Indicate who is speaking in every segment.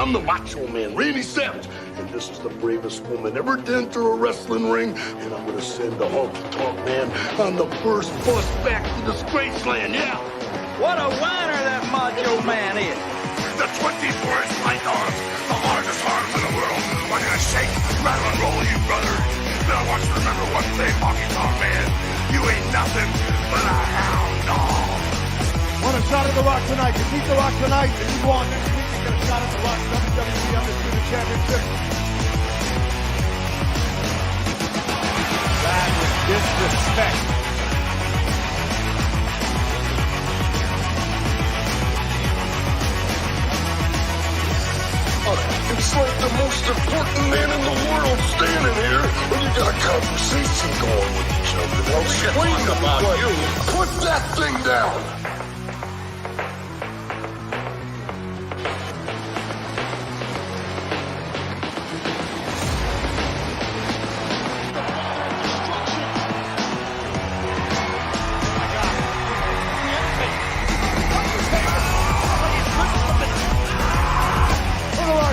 Speaker 1: I'm the Macho Man, Randy Savage, and this is the bravest woman ever to enter a wrestling ring, and I'm gonna send the honky-tonk man on the first bus back to Disgraceland, yeah!
Speaker 2: What a whiner that Macho Man is!
Speaker 1: The 24-inch light arms, the largest arms in the world, are gonna shake, rattle, and roll you, brother. Now I want you to remember one thing, honky-tonk man, you ain't nothing but a hound dog.
Speaker 3: Want a shot at The Rock tonight? You beat The Rock tonight, and you go on next week and get a shot at The Rock WWE Undisputed Championship. That was disrespect.
Speaker 1: It's like the most important man in the world standing here, and you got a conversation going with each other. Now explain about you. Put that thing down.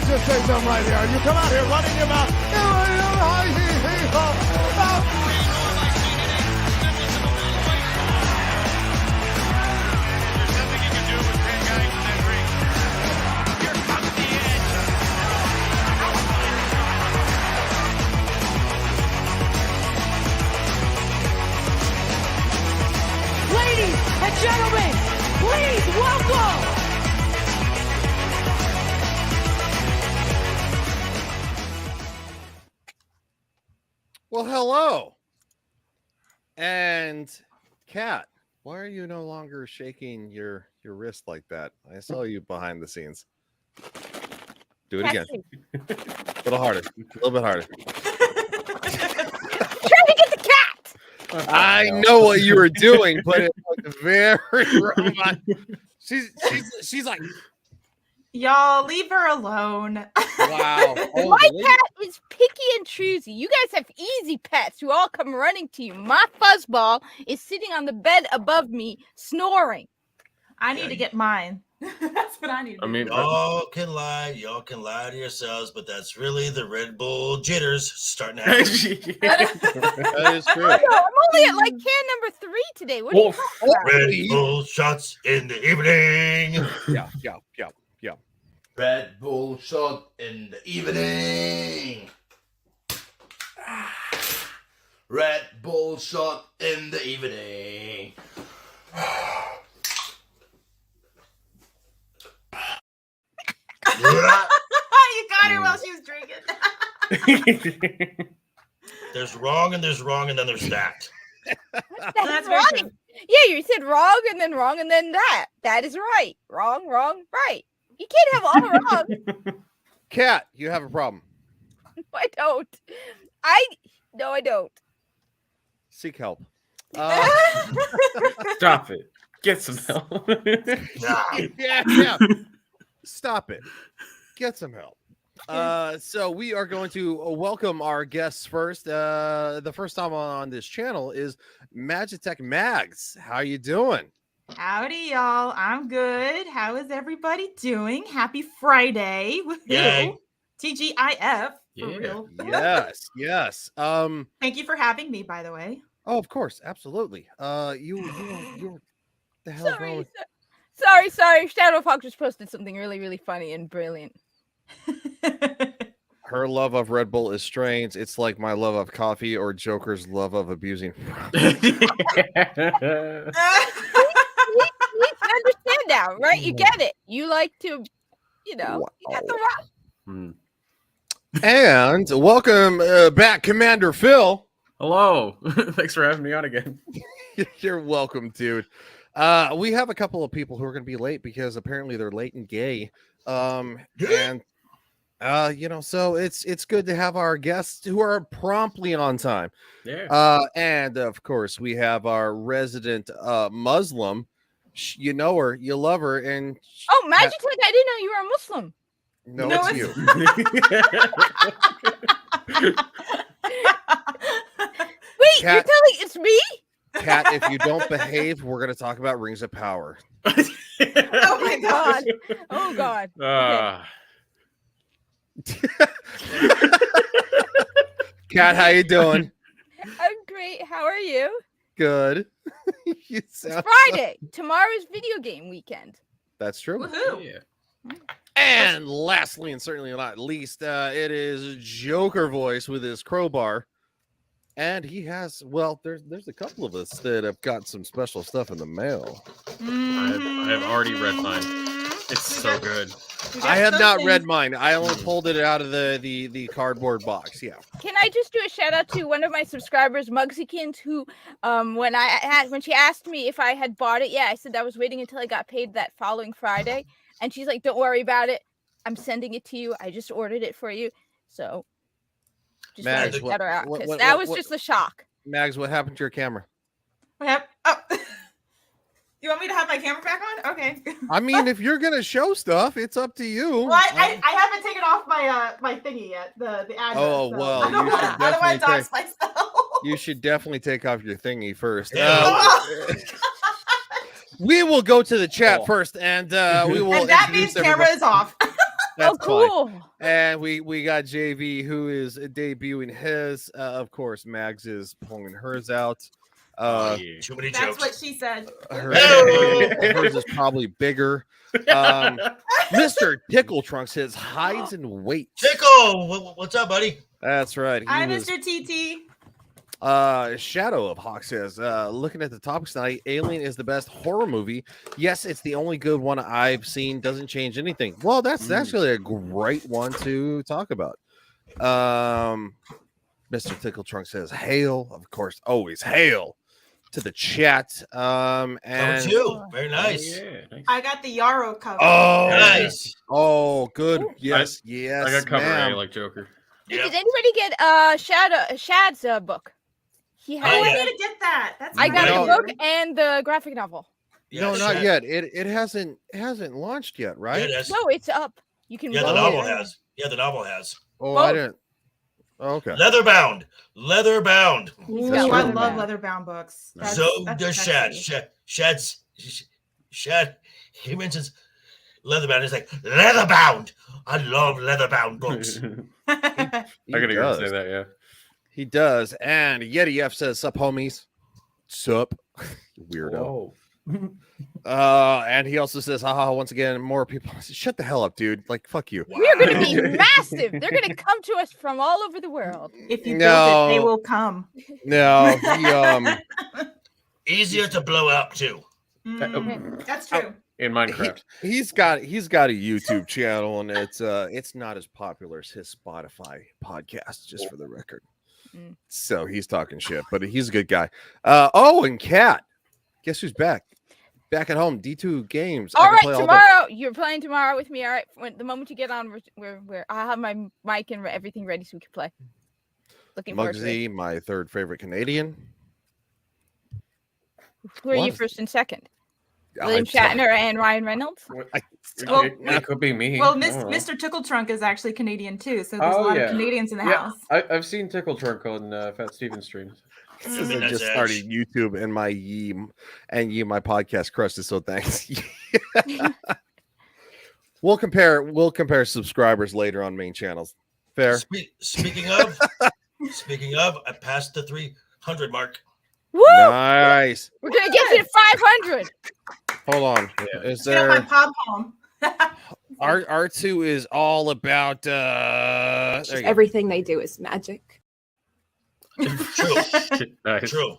Speaker 3: Just say something right here. You come out here running your mouth.
Speaker 4: Ladies and gentlemen, please welcome.
Speaker 5: Well, hello. And Kat, why are you no longer shaking your wrist like that? I saw you behind the scenes. Do it again. A little harder. A little bit harder.
Speaker 4: Trying to get the cat.
Speaker 5: I know what you were doing, but it was very robot. She's like,
Speaker 6: Y'all leave her alone.
Speaker 5: wow. Oh,
Speaker 4: My cat is picky and choosy. You guys have easy pets who all come running to you. My fuzzball is sitting on the bed above me, snoring.
Speaker 6: I need to get mine. That's what I need to do.
Speaker 7: Y'all can lie to yourselves, but that's really the Red Bull jitters starting to happen.
Speaker 5: that is true.
Speaker 4: Oh, no, I'm only at like can number 3 today. What are you talking about?
Speaker 7: Red Bull shots in the evening.
Speaker 5: Yeah.
Speaker 8: Red Bull shot in the evening. Red Bull shot in the evening.
Speaker 6: You got her while she was drinking.
Speaker 7: There's wrong, and then there's that.
Speaker 6: That's very
Speaker 4: right.
Speaker 6: true.
Speaker 4: Yeah, you said wrong, and then that. That is right. Wrong, right. You can't have all wrong.
Speaker 5: Kat, you have a problem.
Speaker 4: I don't. No, I don't.
Speaker 5: Seek help.
Speaker 9: Stop it. Get some help.
Speaker 5: Yeah. Stop it. Get some help. So we are going to welcome our guests first. The first time on this channel is MagitekMags. How you doing?
Speaker 6: Howdy, y'all. I'm good. How is everybody doing? Happy Friday.
Speaker 7: Yay.
Speaker 6: TGIF. For
Speaker 9: Yeah.
Speaker 6: real.
Speaker 5: Yes.
Speaker 6: Thank you for having me, by the way.
Speaker 5: Oh, of course, absolutely. You the hell is wrong with...
Speaker 4: Sorry. Shadow Fox just posted something really, really funny and brilliant.
Speaker 5: Her love of Red Bull is strange. It's like my love of coffee or Joker's love of abusing.
Speaker 4: We understand now, right? You get it. You like to, you got the rock.
Speaker 5: And welcome back, Commander Phil.
Speaker 9: Hello. Thanks for having me on again.
Speaker 5: You're welcome, dude. We have a couple of people who are going to be late because apparently they're late and gay. So it's good to have our guests who are promptly on time.
Speaker 9: Yeah.
Speaker 5: And of course, we have our resident Muslim. You know her, you love her, and
Speaker 4: Oh, Magitek, I didn't know you were a Muslim.
Speaker 5: no,
Speaker 6: No,
Speaker 5: it's you.
Speaker 4: Wait,
Speaker 5: Kat-
Speaker 4: you're telling it's me?
Speaker 5: Kat, if you don't behave, we're going to talk about Rings of Power.
Speaker 6: Oh my God.
Speaker 4: Oh God. Okay.
Speaker 5: Kat, how you doing?
Speaker 4: I'm great. How are you?
Speaker 5: Good. You
Speaker 4: It's
Speaker 5: sound
Speaker 4: Friday. Tomorrow's video game weekend.
Speaker 5: That's true.
Speaker 6: Woohoo!
Speaker 9: Yeah.
Speaker 5: And lastly, and certainly not least, it is Joker Voice with his crowbar. And he has, well, there's a couple of us that have got some special stuff in the mail.
Speaker 9: I have already read mine. It's so good.
Speaker 5: I have not read mine. I only pulled it out of the cardboard box. Yeah.
Speaker 4: Can I just do a shout out to one of my subscribers, Muggsykins, who when she asked me if I had bought it, yeah, I said I was waiting until I got paid that following Friday. And she's like, don't worry about it. I'm sending it to you. I just ordered it for you. So just wanted to get her out because that was just a shock.
Speaker 5: Mags, what happened to your camera?
Speaker 6: Oh. You want me to have my camera back on? Okay.
Speaker 5: I mean, if you're gonna show stuff, it's up to you.
Speaker 6: Well, I haven't taken off my my thingy yet. The address.
Speaker 5: Oh,
Speaker 6: so
Speaker 5: well,
Speaker 6: I don't want to dox myself.
Speaker 5: You should definitely take off your thingy first.
Speaker 7: Yeah.
Speaker 5: We will go to the chat first, and we will.
Speaker 6: And that means camera is off.
Speaker 5: That's
Speaker 4: cool.
Speaker 5: fine. And we got JV, who is debuting his. Of course, Mags is pulling hers out.
Speaker 7: Too many
Speaker 6: That's
Speaker 7: jokes.
Speaker 6: what she said.
Speaker 5: Hers is probably bigger. Mr. Tickle Trunk says hides and weights.
Speaker 7: Tickle, what's up, buddy?
Speaker 5: That's right.
Speaker 6: Hi, Mr. TT.
Speaker 5: Shadow of Hawk says, looking at the topics tonight, Alien is the best horror movie. Yes, it's the only good one I've seen. Doesn't change anything. Well, that's actually a great one to talk about. Mr. Tickle Trunk says, hail, of course, always hail to the chat. And
Speaker 7: you. Very nice.
Speaker 9: Nice.
Speaker 6: I got the Yarrow cover.
Speaker 5: Oh,
Speaker 7: Nice.
Speaker 5: Oh, good. Yes, yes.
Speaker 9: I got cover
Speaker 5: ma'am.
Speaker 9: A like Joker.
Speaker 7: Yep.
Speaker 4: Did anybody get Shad's book? He has.
Speaker 6: I
Speaker 7: yeah.
Speaker 6: need to get that. That's
Speaker 4: I got
Speaker 5: No.
Speaker 4: the book and the graphic novel.
Speaker 5: No, not yet. It hasn't launched yet, right?
Speaker 7: Yeah, it has.
Speaker 4: No, it's up. You can.
Speaker 7: Yeah, the
Speaker 4: look
Speaker 7: novel
Speaker 4: at it.
Speaker 7: has. Yeah, the novel has.
Speaker 5: Oh,
Speaker 4: Both.
Speaker 5: I didn't. Oh, okay.
Speaker 7: Leather bound.
Speaker 6: Ooh,
Speaker 5: That's
Speaker 6: I
Speaker 5: true.
Speaker 6: love leather-bound books.
Speaker 7: So
Speaker 6: that's
Speaker 7: does Shad.
Speaker 6: sexy.
Speaker 7: Shad. He mentions leather bound. He's like, leather bound. I love leather bound books.
Speaker 9: I gotta hear him
Speaker 5: does.
Speaker 9: say that, yeah.
Speaker 5: He does. And Yeti F says, sup, homies. Sup. Weirdo. And he also says, haha, once again, more people. Shut the hell up, dude. Like, fuck you.
Speaker 4: We are going to be massive. They're going to come to us from all over the world.
Speaker 6: If you
Speaker 5: No.
Speaker 6: build it, they will come.
Speaker 5: No, he,
Speaker 7: Easier to blow up too.
Speaker 6: That's true.
Speaker 9: In Minecraft.
Speaker 5: he's got a YouTube channel, and it's not as popular as his Spotify podcast, just for the record. So he's talking shit, but he's a good guy. And Kat, guess who's back? Back at home, D2 Games.
Speaker 4: All right, tomorrow. You're playing tomorrow with me. All right. The moment you get on, I'll have my mic and everything ready so we can play. Looking forward to it.
Speaker 5: Muggsy, my third favorite Canadian.
Speaker 4: Who are you
Speaker 5: What?
Speaker 4: first and second? William Shatner and Ryan Reynolds?
Speaker 9: It could be me.
Speaker 6: Well,
Speaker 9: I don't know.
Speaker 6: Mr. Tickle Trunk is actually Canadian too, so there's a lot of Canadians in the house.
Speaker 9: I've seen Tickle Trunk on Fat Steven streams.
Speaker 5: This is just started YouTube, and my my podcast crushed it. So thanks. We'll compare subscribers later on main channels. Fair.
Speaker 7: Speaking of, I passed the 300 mark.
Speaker 4: Woo!
Speaker 5: Nice.
Speaker 4: We're going to get you to 500.
Speaker 5: Hold on. Is
Speaker 6: Get my
Speaker 5: there
Speaker 6: pop home.
Speaker 5: R2 is all about there you go.
Speaker 10: Everything they do is magic.
Speaker 7: True.
Speaker 9: Nice.
Speaker 7: True.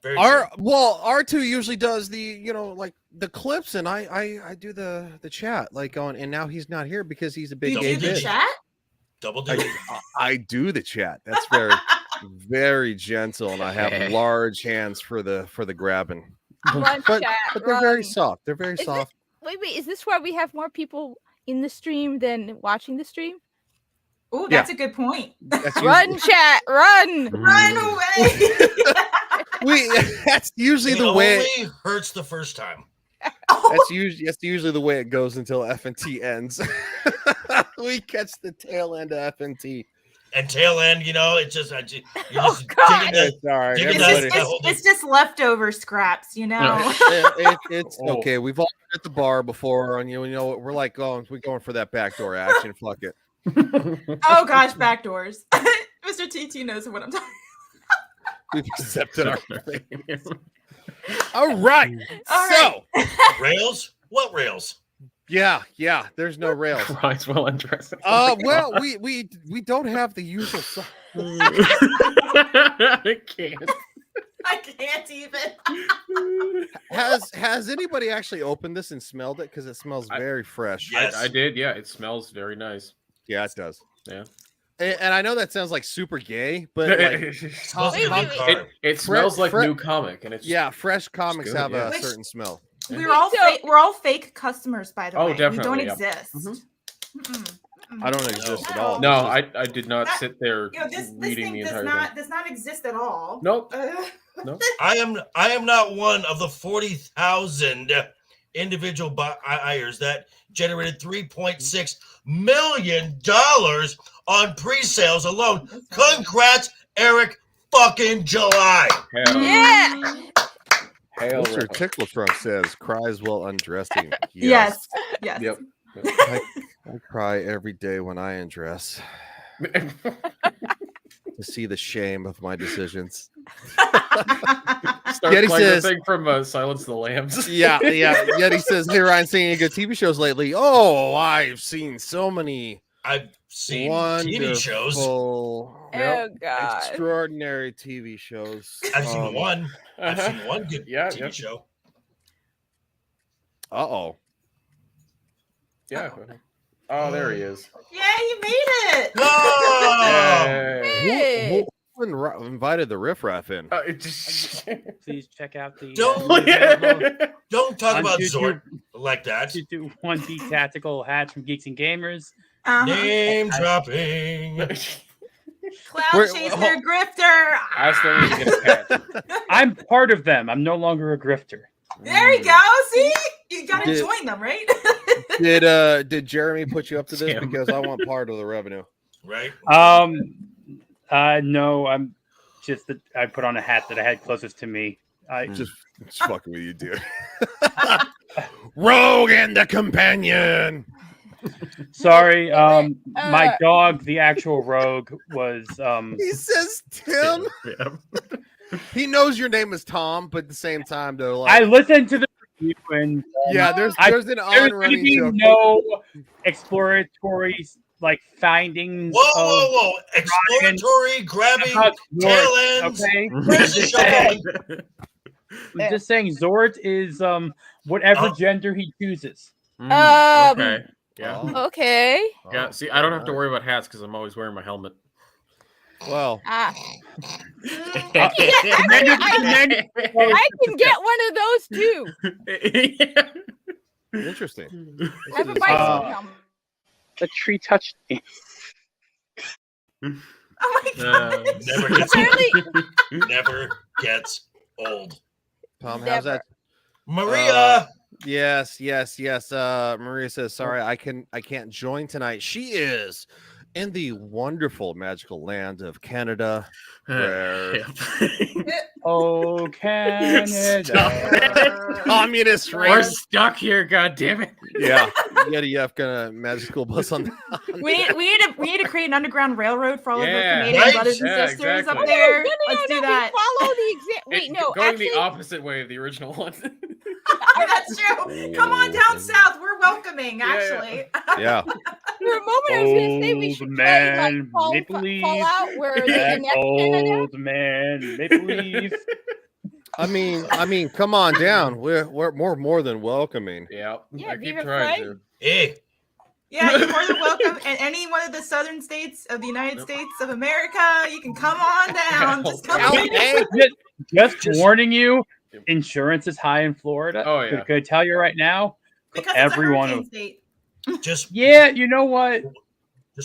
Speaker 7: Very true.
Speaker 5: R2 usually does the like the clips, and I do the chat and now he's not here because he's a big
Speaker 6: You
Speaker 5: gay
Speaker 6: do the
Speaker 5: bitch.
Speaker 6: chat?
Speaker 7: Double duty.
Speaker 5: I do the chat. That's very very gentle, and I have large hands for the grabbing.
Speaker 4: Run,
Speaker 5: But
Speaker 4: chat,
Speaker 5: they're very
Speaker 4: run.
Speaker 5: soft. They're very
Speaker 4: Is
Speaker 5: soft.
Speaker 4: Wait, is this why we have more people in the stream than watching the stream?
Speaker 6: Oh, that's a good point.
Speaker 5: That's
Speaker 4: Run, chat, run!
Speaker 6: Run away!
Speaker 5: That's usually the way.
Speaker 7: Only hurts the first time.
Speaker 5: That's usually the way it goes until FNT ends. We catch the tail end of FNT.
Speaker 7: and tail end, you know, it's just you're just
Speaker 4: Oh, God.
Speaker 7: digging the,
Speaker 5: It's all right.
Speaker 7: digging
Speaker 5: Everybody,
Speaker 7: that whole thing.
Speaker 6: It's just leftover scraps, you know.
Speaker 5: it's okay. We've all been at the bar before, and you know we're like going for that backdoor action. Fuck it.
Speaker 6: Oh gosh, backdoors. Mr. TT knows what I'm talking
Speaker 5: We've accepted our thing. All right.
Speaker 6: All
Speaker 5: So
Speaker 7: rails? What rails?
Speaker 5: yeah. There's no rails.
Speaker 9: Christ, well undressed.
Speaker 5: Well, we don't have the usual.
Speaker 9: I can't.
Speaker 6: I can't even.
Speaker 5: Has anybody actually opened this and smelled it? Because it smells very fresh.
Speaker 7: Yes.
Speaker 9: I did. Yeah, it smells very nice.
Speaker 5: Yeah, it does.
Speaker 9: Yeah.
Speaker 5: And I know that sounds like super gay, but like,
Speaker 9: it smells like new comic, and it's
Speaker 5: fresh comics
Speaker 9: good,
Speaker 5: have
Speaker 9: yeah.
Speaker 5: a certain smell.
Speaker 6: We're all fake customers, by the way.
Speaker 9: definitely,
Speaker 6: We don't
Speaker 9: yeah.
Speaker 6: exist.
Speaker 5: I don't exist at all.
Speaker 9: No, I did not sit there
Speaker 6: This
Speaker 9: reading
Speaker 6: thing
Speaker 9: the
Speaker 6: does
Speaker 9: entire
Speaker 6: does not exist at all.
Speaker 9: Nope.
Speaker 6: No.
Speaker 7: I am not one of the 40,000 individual buyers that generated $3.6 million on pre-sales alone. Congrats, Eric fucking July.
Speaker 4: Yeah.
Speaker 9: Hail
Speaker 5: Mr.
Speaker 9: Rip.
Speaker 5: Tickle Trunk says cries while undressing.
Speaker 6: Yes.
Speaker 9: Yep.
Speaker 5: I cry every day when I undress to see the shame of my decisions.
Speaker 9: Start
Speaker 5: Yeti
Speaker 9: playing
Speaker 5: says-
Speaker 9: the thing from Silence of the Lambs.
Speaker 5: Yeah. Yeti says, "Hey Ryan, seen any good TV shows lately?" Oh, I've seen so many.
Speaker 7: I've seen TV shows.
Speaker 5: Wonderful,
Speaker 4: Oh, God.
Speaker 5: extraordinary TV shows.
Speaker 7: I've seen one. I've seen one good
Speaker 9: Yeah,
Speaker 7: TV
Speaker 9: yeah.
Speaker 7: show.
Speaker 5: Uh-oh.
Speaker 9: Yeah. Oh, there he is.
Speaker 6: Yeah, you made it.
Speaker 7: Oh!
Speaker 9: Yay.
Speaker 5: Who invited the riffraff in?
Speaker 11: Please check out the.
Speaker 7: Don't talk
Speaker 11: on
Speaker 7: about
Speaker 11: YouTube.
Speaker 7: Zord like that.
Speaker 11: 1D tactical hats from Geeks and Gamers.
Speaker 7: Name dropping.
Speaker 6: Cloud chaser, grifter.
Speaker 9: I still need to get a cat.
Speaker 11: I'm part of them. I'm no longer a grifter.
Speaker 6: There you go. See, you gotta
Speaker 5: Did-
Speaker 6: join them, right?
Speaker 5: Did Jeremy put you up to this?
Speaker 9: Scam.
Speaker 5: Because I want part of the revenue.
Speaker 7: Right?
Speaker 11: No, I'm just that I put on a hat that I had closest to me. I
Speaker 5: Just fucking with you, dude. Rogue and the companion.
Speaker 11: sorry. My dog, the actual rogue, was
Speaker 5: He says Tim. He knows your name is Tom, but at the same time, though, like,
Speaker 11: I listened to the review and
Speaker 5: yeah, there's an
Speaker 11: there's going
Speaker 5: on-running
Speaker 11: to be
Speaker 5: joke.
Speaker 11: no exploratory like findings.
Speaker 7: Whoa. Exploratory, grabbing,
Speaker 11: about
Speaker 7: tail
Speaker 11: Zord,
Speaker 7: ends.
Speaker 11: okay?
Speaker 7: Where's the shoveling?
Speaker 11: I'm just saying Zord is whatever gender he chooses.
Speaker 9: Okay. Yeah.
Speaker 4: Okay.
Speaker 9: Yeah. See, I don't have to worry about hats because I'm always wearing my helmet.
Speaker 5: Well,
Speaker 4: I
Speaker 11: Commander-
Speaker 4: can get one of those too.
Speaker 5: interesting.
Speaker 4: I have a bicycle helmet.
Speaker 11: The tree touched me.
Speaker 6: Oh my god.
Speaker 7: Never gets
Speaker 4: Apparently-
Speaker 7: old. Never gets old.
Speaker 5: Tom, how's that?
Speaker 7: Maria.
Speaker 5: Yes. Maria says, "Sorry, I can't join tonight." She is in the wonderful magical land of Canada, where
Speaker 11: Oh, Canada.
Speaker 5: communist
Speaker 9: We're
Speaker 5: reign.
Speaker 9: stuck here, god damn it.
Speaker 5: Yeah, you have gonna magical bus on.
Speaker 6: We need to create an underground railroad for all of our
Speaker 9: Yeah,
Speaker 6: Canadian
Speaker 7: right?
Speaker 6: brothers and
Speaker 9: Yeah,
Speaker 6: sisters
Speaker 9: exactly.
Speaker 6: up there.
Speaker 4: No,
Speaker 6: Let's do
Speaker 4: we
Speaker 6: that.
Speaker 4: follow the exact. Wait, no,
Speaker 9: Going
Speaker 4: actually,
Speaker 9: the opposite way of the original one.
Speaker 6: That's true. Come on down south. We're welcoming, actually.
Speaker 5: Yeah,
Speaker 4: for a moment I was gonna say we
Speaker 11: Old
Speaker 4: should
Speaker 11: man,
Speaker 4: play like
Speaker 11: Maple Leaf.
Speaker 4: Fallout, where they
Speaker 11: That
Speaker 4: connect Canada.
Speaker 11: old man, Maple Leaf.
Speaker 5: I mean, come on down. We're more than welcoming.
Speaker 9: Yeah.
Speaker 4: Yeah,
Speaker 9: I keep
Speaker 4: Viva
Speaker 9: trying
Speaker 4: Frey.
Speaker 9: to.
Speaker 7: Hey,
Speaker 6: Yeah, you're more than welcome. And any one of the southern states of the United States of America, you can come on down. Just come
Speaker 5: Help
Speaker 6: on.
Speaker 5: me.
Speaker 11: Just warning you, insurance is high in Florida.
Speaker 9: Oh, yeah.
Speaker 11: Could tell you right now.
Speaker 6: Because
Speaker 11: Every
Speaker 6: it's a
Speaker 11: one
Speaker 6: hurricane
Speaker 11: of-
Speaker 6: state.
Speaker 7: just
Speaker 11: Yeah, you know what?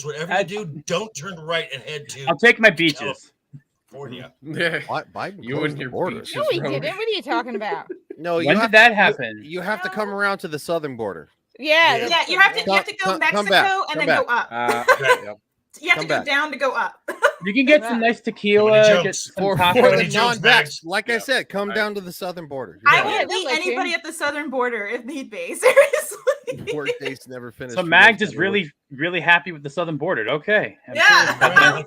Speaker 7: whatever you do, don't turn right and head to
Speaker 11: I'll take my beaches.
Speaker 7: California.
Speaker 9: Yeah.
Speaker 5: Biden
Speaker 9: You
Speaker 5: closed
Speaker 9: and
Speaker 5: the
Speaker 9: your
Speaker 5: border.
Speaker 9: beaches.
Speaker 4: No, we
Speaker 9: Rogue.
Speaker 4: didn't. What are you talking about?
Speaker 5: No,
Speaker 11: When did that happen?
Speaker 5: You have to come around to the southern border.
Speaker 4: Yeah,
Speaker 7: Yeah.
Speaker 6: Yeah, you have to go
Speaker 5: Come
Speaker 6: Mexico
Speaker 5: back,
Speaker 6: and
Speaker 5: come
Speaker 6: then
Speaker 5: back.
Speaker 6: go up.
Speaker 9: Yep.
Speaker 6: You have
Speaker 5: Come
Speaker 6: to go
Speaker 5: back.
Speaker 6: down to go up.
Speaker 11: You can get some nice tequila,
Speaker 7: Many
Speaker 11: get
Speaker 7: jokes.
Speaker 11: some
Speaker 5: For
Speaker 11: tacos.
Speaker 5: the
Speaker 7: jokes,
Speaker 5: non-backs,
Speaker 7: Mags.
Speaker 5: like I
Speaker 7: Yeah.
Speaker 5: said, come down to the southern border.
Speaker 6: I
Speaker 7: Yeah.
Speaker 6: will
Speaker 4: Yeah,
Speaker 6: meet
Speaker 4: like
Speaker 6: anybody
Speaker 4: you.
Speaker 6: at the southern border if need be. Seriously.
Speaker 5: Work dates never finished.
Speaker 11: So
Speaker 5: for
Speaker 11: Mags
Speaker 5: those
Speaker 11: is
Speaker 5: that are
Speaker 11: really, really happy with the southern border. Okay. I'm
Speaker 6: Yeah.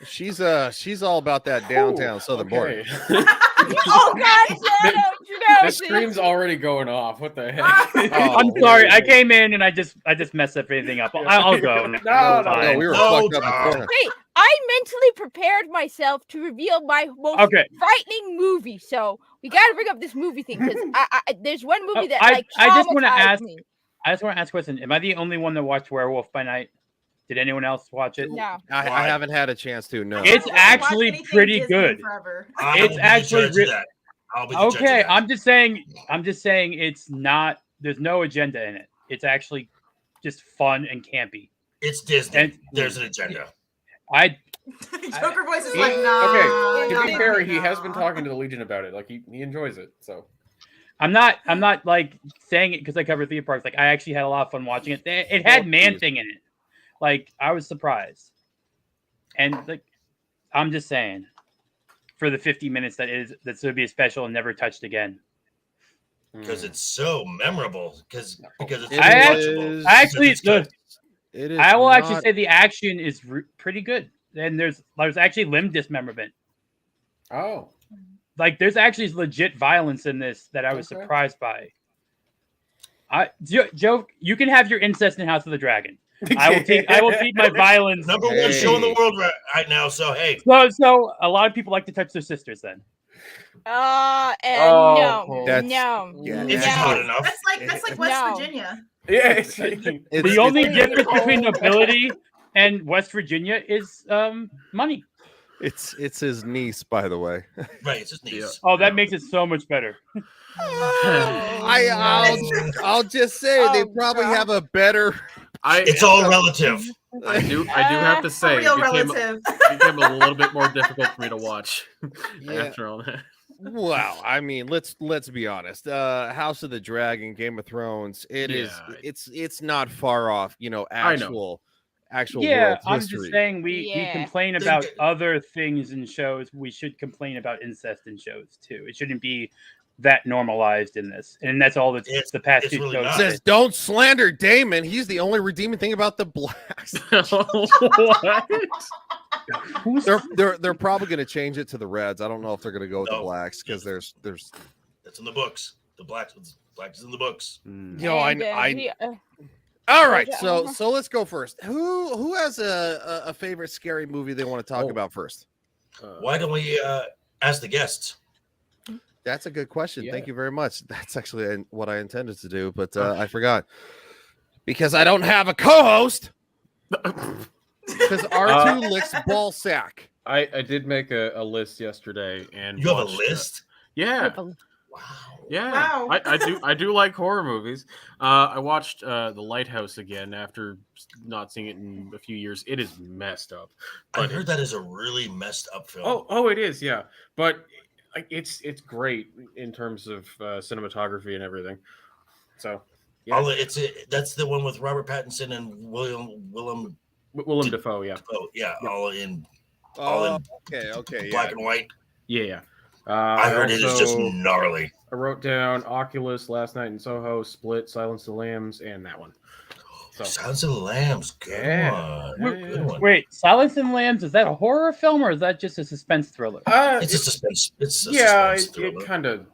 Speaker 5: She's all about that downtown southern border.
Speaker 4: Oh God, Shadow,
Speaker 9: The screen's already going off. What the heck?
Speaker 11: I'm sorry. I came in and I just messed everything up. I'll go.
Speaker 5: No, we were fucked up before.
Speaker 4: Wait, I mentally prepared myself to reveal my most frightening movie, so we got to bring up this movie thing because there's one movie that
Speaker 11: I just want to
Speaker 4: traumatized
Speaker 11: ask.
Speaker 4: me.
Speaker 11: I just want to ask a question. Am I the only one that watched Werewolf by Night? Did anyone else watch it?
Speaker 4: No.
Speaker 5: I haven't had a chance to. No,
Speaker 11: It's actually pretty good. It's actually okay. I'm just saying it's not. There's no agenda in it. It's actually just fun and campy.
Speaker 7: It's Disney. And there's an agenda.
Speaker 6: Joker voice is like, nah.
Speaker 9: Okay, to be fair, he has been talking to the Legion about it. Like he enjoys it. So
Speaker 11: I'm not like saying it because I cover theme parks. Like I actually had a lot of fun watching it. It had Man-Thing in it. Like I was surprised, and like I'm just saying, for the 50 minutes that's going to be a special and never touched again.
Speaker 7: Because it's so memorable. Because it's
Speaker 11: I will actually say the action is pretty good, and there's actually limb dismemberment.
Speaker 9: Oh,
Speaker 11: like there's actually legit violence in this that I was surprised by. Joe, you can have your incest in House of the Dragon. I will take my violence.
Speaker 7: Number one show in the world right now. So hey.
Speaker 11: So a lot of people like to touch their sisters then.
Speaker 6: No.
Speaker 7: It's hot enough.
Speaker 6: That's like West Virginia.
Speaker 9: Yeah.
Speaker 11: The only difference between nobility and West Virginia is money.
Speaker 5: It's his niece, by the way.
Speaker 7: Right, it's his niece.
Speaker 11: Yeah. Oh, that makes it so much better.
Speaker 5: I'll just say they probably have a better.
Speaker 7: It's all relative.
Speaker 9: I do have to say it became a little bit more difficult for me to watch after all that.
Speaker 5: Well, I mean, let's be honest. House of the Dragon, Game of Thrones, it's not far off, actual
Speaker 11: yeah,
Speaker 5: world
Speaker 11: I'm
Speaker 5: history.
Speaker 11: just saying we complain about other things in shows. We should complain about incest in shows too. It shouldn't be that normalized in this, and that's all the past two shows.
Speaker 5: Says don't slander Damon. He's the only redeeming thing about the blacks. They're probably going to change it to the Reds. I don't know if they're going to go with the blacks because there's
Speaker 7: that's in the books. The blacks is in the books.
Speaker 5: All right, so let's go first. Who has a favorite scary movie they want to talk about first?
Speaker 7: Why don't we ask the guests?
Speaker 5: That's a good question. Thank you very much. That's actually what I intended to do, but I forgot because I don't have a co-host. Because R2 licks ball sack.
Speaker 9: I did make a list yesterday, and
Speaker 7: you have a list?
Speaker 9: Yeah.
Speaker 7: Wow.
Speaker 9: Yeah.
Speaker 6: Wow.
Speaker 9: I do like horror movies. I watched The Lighthouse again after not seeing it in a few years. It is messed up.
Speaker 7: I heard that is a really messed up film.
Speaker 9: Oh, it is. Yeah, but it's great in terms of cinematography and everything. So yeah,
Speaker 7: that's the one with Robert Pattinson and Willem
Speaker 9: Dafoe. Yeah.
Speaker 7: Yeah. All in
Speaker 5: okay.
Speaker 7: Black and white.
Speaker 9: Yeah.
Speaker 7: I heard it is just gnarly.
Speaker 9: I wrote down Oculus, Last Night in Soho, Split, Silence of the Lambs, and that one. So.
Speaker 7: Silence of the Lambs, good one.
Speaker 11: Wait, Silence of the Lambs, is that a horror film or is that just a suspense thriller?
Speaker 7: It's a suspense.
Speaker 9: It kind of.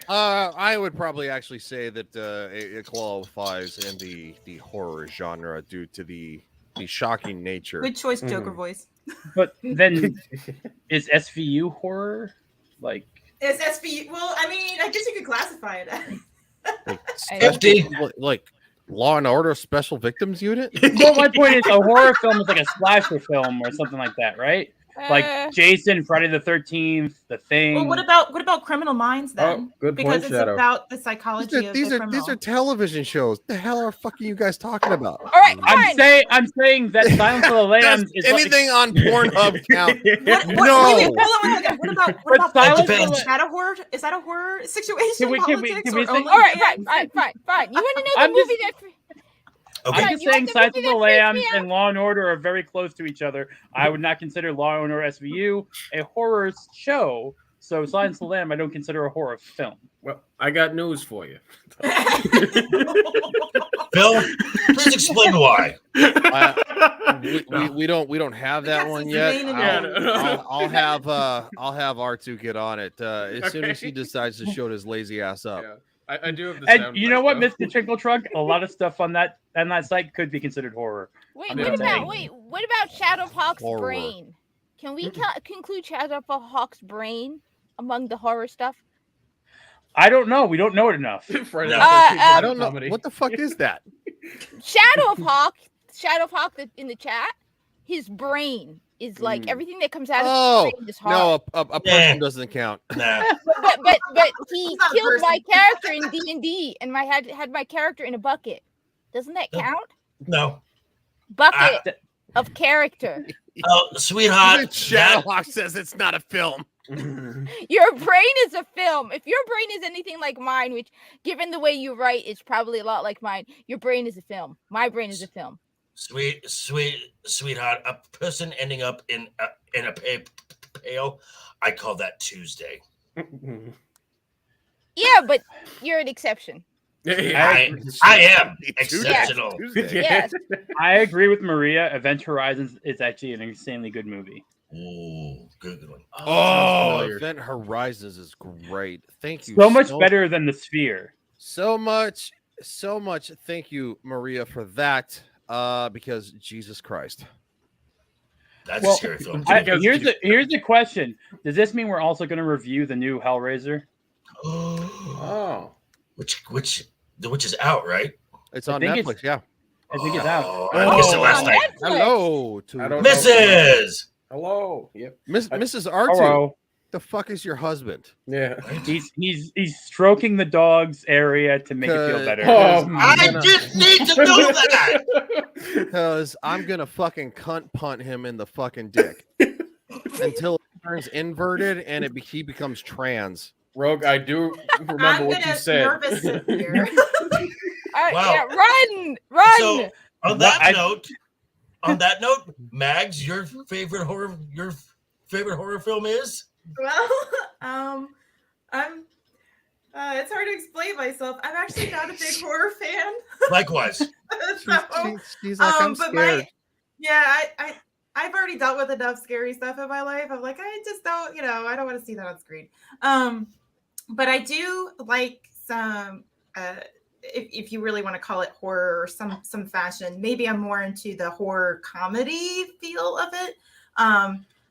Speaker 5: I would probably actually say that it qualifies in the horror genre due to the shocking nature.
Speaker 6: Good choice, Joker voice.
Speaker 11: But then, is SVU horror? Like,
Speaker 6: is SVU? Well, I mean, I guess you could classify it
Speaker 5: as like Law and Order Special Victims Unit.
Speaker 11: Well, my point is, a horror film is like a slasher film or something like that, right? Like Jason, Friday the 13th, The Thing.
Speaker 6: Well, what about Criminal Minds then?
Speaker 9: Oh, good
Speaker 6: because
Speaker 9: point,
Speaker 6: it's
Speaker 9: Shadow.
Speaker 6: about the psychology of the criminal.
Speaker 5: These are television shows. The hell are fucking you guys talking about?
Speaker 4: All right,
Speaker 11: I'm saying that Silence of the Lambs is
Speaker 5: anything on Pornhub count.
Speaker 6: No. Wait, what about
Speaker 7: Shadow
Speaker 6: horror? Is that a horror situation?
Speaker 11: Can we
Speaker 6: All right, fine. You want to know
Speaker 4: the movie that?
Speaker 7: Okay.
Speaker 11: I'm
Speaker 4: Yeah,
Speaker 11: just
Speaker 4: you want
Speaker 11: saying
Speaker 4: the
Speaker 11: Silence
Speaker 4: movie
Speaker 11: of the
Speaker 4: that freaks
Speaker 11: Lambs
Speaker 4: me out?
Speaker 11: and Law and Order are very close to each other. I would not consider Law and Order SVU a horror show. So Silence of the Lamb I don't consider a horror film.
Speaker 9: Well, I got news for you.
Speaker 7: Phil, please explain why.
Speaker 5: We don't have that
Speaker 6: got
Speaker 5: one
Speaker 6: some
Speaker 5: yet.
Speaker 6: humane in
Speaker 5: I'll have R2 get on it as soon as he decides to show his lazy ass up.
Speaker 9: Yeah. I do have the
Speaker 11: And
Speaker 9: sound
Speaker 11: you know
Speaker 9: bite,
Speaker 11: what,
Speaker 9: though.
Speaker 11: Mr. Trinkle Trunk? A lot of stuff on that site could be considered horror.
Speaker 4: Wait,
Speaker 11: I'm
Speaker 4: what
Speaker 11: just
Speaker 4: about
Speaker 11: saying.
Speaker 4: what about Shadow of Hawk's
Speaker 5: Horror.
Speaker 4: brain? Can we conclude Shadow of Hawk's brain among the horror stuff?
Speaker 11: I don't know. We don't know it enough.
Speaker 9: Friday
Speaker 7: No.
Speaker 9: the 13th
Speaker 5: I don't know
Speaker 9: comedy.
Speaker 5: what the fuck is that.
Speaker 4: Shadow of Hawk in the chat. His brain is like everything that comes out of his brain is hard.
Speaker 5: No, a person doesn't count.
Speaker 7: Nah.
Speaker 4: But he
Speaker 6: not a
Speaker 4: killed my
Speaker 6: person.
Speaker 4: character in D&D and had my character in a bucket. Doesn't that count?
Speaker 7: No.
Speaker 4: Bucket of character.
Speaker 7: Oh, sweetheart.
Speaker 5: Shadowhawk says it's not a film.
Speaker 4: Your brain is a film. If your brain is anything like mine, which given the way you write is probably a lot like mine, your brain is a film. My brain is a film.
Speaker 7: Sweetheart, a person ending up in a pail, I call that Tuesday.
Speaker 4: Yeah, but you're an exception.
Speaker 7: I am exceptional.
Speaker 4: Yes.
Speaker 11: I agree with Maria. Event Horizons is actually an insanely good movie.
Speaker 7: Ooh, good one.
Speaker 5: Oh, Event Horizons is great. Thank you.
Speaker 11: So much better than The Sphere.
Speaker 5: So much. Thank you, Maria, for that. Because Jesus Christ.
Speaker 7: That's a scary film.
Speaker 11: Here's the question. Does this mean we're also going to review the new Hellraiser?
Speaker 9: Oh.
Speaker 7: Which is out, right?
Speaker 5: It's on Netflix, yeah.
Speaker 11: I think it's out.
Speaker 7: Oh, I missed it last night.
Speaker 5: Hello to
Speaker 7: Mrs.
Speaker 9: Hello. Yep.
Speaker 5: Mrs. R2.
Speaker 11: Hello.
Speaker 5: The fuck is your husband?
Speaker 9: Yeah.
Speaker 11: He's stroking the dog's area to make it feel better.
Speaker 7: I didn't need to do that.
Speaker 5: Because I'm gonna fucking cunt punt him in the fucking dick until it turns inverted and he becomes trans.
Speaker 9: Rogue, I do remember what you said.
Speaker 4: Here.
Speaker 7: Wow.
Speaker 4: Yeah, run!
Speaker 7: So on that note, Mags, your favorite horror film is?
Speaker 6: Well, I'm. It's hard to explain myself. I'm actually not a big horror fan.
Speaker 7: Likewise.
Speaker 5: She's like, I'm scared.
Speaker 6: I've already dealt with enough scary stuff in my life. I'm like, I just don't, I don't want to see that on screen. But I do like some, if you really want to call it horror or some fashion. Maybe I'm more into the horror comedy feel of it.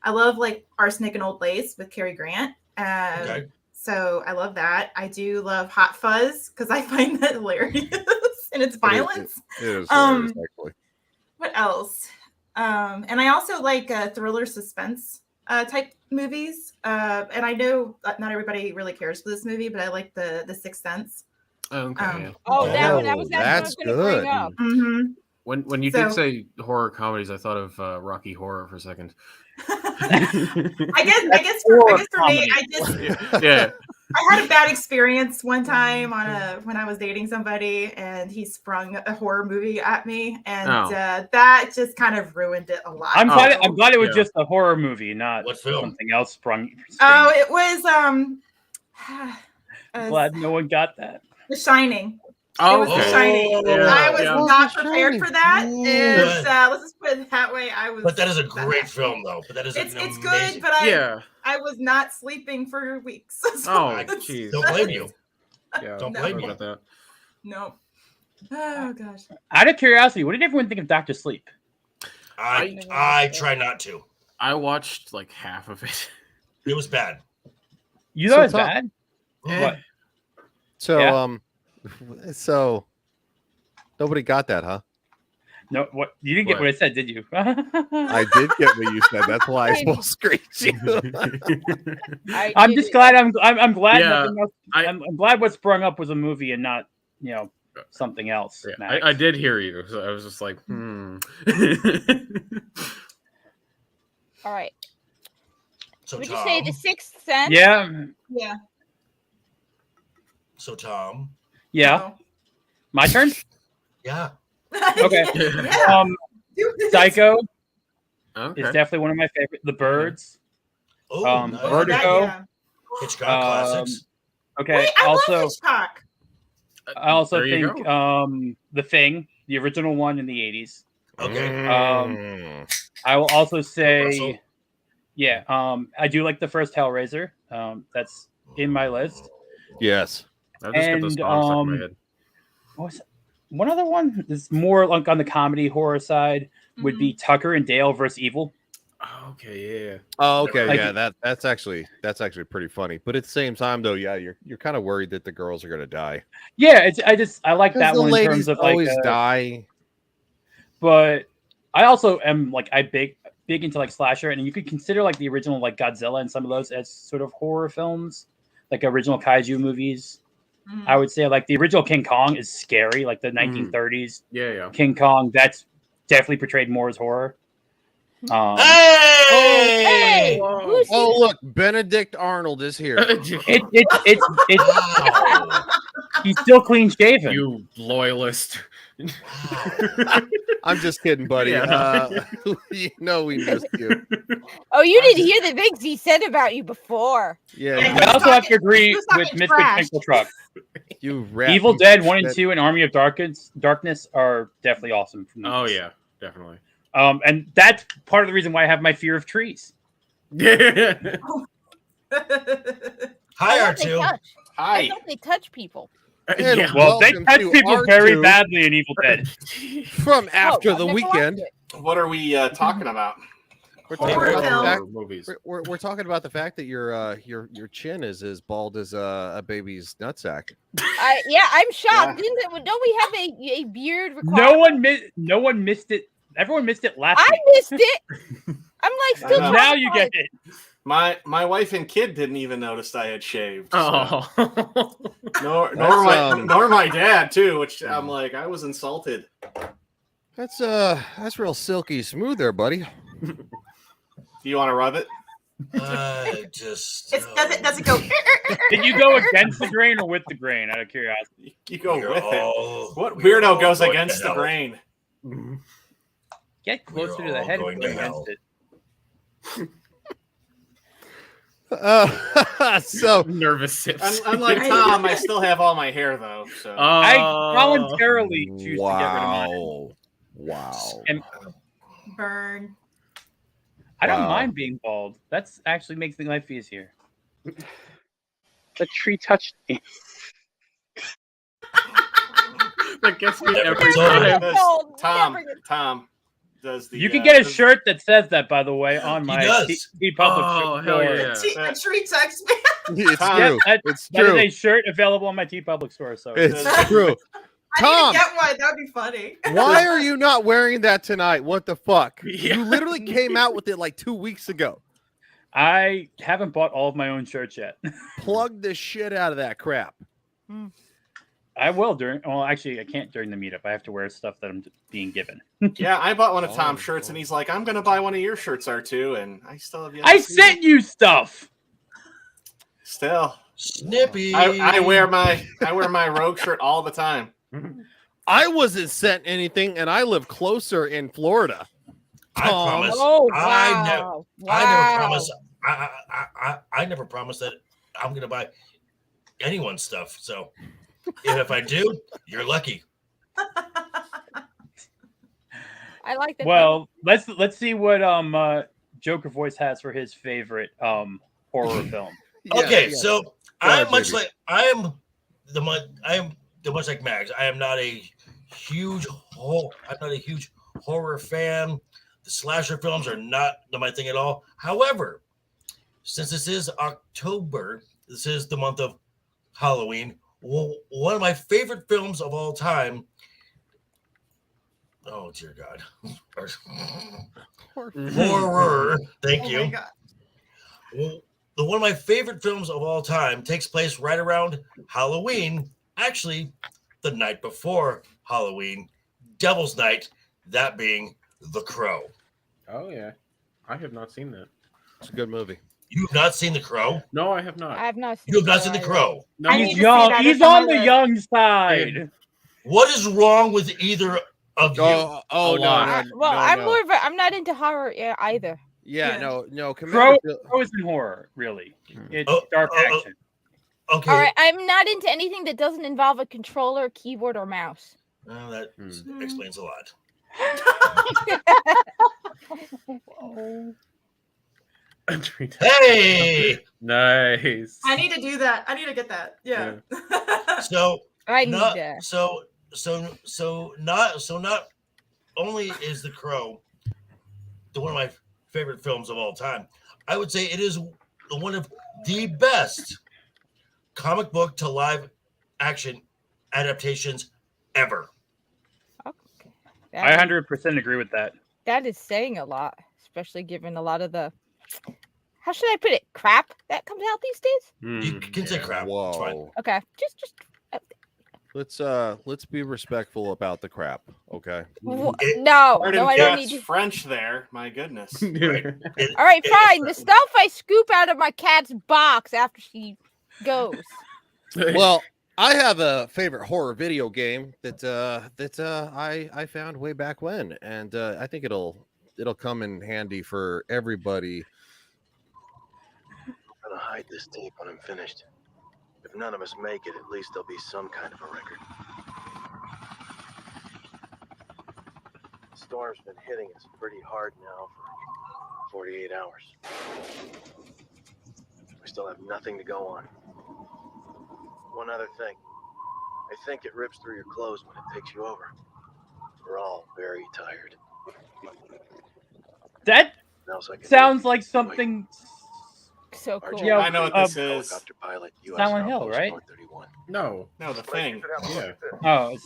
Speaker 6: I love like Arsenic and Old Lace with Cary Grant.
Speaker 7: Okay.
Speaker 6: So I love that. I do love Hot Fuzz because I find that hilarious and its violence.
Speaker 5: It is hilarious, actually.
Speaker 6: What else? And I also like thriller suspense type movies. And I know not everybody really cares for this movie, but I like the Sixth Sense.
Speaker 9: Okay.
Speaker 4: That was
Speaker 5: that's
Speaker 4: what I was going to bring up.
Speaker 6: Mm-hmm.
Speaker 9: When you did say horror comedies, I thought of Rocky Horror for a second.
Speaker 6: I guess for me,
Speaker 9: yeah.
Speaker 6: I had a bad experience one time when I was dating somebody, and he sprung a horror movie at me, and that just kind of ruined it a lot.
Speaker 11: I'm glad it was just a horror movie, not something else sprung.
Speaker 6: Oh, it was
Speaker 11: glad no one got that.
Speaker 6: The Shining.
Speaker 9: Oh,
Speaker 6: it was The Shining.
Speaker 9: Yeah,
Speaker 6: I was not prepared for that, and let's just put it that way.
Speaker 7: But that is a great film, though. But that is
Speaker 6: it's
Speaker 7: amazing.
Speaker 6: good, but I was not sleeping for weeks. So
Speaker 9: oh, jeez.
Speaker 7: Don't blame you.
Speaker 9: Yeah,
Speaker 7: don't blame you
Speaker 9: about that.
Speaker 6: No. Oh gosh.
Speaker 11: Out of curiosity, what did everyone think of Dr. Sleep?
Speaker 7: I try not to.
Speaker 9: I watched like half of it.
Speaker 7: It was bad.
Speaker 11: You thought it was bad? What?
Speaker 5: So nobody got that, huh?
Speaker 11: No, what you didn't get what I said, did you?
Speaker 5: I did get what you said. That's why I full screened you.
Speaker 11: I'm just glad. I'm glad.
Speaker 9: Yeah,
Speaker 11: I'm glad what sprung up was a movie and not something else.
Speaker 9: Yeah, I did hear you. So I was just like,
Speaker 4: All right.
Speaker 7: So
Speaker 4: would
Speaker 7: Tom,
Speaker 4: you say The Sixth Sense?
Speaker 11: Yeah.
Speaker 6: Yeah.
Speaker 7: So Tom.
Speaker 11: Yeah. My turn.
Speaker 7: Yeah.
Speaker 11: Okay.
Speaker 6: Yeah.
Speaker 11: Psycho
Speaker 9: Okay.
Speaker 11: is definitely one of my favorite. The Birds.
Speaker 7: Oh, nice.
Speaker 11: Vertigo.
Speaker 6: Yeah.
Speaker 7: Hitchcock classics.
Speaker 11: Okay.
Speaker 6: Wait, I
Speaker 11: also,
Speaker 6: love Hitchcock.
Speaker 11: I also
Speaker 9: There you
Speaker 11: think
Speaker 9: go.
Speaker 11: The Thing, the original one in the 80s.
Speaker 7: Okay.
Speaker 11: I will also
Speaker 7: Russell.
Speaker 11: say, yeah, I do like the first Hellraiser. That's in my list.
Speaker 5: Yes.
Speaker 9: I just got the song stuck in my head.
Speaker 11: What was it? One other one that's more like on the comedy horror side would be Tucker and Dale versus Evil.
Speaker 9: Okay, yeah.
Speaker 5: Oh, okay,
Speaker 11: Like-
Speaker 5: yeah. That's actually pretty funny. But at the same time, though, yeah, you're kind of worried that the girls are gonna die.
Speaker 11: Yeah, I like
Speaker 5: 'Cause
Speaker 11: that
Speaker 5: the
Speaker 11: one in
Speaker 5: ladies
Speaker 11: terms of like
Speaker 5: always die.
Speaker 11: But I also am like big into like slasher, and you could consider like the original like Godzilla and some of those as sort of horror films, like original kaiju movies. I would say like the original King Kong is scary, like the 1930s.
Speaker 9: Yeah.
Speaker 11: King Kong, that's definitely portrayed more as horror.
Speaker 7: Hey!
Speaker 5: Oh, look, Benedict Arnold is here.
Speaker 11: He's still clean shaven.
Speaker 9: You loyalist.
Speaker 5: I'm just kidding, buddy.
Speaker 9: Yeah.
Speaker 5: You know we missed you.
Speaker 4: Oh, you didn't hear the things he said about you before.
Speaker 5: Yeah.
Speaker 11: I also have to agree with Mystic Pickle Truck.
Speaker 5: You
Speaker 11: Evil Dead 1 and 2 and Army of Darkness are definitely awesome.
Speaker 9: Oh yeah, definitely.
Speaker 11: And that's part of the reason why I have my fear of trees.
Speaker 7: Hi,
Speaker 4: I don't
Speaker 7: R2.
Speaker 4: I don't they touch people.
Speaker 5: And
Speaker 11: Well, they
Speaker 5: welcome
Speaker 11: touch
Speaker 5: to
Speaker 11: people very
Speaker 5: R2
Speaker 11: badly in Evil Dead.
Speaker 5: from after
Speaker 4: I've
Speaker 5: the
Speaker 4: never
Speaker 5: weekend.
Speaker 4: watched it.
Speaker 12: What are we talking about?
Speaker 5: We're talking
Speaker 6: Horror
Speaker 5: about the
Speaker 6: film.
Speaker 5: fact,
Speaker 9: Movies.
Speaker 5: we're talking about the fact that your chin is as bald as a baby's nutsack.
Speaker 4: Yeah, I'm shocked.
Speaker 12: Yeah.
Speaker 4: Don't we have a beard requirement?
Speaker 11: No one missed it. Everyone missed it last
Speaker 4: I
Speaker 11: week.
Speaker 4: missed it. I'm like still
Speaker 12: know.
Speaker 11: Now you
Speaker 4: traumatized.
Speaker 11: get it.
Speaker 12: My wife and kid didn't even notice I had shaved. So.
Speaker 9: Oh.
Speaker 12: Nor my dad too, which I'm like, I was insulted.
Speaker 5: That's real silky smooth there, buddy.
Speaker 12: Do you want to rub it?
Speaker 7: Just
Speaker 6: Does it go?
Speaker 11: Did you go against the grain or with the grain? Out of curiosity.
Speaker 12: You go
Speaker 7: We're
Speaker 12: with
Speaker 7: all-
Speaker 12: it. What
Speaker 7: we're all
Speaker 12: weirdo goes
Speaker 7: going
Speaker 12: against
Speaker 7: to
Speaker 12: the
Speaker 7: hell.
Speaker 12: grain?
Speaker 11: Get closer to the
Speaker 7: all
Speaker 11: head and
Speaker 7: going
Speaker 11: go
Speaker 7: to hell.
Speaker 11: against it.
Speaker 5: So
Speaker 9: Nervous sips.
Speaker 12: Unlike Tom, I still have all my hair though. So
Speaker 11: I voluntarily choose to get rid of mine.
Speaker 5: Wow.
Speaker 11: And
Speaker 6: Burn.
Speaker 11: I don't
Speaker 5: Wow.
Speaker 11: mind being bald. That's actually makes the life easier.
Speaker 13: The tree touched me.
Speaker 9: That gets me every
Speaker 4: Never
Speaker 9: time.
Speaker 4: get
Speaker 12: Does-
Speaker 4: bald.
Speaker 12: Tom,
Speaker 4: Never get-
Speaker 12: Tom does the.
Speaker 11: You can get a
Speaker 12: does-
Speaker 11: shirt that says that, by the way, on my
Speaker 7: does.
Speaker 11: TeePublic
Speaker 9: Oh, hell
Speaker 11: store.
Speaker 9: yeah.
Speaker 6: A tree text me.
Speaker 5: It's
Speaker 12: Tom,
Speaker 5: true.
Speaker 11: That is
Speaker 5: True.
Speaker 11: a shirt available on my TeePublic store. So
Speaker 5: It's true.
Speaker 6: I
Speaker 5: Tom,
Speaker 6: need to get one. That'd be funny.
Speaker 5: why are you not wearing that tonight? What the fuck?
Speaker 9: Yeah.
Speaker 5: You literally came out with it like 2 weeks ago.
Speaker 11: I haven't bought all of my own shirts yet.
Speaker 5: Plug the shit out of that crap.
Speaker 11: I will during. Well, actually, I can't during the meetup. I have to wear stuff that I'm being given.
Speaker 12: Yeah, I bought one of Tom's
Speaker 5: Oh,
Speaker 12: shirts, and he's like, "I'm gonna buy one of your shirts, R2," and I still have yet.
Speaker 11: I
Speaker 12: to see
Speaker 11: sent you stuff.
Speaker 12: Still,
Speaker 7: Snippy.
Speaker 12: I wear my Rogue shirt all the time.
Speaker 5: I wasn't sent anything, and I live closer in Florida.
Speaker 7: I promise.
Speaker 4: Oh
Speaker 7: I
Speaker 4: wow!
Speaker 7: never promise. I never promise that I'm gonna buy anyone's stuff. So if I do, you're lucky.
Speaker 4: I like that.
Speaker 11: Well, let's see what Joker Voice has for his favorite horror film.
Speaker 7: Okay,
Speaker 5: yeah.
Speaker 7: so
Speaker 5: Go
Speaker 7: I'm
Speaker 5: ahead,
Speaker 7: much
Speaker 5: JD.
Speaker 7: like I am the much like Mags. I am not a huge horror fan. The slasher films are not my thing at all. However, since this is October, this is the month of Halloween. One of my favorite films of all time. Oh dear God! Horror. Thank
Speaker 6: Oh
Speaker 7: you.
Speaker 6: my God.
Speaker 7: Well, one of my favorite films of all time takes place right around Halloween. Actually, the night before Halloween, Devil's Night. That being The Crow.
Speaker 9: Oh yeah, I have not seen that.
Speaker 5: It's a good movie.
Speaker 7: You've not seen The Crow?
Speaker 9: No, I have not.
Speaker 4: I have not.
Speaker 7: You have not seen The Crow.
Speaker 9: No.
Speaker 6: I need
Speaker 11: He's
Speaker 6: to see
Speaker 11: young.
Speaker 6: that.
Speaker 11: He's
Speaker 6: It's on
Speaker 11: on
Speaker 6: my
Speaker 11: the
Speaker 6: list.
Speaker 11: young side.
Speaker 7: What is wrong with either of you.
Speaker 5: Oh,
Speaker 9: A lot.
Speaker 4: I'm not into horror either.
Speaker 5: Yeah,
Speaker 6: Yeah.
Speaker 5: no.
Speaker 11: Crow
Speaker 5: Phil-
Speaker 11: isn't horror, really. It's
Speaker 7: Oh,
Speaker 11: dark
Speaker 7: oh, oh.
Speaker 11: action.
Speaker 7: Okay.
Speaker 4: All right, I'm not into anything that doesn't involve a controller, keyboard, or mouse.
Speaker 7: Well, that explains a lot. Hey!
Speaker 9: Nice.
Speaker 6: I need to do that. I need to get that. Yeah.
Speaker 7: So
Speaker 4: I need
Speaker 7: not
Speaker 4: that.
Speaker 7: so not only is The Crow one of my favorite films of all time, I would say it is one of the best comic book to live action adaptations ever.
Speaker 11: I 100% agree with that.
Speaker 4: That is saying a lot, especially given a lot of the, how should I put it, crap that comes out these days.
Speaker 7: You can say crap.
Speaker 5: Whoa.
Speaker 7: It's fine.
Speaker 4: Okay, just
Speaker 5: Let's be respectful about the crap, okay?
Speaker 4: no,
Speaker 12: Pardon
Speaker 4: I don't
Speaker 12: Cat's
Speaker 4: need to.
Speaker 12: French there. My goodness.
Speaker 4: All right, fine. The stuff I scoop out of my cat's box after she goes.
Speaker 5: Well, I have a favorite horror video game that I found way back when, and I think it'll come in handy for everybody.
Speaker 14: I'm gonna hide this tape when I'm finished. If none of us make it, at least there'll be some kind of a record. The storm's been hitting us pretty hard now for 48 hours. We still have nothing to go on. One other thing. I think it rips through your clothes when it takes you over. We're all very tired.
Speaker 11: That
Speaker 14: Else I can
Speaker 11: sounds like something.
Speaker 4: So cool.
Speaker 11: Yeah,
Speaker 12: I know what this is.
Speaker 14: Helicopter pilot, US
Speaker 11: Silent Hill,
Speaker 14: Outpost
Speaker 11: right?
Speaker 14: 431.
Speaker 9: No,
Speaker 12: the thing.
Speaker 9: Yeah.
Speaker 11: Oh,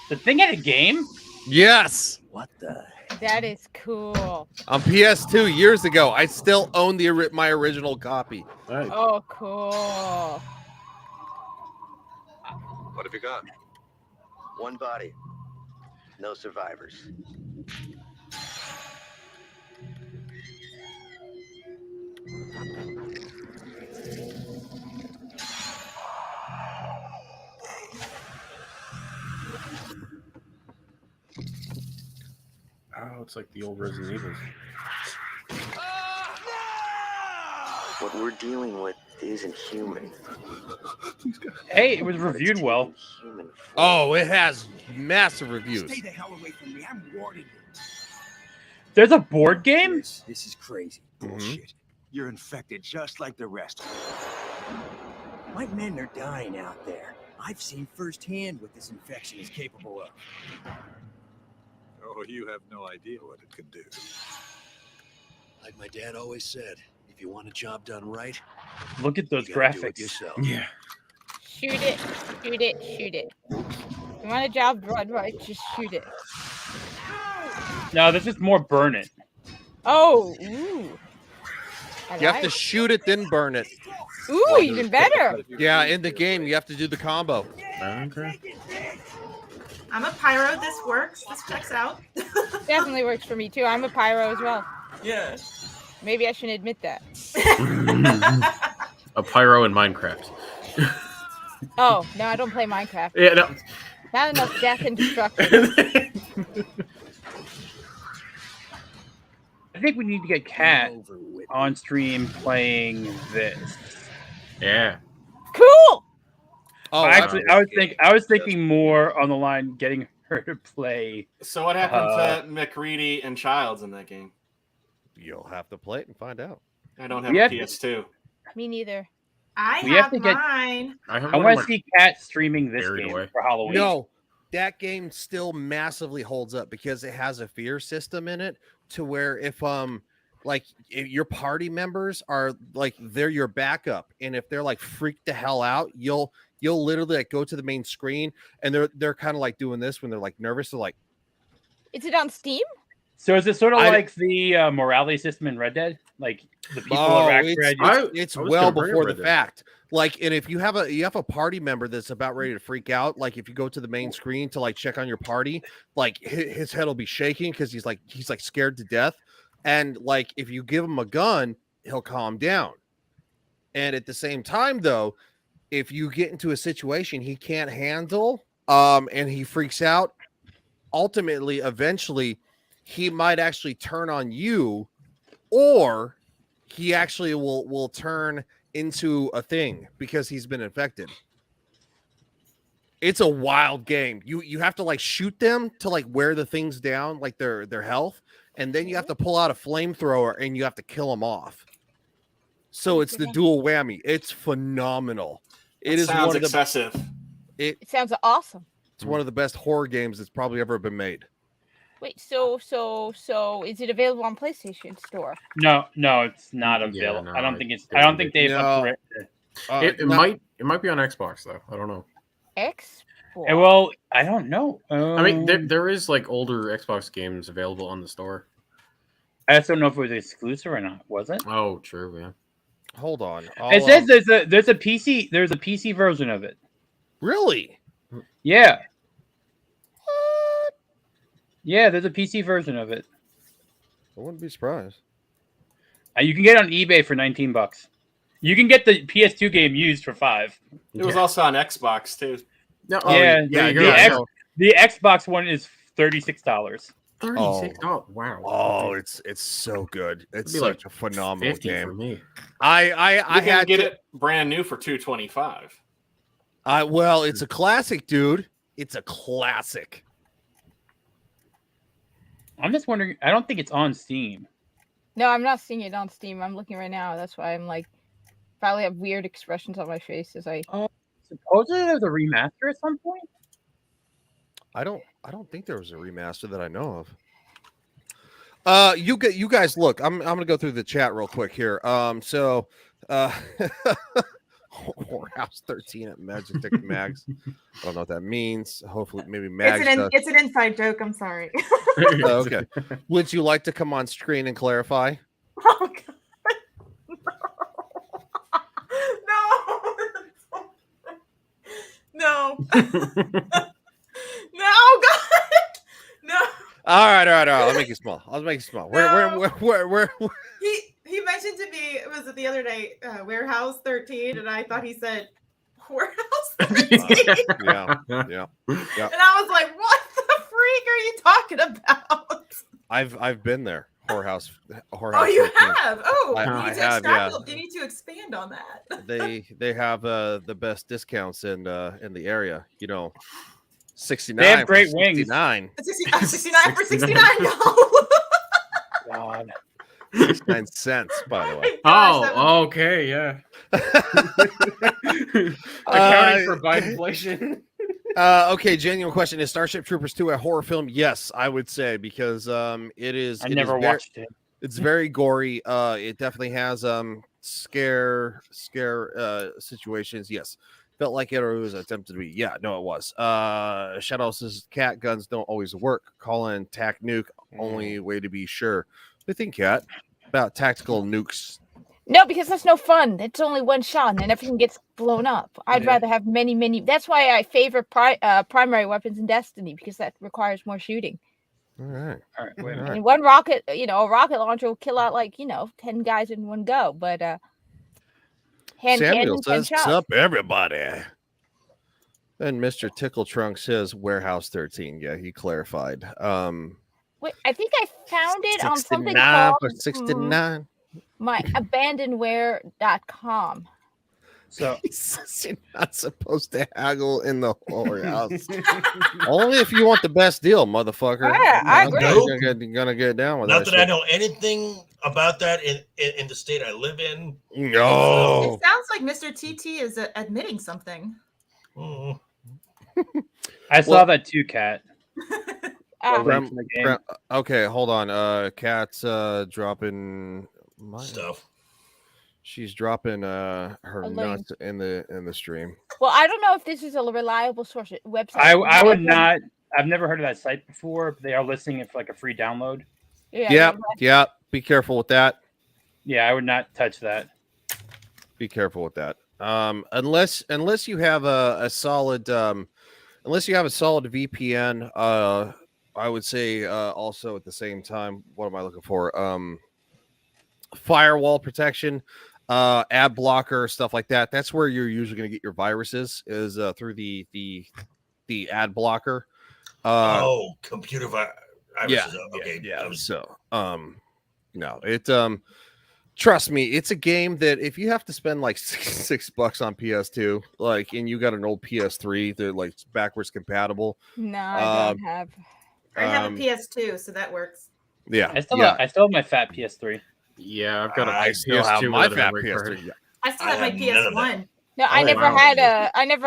Speaker 11: the thing had a game?
Speaker 5: Yes.
Speaker 14: What the?
Speaker 4: That is cool.
Speaker 5: On PS2 years ago, I still own my original copy.
Speaker 4: Oh, cool.
Speaker 14: What have you got? One body. No survivors.
Speaker 9: Oh, it's like the old Resident Evil.
Speaker 14: What we're dealing with isn't human.
Speaker 11: Hey, it was reviewed well.
Speaker 5: Oh, it has massive reviews.
Speaker 15: Stay the hell away from me. I'm warning you.
Speaker 11: There's a board game?
Speaker 15: This is crazy bullshit. You're infected just like the rest of them. My men are dying out there. I've seen firsthand what this infection is capable of.
Speaker 16: Oh, you have no idea what it can do.
Speaker 15: Like my dad always said, if you want a job done right,
Speaker 11: Look at those
Speaker 15: you gotta do it
Speaker 11: graphics.
Speaker 15: yourself.
Speaker 9: Yeah.
Speaker 4: Shoot it, shoot it, shoot it. You want a job done right, just shoot it.
Speaker 11: No, this is more burn it.
Speaker 4: Oh, ooh.
Speaker 5: You have to shoot it, then burn it.
Speaker 4: Ooh, even better.
Speaker 5: Yeah, in the game, you have to do the combo.
Speaker 9: Okay.
Speaker 6: I'm a pyro. This works. This checks out.
Speaker 4: Definitely works for me too. I'm a pyro as well.
Speaker 6: Yeah.
Speaker 4: Maybe I shouldn't admit that.
Speaker 9: A pyro in Minecraft.
Speaker 4: Oh, no, I don't play Minecraft.
Speaker 9: Yeah, no.
Speaker 4: Not enough death and destruction.
Speaker 11: I think we need to get Kat on stream playing this.
Speaker 9: Yeah.
Speaker 4: Cool.
Speaker 5: Oh,
Speaker 11: actually, I was thinking more on the line getting her to play.
Speaker 12: So what happened to McCready and Childs in that game?
Speaker 5: You'll have to play it and find out.
Speaker 12: I don't have
Speaker 11: We
Speaker 12: a
Speaker 11: have
Speaker 12: PS2.
Speaker 4: Me neither.
Speaker 11: We have
Speaker 6: have
Speaker 11: to get-
Speaker 6: mine.
Speaker 11: I want to see Kat streaming this
Speaker 9: Buried
Speaker 11: game
Speaker 9: away.
Speaker 11: for Halloween.
Speaker 5: No, that game still massively holds up because it has a fear system in it to where if your party members are like they're your backup, and if they're like freaked the hell out, you'll literally like go to the main screen and they're kind of like doing this when they're like nervous. They're like,
Speaker 4: Is it on Steam?
Speaker 11: So is it sort of like the morality system in Red Dead? Like the people are actually
Speaker 5: it's well before the fact. Like, and if you have a party member that's about ready to freak out, like if you go to the main screen to like check on your party, like his head will be shaking because he's like scared to death. And like if you give him a gun, he'll calm down. And at the same time, though, if you get into a situation he can't handle, and he freaks out, ultimately, eventually, he might actually turn on you, or he actually will turn into a thing because he's been infected. It's a wild game. You have to like shoot them to like wear the things down, like their health, and then you have to pull out a flamethrower and you have to kill them off. So it's the dual whammy. It's phenomenal. It is
Speaker 12: sounds
Speaker 5: one of the,
Speaker 12: excessive.
Speaker 4: It sounds awesome.
Speaker 5: It's one of the best horror games that's probably ever been made.
Speaker 4: Wait, so is it available on PlayStation Store?
Speaker 11: No, it's not available.
Speaker 9: no,
Speaker 11: I don't think they've upgraded it.
Speaker 9: It might be on Xbox though. I don't know.
Speaker 11: Well, I don't know.
Speaker 9: I mean, there is like older Xbox games available on the store.
Speaker 11: I just don't know if it was exclusive or not. Was it?
Speaker 9: Oh, true. Yeah.
Speaker 5: Hold on.
Speaker 11: It says there's a PC version of it.
Speaker 5: Really?
Speaker 11: Yeah. Yeah, there's a PC version of it.
Speaker 5: I wouldn't be surprised.
Speaker 11: You can get it on eBay for $19. You can get the PS2 game used for $5.
Speaker 12: It was also on Xbox too.
Speaker 11: The Xbox one is $36.
Speaker 9: $36. Oh, wow.
Speaker 5: Oh, it's so good. It's
Speaker 9: It'd be
Speaker 5: such
Speaker 9: like
Speaker 5: a phenomenal
Speaker 9: 50
Speaker 5: game.
Speaker 9: for me.
Speaker 5: I
Speaker 12: had to get it brand new for $225.
Speaker 5: Well, it's a classic, dude. It's a classic.
Speaker 11: I'm just wondering. I don't think it's on Steam.
Speaker 4: No, I'm not seeing it on Steam. I'm looking right now. That's why I'm like, probably have weird expressions on my face as I.
Speaker 11: Supposedly there's a remaster at some point.
Speaker 5: I don't think there was a remaster that I know of. You guys look. I'm gonna go through the chat real quick here. Whorehouse 13 at MagitekMags. I don't know what that means. Hopefully, maybe Mags.
Speaker 6: It's an inside joke. I'm sorry.
Speaker 5: Okay. Would you like to come on screen and clarify?
Speaker 6: Oh God. No. No, God. No.
Speaker 5: All right. I'll make it small. Where?
Speaker 6: He mentioned to me, was it the other day, Warehouse 13, and I thought he said Warehouse 13.
Speaker 5: Yeah.
Speaker 6: And I was like, what the freak are you talking about?
Speaker 5: I've been there. Whorehouse.
Speaker 6: Oh, you
Speaker 5: 13.
Speaker 6: have? Oh,
Speaker 5: I have. Yeah.
Speaker 6: You need to expand on that.
Speaker 5: They have the best discounts in the area. 69.
Speaker 11: They have great
Speaker 5: for
Speaker 11: wings.
Speaker 5: 69.
Speaker 6: 69 for 69.
Speaker 11: God.
Speaker 5: 69 cents, by the way.
Speaker 9: Oh, okay, yeah. Accounting for by inflation.
Speaker 5: Okay, genuine question: is Starship Troopers 2 a horror film? Yes, I would say, because it is.
Speaker 11: I never watched it.
Speaker 5: It's very gory. It definitely has scare situations. Yes, felt like it, or it was attempted to be. Yeah, no, it was. Shadow says cat guns don't always work. Call in tac nuke. Only way to be sure. What do you think, Kat, about tactical nukes?
Speaker 4: No, because that's no fun. It's only one shot, and then everything gets blown up. I'd rather have many. That's why I favor primary weapons in Destiny, because that requires more shooting.
Speaker 5: All right.
Speaker 11: Wait a minute.
Speaker 4: And one rocket, a rocket launcher will kill out 10 guys in one go. But
Speaker 5: Samuel says, "What's up, everybody?" And Mr. Tickle Trunk says, "Warehouse 13." Yeah, he clarified.
Speaker 4: Wait, I think I found it on something
Speaker 5: 69
Speaker 4: called
Speaker 5: for 69.
Speaker 4: my abandonware.com.
Speaker 5: So you're not supposed to haggle in the whorehouse. Only if you want the best deal, motherfucker.
Speaker 4: Yeah, I agree.
Speaker 5: You're gonna get down with
Speaker 7: Not
Speaker 5: that.
Speaker 7: that I know anything about that in the state I live in.
Speaker 5: No.
Speaker 6: It sounds like Mr. TT is admitting something.
Speaker 11: I saw that too, Kat.
Speaker 5: Okay, hold on. Kat's dropping
Speaker 7: stuff.
Speaker 5: She's dropping her
Speaker 4: link.
Speaker 5: nuts in the stream.
Speaker 4: Well, I don't know if this is a reliable source website.
Speaker 11: I would not. I've never heard of that site before. But they are listing it for like a free download.
Speaker 5: Yeah. Be careful with that.
Speaker 11: Yeah, I would not touch that.
Speaker 5: Be careful with that. Unless you have a solid VPN. I would say also at the same time, what am I looking for? Firewall protection, ad blocker, stuff like that. That's where you're usually going to get your viruses is through the ad blocker.
Speaker 7: Computer
Speaker 5: Yeah,
Speaker 7: viruses. Okay.
Speaker 5: yeah. So, no, it trust me, it's a game that if you have to spend like $6 on PS2, like, and you got an old PS3, they're like backwards compatible.
Speaker 4: No, I don't have.
Speaker 6: I have a PS2, so that works.
Speaker 5: Yeah,
Speaker 11: I still have my fat PS3.
Speaker 9: Yeah, I've got a
Speaker 5: I still have
Speaker 9: PS2
Speaker 5: my
Speaker 9: without a
Speaker 5: fat
Speaker 9: memory card.
Speaker 5: PS3. Yeah.
Speaker 6: I still have my PS1.
Speaker 4: No, I never
Speaker 9: wow.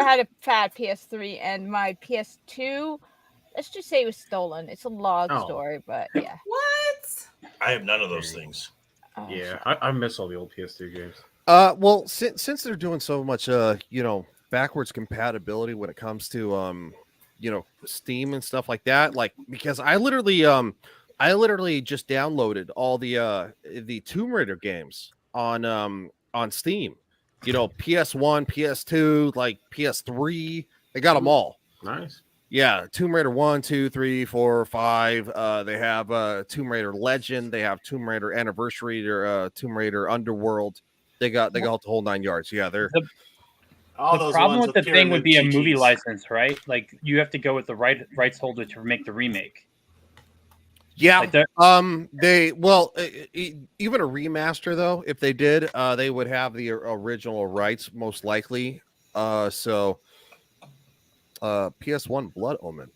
Speaker 4: had a fat PS3, and my PS2. Let's just say it was stolen. It's a long story, but yeah.
Speaker 6: What?
Speaker 7: I have none of those things.
Speaker 9: Yeah, I miss all the old PS2 games.
Speaker 5: Well, since they're doing so much, backwards compatibility when it comes to, Steam and stuff like that, like, because I literally just downloaded all the Tomb Raider games on Steam. PS1, PS2, like PS3, they got them all.
Speaker 9: Nice.
Speaker 5: Yeah, Tomb Raider 1, 2, 3, 4, 5. They have Tomb Raider Legend. They have Tomb Raider Anniversary. Or Tomb Raider Underworld. They got the whole 9 yards. Yeah, they're
Speaker 11: the problem with the thing would be a movie license, right? Like you have to go with the rights holder to make the remake.
Speaker 5: Yeah.
Speaker 11: Like
Speaker 5: even a remaster though, if they did, they would have the original rights most likely. PS1 Blood Omen.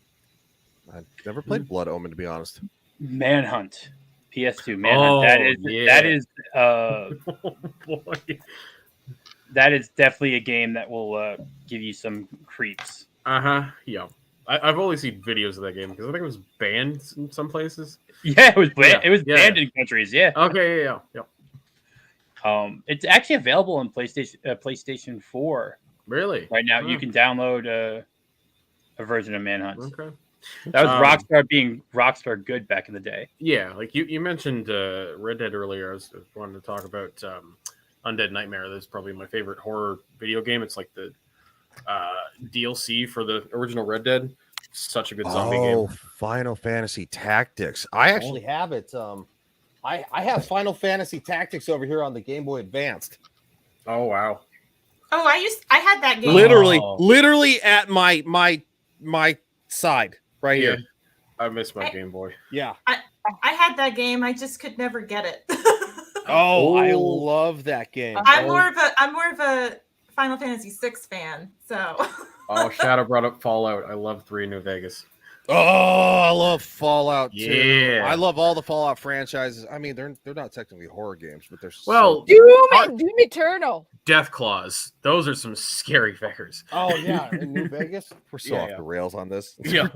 Speaker 5: I've never played Blood Omen, to be honest.
Speaker 11: Manhunt. PS2 Manhunt. That is that is definitely a game that will give you some creeps.
Speaker 9: Yeah. I've only seen videos of that game because I think it was banned in some places.
Speaker 11: Yeah, it was banned. It was banned in countries. Yeah.
Speaker 9: Okay. Yeah.
Speaker 11: It's actually available on PlayStation 4.
Speaker 9: Really?
Speaker 11: Right now, you can download a version of Manhunt.
Speaker 9: Okay.
Speaker 11: That was Rockstar being Rockstar good back in the day.
Speaker 9: Yeah, like you mentioned Red Dead earlier. I was wanting to talk about Undead Nightmare. That's probably my favorite horror video game. It's like the DLC for the original Red Dead. Such a good zombie game.
Speaker 5: Final Fantasy Tactics. I actually have it. I have Final Fantasy Tactics over here on the Game Boy Advanced.
Speaker 9: Oh wow.
Speaker 6: Oh, I had that game.
Speaker 5: Literally at my side right here.
Speaker 9: I miss my Game Boy.
Speaker 5: Yeah.
Speaker 6: I had that game. I just could never get it.
Speaker 5: I love that game.
Speaker 6: I'm more of a Final Fantasy VI fan. So.
Speaker 9: Shadow brought up Fallout. I love 3 New Vegas.
Speaker 5: Oh, I love Fallout too.
Speaker 9: Yeah.
Speaker 5: I love all the Fallout franchises. I mean, they're not technically horror games, but they're
Speaker 4: Doom Eternal.
Speaker 9: Death Claws. Those are some scary fuckers.
Speaker 5: Oh yeah, in New Vegas. We're so off
Speaker 9: Yeah.
Speaker 5: the rails on this.
Speaker 9: Yeah.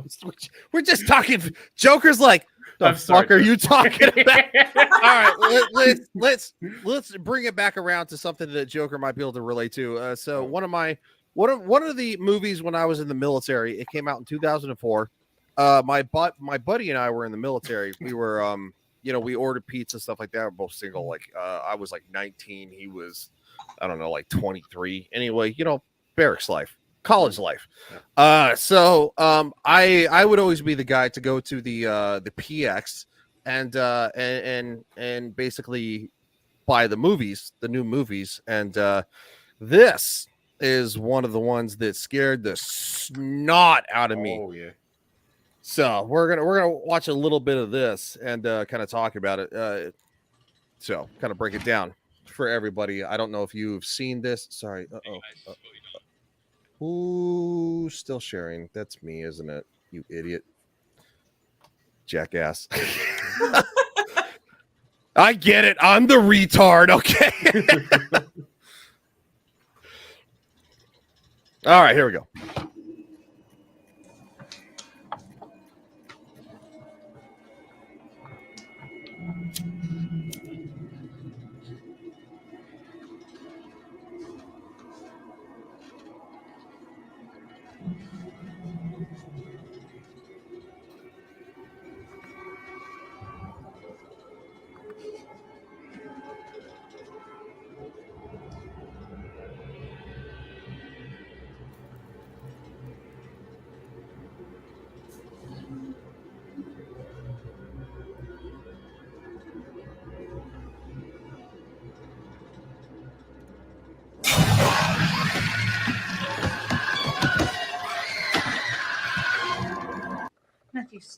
Speaker 5: We're just talking. Joker's like, the fuck are you talking about? All right, let's bring it back around to something that Joker might be able to relate to. So one of the movies when I was in the military, it came out in 2004. My buddy and I were in the military. We were we ordered pizza, stuff like that. We're both single. Like I was like 19, he was, I don't know, like 23. Anyway, barracks life, college life. So I would always be the guy to go to the PX and basically buy the new movies. And this is one of the ones that scared the snot out of me.
Speaker 9: Oh yeah.
Speaker 5: So we're gonna watch a little bit of this and kind of talk about it. So kind of break it down for everybody. I don't know if you've seen this. Sorry. Who's still sharing? That's me, isn't it? You idiot. Jackass. I get it. I'm the retard. Okay. All right, here we go.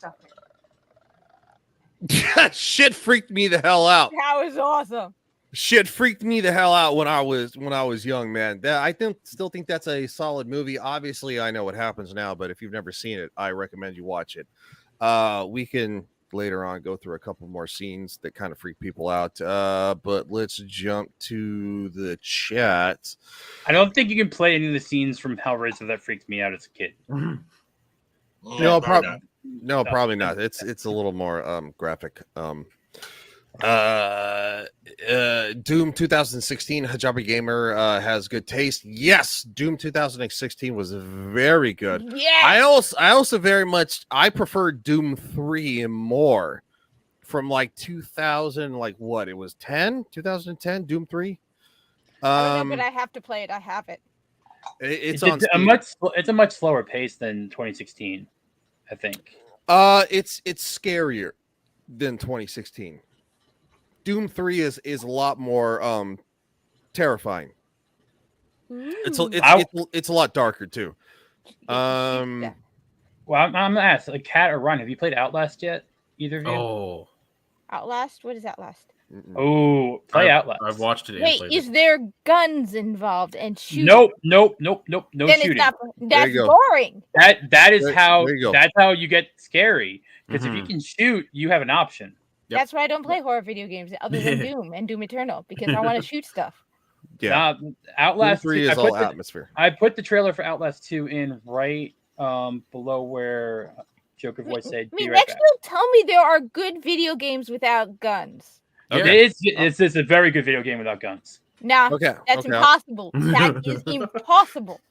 Speaker 6: stuff there.
Speaker 5: Shit freaked me the hell out.
Speaker 4: That was awesome.
Speaker 5: Shit freaked me the hell out when I was young, man. Still think that's a solid movie. Obviously, I know what happens now, but if you've never seen it, I recommend you watch it. We can later on go through a couple more scenes that kind of freak people out. But let's jump to the chat.
Speaker 11: I don't think you can play any of the scenes from Hellraiser that freaked me out as a kid.
Speaker 5: No, probably not. It's a little more graphic. Doom 2016 Hijabi Gamer has good taste. Yes, Doom 2016 was very good.
Speaker 4: Yes.
Speaker 5: I also very much prefer Doom 3 more from like 2000, like what it was 2010 Doom 3.
Speaker 4: I don't know, but I have to play it. I have it.
Speaker 5: It's
Speaker 11: a much slower pace than 2016, I think.
Speaker 5: It's scarier than 2016. Doom 3 is a lot more terrifying. It's a lot darker too.
Speaker 11: Well, I'm gonna ask, like, Cat or Ryan, have you played Outlast yet? Either of you?
Speaker 9: Oh,
Speaker 4: Outlast? What is Outlast?
Speaker 11: Oh, play Outlast.
Speaker 9: I've watched it.
Speaker 4: Wait, is there guns involved and shooting?
Speaker 11: Nope. No
Speaker 4: then
Speaker 11: shooting.
Speaker 4: It's not, that's boring.
Speaker 11: That's how you get scary. Because if you can shoot, you have an option.
Speaker 4: Yep. That's why I don't play horror video games other than Doom and Doom Eternal, because I want to shoot stuff.
Speaker 5: Yeah,
Speaker 11: Outlast
Speaker 5: Doom 3 is all atmosphere.
Speaker 11: I put the trailer for Outlast 2 in right below where Joker voice said.
Speaker 4: Next you'll tell me there are good video games without guns.
Speaker 11: Okay. It's a very good video game without guns.
Speaker 4: Nah, that's impossible. That is impossible.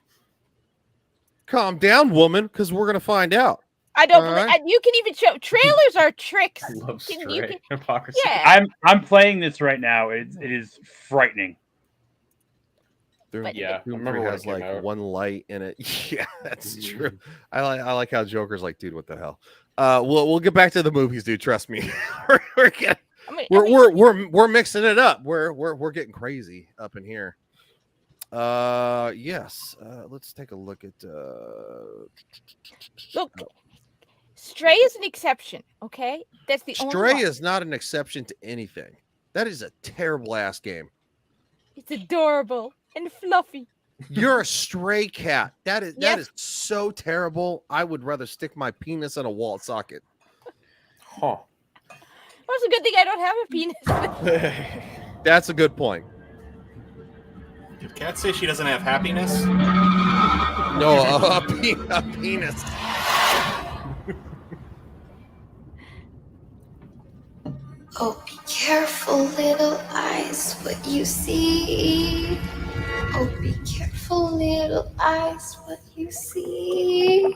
Speaker 5: Calm down, woman, because we're gonna find out.
Speaker 4: I don't believe you can even show trailers are tricks.
Speaker 11: I love
Speaker 9: hypocrisy.
Speaker 4: Yeah.
Speaker 11: I'm playing this right now. It is frightening.
Speaker 5: Doom 3 has like one light in it. Yeah, that's true. I like how Joker's like, dude, what the hell? We'll get back to the movies, dude. Trust me. We're mixing it up. We're getting crazy up in here. Yes. Let's take a look at.
Speaker 4: Look, Stray is an exception. Okay, that's the only
Speaker 5: Stray
Speaker 4: one.
Speaker 5: is not an exception to anything. That is a terrible ass game.
Speaker 4: It's adorable and fluffy.
Speaker 5: You're a stray cat. That is so terrible. I would rather stick my penis in a wall socket.
Speaker 9: Huh.
Speaker 4: Well, it's a good thing I don't have a penis.
Speaker 5: That's a good point.
Speaker 12: Did Kat say she doesn't have happiness?
Speaker 5: No, a penis.
Speaker 17: Oh, be careful, little eyes, what you see. Oh, be careful, little eyes, what you see.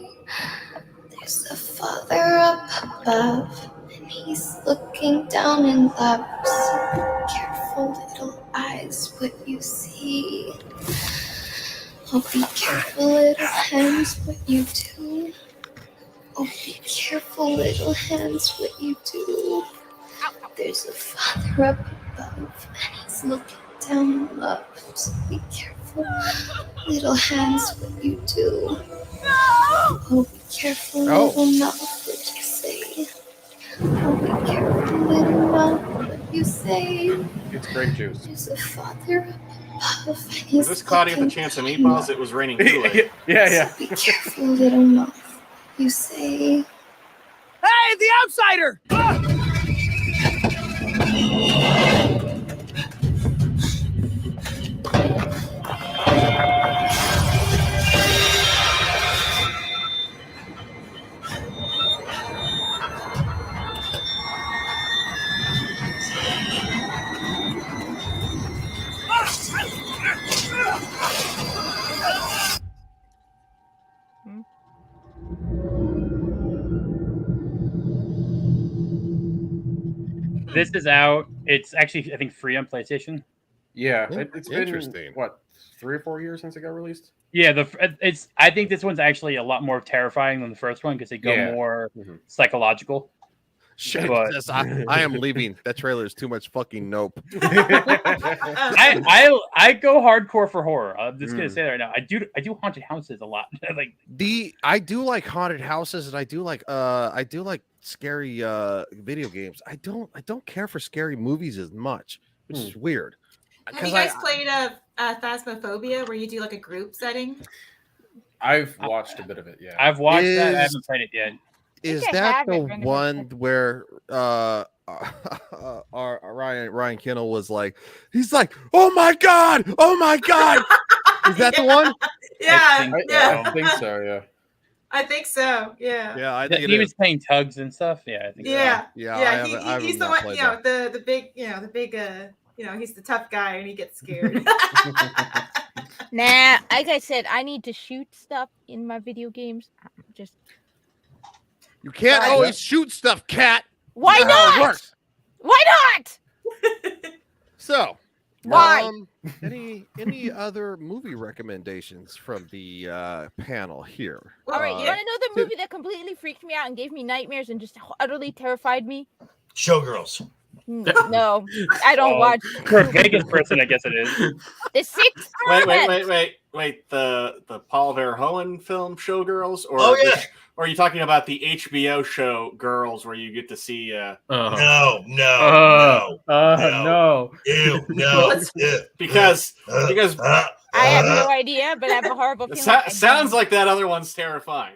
Speaker 17: There's a father up above, and he's looking down in love. So be careful, little eyes, what you see. Oh, be careful, little hands, what you do. Oh, be careful, little hands, what you do. There's a father up above, and he's looking down in love. So be careful, little hands, what you do. Oh, be careful, little mouth, what you say. Oh, be careful, little mouth, what you say.
Speaker 12: It's grape juice.
Speaker 17: There's a father up above, and he's
Speaker 12: Is this Cloudy with a chance of meatballs? It was raining Kool-Aid.
Speaker 17: So be careful, little mouth, you say.
Speaker 2: Hey, the outsider!
Speaker 11: This is out. It's actually, I think, free on PlayStation.
Speaker 9: Yeah, it's been
Speaker 5: interesting.
Speaker 9: What, 3 or 4 years since it got released?
Speaker 11: Yeah, I think this one's actually a lot more terrifying than the first one because they go more psychological.
Speaker 5: Shit,
Speaker 11: But-
Speaker 5: says, I am leaving. That trailer is too much fucking nope.
Speaker 11: I go hardcore for horror. I'm just gonna say that right now. I do haunted houses a lot. Like
Speaker 5: I do like haunted houses, and I do like scary video games. I don't care for scary movies as much, which is weird.
Speaker 6: Have you guys played Phasmophobia, where you do like a group setting?
Speaker 9: I've watched a bit of it. Yeah,
Speaker 11: I've watched that. I haven't played it yet.
Speaker 5: Is
Speaker 4: I
Speaker 5: that
Speaker 4: have
Speaker 5: the
Speaker 4: it, Brenda,
Speaker 5: one where Ryan Kinnell was like, he's like, oh my god, is that the one?
Speaker 6: Yeah,
Speaker 9: I think so. Yeah.
Speaker 6: I think so. Yeah.
Speaker 5: Yeah, I think
Speaker 11: He was playing tugs and stuff. Yeah, I think
Speaker 6: Yeah.
Speaker 5: I
Speaker 6: He's the
Speaker 5: not
Speaker 6: one.
Speaker 5: played
Speaker 6: You know, the big. He's the tough guy, and he gets scared.
Speaker 4: Nah, like I said, I need to shoot stuff in my video games. Just
Speaker 5: You can't
Speaker 4: Sorry.
Speaker 5: always shoot stuff, cat.
Speaker 4: why
Speaker 5: That's how it
Speaker 4: not?
Speaker 5: works.
Speaker 4: Why not?
Speaker 5: So,
Speaker 4: Why?
Speaker 5: Any other movie recommendations from the panel here?
Speaker 4: All right, you want to know the movie that completely freaked me out and gave me nightmares and just utterly terrified me?
Speaker 7: Showgirls.
Speaker 4: No, I don't watch.
Speaker 11: For a Vegas person, I guess it is.
Speaker 4: The Sixth
Speaker 12: Wait. The Paul Verhoeven film Showgirls, or
Speaker 7: Oh, yeah.
Speaker 12: or are you talking about the HBO show Girls, where you get to see?
Speaker 7: No. Ew, no.
Speaker 12: because
Speaker 4: I have no idea, but I have a horrible
Speaker 12: it
Speaker 4: feeling.
Speaker 12: sounds like that other one's terrifying.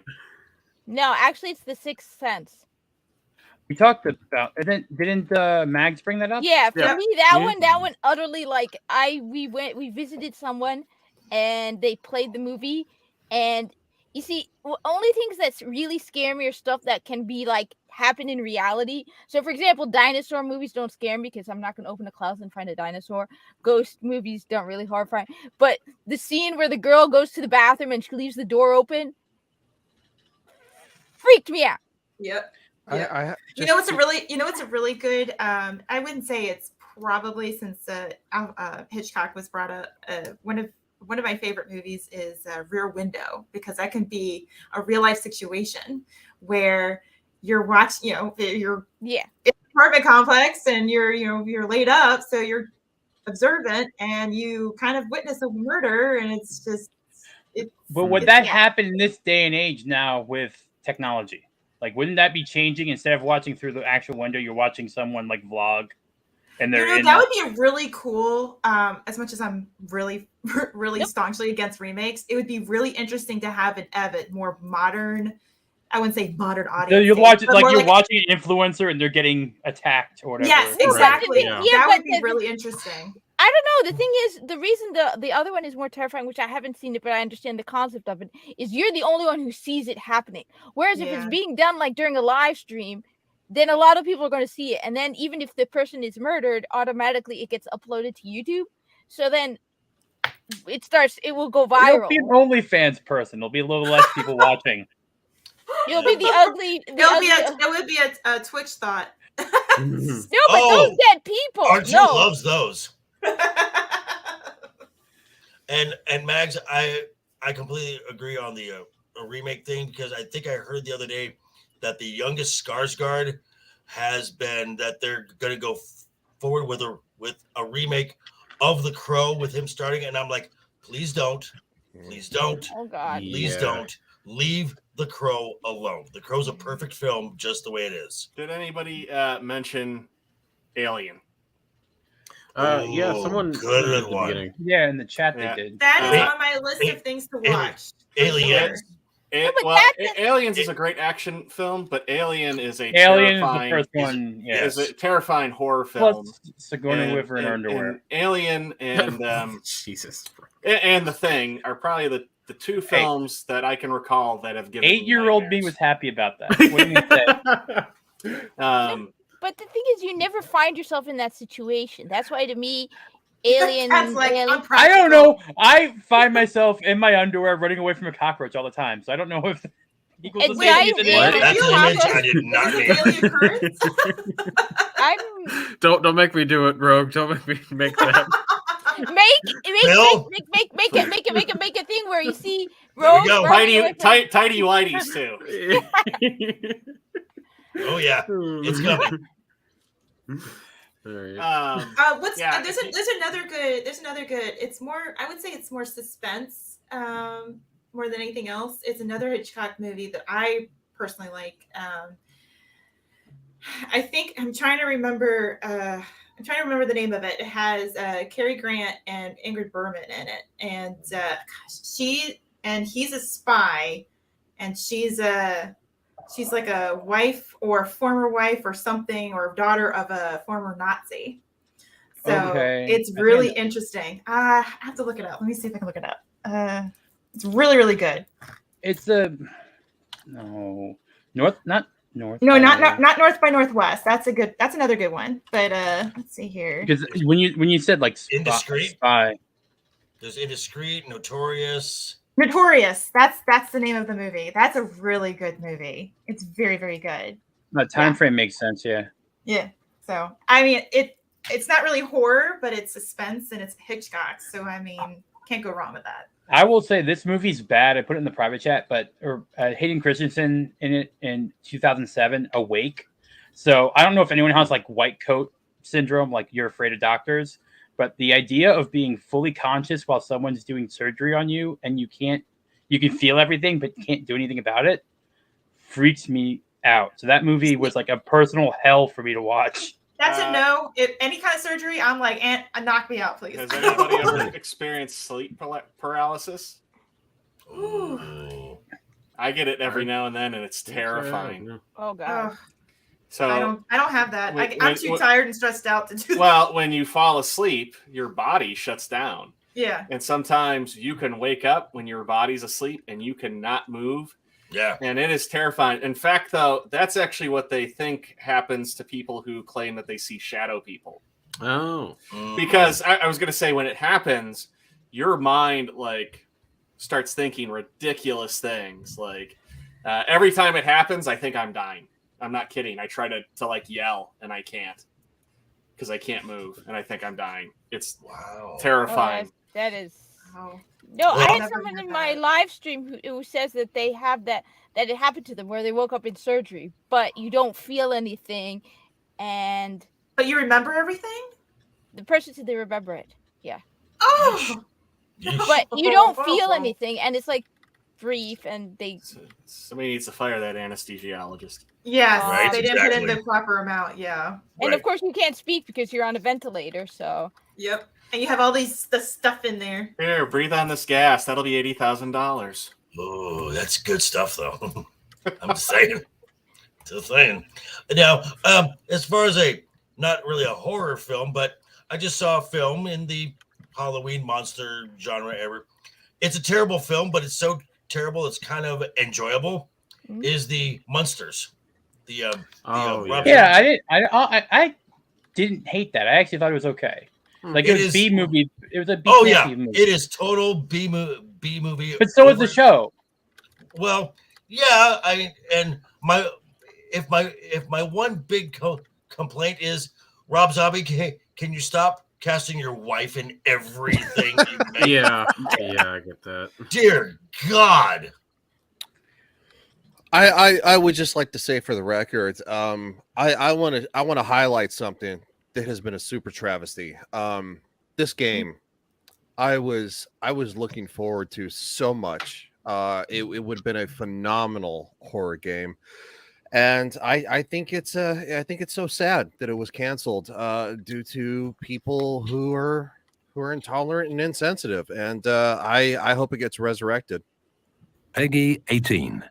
Speaker 4: No, actually, it's The Sixth Sense.
Speaker 11: We talked about. Didn't Mags bring that up?
Speaker 4: Yeah, for me, that
Speaker 11: Yeah.
Speaker 4: one utterly like we visited someone and they played the movie, and you see, only things that's really scare me are stuff that can be like happen in reality. So, for example, dinosaur movies don't scare me because I'm not going to open a closet and find a dinosaur. Ghost movies don't really horrify. But the scene where the girl goes to the bathroom and she leaves the door open freaked me out.
Speaker 6: Yep.
Speaker 5: I
Speaker 6: You know, it's a really good. I wouldn't say it's probably, since Hitchcock was brought up. One of my favorite movies is Rear Window, because that can be a real life situation where you're watching. You know, you're in an apartment complex and you're laid up, so you're observant and you kind of witness a murder, and it's just.
Speaker 11: But would that happen in this day and age now with technology? Like, wouldn't that be changing? Instead of watching through the actual window, you're watching someone like vlog, and they're in.
Speaker 6: That would be really cool. As much as I'm really staunchly against remakes, it would be really interesting to have a more modern. I wouldn't say modern audience.
Speaker 11: So you watch it
Speaker 6: but
Speaker 11: like
Speaker 6: more
Speaker 11: you're watching an influencer and they're getting attacked or whatever.
Speaker 6: Yes, exactly.
Speaker 4: Yeah.
Speaker 6: That
Speaker 4: but
Speaker 6: would be really interesting.
Speaker 4: I don't know. The thing is, the reason the other one is more terrifying, which I haven't seen it, but I understand the concept of it, is you're the only one who sees it happening. Whereas if it's being done like during a live stream, then a lot of people are going to see it. And then even if the person is murdered, automatically it gets uploaded to YouTube. So then it will go viral.
Speaker 11: It'll be an OnlyFans person. There'll be a little less people watching.
Speaker 4: You'll be the ugly.
Speaker 6: It would be a Twitch thought.
Speaker 4: No, but those dead people.
Speaker 7: Archie
Speaker 4: No.
Speaker 7: loves those. and Mags, I completely agree on the remake thing, because I think I heard the other day that the youngest Skarsgård has been that they're going to go forward with a remake of The Crow with him starting, and I'm like, please don't.
Speaker 4: Oh God.
Speaker 7: Please don't. Leave The Crow alone. The Crow's a perfect film just the way it is.
Speaker 12: Did anybody mention Alien?
Speaker 9: Yeah, someone
Speaker 7: good
Speaker 9: at the
Speaker 7: one.
Speaker 9: beginning.
Speaker 11: Yeah, in the chat they did.
Speaker 6: That is on my list of things to watch.
Speaker 7: Aliens.
Speaker 12: Aliens is a great action film, but Alien is a
Speaker 11: Alien
Speaker 12: terrifying,
Speaker 11: is the first one.
Speaker 12: is a terrifying horror film.
Speaker 11: Plus Sigourney Weaver in underwear.
Speaker 12: And Alien and
Speaker 9: Jesus.
Speaker 12: And The Thing are probably the two films that I can recall that have given
Speaker 11: 8-year-old me was happy about that. What do you say?
Speaker 4: But the thing is, you never find yourself in that situation. That's why, to me, Alien.
Speaker 6: That's like
Speaker 11: I don't know. I find myself in my underwear running away from a cockroach all the time. So I don't know if equals the same as
Speaker 7: That's an image I did not need.
Speaker 9: Don't make me do it, Rogue. Don't make me make that.
Speaker 4: Make a thing where you see Rose.
Speaker 12: Tidy whities too.
Speaker 7: Oh yeah, it's coming.
Speaker 9: All right.
Speaker 6: There's another good. It's more. I would say it's more suspense more than anything else. It's another Hitchcock movie that I personally like. I think I'm trying to remember. I'm trying to remember the name of it. It has Cary Grant and Ingrid Bergman in it, and he's a spy, and she's like a wife or former wife or something, or daughter of a former Nazi. So it's really interesting. I have to look it up. Let me see if I can look it up. It's really, really good.
Speaker 11: It's not North.
Speaker 6: No, not North by Northwest. That's another good one. But let's see here.
Speaker 11: Because when you said like
Speaker 7: Indiscreet,
Speaker 11: spy,
Speaker 7: there's Indiscreet, Notorious.
Speaker 6: That's the name of the movie. That's a really good movie. It's very, very good.
Speaker 11: The time frame makes sense. Yeah.
Speaker 6: Yeah. So I mean, it's not really horror, but it's suspense and it's Hitchcock. So I mean, can't go wrong with that.
Speaker 11: I will say this movie's bad. I put it in the private chat, but Hayden Christensen in it in 2007, Awake. So I don't know if anyone has like white coat syndrome, like you're afraid of doctors, but the idea of being fully conscious while someone's doing surgery on you and you can feel everything, but you can't do anything about it freaks me out. So that movie was like a personal hell for me to watch.
Speaker 6: That's a no. If any kind of surgery, I'm like, knock me out, please.
Speaker 12: Has anybody ever experienced sleep paralysis?
Speaker 6: Ooh.
Speaker 12: I get it every now and then, and it's terrifying.
Speaker 4: Oh god.
Speaker 12: So
Speaker 6: I don't have that. I'm too tired and stressed out to do that.
Speaker 12: Well, when you fall asleep, your body shuts down.
Speaker 6: Yeah.
Speaker 12: And sometimes you can wake up when your body's asleep and you cannot move.
Speaker 7: Yeah.
Speaker 12: And it is terrifying. In fact, though, that's actually what they think happens to people who claim that they see shadow people.
Speaker 9: Oh.
Speaker 12: Because I was going to say, when it happens, your mind like starts thinking ridiculous things. Like every time it happens, I think I'm dying. I'm not kidding. I try to like yell and I can't because I can't move and I think I'm dying. It's terrifying.
Speaker 4: Oh, that is. Wow. No, I had someone in my live stream who says that they have that it happened to them where they woke up in surgery, but you don't feel anything,
Speaker 6: but you remember everything.
Speaker 4: The person said they remember it. Yeah.
Speaker 6: Oh.
Speaker 4: But you don't feel anything, and it's like brief, and
Speaker 12: somebody needs to fire that anesthesiologist.
Speaker 6: Yes,
Speaker 7: Right,
Speaker 6: they didn't put in
Speaker 7: exactly.
Speaker 6: the proper amount. Yeah.
Speaker 4: And of course you can't speak because you're on a ventilator. So.
Speaker 6: Yep. And you have all the stuff in there.
Speaker 12: Here, breathe on this gas. That'll be $80,000.
Speaker 7: Oh, that's good stuff, though. I'm just saying. Just saying. Now, as far as not really a horror film, but I just saw a film in the Halloween monster genre ever. It's a terrible film, but it's so terrible it's kind of enjoyable. Mm-hmm. Is the Munsters?
Speaker 11: I didn't hate that. I actually thought it was okay. Like it was B movie. It was a B movie.
Speaker 7: It is total B movie.
Speaker 11: But so is the show.
Speaker 7: Well, yeah. If my one big complaint is Rob Zombie, can you stop casting your wife in everything you make?
Speaker 9: Yeah, I get that.
Speaker 7: Dear God.
Speaker 5: I would just like to say for the record, I want to highlight something that has been a super travesty. This game, I was looking forward to so much. It would have been a phenomenal horror game, and I think it's so sad that it was canceled due to people who are intolerant and insensitive. And I hope it gets resurrected.
Speaker 18: Peggy 18.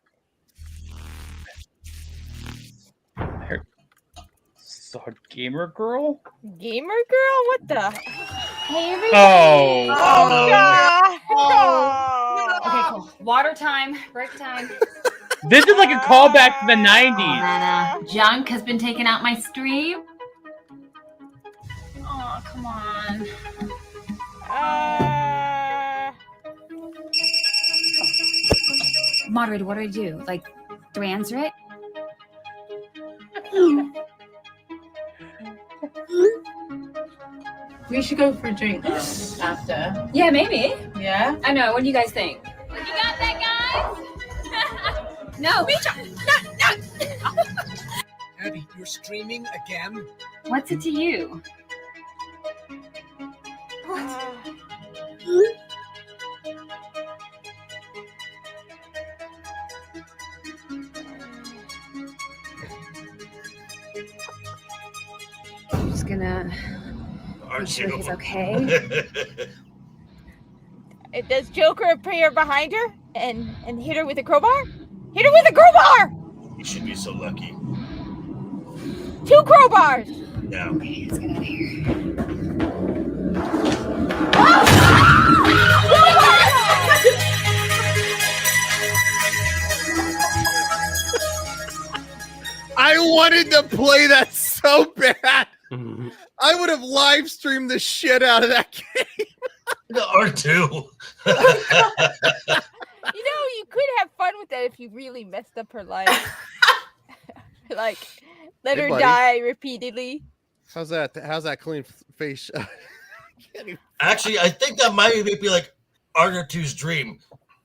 Speaker 11: So gamer girl?
Speaker 4: Gamer girl? What the?
Speaker 19: Hey, everybody.
Speaker 11: Oh.
Speaker 19: Okay, cool. Water time. Break time.
Speaker 11: This is like a callback to the 90s.
Speaker 19: That junk has been taken out my stream. Oh, come on. Moderator, what do I do? Like, do I answer it?
Speaker 20: We should go for a drink after.
Speaker 19: Yeah, maybe.
Speaker 20: Yeah?
Speaker 19: I know. What do you guys think? You got that, guys? No.
Speaker 2: Abby, you're streaming again?
Speaker 19: What's it to you?
Speaker 10: I'm just gonna make sure he's okay.
Speaker 4: Does Joker appear behind her and hit her with a crowbar? Hit her with a crowbar!
Speaker 7: You should be so lucky.
Speaker 4: 2 crowbars!
Speaker 7: Yeah.
Speaker 10: Okay, let's get out of here.
Speaker 5: I wanted to play that so bad. I would have live streamed the shit out of that game.
Speaker 7: The R2.
Speaker 4: You know, you could have fun with that if you really messed up her life. Like, let
Speaker 5: Hey,
Speaker 4: her
Speaker 5: buddy.
Speaker 4: die repeatedly.
Speaker 5: How's that clean face?
Speaker 7: Actually, I think that might be like R2's dream.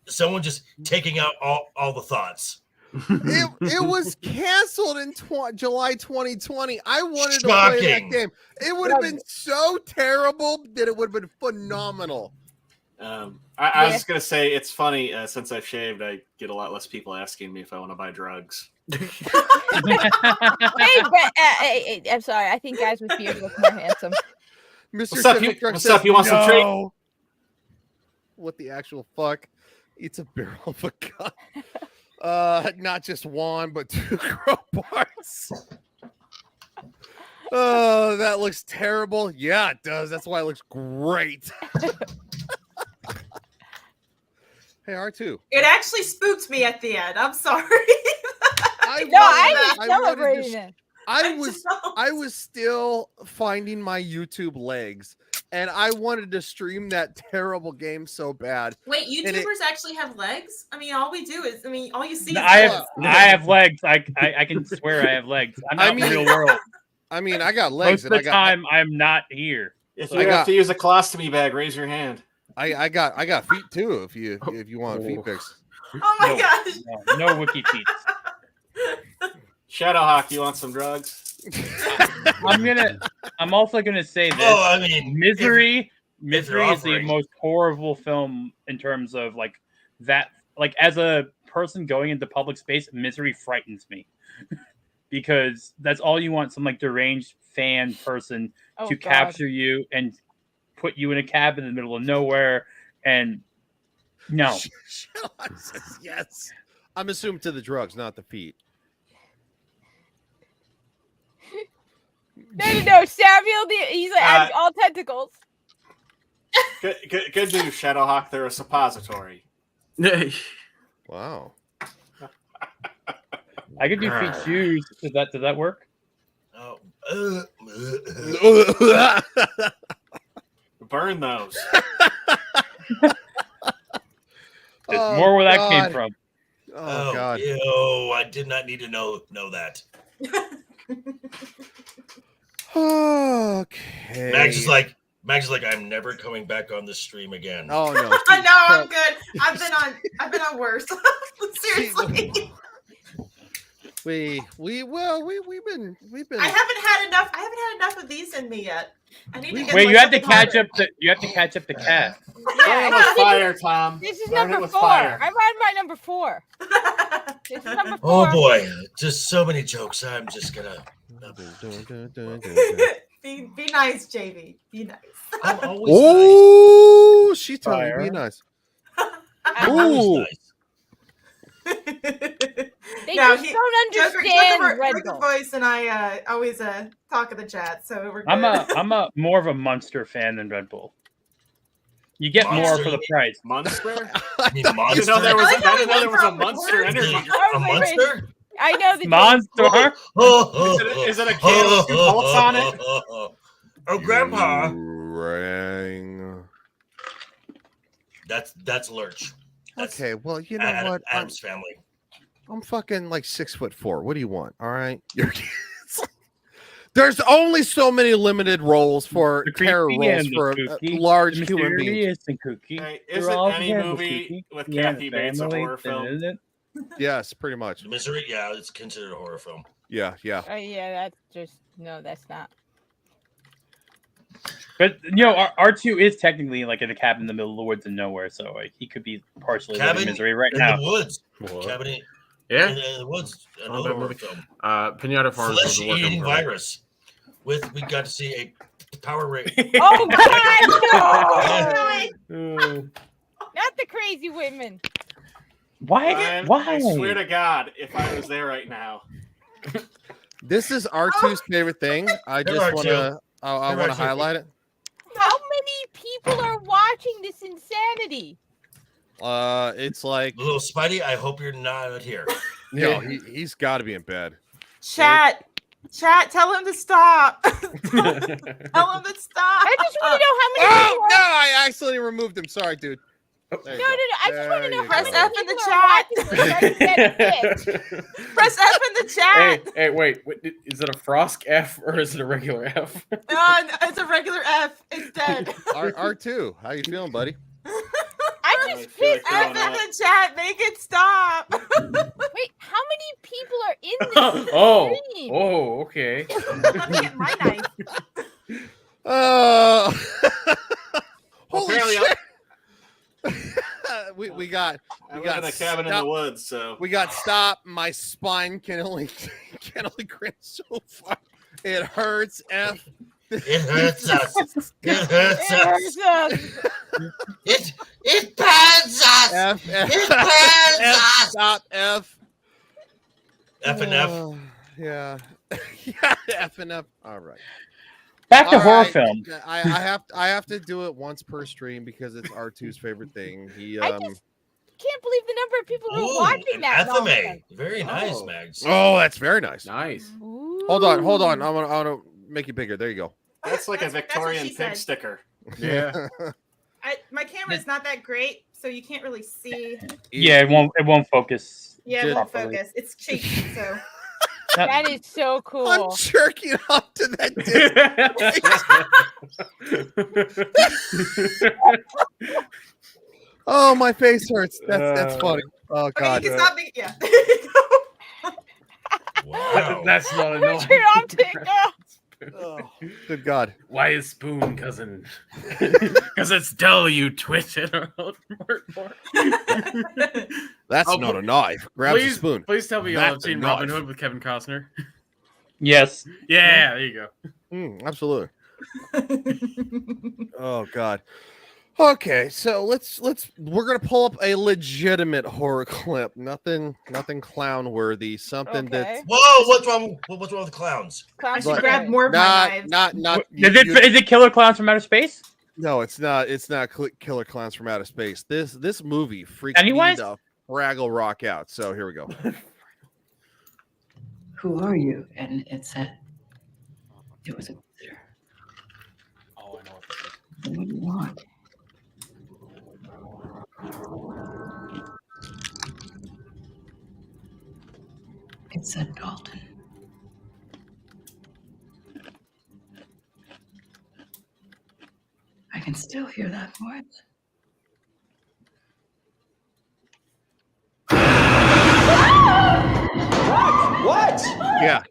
Speaker 7: Someone just taking out all the thoughts.
Speaker 5: It was canceled in July 2020. I wanted to play that
Speaker 7: Shocking.
Speaker 5: game. It would have been so terrible that it would have been phenomenal.
Speaker 12: I was just gonna say it's funny. Since I've shaved, I get a lot less people asking me if I want to buy drugs.
Speaker 4: Hey, I'm sorry. I think guys with beards look more handsome.
Speaker 5: Mr.
Speaker 12: What's up,
Speaker 5: Civic
Speaker 12: you-
Speaker 5: Truck
Speaker 12: what's
Speaker 5: says
Speaker 12: up, you want some treat?
Speaker 5: no. What the actual fuck? Eats a barrel of a gun. Not just one, but 2 crowbars. Oh, that looks terrible. Yeah, it does. That's why it looks great. Hey, R2.
Speaker 6: It actually spooked me at the end. I'm sorry.
Speaker 4: I was celebrating it.
Speaker 5: I was still finding my YouTube legs, and I wanted to stream that terrible game so bad.
Speaker 6: Wait,
Speaker 5: And
Speaker 6: YouTubers actually have legs? I mean, all we do is, all you see is
Speaker 11: I
Speaker 6: legs.
Speaker 11: have legs. I can swear I have legs. I'm not in the real world.
Speaker 5: I mean, I got legs.
Speaker 11: Most of the time, I'm not here.
Speaker 12: If you have to use a colostomy bag, raise your hand.
Speaker 5: I got feet too. If you want feet pics.
Speaker 6: Oh my gosh.
Speaker 11: No wiki feet.
Speaker 12: Shadowhawk, you want some drugs?
Speaker 11: I'm also gonna say this.
Speaker 7: Oh, I mean,
Speaker 11: Misery
Speaker 7: if you're
Speaker 11: is the
Speaker 7: offering.
Speaker 11: most horrible film in terms of like that. Like as a person going into public space, Misery frightens me because that's all you want. Some like deranged fan person
Speaker 4: Oh,
Speaker 11: to
Speaker 4: God.
Speaker 11: capture you and put you in a cabin in the middle of nowhere. And no,
Speaker 5: Shadowhawk says yes. I'm assuming to the drugs, not the feet.
Speaker 4: No, Samuel, he's like all tentacles.
Speaker 12: Good news, Shadowhawk. They're a suppository.
Speaker 5: Wow.
Speaker 11: I could do feet shoes. Does that work?
Speaker 12: Burn those.
Speaker 11: There's more where that came from.
Speaker 5: Oh God.
Speaker 7: Ew, I did not need to know that.
Speaker 5: Okay.
Speaker 7: Max is like, I'm never coming back on this stream again.
Speaker 5: Oh no.
Speaker 6: No, I'm good. I've been on worse. Seriously.
Speaker 5: We've been.
Speaker 6: I haven't had enough of these in me yet. I need to get
Speaker 11: Wait,
Speaker 6: like
Speaker 11: you have to
Speaker 6: something
Speaker 11: catch
Speaker 6: harder.
Speaker 11: up. You have to catch up the cat.
Speaker 12: Burn it with fire, Tom.
Speaker 4: This is
Speaker 12: Burn it
Speaker 4: number
Speaker 12: with
Speaker 4: 4.
Speaker 12: fire.
Speaker 4: I'm on my number 4. This is number 4.
Speaker 7: Oh boy, just so many jokes. I'm just gonna.
Speaker 6: Be nice, JV. Be nice.
Speaker 7: I'm always
Speaker 5: Oh, she's telling
Speaker 11: Fire.
Speaker 5: me be nice.
Speaker 7: I'm always
Speaker 5: Ooh.
Speaker 7: nice.
Speaker 4: They
Speaker 6: No,
Speaker 4: just don't understand Red
Speaker 6: Joker
Speaker 4: Bull.
Speaker 6: voice and I always talk in the chat, so we're good.
Speaker 11: I'm a more of a Monster fan than Red Bull. You get more
Speaker 7: Monster?
Speaker 11: for the price.
Speaker 12: Monster?
Speaker 7: I mean,
Speaker 12: I
Speaker 7: monster.
Speaker 12: didn't know there was,
Speaker 6: I like
Speaker 12: I
Speaker 6: how
Speaker 12: didn't
Speaker 6: we
Speaker 12: know there was a
Speaker 6: went from
Speaker 12: Monster
Speaker 6: words.
Speaker 12: energy.
Speaker 7: A monster?
Speaker 4: I know the
Speaker 11: Monster.
Speaker 12: Is it a can with 2 bullets on it?
Speaker 7: Oh, Grandpa.
Speaker 5: Rang.
Speaker 7: That's Lurch. That's
Speaker 5: Okay, well, you know what?
Speaker 7: Adam's family.
Speaker 5: I'm fucking like 6'4". What do you want? All right. There's only so many limited roles for
Speaker 11: The
Speaker 5: terror
Speaker 11: creepy
Speaker 5: roles
Speaker 11: and the
Speaker 5: for
Speaker 11: spooky,
Speaker 5: large
Speaker 11: the
Speaker 5: human beings.
Speaker 11: mysterious and kooky.
Speaker 12: Hey,
Speaker 11: They're
Speaker 12: isn't
Speaker 11: all
Speaker 12: any
Speaker 11: together
Speaker 12: movie
Speaker 11: spooky.
Speaker 12: with
Speaker 11: Yeah,
Speaker 12: Kathy Bates a
Speaker 11: family,
Speaker 12: horror film?
Speaker 11: isn't it?
Speaker 5: Yes, pretty much.
Speaker 7: The Misery, yeah, it's considered a horror film.
Speaker 5: Yeah.
Speaker 4: Yeah, that's just no, that's not.
Speaker 11: But R2 is technically like in a cabin in the middle of the woods and nowhere, so like, he could be partially living
Speaker 7: Cabin
Speaker 11: Misery right
Speaker 7: in
Speaker 11: now.
Speaker 7: the woods.
Speaker 9: What?
Speaker 7: Cabin
Speaker 9: Yeah.
Speaker 7: in the woods.
Speaker 9: Oh,
Speaker 7: Another
Speaker 9: that
Speaker 7: horror
Speaker 9: movie.
Speaker 7: film.
Speaker 9: Pinata Farms was working
Speaker 7: Flesh-eating
Speaker 9: for me.
Speaker 7: virus. We got to see a power rate.
Speaker 4: Oh God! No! Not the crazy women.
Speaker 12: Ryan,
Speaker 11: Why?
Speaker 12: I swear to God, if I was there right now.
Speaker 5: This is R2's favorite thing. I
Speaker 7: There
Speaker 5: just
Speaker 7: are
Speaker 5: want
Speaker 7: two.
Speaker 5: to. I want to highlight it.
Speaker 4: How many people are watching this insanity?
Speaker 5: It's like
Speaker 7: Little Spidey, I hope you're not here.
Speaker 5: no, he's got to be in bed.
Speaker 6: Chat, tell him to stop. Tell him to stop.
Speaker 4: I just want to know how many.
Speaker 5: Oh
Speaker 4: people
Speaker 5: no! I accidentally removed him. Sorry, dude. There you
Speaker 4: No.
Speaker 5: go.
Speaker 4: I just want to know how
Speaker 6: Press
Speaker 4: many
Speaker 6: F in
Speaker 4: people
Speaker 6: the
Speaker 4: are watching this.
Speaker 6: Press F in the chat.
Speaker 9: Hey, wait, is it a Frosk F or is it a regular F?
Speaker 6: No, it's a regular F. It's dead.
Speaker 5: R2, how you feeling, buddy?
Speaker 4: I just pissed
Speaker 6: F in the chat. Make it stop.
Speaker 4: Wait, how many people are in this stream?
Speaker 9: Oh, okay.
Speaker 6: Let me get my knife.
Speaker 5: Holy
Speaker 12: Apparently,
Speaker 5: shit! we got
Speaker 12: I live in a cabin in the woods, so
Speaker 5: we got stop. My spine can only grip so far. It hurts. F.
Speaker 7: It hurts us. It hurts
Speaker 4: It
Speaker 7: us. It pains us.
Speaker 5: F.
Speaker 7: It pains us.
Speaker 5: Stop. F.
Speaker 7: F and F.
Speaker 5: Yeah. Yeah. F and F. All right.
Speaker 11: Back to
Speaker 5: All
Speaker 11: horror
Speaker 5: right.
Speaker 11: film.
Speaker 5: I have to do it once per stream because it's R2's favorite thing. He
Speaker 4: I just can't believe the number of people who are
Speaker 7: Ooh,
Speaker 4: watching
Speaker 7: an
Speaker 4: that.
Speaker 7: FMA.
Speaker 4: nonsense.
Speaker 7: Very nice, Mags.
Speaker 5: Oh, that's very nice.
Speaker 9: Nice.
Speaker 5: Hold on. I want to make it bigger. There you go.
Speaker 12: that's like a
Speaker 6: That's what
Speaker 12: Victorian
Speaker 6: she
Speaker 12: pig
Speaker 6: said.
Speaker 12: sticker.
Speaker 9: Yeah.
Speaker 6: My camera's not that great, so you can't really see.
Speaker 11: Yeah, it won't focus.
Speaker 6: Yeah, it won't
Speaker 11: properly.
Speaker 6: focus. It's cheap, so.
Speaker 4: That is so cool.
Speaker 5: I'm jerking off to that dick. Oh, my face hurts. That's funny. Oh
Speaker 6: Okay,
Speaker 5: God.
Speaker 6: you can stop making. Yeah.
Speaker 7: Wow.
Speaker 9: That's not enough.
Speaker 4: Put your arm take off.
Speaker 5: Oh, good God.
Speaker 9: Why is spoon, cousin? Because it's dull, you twit.
Speaker 5: That's
Speaker 9: Oh,
Speaker 5: not a knife. Grab the spoon.
Speaker 9: Please tell me y'all have
Speaker 5: That's a
Speaker 9: seen
Speaker 5: knife.
Speaker 9: Robin Hood with Kevin Costner.
Speaker 11: Yes.
Speaker 9: Yeah, there you go.
Speaker 5: Absolutely. Oh God. Okay, so we're gonna pull up a legitimate horror clip. Nothing clown worthy. Something that's
Speaker 7: Whoa! What's wrong with clowns?
Speaker 6: I should
Speaker 5: But
Speaker 6: grab more of my knives.
Speaker 5: not.
Speaker 11: Is it Killer Clowns from Outer Space?
Speaker 5: No, it's not. It's not Killer Clowns from Outer Space. This movie freaks
Speaker 11: Anyways?
Speaker 5: me the Fraggle Rock out. So here we go.
Speaker 20: Who are you? And it said, it was a visitor.
Speaker 9: Oh, I know what that is.
Speaker 20: What do you want? It said Dalton. I can still hear that voice.
Speaker 5: What? Yeah.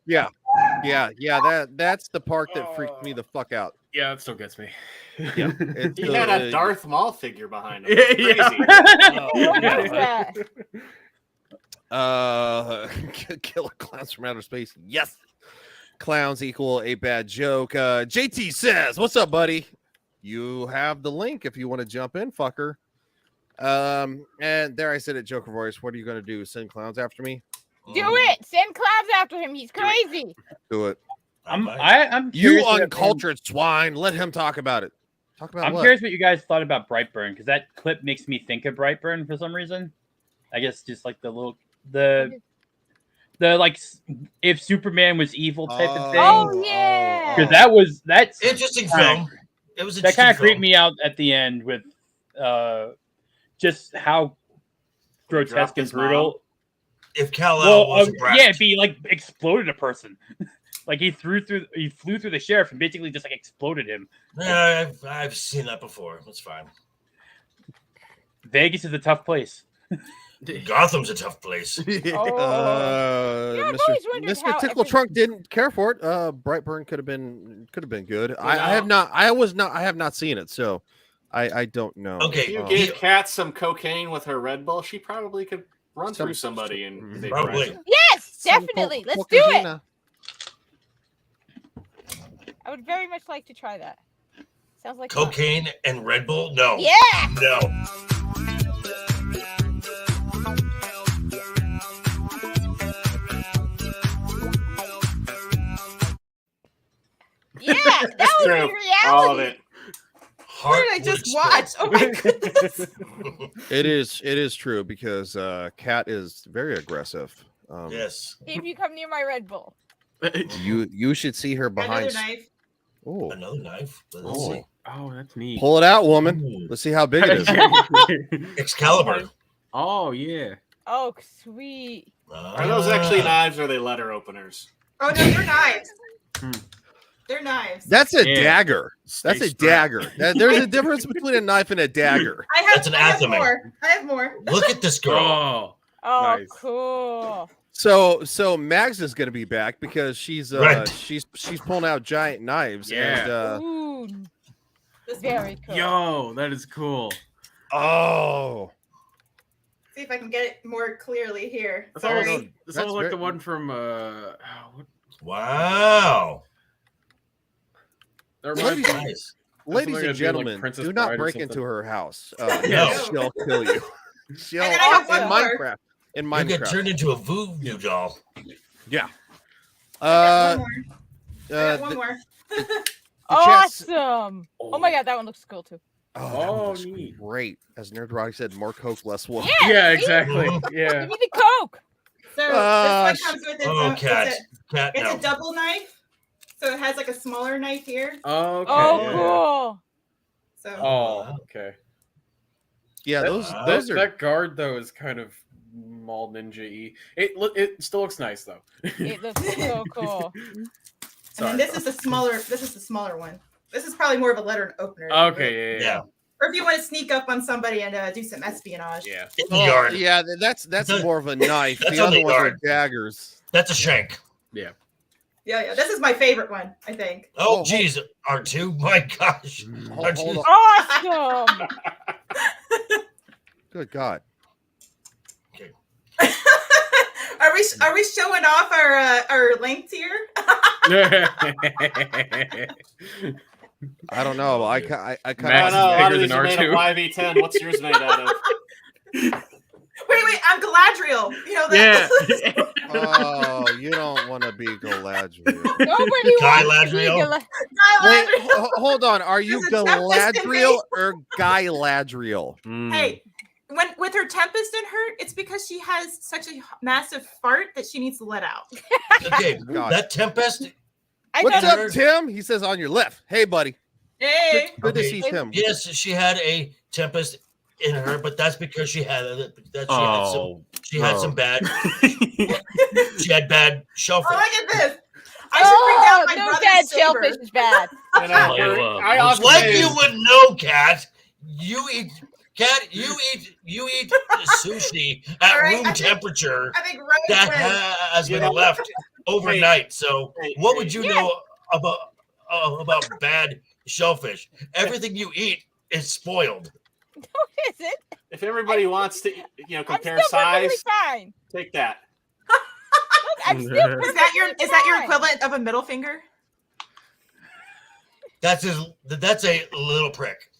Speaker 5: That's the part that freaked me the fuck out.
Speaker 9: Yeah, that still gets me.
Speaker 5: Yeah, it's
Speaker 12: He had a Darth Maul figure behind him.
Speaker 9: Yeah,
Speaker 12: It's
Speaker 9: yeah.
Speaker 12: crazy.
Speaker 5: Killer Clowns from Outer Space. Yes. Clowns equal a bad joke. JT says, "What's up, buddy? You have the link if you want to jump in, fucker." And there I said it, Joker voice. What are you gonna do? Send clowns after me?
Speaker 4: Do it. Send clowns after him. He's crazy.
Speaker 5: Do it.
Speaker 11: I'm
Speaker 5: You
Speaker 11: curious what-
Speaker 5: uncultured swine. Let him talk about it. Talk about
Speaker 11: I'm
Speaker 5: what?
Speaker 11: curious what you guys thought about Brightburn because that clip makes me think of Brightburn for some reason. I guess just like the like if Superman was evil type of thing.
Speaker 4: Oh yeah.
Speaker 11: Because that's
Speaker 7: Interesting
Speaker 11: kinda-
Speaker 7: film. It was
Speaker 11: that kind of
Speaker 7: interesting
Speaker 11: creeped
Speaker 7: film.
Speaker 11: me out at the end with just how grotesque and
Speaker 12: his
Speaker 11: brutal.
Speaker 7: If Kal-El was a brat.
Speaker 11: yeah, if he like exploded a person, like he flew through the sheriff and basically just like exploded him.
Speaker 7: Yeah, I've seen that before. It's fine.
Speaker 11: Vegas is a tough place.
Speaker 7: Gotham's a tough place.
Speaker 4: Yeah, I've always wondered how
Speaker 5: Mr. Tickle Trunk didn't care for it. Brightburn could have been good. I have not seen it, so I don't know.
Speaker 12: If you gave Kat some cocaine with her Red Bull, she probably could run through somebody and they
Speaker 7: Probably.
Speaker 4: Yes, definitely. Let's do it. I would very much like to try that. Sounds like fun.
Speaker 7: Cocaine and Red Bull? No.
Speaker 4: Yeah.
Speaker 7: No.
Speaker 4: Yeah, that would be reality.
Speaker 12: All of it.
Speaker 6: What did I just watch? Oh my goodness.
Speaker 5: It is true because Kat is very aggressive.
Speaker 7: Yes.
Speaker 4: If you come near my Red Bull.
Speaker 5: You should see her behind.
Speaker 6: Another knife.
Speaker 5: Oh,
Speaker 7: Another knife. Let's
Speaker 5: Oh.
Speaker 7: see.
Speaker 9: Oh, that's neat.
Speaker 5: pull it out, woman. Let's see how big it is.
Speaker 7: Excalibur.
Speaker 9: Oh yeah.
Speaker 4: Oh, sweet.
Speaker 12: Are those actually knives or are they letter openers?
Speaker 6: Oh no, they're knives. They're knives.
Speaker 5: That's a
Speaker 9: Yeah.
Speaker 5: dagger. That's a dagger. There's a difference between a knife and a dagger.
Speaker 6: I have,
Speaker 7: That's an
Speaker 6: I have
Speaker 7: athame.
Speaker 6: more. I have more.
Speaker 7: Look at this girl.
Speaker 4: Oh,
Speaker 9: Nice.
Speaker 4: cool.
Speaker 5: So Mags is going to be back because she's
Speaker 7: Right.
Speaker 5: she's pulling out giant knives.
Speaker 9: Yeah.
Speaker 5: And,
Speaker 4: Ooh. Very cool.
Speaker 9: Yo, that is cool.
Speaker 5: oh.
Speaker 6: See if I can get it more clearly here.
Speaker 9: That's almost,
Speaker 6: Sorry.
Speaker 9: it's
Speaker 5: That's
Speaker 9: almost like
Speaker 5: very-
Speaker 9: the one from
Speaker 7: Wow.
Speaker 5: Ladies,
Speaker 9: that reminds me-
Speaker 7: Nice.
Speaker 5: ladies
Speaker 9: something
Speaker 5: and
Speaker 9: I'd do, like
Speaker 5: gentlemen,
Speaker 9: Princess
Speaker 5: do not
Speaker 9: Bride or
Speaker 5: break
Speaker 9: something.
Speaker 5: into her house.
Speaker 7: No.
Speaker 5: She'll kill you. She'll
Speaker 6: And then I have
Speaker 5: in
Speaker 6: one more.
Speaker 5: Minecraft. In
Speaker 7: You get
Speaker 5: Minecraft.
Speaker 7: turned into a voodoo doll.
Speaker 5: Yeah.
Speaker 6: I got one more. I got
Speaker 5: the-
Speaker 6: one more.
Speaker 5: chat's-
Speaker 4: Awesome. Oh my god, that one looks cool too.
Speaker 5: Oh, that
Speaker 9: Oh,
Speaker 5: looks
Speaker 9: neat.
Speaker 5: great. As Nerd Rock said, more Coke, less wolf.
Speaker 4: Yeah.
Speaker 9: Yeah, exactly. Yeah.
Speaker 4: Give me the Coke.
Speaker 6: So
Speaker 5: Ah,
Speaker 6: this one comes with
Speaker 7: Oh, Cat. Cat,
Speaker 6: it's
Speaker 7: no.
Speaker 6: a double knife. So it has like a smaller knife here.
Speaker 9: Okay.
Speaker 4: Oh,
Speaker 9: yeah.
Speaker 4: cool.
Speaker 6: So
Speaker 9: Oh, okay.
Speaker 5: Yeah,
Speaker 9: That-
Speaker 5: those are
Speaker 9: that guard though is kind of mall ninja-y. It still looks nice though.
Speaker 4: It looks so cool.
Speaker 6: and
Speaker 9: Sorry.
Speaker 6: then this is the smaller one. This is probably more of a letter opener.
Speaker 9: Okay, yeah.
Speaker 7: Yeah.
Speaker 6: Or if you want to sneak up on somebody and do some espionage.
Speaker 9: Yeah.
Speaker 7: In the yard.
Speaker 5: yeah, that's more of a knife.
Speaker 7: That's
Speaker 5: The
Speaker 7: on
Speaker 5: other
Speaker 7: the
Speaker 5: ones are
Speaker 7: yard.
Speaker 5: daggers.
Speaker 7: That's a shank.
Speaker 9: Yeah.
Speaker 6: Yeah. This is my favorite one, I think.
Speaker 7: Oh, geez. R2. My gosh.
Speaker 5: Hold
Speaker 7: R2.
Speaker 5: on.
Speaker 4: Awesome.
Speaker 5: Good God.
Speaker 6: Are we showing off our lengths here?
Speaker 5: I don't know. I kind
Speaker 12: I
Speaker 5: of.
Speaker 12: don't know. A lot of
Speaker 9: bigger
Speaker 12: these
Speaker 9: than
Speaker 12: are made of
Speaker 9: R2.
Speaker 12: YV10. What's yours made out of?
Speaker 6: Wait, I'm Galadriel. You know that.
Speaker 9: Yeah.
Speaker 5: Oh, you don't want to be Galadriel.
Speaker 4: Nobody
Speaker 7: Guy
Speaker 4: wants to be
Speaker 7: Ladriel?
Speaker 5: Wait, hold on. Are you
Speaker 6: There's a tempest in
Speaker 5: Galadriel or Guy Ladriel?
Speaker 6: Hey, with her tempest in her, it's because she has such a massive fart that she needs to let out.
Speaker 7: Okay,
Speaker 5: God.
Speaker 7: that Tempest.
Speaker 5: What's
Speaker 7: know-
Speaker 5: up, Tim? He says on your left. Hey, buddy.
Speaker 6: Hey.
Speaker 5: Good to
Speaker 7: Okay,
Speaker 5: see Tim.
Speaker 7: Yes, she had a Tempest in her, but that's because she had some bad. She had bad
Speaker 6: Oh,
Speaker 7: shellfish.
Speaker 6: look at this. I should bring down my
Speaker 4: no
Speaker 6: brother's
Speaker 4: bad
Speaker 6: saber.
Speaker 4: shellfish is bad.
Speaker 12: You know, I often
Speaker 7: Like
Speaker 12: say-
Speaker 7: you would know, Cat. You eat. Cat, you eat sushi at
Speaker 6: All right,
Speaker 7: room
Speaker 6: I think-
Speaker 7: temperature
Speaker 6: I think Rose
Speaker 7: that
Speaker 6: wins.
Speaker 7: has
Speaker 12: You
Speaker 7: been
Speaker 12: know-
Speaker 7: left overnight. So,
Speaker 12: Hey,
Speaker 7: what
Speaker 12: hey.
Speaker 7: would you know about bad shellfish? Everything you eat is spoiled.
Speaker 4: No, is it?
Speaker 12: If everybody wants to, compare
Speaker 4: I'm still perfectly
Speaker 12: size,
Speaker 4: fine.
Speaker 12: take that.
Speaker 4: Look, I'm still perfectly
Speaker 6: Is that your
Speaker 4: fine.
Speaker 6: equivalent of a middle finger?
Speaker 7: That's a little prick.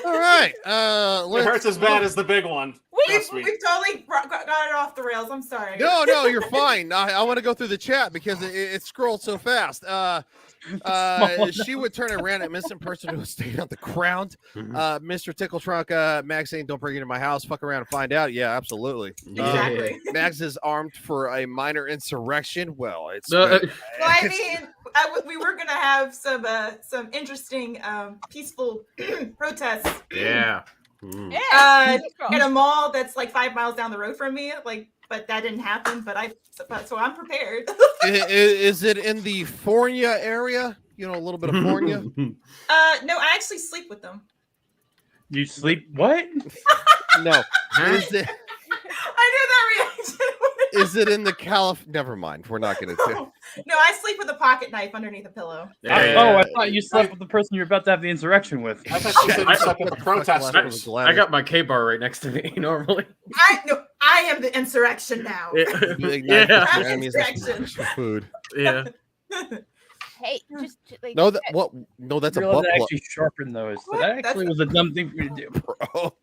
Speaker 5: All right.
Speaker 12: It hurts as bad as the big one. Trust me.
Speaker 6: We've totally got it off the rails. I'm sorry.
Speaker 5: No, you're fine. I want to go through the chat because it scrolled so fast. She would turn a random innocent person who was staying on the ground. Mr. Tickle Trunk, Max saying, "Don't bring it into my house. Fuck around and find out." Yeah, absolutely.
Speaker 6: Exactly.
Speaker 5: Max is armed for a minor insurrection. Well, it's.
Speaker 6: Well, I mean, we were gonna have some interesting peaceful protests.
Speaker 9: Yeah.
Speaker 4: Yeah.
Speaker 6: In a mall that's like 5 miles down the road from me. But that didn't happen. So I'm prepared.
Speaker 5: Is it in the Fornia area? A little bit of Fornia.
Speaker 6: No, I actually sleep with them.
Speaker 11: You sleep? What?
Speaker 5: No. Is it?
Speaker 6: I knew that reaction.
Speaker 5: Is it in the Never mind. We're not going to.
Speaker 6: No, I sleep with a pocket knife underneath a pillow.
Speaker 11: I thought you slept with the person you're about to have the insurrection with.
Speaker 12: I thought you said you slept with the protesters.
Speaker 9: I got my K-bar right next to me normally.
Speaker 6: I am the insurrection now.
Speaker 5: That means for food.
Speaker 9: Yeah.
Speaker 4: Hey, just like
Speaker 5: No, what? No, that's a butt plug.
Speaker 11: Actually sharpen those. So that actually was a dumb thing for you to do,
Speaker 5: bro.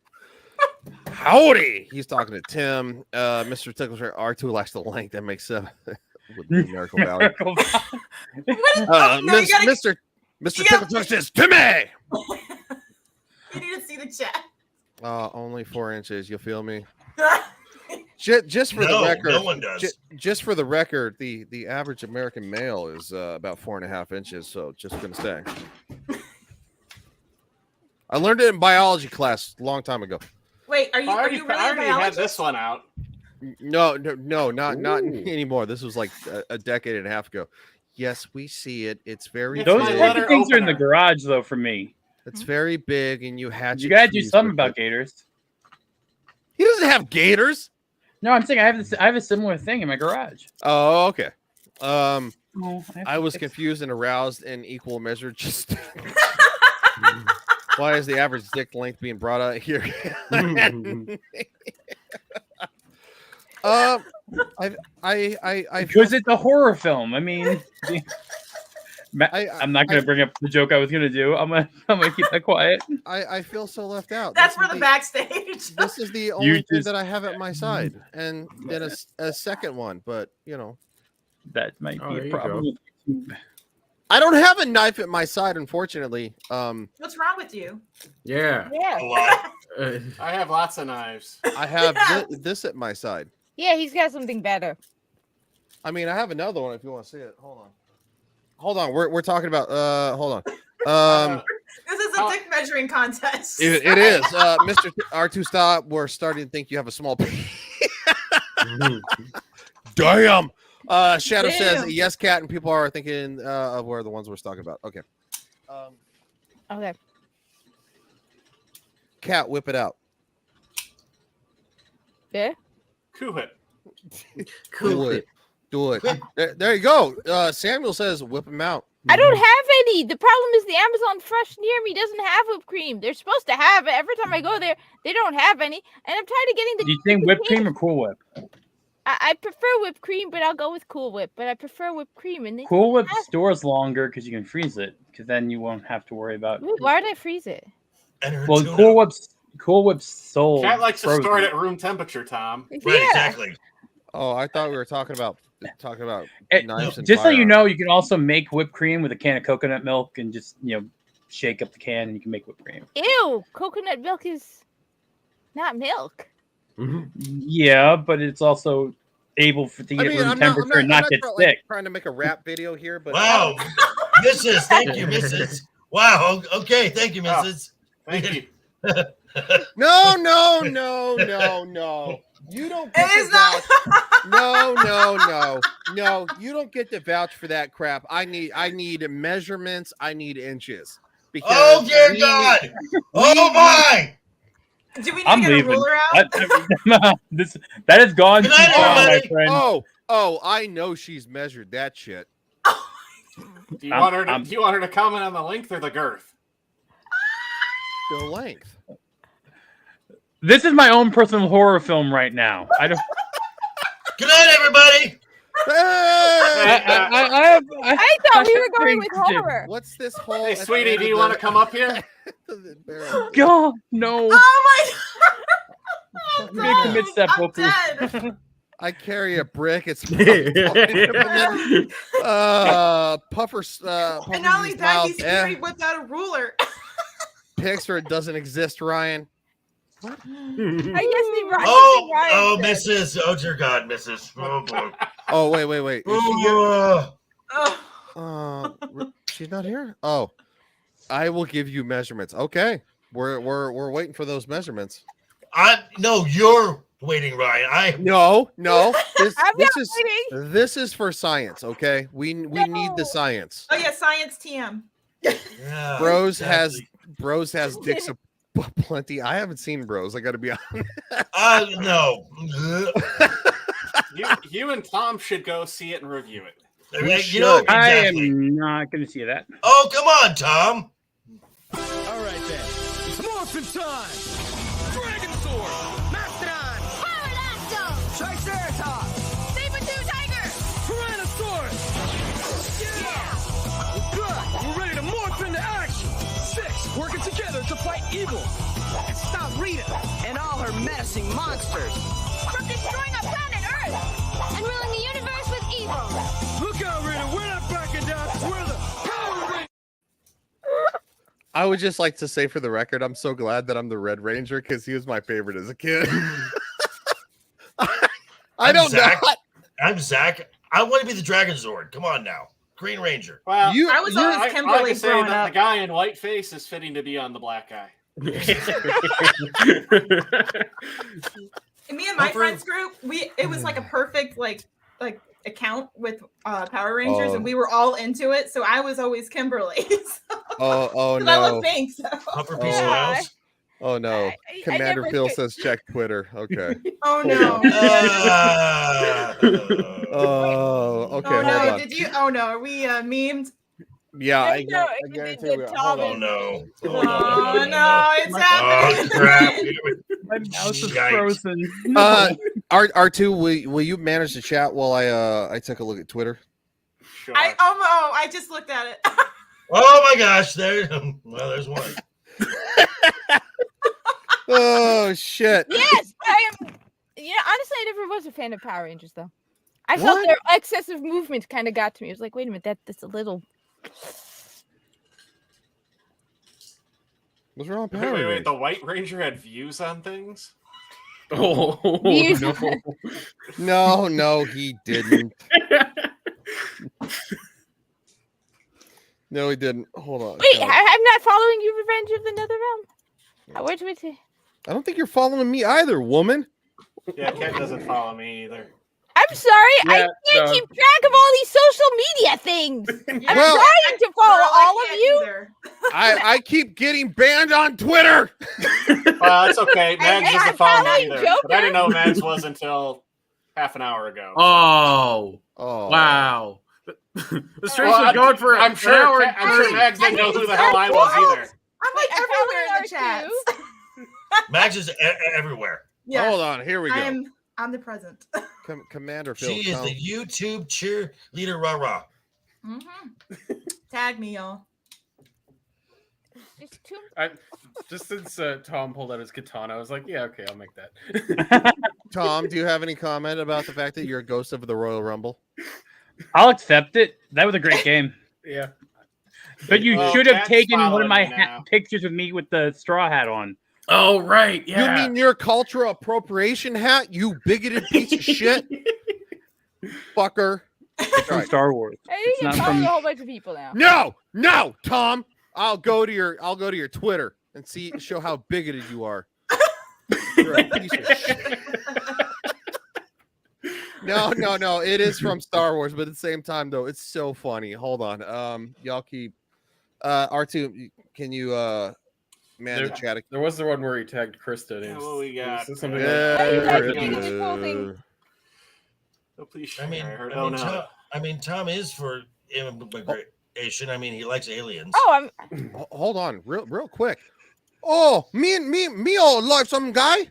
Speaker 5: Howdy! He's talking to Tim. Mr. Tickles R2 lacks the length that makes with the Miracle Valley. Mr. Tickles says Timmy.
Speaker 6: You need to see the chat.
Speaker 5: Only 4 inches. You feel me? Just for the record,
Speaker 7: no one does.
Speaker 5: Just for the record, the average American male is about 4.5 inches. So just gonna say, I learned it in biology class a long time ago.
Speaker 6: Wait, are you really a
Speaker 12: had
Speaker 6: biologist?
Speaker 12: this one out.
Speaker 5: No, not anymore. This was like a decade and a half ago. Yes, we see it. It's very
Speaker 11: Those
Speaker 5: big.
Speaker 11: type of things are in the garage, though, for me.
Speaker 5: It's very big, and you hatch.
Speaker 11: You gotta do something about gators.
Speaker 5: He doesn't have gators.
Speaker 11: No, I'm saying I have a similar thing in my garage.
Speaker 5: Oh, okay.
Speaker 11: I
Speaker 5: was confused and aroused in equal measure. Just why is the average dick length being brought out here?
Speaker 11: Because it's a horror film. I mean, I'm not going to bring up the joke I was going to do. I'm gonna keep that quiet.
Speaker 5: I feel so left out.
Speaker 6: That's for the backstage.
Speaker 5: This is the only thing that I have at my side, and then a second one. But
Speaker 11: that might be a problem.
Speaker 5: I don't have a knife at my side, unfortunately.
Speaker 6: What's wrong with you?
Speaker 9: Yeah.
Speaker 12: I have lots of knives.
Speaker 5: I have this at my side.
Speaker 4: Yeah, he's got something better.
Speaker 5: I mean, I have another one if you want to see it. Hold on. We're talking about. Hold on.
Speaker 6: This is a dick measuring contest.
Speaker 5: It is, Mr. R2 Stop. We're starting to think you have a small. Damn. Shadow says yes, cat, and people are thinking of where the ones we're talking about. Okay.
Speaker 4: Okay.
Speaker 5: Cat, whip it out.
Speaker 4: Yeah.
Speaker 12: Cool it.
Speaker 5: Do it. Do it. There you go. Samuel says whip him out.
Speaker 4: I don't have any. The problem is the Amazon Fresh near me doesn't have whipped cream. They're supposed to have it. Every time I go there, they don't have any. And I'm tired of getting the.
Speaker 11: Do you think whipped cream or Cool Whip?
Speaker 4: I prefer whipped cream, but I'll go with Cool Whip. But I prefer whipped cream. And
Speaker 11: Cool Whip stores longer because you can freeze it. Because then you won't have to worry about.
Speaker 4: Wait, why did I freeze it?
Speaker 11: Well, Cool Whip's sold.
Speaker 12: Cat likes to store it at room temperature, Tom.
Speaker 11: Right, exactly.
Speaker 5: Oh, I thought we were talking about knives and
Speaker 11: just so you
Speaker 5: firearms.
Speaker 11: know, you can also make whipped cream with a can of coconut milk and just shake up the can and you can make whipped cream.
Speaker 4: Ew, coconut milk is not milk.
Speaker 11: Yeah, but it's also able to get room temperature and not get sick.
Speaker 5: Trying to make a rap video here, but
Speaker 7: wow, Mrs. Thank you, Mrs. Wow. Okay, thank you, Mrs.
Speaker 12: Thank you.
Speaker 5: No. You don't get to vouch. No. You don't get to vouch for that crap. I need measurements. I need inches. Because
Speaker 7: oh dear God! Oh my!
Speaker 6: Do we need to get a ruler out?
Speaker 11: That has gone too far, my friend.
Speaker 5: Oh, I know she's measured that shit.
Speaker 12: Do you want her to comment on the length or the girth?
Speaker 5: The length.
Speaker 11: This is my own personal horror film right now. I don't.
Speaker 7: Good night, everybody.
Speaker 4: I thought we were going with horror.
Speaker 5: What's this whole?
Speaker 12: Hey, sweetie, do you want to come up here?
Speaker 11: God, no.
Speaker 6: Oh my God.
Speaker 11: Big commit step,
Speaker 6: I'm
Speaker 11: Goku.
Speaker 6: dead.
Speaker 5: I carry a brick. It's Puffer.
Speaker 6: And not only that, he's already whipped out a ruler.
Speaker 5: Pixar doesn't exist, Ryan.
Speaker 4: I guess the Ryan.
Speaker 7: Oh, Mrs. Oh dear God, Mrs. Oh boy.
Speaker 5: Oh wait. She's not here. Oh, I will give you measurements. Okay, we're waiting for those measurements.
Speaker 7: No, you're waiting, Ryan.
Speaker 5: No. This is for science. Okay, we need the science.
Speaker 6: Oh yeah, science TM.
Speaker 7: Yeah,
Speaker 5: Bros has dick. Plenty. I haven't seen Bros. I got to be honest.
Speaker 7: No.
Speaker 12: You and Tom should go see it and review it.
Speaker 11: I am not going to see that.
Speaker 7: Oh, come on, Tom.
Speaker 15: All right, then. It's morphin' time! Dragon Sword! Mastodon! Pterodactyl! Triceratops! Saber-tooth tiger! Tyrannosaurus! Yeah! We're back! We're ready to morph into action! 6 working together to fight evil! And stop Rita and all her menacing monsters!
Speaker 17: From destroying our planet Earth! And ruling the universe with evil!
Speaker 15: Look out, Rita! We're not backing down! We're the Power Rangers!
Speaker 5: I would just like to say for the record, I'm so glad that I'm the Red Ranger because he was my favorite as a kid.
Speaker 7: I'm Zach. I want to be the Dragon Zord. Come on now. Green Ranger.
Speaker 12: Well,
Speaker 6: I was always Kimberly
Speaker 12: I say
Speaker 6: growing
Speaker 12: that
Speaker 6: up.
Speaker 12: the guy in whiteface is fitting to be on the black guy.
Speaker 6: Me and my friends group, it was like a perfect like account with Power Rangers,
Speaker 5: Oh.
Speaker 6: and we were all into it. So I was always Kimberly.
Speaker 5: Oh
Speaker 6: 'Cause
Speaker 5: no.
Speaker 6: I love pink. So.
Speaker 5: Oh no. Commander
Speaker 6: never
Speaker 5: Phil
Speaker 6: could-
Speaker 5: says check Twitter. Okay.
Speaker 6: Oh no.
Speaker 5: Oh, okay.
Speaker 6: Oh
Speaker 5: Hold
Speaker 6: no!
Speaker 5: on.
Speaker 6: Did you? Oh no! Are we memed?
Speaker 5: Yeah, I
Speaker 6: No,
Speaker 5: guarantee we are. Hold
Speaker 7: Oh
Speaker 5: on.
Speaker 7: no.
Speaker 6: Oh no! It's happening.
Speaker 7: Oh crap.
Speaker 11: My mouse is
Speaker 7: Yikes.
Speaker 11: frozen.
Speaker 5: R2, will you manage the chat while I take a look at Twitter?
Speaker 12: Sure.
Speaker 6: I just looked at it.
Speaker 7: Oh my gosh. Well, there's one.
Speaker 5: Oh shit.
Speaker 4: Yes, I am. You know, honestly, I never was a fan of Power Rangers, though. I felt
Speaker 5: What?
Speaker 4: their excessive movement kind of got to me. It was like, wait a minute, that's a little.
Speaker 5: What's wrong with
Speaker 12: Wait,
Speaker 5: Power
Speaker 12: wait,
Speaker 5: Rangers?
Speaker 12: the White Ranger had views on things?
Speaker 9: Oh,
Speaker 4: Views
Speaker 9: no.
Speaker 5: No, he didn't. No, he didn't. Hold on.
Speaker 4: Wait,
Speaker 5: God.
Speaker 4: I'm not following you, Revenge of the Netherrealm. Wait, wait.
Speaker 5: I don't think you're following me either, woman.
Speaker 12: Yeah, Ken doesn't follow me either.
Speaker 4: I'm sorry, I
Speaker 5: Yeah,
Speaker 4: can't
Speaker 5: no.
Speaker 4: keep track of all these social media things. I'm
Speaker 5: Well-
Speaker 4: trying to follow all of you.
Speaker 5: I keep getting banned on Twitter.
Speaker 12: Well, it's okay. Mags
Speaker 4: Hey,
Speaker 12: doesn't
Speaker 4: I'm
Speaker 12: follow me
Speaker 4: following
Speaker 12: either.
Speaker 4: Joker.
Speaker 12: But I didn't know Mags was until half an hour ago.
Speaker 9: Oh.
Speaker 5: Oh.
Speaker 9: Wow. The stream
Speaker 12: Well,
Speaker 9: was going for
Speaker 12: I'm
Speaker 9: an
Speaker 12: sure,
Speaker 9: hour.
Speaker 12: I'm sure Mags didn't know who the hell I was either.
Speaker 6: I'm like everywhere in the chats.
Speaker 7: Max is everywhere.
Speaker 6: Yeah.
Speaker 5: Hold on. Here we go.
Speaker 6: I'm omnipresent.
Speaker 5: Commander Phil.
Speaker 7: She is the YouTube cheerleader rah-rah.
Speaker 6: Tag me, y'all.
Speaker 9: Just since Tom pulled out his katana, I was like, yeah, okay, I'll make that.
Speaker 5: Tom, do you have any comment about the fact that you're a ghost of the Royal Rumble?
Speaker 11: I'll accept it. That was a great game.
Speaker 9: Yeah.
Speaker 11: But you
Speaker 5: Well,
Speaker 11: should have
Speaker 5: Chad's
Speaker 11: taken one of
Speaker 5: following
Speaker 11: my
Speaker 5: me now.
Speaker 11: pictures of me with the straw hat on.
Speaker 9: Oh, right.
Speaker 5: You mean your cultural appropriation hat, you bigoted piece of shit? Fucker.
Speaker 11: It's from Star Wars.
Speaker 4: Hey, you
Speaker 11: It's
Speaker 4: can
Speaker 11: not
Speaker 4: follow
Speaker 11: from.
Speaker 4: a whole bunch of people now.
Speaker 5: No, Tom. I'll go to your Twitter and show how bigoted you are. You're a piece of shit. No. It is from Star Wars, but at the same time, though, it's so funny. Hold on. Y'all keep R2. Can you man the chat?
Speaker 9: There was the one where he tagged Krista. And
Speaker 12: Yeah,
Speaker 9: it was,
Speaker 12: what we got?
Speaker 9: it was something
Speaker 5: Yeah.
Speaker 9: like,
Speaker 4: You guys
Speaker 9: "Krista."
Speaker 4: making this whole thing.
Speaker 12: Oh, please.
Speaker 7: I mean, Tom is for immigration. I mean, he likes aliens.
Speaker 4: Oh,
Speaker 5: Hold on, real quick. Oh, me, oh, like some guy.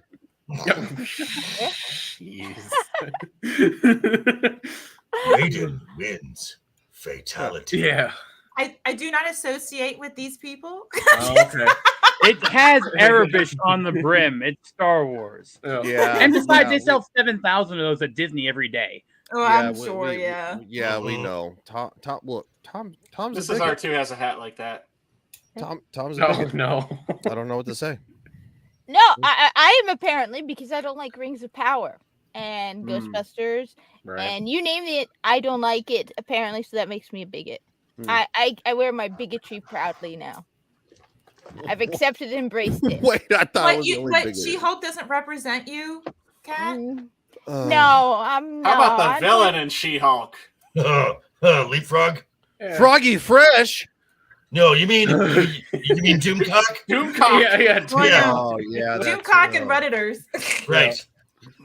Speaker 7: Raiden wins. Fatality.
Speaker 9: Yeah.
Speaker 6: I do not associate with these people.
Speaker 9: Oh, okay.
Speaker 11: It has Arabish on the brim. It's Star Wars.
Speaker 5: Yeah.
Speaker 11: And besides,
Speaker 5: Yeah,
Speaker 11: they sell 7,000 of those at Disney every day.
Speaker 6: Oh,
Speaker 5: Yeah,
Speaker 6: I'm
Speaker 5: we-
Speaker 6: sure.
Speaker 5: we-
Speaker 6: Yeah.
Speaker 5: Yeah, we know. Tom's
Speaker 12: This
Speaker 5: a
Speaker 12: is
Speaker 5: bigot.
Speaker 12: R2 has a hat like that.
Speaker 5: Tom's a
Speaker 9: No,
Speaker 5: bigot.
Speaker 9: no.
Speaker 5: I don't know what to say.
Speaker 4: No, I am apparently because I don't like Rings of Power and Ghostbusters
Speaker 9: Right.
Speaker 4: and you name it. I don't like it apparently, so that makes me a bigot. I wear my bigotry proudly now. I've accepted and embraced it.
Speaker 5: Wait, I thought I
Speaker 6: But
Speaker 5: was the only
Speaker 6: but
Speaker 5: bigot.
Speaker 6: She-Hulk doesn't represent you, Kat.
Speaker 4: No, I'm not.
Speaker 12: How about the villain in She-Hulk?
Speaker 7: Leapfrog.
Speaker 5: Froggy Fresh.
Speaker 7: No, you mean Doomcock?
Speaker 12: Doomcock.
Speaker 9: Yeah.
Speaker 6: Oh, yeah.
Speaker 5: Oh yeah, that's,
Speaker 6: Doomcock and Redditors.
Speaker 7: Right.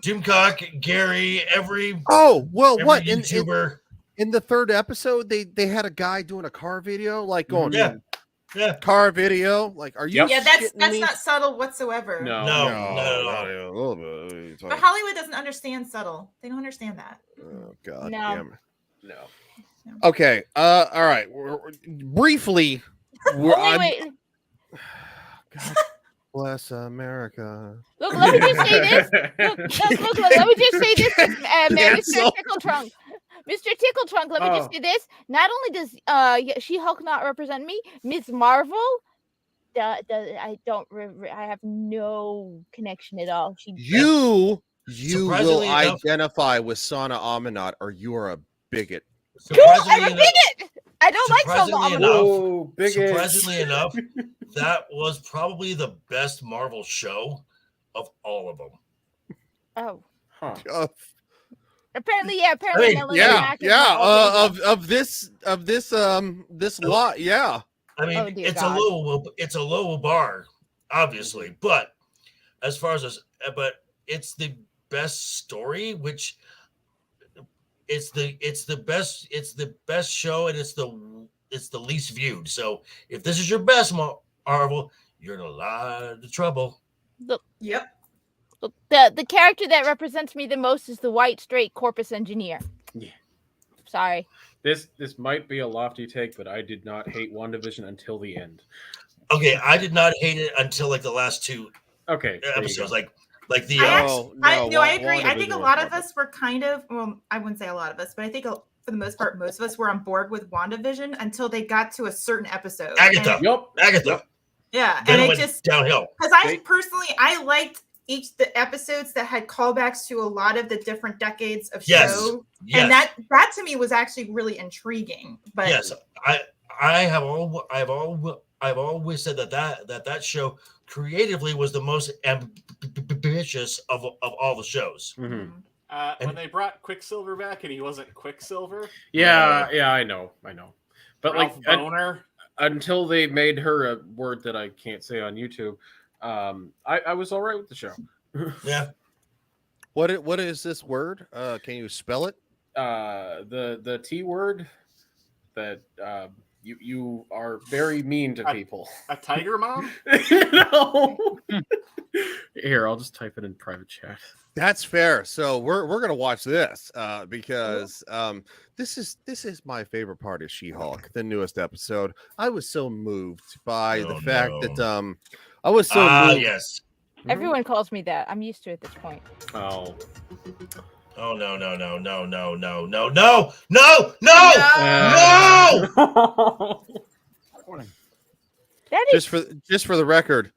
Speaker 7: Doomcock, Gary, every
Speaker 5: what
Speaker 7: YouTuber.
Speaker 5: in the third episode they had a guy doing a car video, like going car video. Like, are you?
Speaker 6: Yeah, that's
Speaker 5: shitting me?
Speaker 6: not subtle whatsoever.
Speaker 5: No.
Speaker 7: No.
Speaker 5: A little bit.
Speaker 6: But Hollywood doesn't understand subtle. They don't understand that.
Speaker 5: Oh God
Speaker 6: No.
Speaker 5: damn it.
Speaker 9: No.
Speaker 5: Okay. All right. Briefly.
Speaker 4: Wait.
Speaker 5: God bless America.
Speaker 4: Look, let me just say this. Look, let me just say this, Mr. Tickle Trunk. Mr. Tickle Trunk, let me just say this. Not only does She-Hulk not represent me, Ms. Marvel, I have no connection at all.
Speaker 5: You will
Speaker 7: Surprisingly enough-
Speaker 5: identify with Sana Amanat, or you are a bigot.
Speaker 4: I'm a bigot. I don't like Sana Amanat.
Speaker 7: Surprisingly enough, that was probably the best Marvel show of all of them.
Speaker 4: Oh.
Speaker 5: Huh.
Speaker 4: Apparently, Melanie Mack is
Speaker 5: of this lot, yeah.
Speaker 7: I mean,
Speaker 4: Oh, dear
Speaker 7: it's
Speaker 4: God.
Speaker 7: it's a low bar, obviously, but as far as this, but it's the best story, which it's the best show, and it's the least viewed. So if this is your best Marvel, you're in a lot of trouble.
Speaker 4: Look,
Speaker 6: Yep.
Speaker 4: look, the character that represents me the most is the white straight corpus engineer.
Speaker 9: Yeah.
Speaker 4: Sorry.
Speaker 9: This might be a lofty take, but I did not hate WandaVision until the end.
Speaker 7: Okay, I did not hate it until like the last two episodes, like the.
Speaker 6: I agree. I think a lot of us were kind of, well, I wouldn't say a lot of us, but I think for the most part, most of us were on board with WandaVision until they got to a certain episode.
Speaker 7: Agatha. Agatha.
Speaker 6: Yeah,
Speaker 7: Then
Speaker 6: and it
Speaker 7: went
Speaker 6: just
Speaker 7: downhill.
Speaker 6: because I liked the episodes that had callbacks to a lot of the different decades of show, and that to me was actually really intriguing. But
Speaker 7: yes, I've always said that show creatively was the most ambitious of all the shows.
Speaker 9: Mm-hmm.
Speaker 12: When they brought Quicksilver back and he wasn't Quicksilver.
Speaker 9: Yeah, I know. But
Speaker 12: Ralph Boner.
Speaker 9: Until they made her a word that I can't say on YouTube, I was all right with the show.
Speaker 7: Yeah.
Speaker 5: What is this word? Can you spell it?
Speaker 9: The T word that you are very mean to people.
Speaker 12: A tiger mom?
Speaker 9: No. Here, I'll just type it in private chat.
Speaker 5: That's fair. So we're gonna watch this because this is my favorite part of She-Hulk, the newest episode. I was so moved by the fact that I was so moved.
Speaker 7: Yes.
Speaker 4: Everyone calls me that. I'm used to it at this point.
Speaker 9: Oh.
Speaker 7: Oh no.
Speaker 4: That is
Speaker 5: Just for the record,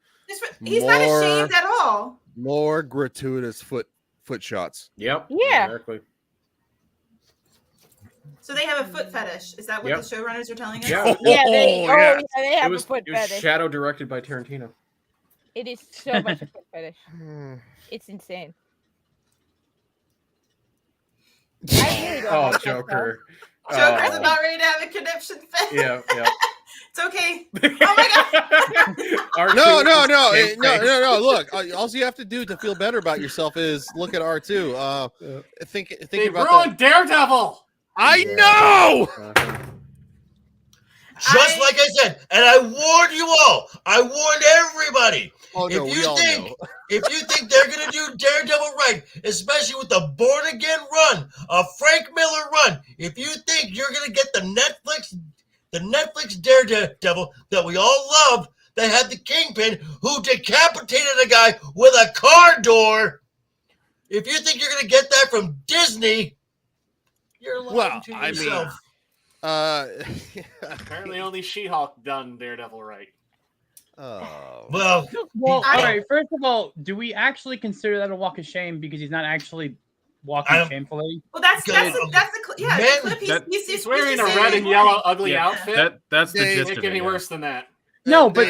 Speaker 6: he's not ashamed at all.
Speaker 5: More gratuitous foot shots.
Speaker 9: Yep.
Speaker 4: Yeah.
Speaker 9: Exactly.
Speaker 6: So they have a foot fetish. Is that what
Speaker 9: Yep.
Speaker 6: the showrunners are telling us?
Speaker 9: Yeah.
Speaker 4: they have
Speaker 9: It was
Speaker 4: a foot fetish.
Speaker 9: shadow directed by Tarantino.
Speaker 4: It is so much a foot fetish. It's insane. I really don't
Speaker 9: Oh,
Speaker 4: like that
Speaker 9: Joker.
Speaker 6: Joker's about ready to have a conniption fit.
Speaker 9: Yeah.
Speaker 6: It's okay. Oh my god.
Speaker 5: No. Look, all you have to do to feel better about yourself is look at R2. Think
Speaker 12: They
Speaker 5: about
Speaker 12: ruined
Speaker 5: that.
Speaker 12: Daredevil.
Speaker 5: I know.
Speaker 7: Just like I said, and I warned you all. I warned everybody.
Speaker 5: Oh no, we all know.
Speaker 7: If you think they're gonna do Daredevil right, especially with the Born Again run, a Frank Miller run, if you think you're gonna get the Netflix Daredevil that we all love, that had the Kingpin who decapitated a guy with a car door, if you think you're gonna get that from Disney, you're lying to yourself.
Speaker 12: Apparently, only She-Hulk done Daredevil right.
Speaker 5: Oh.
Speaker 7: Well,
Speaker 11: all right. First of all, do we actually consider that a walk of shame because he's not actually walking shamefully?
Speaker 6: Well, that's the clip.
Speaker 12: He's wearing a red and yellow ugly outfit.
Speaker 9: That's the
Speaker 12: Can't
Speaker 9: gist
Speaker 12: get
Speaker 9: of it.
Speaker 12: any
Speaker 9: Yeah.
Speaker 12: worse than that.
Speaker 11: No, but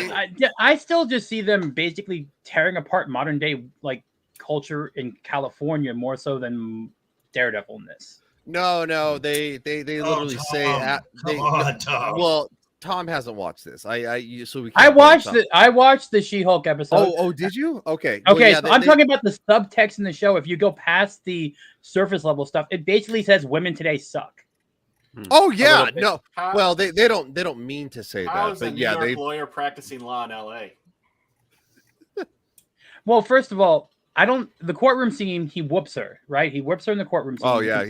Speaker 11: I still just see them basically tearing apart modern day like culture in California more so than Daredevil in this.
Speaker 5: No, they literally say
Speaker 7: Tom. Come on, Tom.
Speaker 5: well, Tom hasn't watched this. So we.
Speaker 11: I
Speaker 5: can't blame
Speaker 11: watched
Speaker 5: Tom.
Speaker 11: it. I watched the She-Hulk episode.
Speaker 5: Oh, did you? Okay. Well,
Speaker 11: Okay,
Speaker 5: yeah,
Speaker 11: so I'm talking about the subtext in the show. If you go past the surface level stuff, it basically says women today suck.
Speaker 5: Oh yeah, no. Well, they don't mean to say
Speaker 12: I
Speaker 5: that,
Speaker 12: was a
Speaker 5: but
Speaker 12: New
Speaker 5: yeah,
Speaker 12: York
Speaker 5: they.
Speaker 12: lawyer practicing law in L.A.
Speaker 11: Well, first of all, the courtroom scene, he whoops her, right? He whoops her in the courtroom scene.
Speaker 5: Oh, yeah,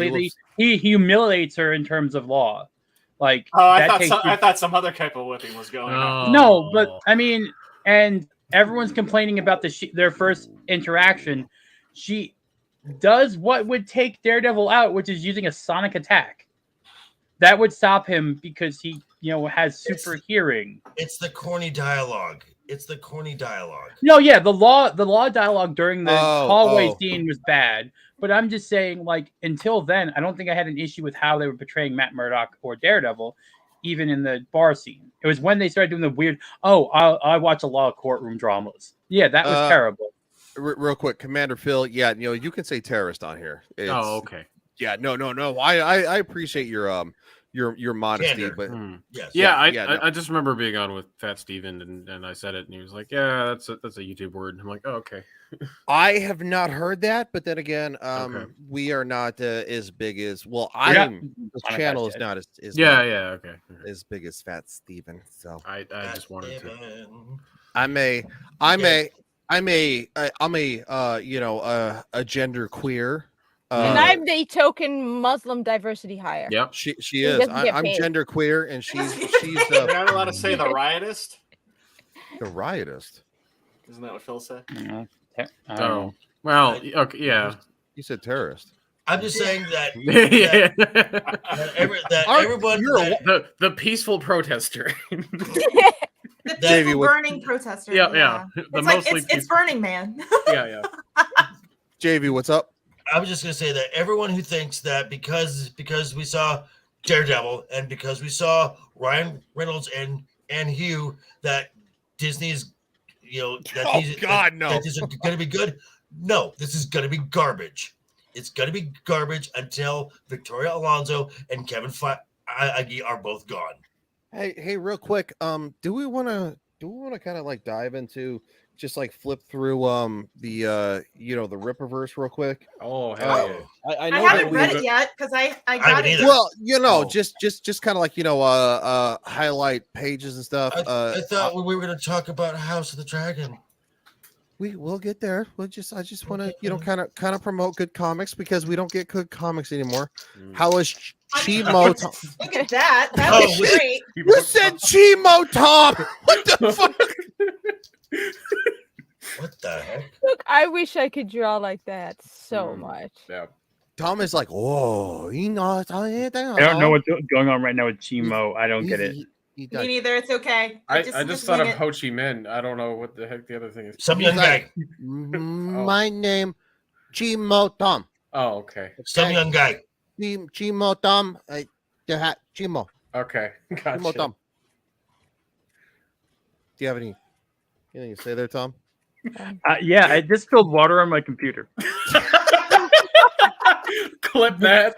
Speaker 11: he humiliates her in terms of law. Like,
Speaker 12: Oh, I
Speaker 11: that takes
Speaker 12: thought some other type of whipping was going on.
Speaker 11: No, but I mean, and everyone's complaining about their first interaction. She does what would take Daredevil out, which is using a sonic attack. That would stop him because he, has super hearing.
Speaker 7: It's the corny dialogue.
Speaker 11: No, yeah, the law dialogue during the hallway scene was bad. But I'm just saying, like, until then, I don't think I had an issue with how they were portraying Matt Murdock or Daredevil, even in the bar scene. It was when they started doing the weird, I watch a lot of courtroom dramas. Yeah, that was terrible.
Speaker 5: Real quick, Commander Phil. Yeah, you can say terrorist on here.
Speaker 9: Okay.
Speaker 5: Yeah, no. I appreciate your modesty,
Speaker 7: Candor.
Speaker 5: but
Speaker 9: I just remember being on with Fat Steven and I said it and he was like, yeah, that's a YouTube word. I'm like, oh, okay.
Speaker 5: I have not heard that, but then again, we are not as big as this channel is not as
Speaker 9: okay,
Speaker 5: as big as Fat Steven. So
Speaker 9: I just wanted to.
Speaker 5: I'm a gender queer.
Speaker 4: And I'm the token Muslim diversity hire.
Speaker 5: Yep, she is. I'm gender queer, and she's.
Speaker 12: You're not allowed to say the riotist.
Speaker 5: The riotist.
Speaker 12: Isn't that what Phil said?
Speaker 9: Oh, well, okay, yeah.
Speaker 5: You said terrorist.
Speaker 7: I'm just saying that.
Speaker 9: The peaceful protester.
Speaker 6: The peaceful burning protester.
Speaker 9: Yeah.
Speaker 6: It's Burning Man.
Speaker 9: Yeah.
Speaker 5: JV, what's up?
Speaker 7: I was just going to say that everyone who thinks that because we saw Daredevil and because we saw Ryan Reynolds and Hugh that Disney's, that these are going to be good. No, this is going to be garbage. It's going to be garbage until Victoria Alonso and Kevin Feige are both gone.
Speaker 5: Hey, real quick. Do we want to kind of like dive into? Just like flip through the Rippaverse real quick.
Speaker 9: Oh hell yeah!
Speaker 6: I haven't read it yet because I got it.
Speaker 5: Well, just kind of like highlight pages and stuff.
Speaker 7: I thought we were going to talk about House of the Dragon.
Speaker 5: We'll get there. I just want to kind of promote good comics because we don't get good comics anymore. How is Chimo Tom?
Speaker 6: Look at that. That was great.
Speaker 5: You said Chimo Tom. What the fuck?
Speaker 7: What the heck?
Speaker 4: Look, I wish I could draw like that so much.
Speaker 9: Yeah.
Speaker 5: Tom is like, whoa,
Speaker 11: I don't know what's going on right now with Chimo. I don't get it.
Speaker 6: Me neither. It's okay.
Speaker 9: I just thought of Ho Chi Minh. I don't know what the heck the other thing is.
Speaker 7: Some young guy.
Speaker 5: My name, Chimo Tom.
Speaker 9: Oh, okay.
Speaker 7: Some young guy.
Speaker 5: Chimo Tom. Chimo.
Speaker 9: Okay. Gotcha.
Speaker 5: Chimo Tom. Do you have anything to say there, Tom?
Speaker 11: Yeah, I just spilled water on my computer.
Speaker 9: Clip that.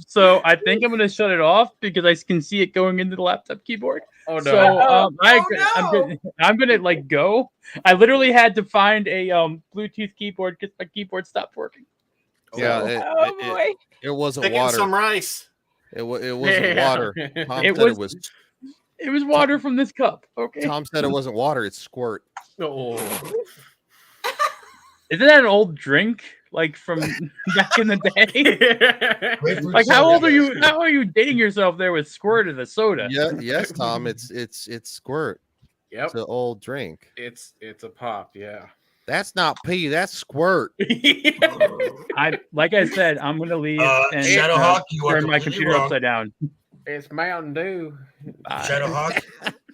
Speaker 11: So I think I'm gonna shut it off because I can see it going into the laptop keyboard.
Speaker 9: Oh no!
Speaker 11: So I'm gonna like go. I literally had to find a Bluetooth keyboard because my keyboard stopped working.
Speaker 5: Yeah.
Speaker 4: Boy.
Speaker 5: It wasn't
Speaker 12: Picking
Speaker 5: water.
Speaker 12: some rice.
Speaker 5: It wasn't water. Tom
Speaker 11: It
Speaker 5: said
Speaker 11: was. It was water from this cup. Okay.
Speaker 5: Tom said it wasn't water. It's squirt.
Speaker 9: Oh.
Speaker 11: Isn't that an old drink? Like from back in the day? Like how old are you? How are you dating yourself there with squirt of the soda?
Speaker 5: Yeah, yes, Tom. It's squirt.
Speaker 9: Yep.
Speaker 5: It's an old drink.
Speaker 9: It's a pop. Yeah.
Speaker 5: That's not pee. That's squirt.
Speaker 11: Like I said, I'm gonna leave and
Speaker 7: Shadowhawk, you are
Speaker 11: turn my
Speaker 7: completely
Speaker 11: computer
Speaker 7: wrong.
Speaker 11: upside down.
Speaker 9: It's Mountain Dew.
Speaker 7: Shadowhawk.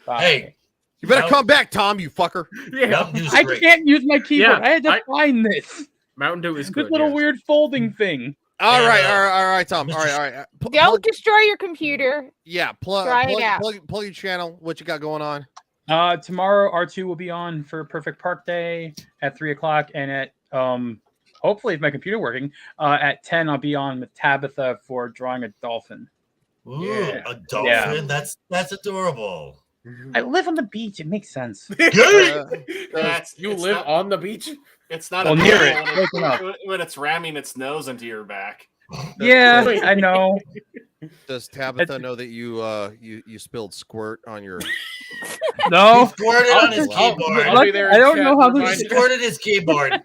Speaker 11: Bye.
Speaker 7: Hey,
Speaker 5: you better come back, Tom. You fucker.
Speaker 9: Yeah.
Speaker 11: I can't use my keyboard.
Speaker 9: Yeah,
Speaker 11: I had to find this.
Speaker 9: Mountain Dew is
Speaker 11: This
Speaker 9: good.
Speaker 11: little
Speaker 9: yes.
Speaker 11: weird folding thing.
Speaker 5: All right, Tom. All right.
Speaker 4: Don't destroy your computer.
Speaker 5: Yeah,
Speaker 4: Try it out.
Speaker 5: plug your channel. What you got going on?
Speaker 11: Tomorrow R2 will be on for Perfect Park Day at 3:00, and at hopefully if my computer working at 10 I'll be on with Tabitha for drawing a dolphin.
Speaker 7: Ooh, a dolphin. That's adorable.
Speaker 11: I live on the beach. It makes sense.
Speaker 9: You live on the beach?
Speaker 12: It's not
Speaker 11: Well,
Speaker 12: a
Speaker 11: near
Speaker 12: dolphin
Speaker 11: it, close enough.
Speaker 12: when it's ramming its nose into your back.
Speaker 11: Yeah, I know.
Speaker 5: Does Tabitha know that you spilled squirt on your?
Speaker 11: No.
Speaker 7: He squirted on his keyboard.
Speaker 11: I don't know how
Speaker 7: He squirted his keyboard.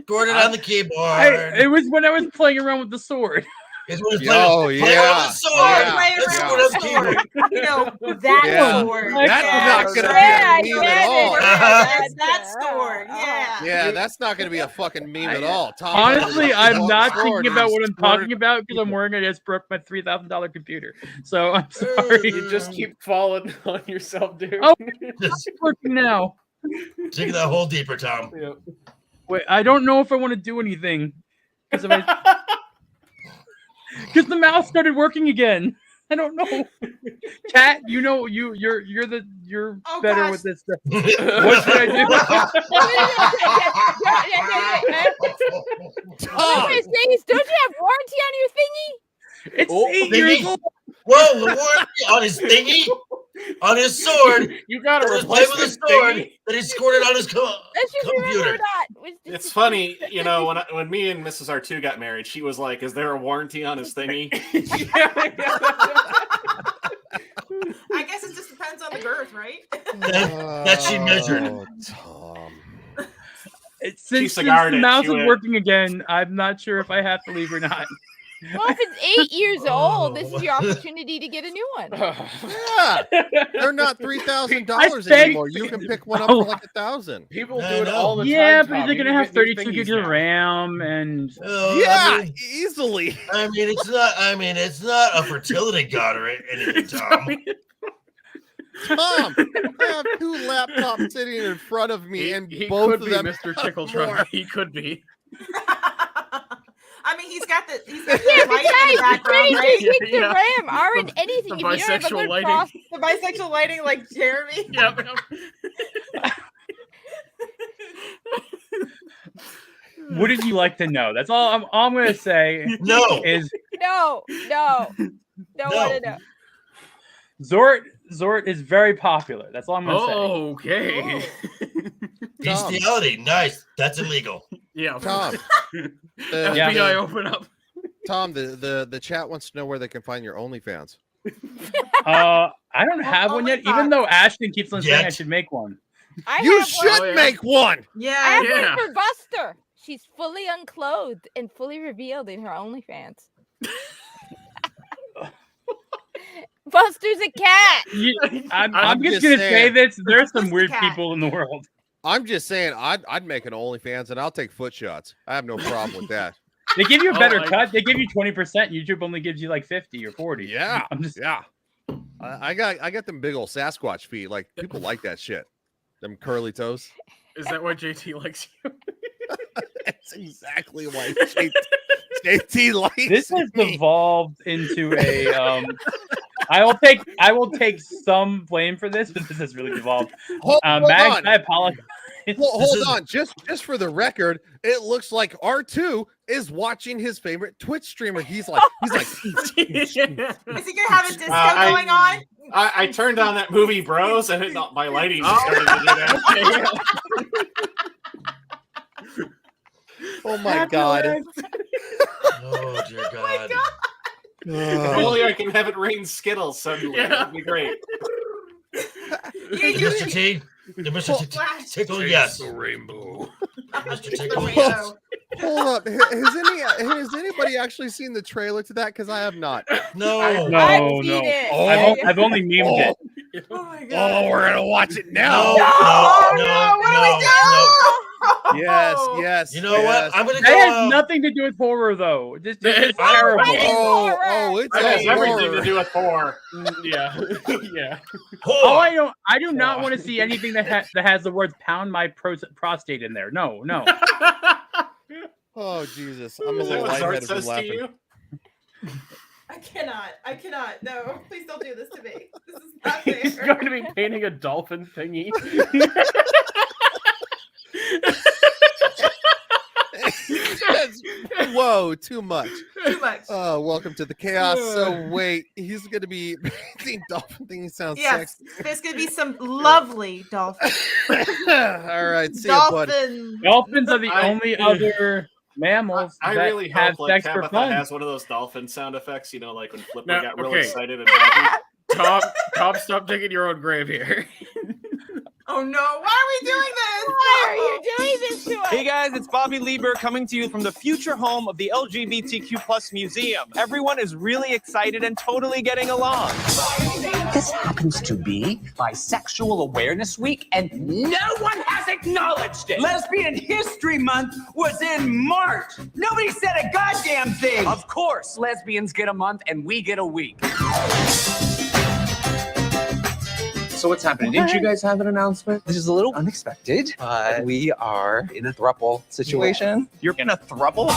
Speaker 7: Squirted on the keyboard.
Speaker 11: It was when I was playing around with the sword.
Speaker 7: It's when he
Speaker 5: Oh,
Speaker 7: playing
Speaker 5: yeah.
Speaker 7: with the sword.
Speaker 6: Play
Speaker 7: Let's
Speaker 6: around
Speaker 7: squirt
Speaker 6: with
Speaker 7: on
Speaker 6: the
Speaker 7: the
Speaker 6: sword.
Speaker 7: keyboard.
Speaker 6: You know, that
Speaker 5: Yeah.
Speaker 6: sword.
Speaker 5: That's not going to be
Speaker 4: I
Speaker 5: a meme
Speaker 4: get
Speaker 5: at all.
Speaker 4: it.
Speaker 6: That sword. Yeah.
Speaker 5: Yeah, that's not going to be a fucking meme at all. Tom
Speaker 11: Honestly,
Speaker 5: Holland
Speaker 11: I'm
Speaker 5: with
Speaker 11: not
Speaker 5: sword
Speaker 11: thinking about
Speaker 5: and
Speaker 11: what I'm
Speaker 5: squirted-
Speaker 11: talking about because I'm wearing. I just broke my $3,000 computer, so I'm sorry.
Speaker 9: You just keep falling on yourself, dude.
Speaker 11: Oh, it's working now.
Speaker 7: Take that hole deeper, Tom.
Speaker 11: Wait, I don't know if I want to do anything because the mouse started working again. I don't know. Cat, you know you're better
Speaker 6: gosh.
Speaker 11: with this stuff. What should I do?
Speaker 4: What am I saying is, don't you have warranty on your thingy?
Speaker 11: It's
Speaker 7: Oh,
Speaker 11: 8
Speaker 7: thingy.
Speaker 11: years old.
Speaker 7: Whoa, the warranty on his thingy, on his sword.
Speaker 9: You gotta
Speaker 7: He was
Speaker 9: replace
Speaker 7: playing with
Speaker 9: this
Speaker 7: a sword
Speaker 9: thingy.
Speaker 7: that he squirted on his
Speaker 4: Let's just remember
Speaker 7: computer.
Speaker 4: we're not.
Speaker 12: It's funny, you know, when me and Mrs. R2 got married, she was like, "Is there a warranty on his thingy?"
Speaker 6: I guess it just depends on the girth, right?
Speaker 7: That she measured.
Speaker 5: Tom.
Speaker 11: Since the
Speaker 12: cigared it.
Speaker 11: mouse
Speaker 12: She
Speaker 11: is
Speaker 12: went-
Speaker 11: working again, I'm not sure if I have to leave or not.
Speaker 4: Well, if it's 8 years old, this is your opportunity to get a new one.
Speaker 5: Yeah, they're not $3,000
Speaker 11: spent-
Speaker 5: anymore. You can pick one up for like $1,000.
Speaker 9: People
Speaker 7: I
Speaker 9: do it
Speaker 7: know.
Speaker 9: all the time.
Speaker 11: Yeah, but
Speaker 9: Tom.
Speaker 11: they're
Speaker 9: You
Speaker 11: gonna
Speaker 9: can
Speaker 11: have
Speaker 9: get new
Speaker 11: 32
Speaker 9: thingies
Speaker 11: gigs of
Speaker 9: now.
Speaker 11: RAM, and
Speaker 5: Yeah, easily.
Speaker 7: I mean, it's not a fertility god or anything, Tom.
Speaker 5: Tom, I have 2 laptops sitting in front of me, and
Speaker 9: He
Speaker 5: both
Speaker 9: could
Speaker 5: of
Speaker 9: be
Speaker 5: them
Speaker 9: Mr.
Speaker 5: have
Speaker 9: Tickle
Speaker 5: more.
Speaker 9: Truck. He could be.
Speaker 6: I mean, he's got the
Speaker 4: Yeah,
Speaker 6: lighting in the background,
Speaker 4: besides,
Speaker 6: right?
Speaker 4: 32 gigs
Speaker 9: Yeah.
Speaker 4: of RAM aren't anything.
Speaker 9: The
Speaker 4: If you don't have a
Speaker 9: bisexual
Speaker 4: good
Speaker 9: lighting.
Speaker 4: processor.
Speaker 6: The bisexual lighting, like Jeremy.
Speaker 9: Yep.
Speaker 11: what did you like to know? That's all I'm gonna say.
Speaker 7: No.
Speaker 11: Is
Speaker 4: No. Don't want to know.
Speaker 11: Zort is very popular. That's all I'm gonna say.
Speaker 9: Okay.
Speaker 7: Bestiality, nice. That's illegal.
Speaker 9: Yeah.
Speaker 5: Tom,
Speaker 9: FBI, open up.
Speaker 5: Tom, the chat wants to know where they can find your OnlyFans.
Speaker 11: I don't have one yet, even though Ashton keeps on saying I
Speaker 7: Yet.
Speaker 11: should make one.
Speaker 5: You
Speaker 4: have
Speaker 5: should
Speaker 4: one.
Speaker 5: make one.
Speaker 4: I
Speaker 6: Yeah.
Speaker 4: have one for Buster. She's fully unclothed and fully revealed in her OnlyFans. Buster's a cat.
Speaker 11: I'm just
Speaker 5: just
Speaker 11: gonna
Speaker 5: saying.
Speaker 11: say this. There's some
Speaker 6: Just
Speaker 11: weird
Speaker 6: cat.
Speaker 11: people in the world.
Speaker 5: I'm just saying, I'd make an OnlyFans, and I'll take foot shots. I have no problem with that.
Speaker 11: They give you a
Speaker 9: Oh,
Speaker 11: better
Speaker 9: I-
Speaker 11: cut. They give you 20%. YouTube only gives you like 50 or 40.
Speaker 5: Yeah,
Speaker 11: I'm just
Speaker 5: yeah. I got them big old Sasquatch feet. Like people like that shit. Them curly toes.
Speaker 9: Is that why JT likes you?
Speaker 5: That's exactly why JT likes
Speaker 11: this has
Speaker 5: me.
Speaker 11: evolved into a I will take some blame for this, but this has really evolved.
Speaker 5: Hold
Speaker 11: Mags,
Speaker 5: on.
Speaker 11: I apologize.
Speaker 5: Hold on, just for the record, it looks like R2 is watching his favorite Twitch streamer. He's like,
Speaker 6: Is he gonna have a disco
Speaker 12: I-
Speaker 6: going on?
Speaker 12: I turned on that movie Bros, and my lighting started to do that.
Speaker 5: oh my god.
Speaker 7: Oh dear God.
Speaker 12: If only I can have it rain Skittles suddenly. That'd be great.
Speaker 7: Mr. T, Mr. Tickle, yes.
Speaker 5: rainbow.
Speaker 7: Mr. Tickle,
Speaker 6: Rainbow.
Speaker 7: yes.
Speaker 5: Hold up. Has anybody actually seen the trailer to that? Because I have not.
Speaker 7: No.
Speaker 11: No,
Speaker 4: I've
Speaker 11: no.
Speaker 4: seen it.
Speaker 11: I've only memed it.
Speaker 6: Oh my god.
Speaker 5: Oh, we're gonna watch it
Speaker 7: No,
Speaker 5: now.
Speaker 7: no,
Speaker 6: What do we do?
Speaker 5: Yes.
Speaker 7: You know what? I'm gonna
Speaker 11: That has
Speaker 7: go.
Speaker 11: nothing to do with horror, though. It's
Speaker 9: It's
Speaker 11: terrible.
Speaker 5: It's
Speaker 12: It has
Speaker 5: a
Speaker 12: everything
Speaker 5: horror.
Speaker 12: to do with horror.
Speaker 9: Yeah. Yeah.
Speaker 11: Oh, I do not want to see anything that has the words "pound my prostate" in there. No.
Speaker 5: Oh Jesus! I'm a
Speaker 12: Is that
Speaker 5: little
Speaker 12: what Zart
Speaker 5: lightheaded from
Speaker 12: says to
Speaker 5: laughing.
Speaker 12: you?
Speaker 6: I cannot. No, please don't do this to me. This is not fair.
Speaker 9: He's going to be painting a dolphin thingy.
Speaker 5: Whoa, too much.
Speaker 6: Too much.
Speaker 5: Oh, welcome to the chaos. So wait, he's gonna be painting dolphin thing. Sounds
Speaker 6: Yes,
Speaker 5: sexy.
Speaker 6: there's gonna be some lovely dolphins.
Speaker 5: All right, see ya, bud.
Speaker 6: Dolphins.
Speaker 11: Dolphins are the only other mammals
Speaker 12: I
Speaker 11: that
Speaker 12: really
Speaker 11: have
Speaker 12: hope like
Speaker 11: sex for
Speaker 12: Tabitha
Speaker 11: fun.
Speaker 12: has one of those dolphin sound effects, you know, like when Flipper
Speaker 9: No,
Speaker 12: got really
Speaker 9: okay.
Speaker 12: excited and happy.
Speaker 9: Tom, stop digging your own grave here.
Speaker 6: Oh no, why are we doing this?
Speaker 4: Why are you doing this to us?
Speaker 21: Hey guys, it's Bobby Lieber coming to you from the future home of the LGBTQ plus museum. Everyone is really excited and totally getting along.
Speaker 2: This happens to be Bisexual Awareness Week, and no one has acknowledged it.
Speaker 22: Lesbian History Month was in March. Nobody said a goddamn thing.
Speaker 2: Of course, lesbians get a month and we get a week.
Speaker 23: So what's happening? Didn't you guys have an announcement? This is a little unexpected, but we are in a throuple situation.
Speaker 21: You're in a throuple?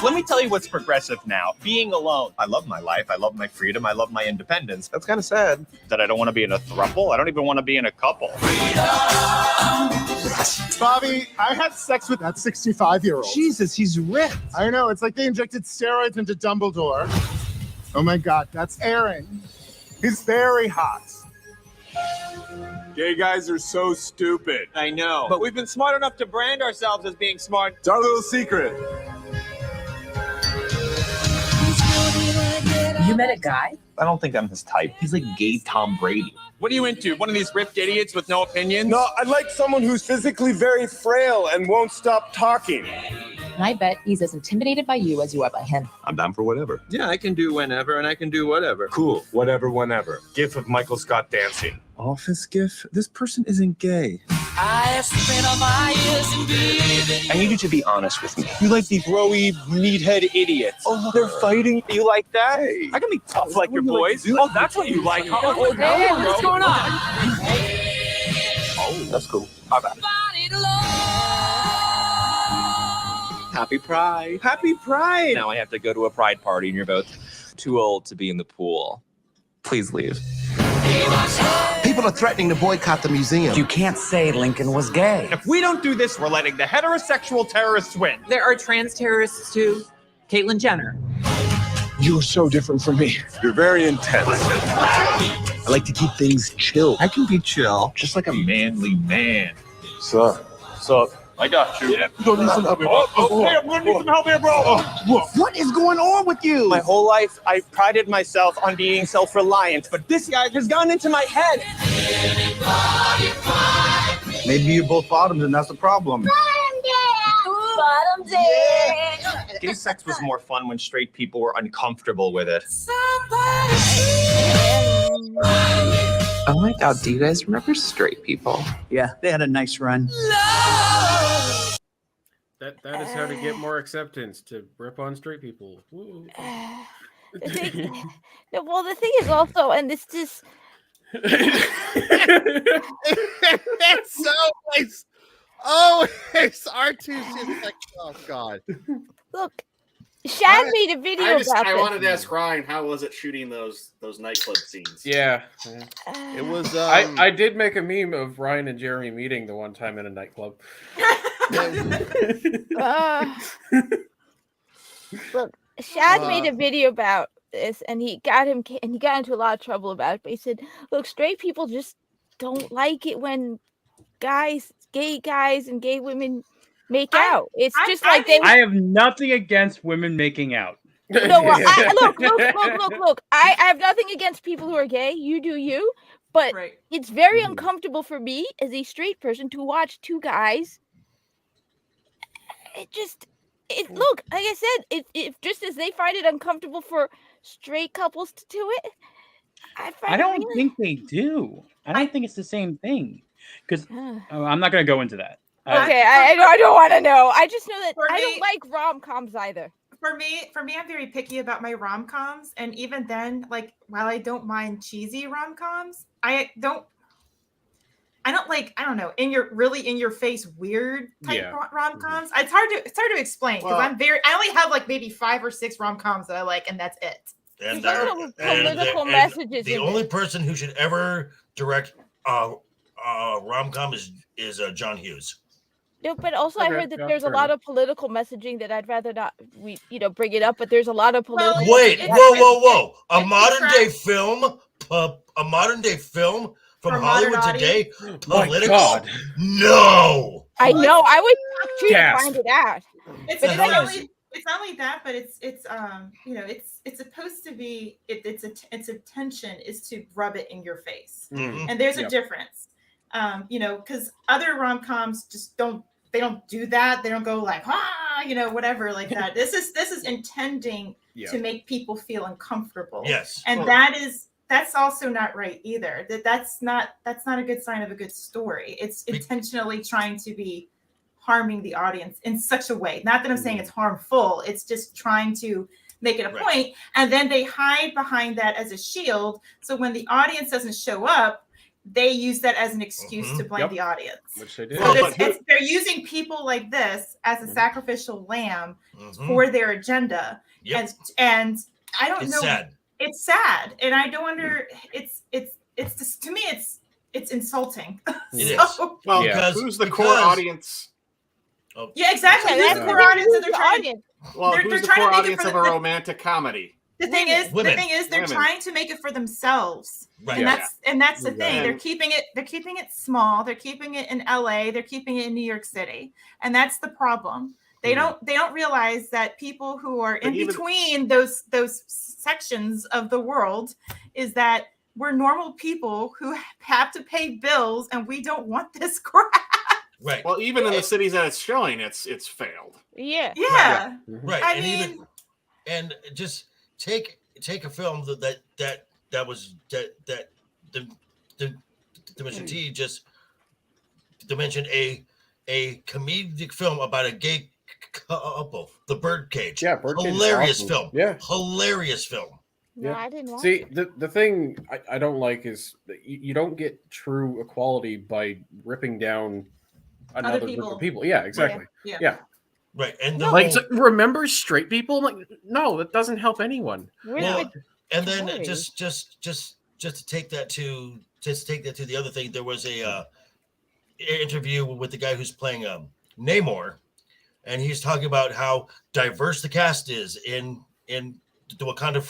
Speaker 21: Let me tell you what's progressive now. Being alone. I love my life. I love my freedom. I love my independence. That's kind of sad that I don't want to be in a throuple. I don't even want to be in a couple.
Speaker 3: Bobby, I had sex with that 65-year-old.
Speaker 23: Jesus, he's ripped.
Speaker 3: I know. It's like they injected steroids into Dumbledore. Oh my God, that's Aaron. He's very hot.
Speaker 24: Gay guys are so stupid.
Speaker 21: I know. But we've been smart enough to brand ourselves as being smart.
Speaker 24: It's our little secret.
Speaker 20: You met a guy?
Speaker 21: I don't think I'm his type. He's like gay Tom Brady. What are you into? One of these ripped idiots with no opinions?
Speaker 24: No, I'd like someone who's physically very frail and won't stop talking.
Speaker 25: And I bet he's as intimidated by you as you are by him.
Speaker 23: I'm down for whatever.
Speaker 21: Yeah, I can do whenever and I can do whatever.
Speaker 24: Cool. Whatever, whenever. GIF of Michael Scott dancing.
Speaker 23: Office GIF? This person isn't gay.
Speaker 2: I spent all my years in believing.
Speaker 21: I need you to be honest with me. You like these rowy, meathead idiots. Oh, they're fighting. You like that? Hey. I can be tough like your boys. Oh, that's what you like, huh?
Speaker 2: Hey, what's going on?
Speaker 21: Oh, that's cool. My bad. Happy Pride. Happy Pride. Now I have to go to a Pride party and you're both too old to be in the pool. Please leave.
Speaker 26: People are threatening to boycott the museum.
Speaker 2: You can't say Lincoln was gay.
Speaker 21: If we don't do this, we're letting the heterosexual terrorists win.
Speaker 20: There are trans terrorists too. Caitlyn Jenner.
Speaker 24: You're so different from me. You're very intense. I like to keep things chill.
Speaker 23: I can be chill, just like a manly man.
Speaker 24: Sup?
Speaker 21: I got you. Yeah.
Speaker 24: You don't need some help here.
Speaker 21: Hey, I'm gonna need some help here, bro.
Speaker 23: What is going on with you?
Speaker 21: My whole life, I prided myself on being self-reliant, but this guy has gone into my head.
Speaker 23: Maybe you're both bottoms and that's the problem.
Speaker 25: Bottom day.
Speaker 21: Gay sex was more fun when straight people were uncomfortable with it.
Speaker 20: Oh my God, do you guys remember straight people?
Speaker 2: Yeah, they had a nice run.
Speaker 9: That is how to get more acceptance, to rip on straight people. Woo.
Speaker 4: The thing is also, and this just
Speaker 5: It's so nice. Oh, it's R2's just like, oh God.
Speaker 4: look. Shad made a video about
Speaker 12: I
Speaker 4: this.
Speaker 12: wanted to ask Ryan, how was it shooting those nightclub scenes?
Speaker 9: Yeah.
Speaker 5: It was.
Speaker 9: I did make a meme of Ryan and Jeremy meeting the one time in a nightclub.
Speaker 4: Look, Shad made a video about this, and he got into a lot of trouble about it. But he said, "Look, straight people just don't like it when gay guys and gay women make out. It's just like they."
Speaker 11: I have nothing against women making out.
Speaker 4: No, well, look. I have nothing against people who are gay. You do you. But it's very uncomfortable for me as a straight person to watch two guys. Look, like I said, it just as they find it uncomfortable for straight couples to do it.
Speaker 11: I don't think they do. I don't think it's the same thing. Because I'm not going to go into that.
Speaker 4: Okay, I don't want to know. I just know that I don't like rom-coms either.
Speaker 6: For me, I'm very picky about my rom-coms, and even then, like, while I don't mind cheesy rom-coms, I don't like, I don't know, in your face weird type rom-coms. It's hard to explain because I only have like maybe 5 or 6 rom-coms that I like, and that's it.
Speaker 7: And
Speaker 4: political messages.
Speaker 7: The only person who should ever direct rom-com is John Hughes.
Speaker 4: No, but also I
Speaker 9: Okay,
Speaker 4: heard that
Speaker 9: yeah,
Speaker 4: there's a
Speaker 9: fair
Speaker 4: lot
Speaker 9: enough.
Speaker 4: of political messaging that I'd rather not bring it up. But there's a lot of political.
Speaker 7: Wait,
Speaker 4: messaging
Speaker 7: whoa! A
Speaker 6: it's
Speaker 7: modern day
Speaker 6: correct.
Speaker 7: film, a modern day film from
Speaker 6: For modern
Speaker 7: Hollywood today,
Speaker 9: My
Speaker 7: political?
Speaker 9: God.
Speaker 7: No.
Speaker 4: I know. I would talk to you to
Speaker 9: Gasp.
Speaker 4: find it out.
Speaker 6: It's
Speaker 4: But
Speaker 6: not
Speaker 4: then-
Speaker 6: only that, but it's supposed to be its intention is to rub it in your face, and there's a
Speaker 9: Yep.
Speaker 6: difference, because other rom-coms just don't do that. They don't go like whatever like that. This is intending
Speaker 9: Yeah.
Speaker 6: to make people feel uncomfortable.
Speaker 7: Yes.
Speaker 6: And that's also not right either. That's not a good sign of a good story. It's intentionally trying to be harming the audience in such a way. Not that I'm saying it's harmful. It's just trying to make it a point. And then they hide behind that as a shield. So when the audience doesn't show up, they use that as an excuse to blame the audience.
Speaker 9: Which they did.
Speaker 6: So they're using people like this as a sacrificial lamb for their agenda.
Speaker 7: Yep.
Speaker 6: And I don't
Speaker 7: It's
Speaker 6: know.
Speaker 7: sad.
Speaker 6: It's sad. And I don't it's just, to me, it's insulting.
Speaker 7: It is.
Speaker 12: Well,
Speaker 7: Because-
Speaker 12: who's the core
Speaker 7: because-
Speaker 12: audience?
Speaker 7: Oh,
Speaker 6: Yeah, exactly.
Speaker 4: Yeah,
Speaker 6: Who's
Speaker 4: that's
Speaker 6: the
Speaker 4: the
Speaker 6: core audience that
Speaker 4: who's
Speaker 6: they're
Speaker 4: the
Speaker 6: trying
Speaker 4: audience?
Speaker 12: Well,
Speaker 6: They're
Speaker 12: who's the
Speaker 6: trying to
Speaker 12: core
Speaker 6: make it
Speaker 12: audience
Speaker 6: for
Speaker 12: of a
Speaker 6: the-
Speaker 12: romantic comedy?
Speaker 6: The thing is,
Speaker 7: Women.
Speaker 6: they're
Speaker 12: Women.
Speaker 6: trying to make it for themselves,
Speaker 7: Right.
Speaker 6: and
Speaker 7: Yeah.
Speaker 6: that's the thing.
Speaker 12: And-
Speaker 6: They're keeping it small. They're keeping it in LA. They're keeping it in New York City, and that's the problem. They don't realize that people who are in
Speaker 12: But even-
Speaker 6: between those sections of the world is that we're normal people who have to pay bills, and we don't want this crap.
Speaker 7: Right.
Speaker 12: Well, even in the cities that it's showing, it's failed.
Speaker 4: Yeah.
Speaker 6: Yeah.
Speaker 7: Right.
Speaker 6: I
Speaker 7: and
Speaker 6: mean-
Speaker 7: even and just take a film that was that the Dimension T just mentioned a comedic film about a gay couple, The Birdcage.
Speaker 9: Yeah, Birdcage is
Speaker 7: hilarious
Speaker 9: awesome.
Speaker 7: film.
Speaker 9: Yeah.
Speaker 7: Hilarious film.
Speaker 4: No,
Speaker 9: Yeah.
Speaker 4: I didn't watch
Speaker 9: See,
Speaker 4: it.
Speaker 9: the thing I don't like is that you don't get true equality by ripping down another group
Speaker 6: people.
Speaker 9: of people. Yeah, exactly.
Speaker 6: Yeah.
Speaker 9: Yeah.
Speaker 7: Right. And
Speaker 4: No.
Speaker 7: the
Speaker 9: Like,
Speaker 7: whole-
Speaker 9: so remember straight people? I'm like, no, that doesn't help anyone.
Speaker 4: Where's
Speaker 7: well,
Speaker 4: the
Speaker 7: and then
Speaker 4: story?
Speaker 7: just to take that to the other thing, there was a interview with the guy who's playing Namor, and he's talking about how diverse the cast is in the Wakanda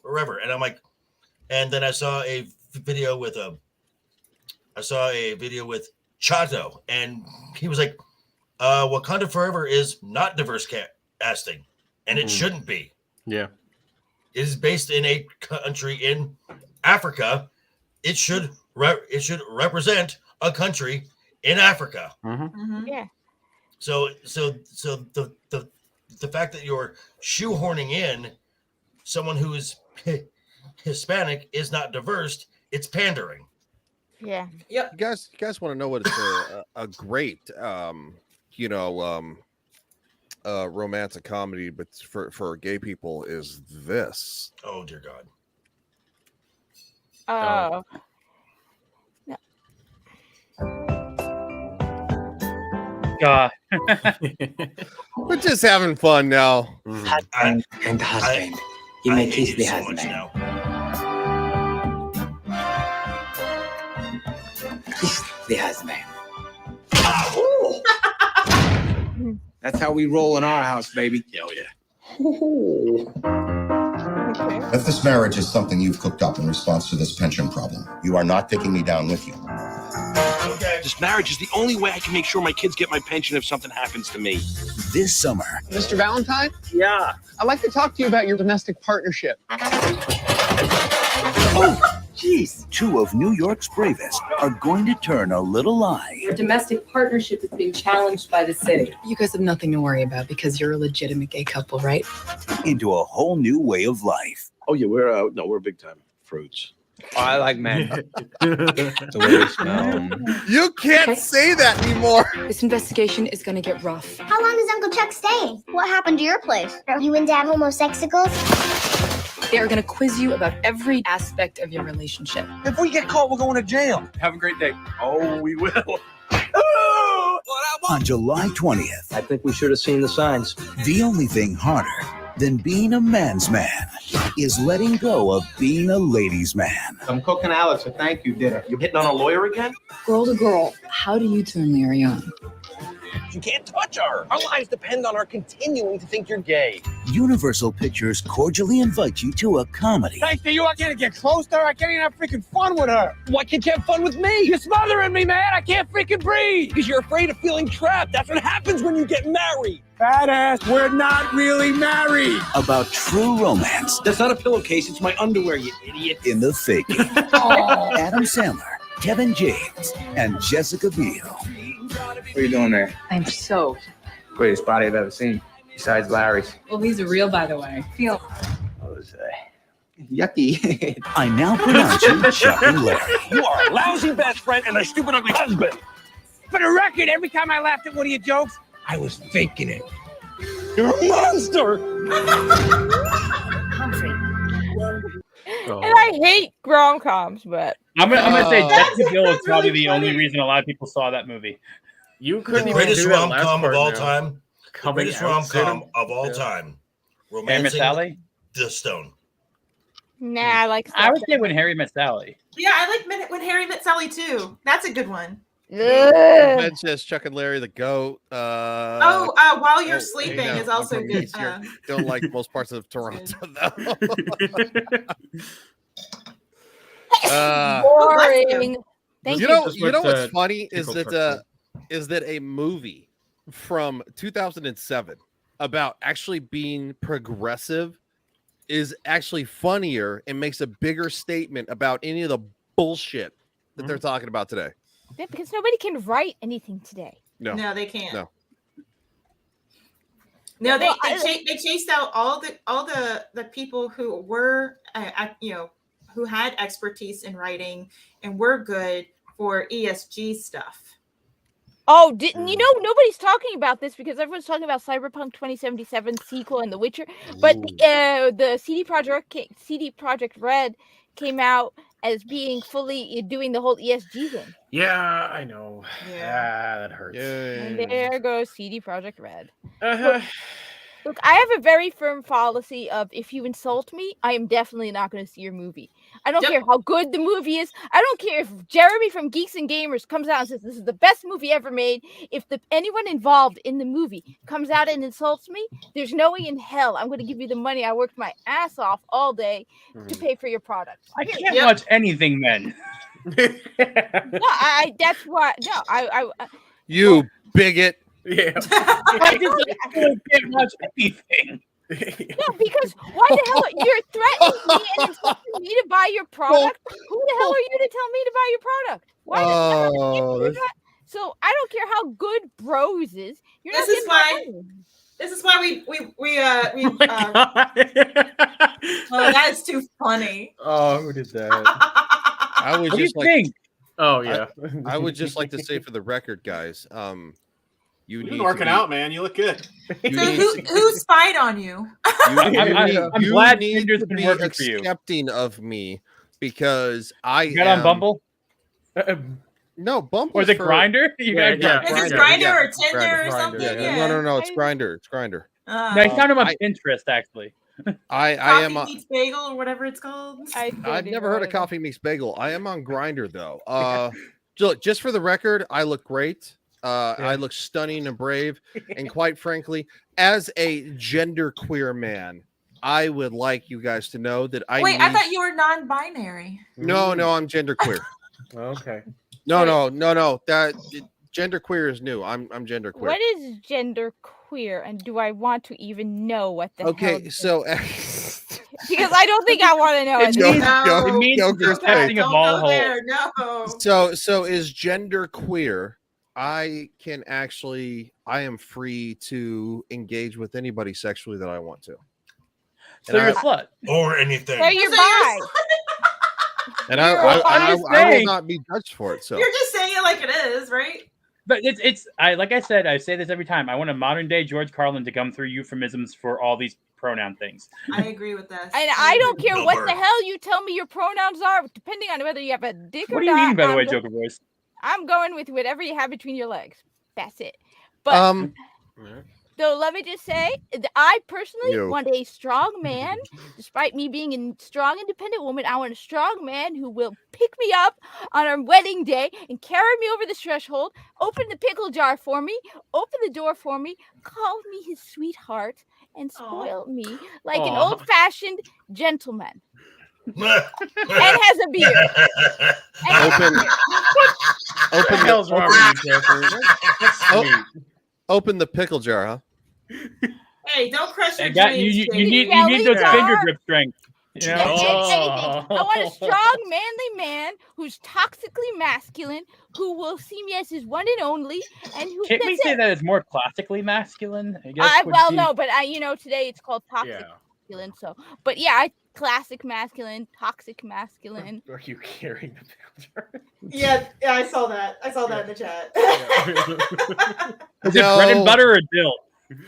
Speaker 7: forever. And I'm like, and then I saw a video with Chato, and he was like, Wakanda Forever is not diverse casting, and it shouldn't be.
Speaker 9: Yeah.
Speaker 7: It is based in a country in Africa. It should represent a country in Africa.
Speaker 4: Yeah.
Speaker 7: So the fact that you're shoehorning in someone who is Hispanic is not diverse, it's pandering.
Speaker 4: Yeah.
Speaker 6: Yep.
Speaker 5: You guys want to know what is a great romantic comedy, but for gay people is this.
Speaker 7: Oh dear God.
Speaker 4: Oh.
Speaker 11: God.
Speaker 5: We're just having fun now.
Speaker 7: Husband
Speaker 1: and husband. You
Speaker 7: I
Speaker 1: may
Speaker 7: hate
Speaker 1: kiss
Speaker 7: you
Speaker 1: the
Speaker 7: so much
Speaker 1: husband.
Speaker 7: now.
Speaker 1: Kiss the husband.
Speaker 24: That's how we roll in our house, baby.
Speaker 1: Oh, yeah.
Speaker 8: If this marriage is something you've cooked up in response to this pension problem, you are not taking me down with you.
Speaker 7: Okay.
Speaker 1: This marriage is the only way I can make sure my kids get my pension if something happens to me. This summer.
Speaker 23: Mr. Valentine?
Speaker 1: Yeah.
Speaker 23: I'd like to talk to you about your domestic partnership.
Speaker 1: Jeez.
Speaker 13: Two of New York's bravest are going to turn a little lie
Speaker 14: Your domestic partnership is being challenged by the city.
Speaker 25: You guys have nothing to worry about because you're a legitimate gay couple, right?
Speaker 13: into a whole new way of life.
Speaker 1: Oh, yeah, we're big time fruits.
Speaker 23: Oh, I like men.
Speaker 5: You can't say that anymore.
Speaker 25: This investigation is going to get rough.
Speaker 16: How long is Uncle Chuck staying? What happened to your place? Are you and Dad homosexuals?
Speaker 25: They are going to quiz you about every aspect of your relationship.
Speaker 13: If we get caught, we're going to jail.
Speaker 23: Have a great day.
Speaker 1: Oh, we will.
Speaker 13: On July 20th,
Speaker 1: I think we should have seen the signs.
Speaker 13: the only thing harder than being a man's man is letting go of being a ladies' man.
Speaker 23: I'm cooking Alex a thank you dinner.
Speaker 1: You hitting on a lawyer again?
Speaker 25: Girl to girl, how do you turn Larry on?
Speaker 21: You can't touch her. Our lives depend on our continuing to think you're gay.
Speaker 13: Universal Pictures cordially invite you to a comedy.
Speaker 24: Thanks to you, I can't get close to her. I can't even have freaking fun with her.
Speaker 21: Why can't you have fun with me?
Speaker 24: You're smothering me, man. I can't freaking breathe.
Speaker 21: Because you're afraid of feeling trapped. That's what happens when you get married.
Speaker 24: Badass, we're not really married.
Speaker 13: About true romance
Speaker 21: That's not a pillowcase. It's my underwear, you idiot.
Speaker 13: in the faking. Adam Sandler, Kevin James, and Jessica Biel.
Speaker 24: What are you doing there?
Speaker 25: I'm so.
Speaker 24: Greatest body I've ever seen, besides Larry's.
Speaker 25: Well, these are real, by the way. Feel.
Speaker 24: Yucky.
Speaker 13: I now pronounce you Chuck and Larry.
Speaker 21: You are a lousy best friend and a stupid, ugly husband.
Speaker 24: For the record, every time I laughed at one of your jokes, I was faking it.
Speaker 21: You're a monster.
Speaker 4: And I hate rom-coms, but
Speaker 11: I'm gonna say Jessica Biel is probably the only reason a lot of people saw that movie.
Speaker 9: You
Speaker 7: The
Speaker 9: couldn't even
Speaker 7: greatest
Speaker 9: do that last
Speaker 7: rom-com
Speaker 9: part
Speaker 7: of all
Speaker 9: now.
Speaker 7: time. The
Speaker 9: Coming
Speaker 7: greatest
Speaker 9: out soon.
Speaker 7: rom-com of all time.
Speaker 11: Harry Met
Speaker 7: Romancing
Speaker 11: Sally?
Speaker 7: the Stone.
Speaker 4: nah, I like.
Speaker 11: I would say When Harry Met Sally.
Speaker 6: Yeah, I like When Harry Met Sally too. That's a good one.
Speaker 5: Ben says Chuck and Larry the goat.
Speaker 6: While You're Sleeping
Speaker 5: hey, no,
Speaker 6: is also
Speaker 5: I'm
Speaker 6: good.
Speaker 5: Don't like most parts of Toronto though.
Speaker 4: Boring. Thank
Speaker 5: you
Speaker 4: you.
Speaker 5: know what's funny is that a movie from 2007 about actually being progressive is actually funnier and makes a bigger statement about any of the bullshit that they're talking about today.
Speaker 4: Yeah, because nobody can write anything today.
Speaker 6: No, they can't.
Speaker 5: No.
Speaker 6: No, they chased out all the people who were who had expertise in writing and were good for ESG stuff.
Speaker 4: Oh, you know, nobody's talking about this because everyone's talking about Cyberpunk 2077 sequel and The Witcher, but the CD Projekt Red came out as being fully doing the whole ESG thing.
Speaker 9: Yeah, I know. Yeah, that hurts.
Speaker 4: And there goes CD Projekt Red.
Speaker 9: Uh-huh.
Speaker 4: Look, I have a very firm policy of if you insult me, I am definitely not going to see your movie. I don't care how good the movie is. I don't care if Jeremy from Geeks and Gamers comes out and says this is the best movie ever made. If anyone involved in the movie comes out and insults me, there's no way in hell I'm going to give you the money I worked my ass off all day to pay for your product.
Speaker 11: I can't watch anything then.
Speaker 4: No, that's why. No, I
Speaker 5: You bigot.
Speaker 9: Yeah.
Speaker 11: I can't watch anything.
Speaker 4: No, because why the hell you're threatening me and insulting me to buy your product? Who the hell are you to tell me to buy your product? Why? So I don't care how good Bros is. You're not getting my money.
Speaker 6: This is why we oh, that is too funny.
Speaker 9: Oh, who did that?
Speaker 5: I would
Speaker 11: What do
Speaker 5: just
Speaker 11: you
Speaker 5: like.
Speaker 11: think?
Speaker 9: Oh yeah.
Speaker 5: I would just like to say for the record, guys.
Speaker 12: You've been working out, man. You look good.
Speaker 6: Who spied on you?
Speaker 11: I'm glad Tinder's been working for you.
Speaker 5: Accepting of me because I
Speaker 11: got on Bumble.
Speaker 5: No, Bumble.
Speaker 11: Or is it Grinder? You guys,
Speaker 6: Is it Grinder or Tinder or something?
Speaker 5: No. It's Grinder. It's Grinder.
Speaker 11: No, I found him on Pinterest actually.
Speaker 5: I am
Speaker 6: Coffee Meets Bagel or whatever it's called.
Speaker 5: I've never heard of Coffee Meets Bagel. I am on Grinder though. Just for the record, I look great. I look stunning and brave, and quite frankly, as a genderqueer man, I would like you guys to know that I
Speaker 6: I thought you were non-binary.
Speaker 5: No, I'm genderqueer.
Speaker 9: Okay.
Speaker 5: No. That genderqueer is new. I'm genderqueer.
Speaker 4: What is genderqueer, and do I want to even know what the hell?
Speaker 5: Okay, so
Speaker 4: because I don't think I want to know.
Speaker 11: It means accepting of all holes.
Speaker 6: No.
Speaker 5: So is genderqueer. I am free to engage with anybody sexually that I want to.
Speaker 11: So you're a slut.
Speaker 7: Or anything.
Speaker 4: So you're bi.
Speaker 5: And I will not be judged for it. So
Speaker 6: you're just saying it like it is, right?
Speaker 11: But like I said, I say this every time. I want a modern day George Carlin to come through euphemisms for all these pronoun things.
Speaker 6: I agree with that.
Speaker 4: And I don't care what the hell you tell me your pronouns are, depending on whether you have a dick or not.
Speaker 11: What do you mean, by the way, Joker Voice?
Speaker 4: I'm going with whatever you have between your legs. That's it. But Though, let me just say, I personally
Speaker 5: You.
Speaker 4: want a strong man. Despite me being a strong, independent woman, I want a strong man who will pick me up on our wedding day and carry me over the threshold, open the pickle jar for me, open the door for me, call me his sweetheart, and spoil me like an
Speaker 9: Aw.
Speaker 4: old-fashioned gentleman. And has a beard.
Speaker 5: Open
Speaker 9: the hell's wrong with you, Jeffrey? That's sweet.
Speaker 5: Open the pickle jar, huh?
Speaker 6: Hey, don't crush your
Speaker 11: You
Speaker 6: dreams.
Speaker 11: need those finger grip strength. You know?
Speaker 4: I want a strong, manly man who's toxically masculine, who will see me as his one and only, and who.
Speaker 11: Can't we
Speaker 4: that's
Speaker 11: say
Speaker 4: it.
Speaker 11: that it's more classically masculine? I guess. would
Speaker 4: Well,
Speaker 11: be-
Speaker 4: no, but today it's called toxic masculine. So, but yeah, classic masculine, toxic masculine.
Speaker 9: Are you carrying the pickle jar?
Speaker 6: Yeah, I saw that. I saw that in the chat.
Speaker 11: Is it bread and butter or dill?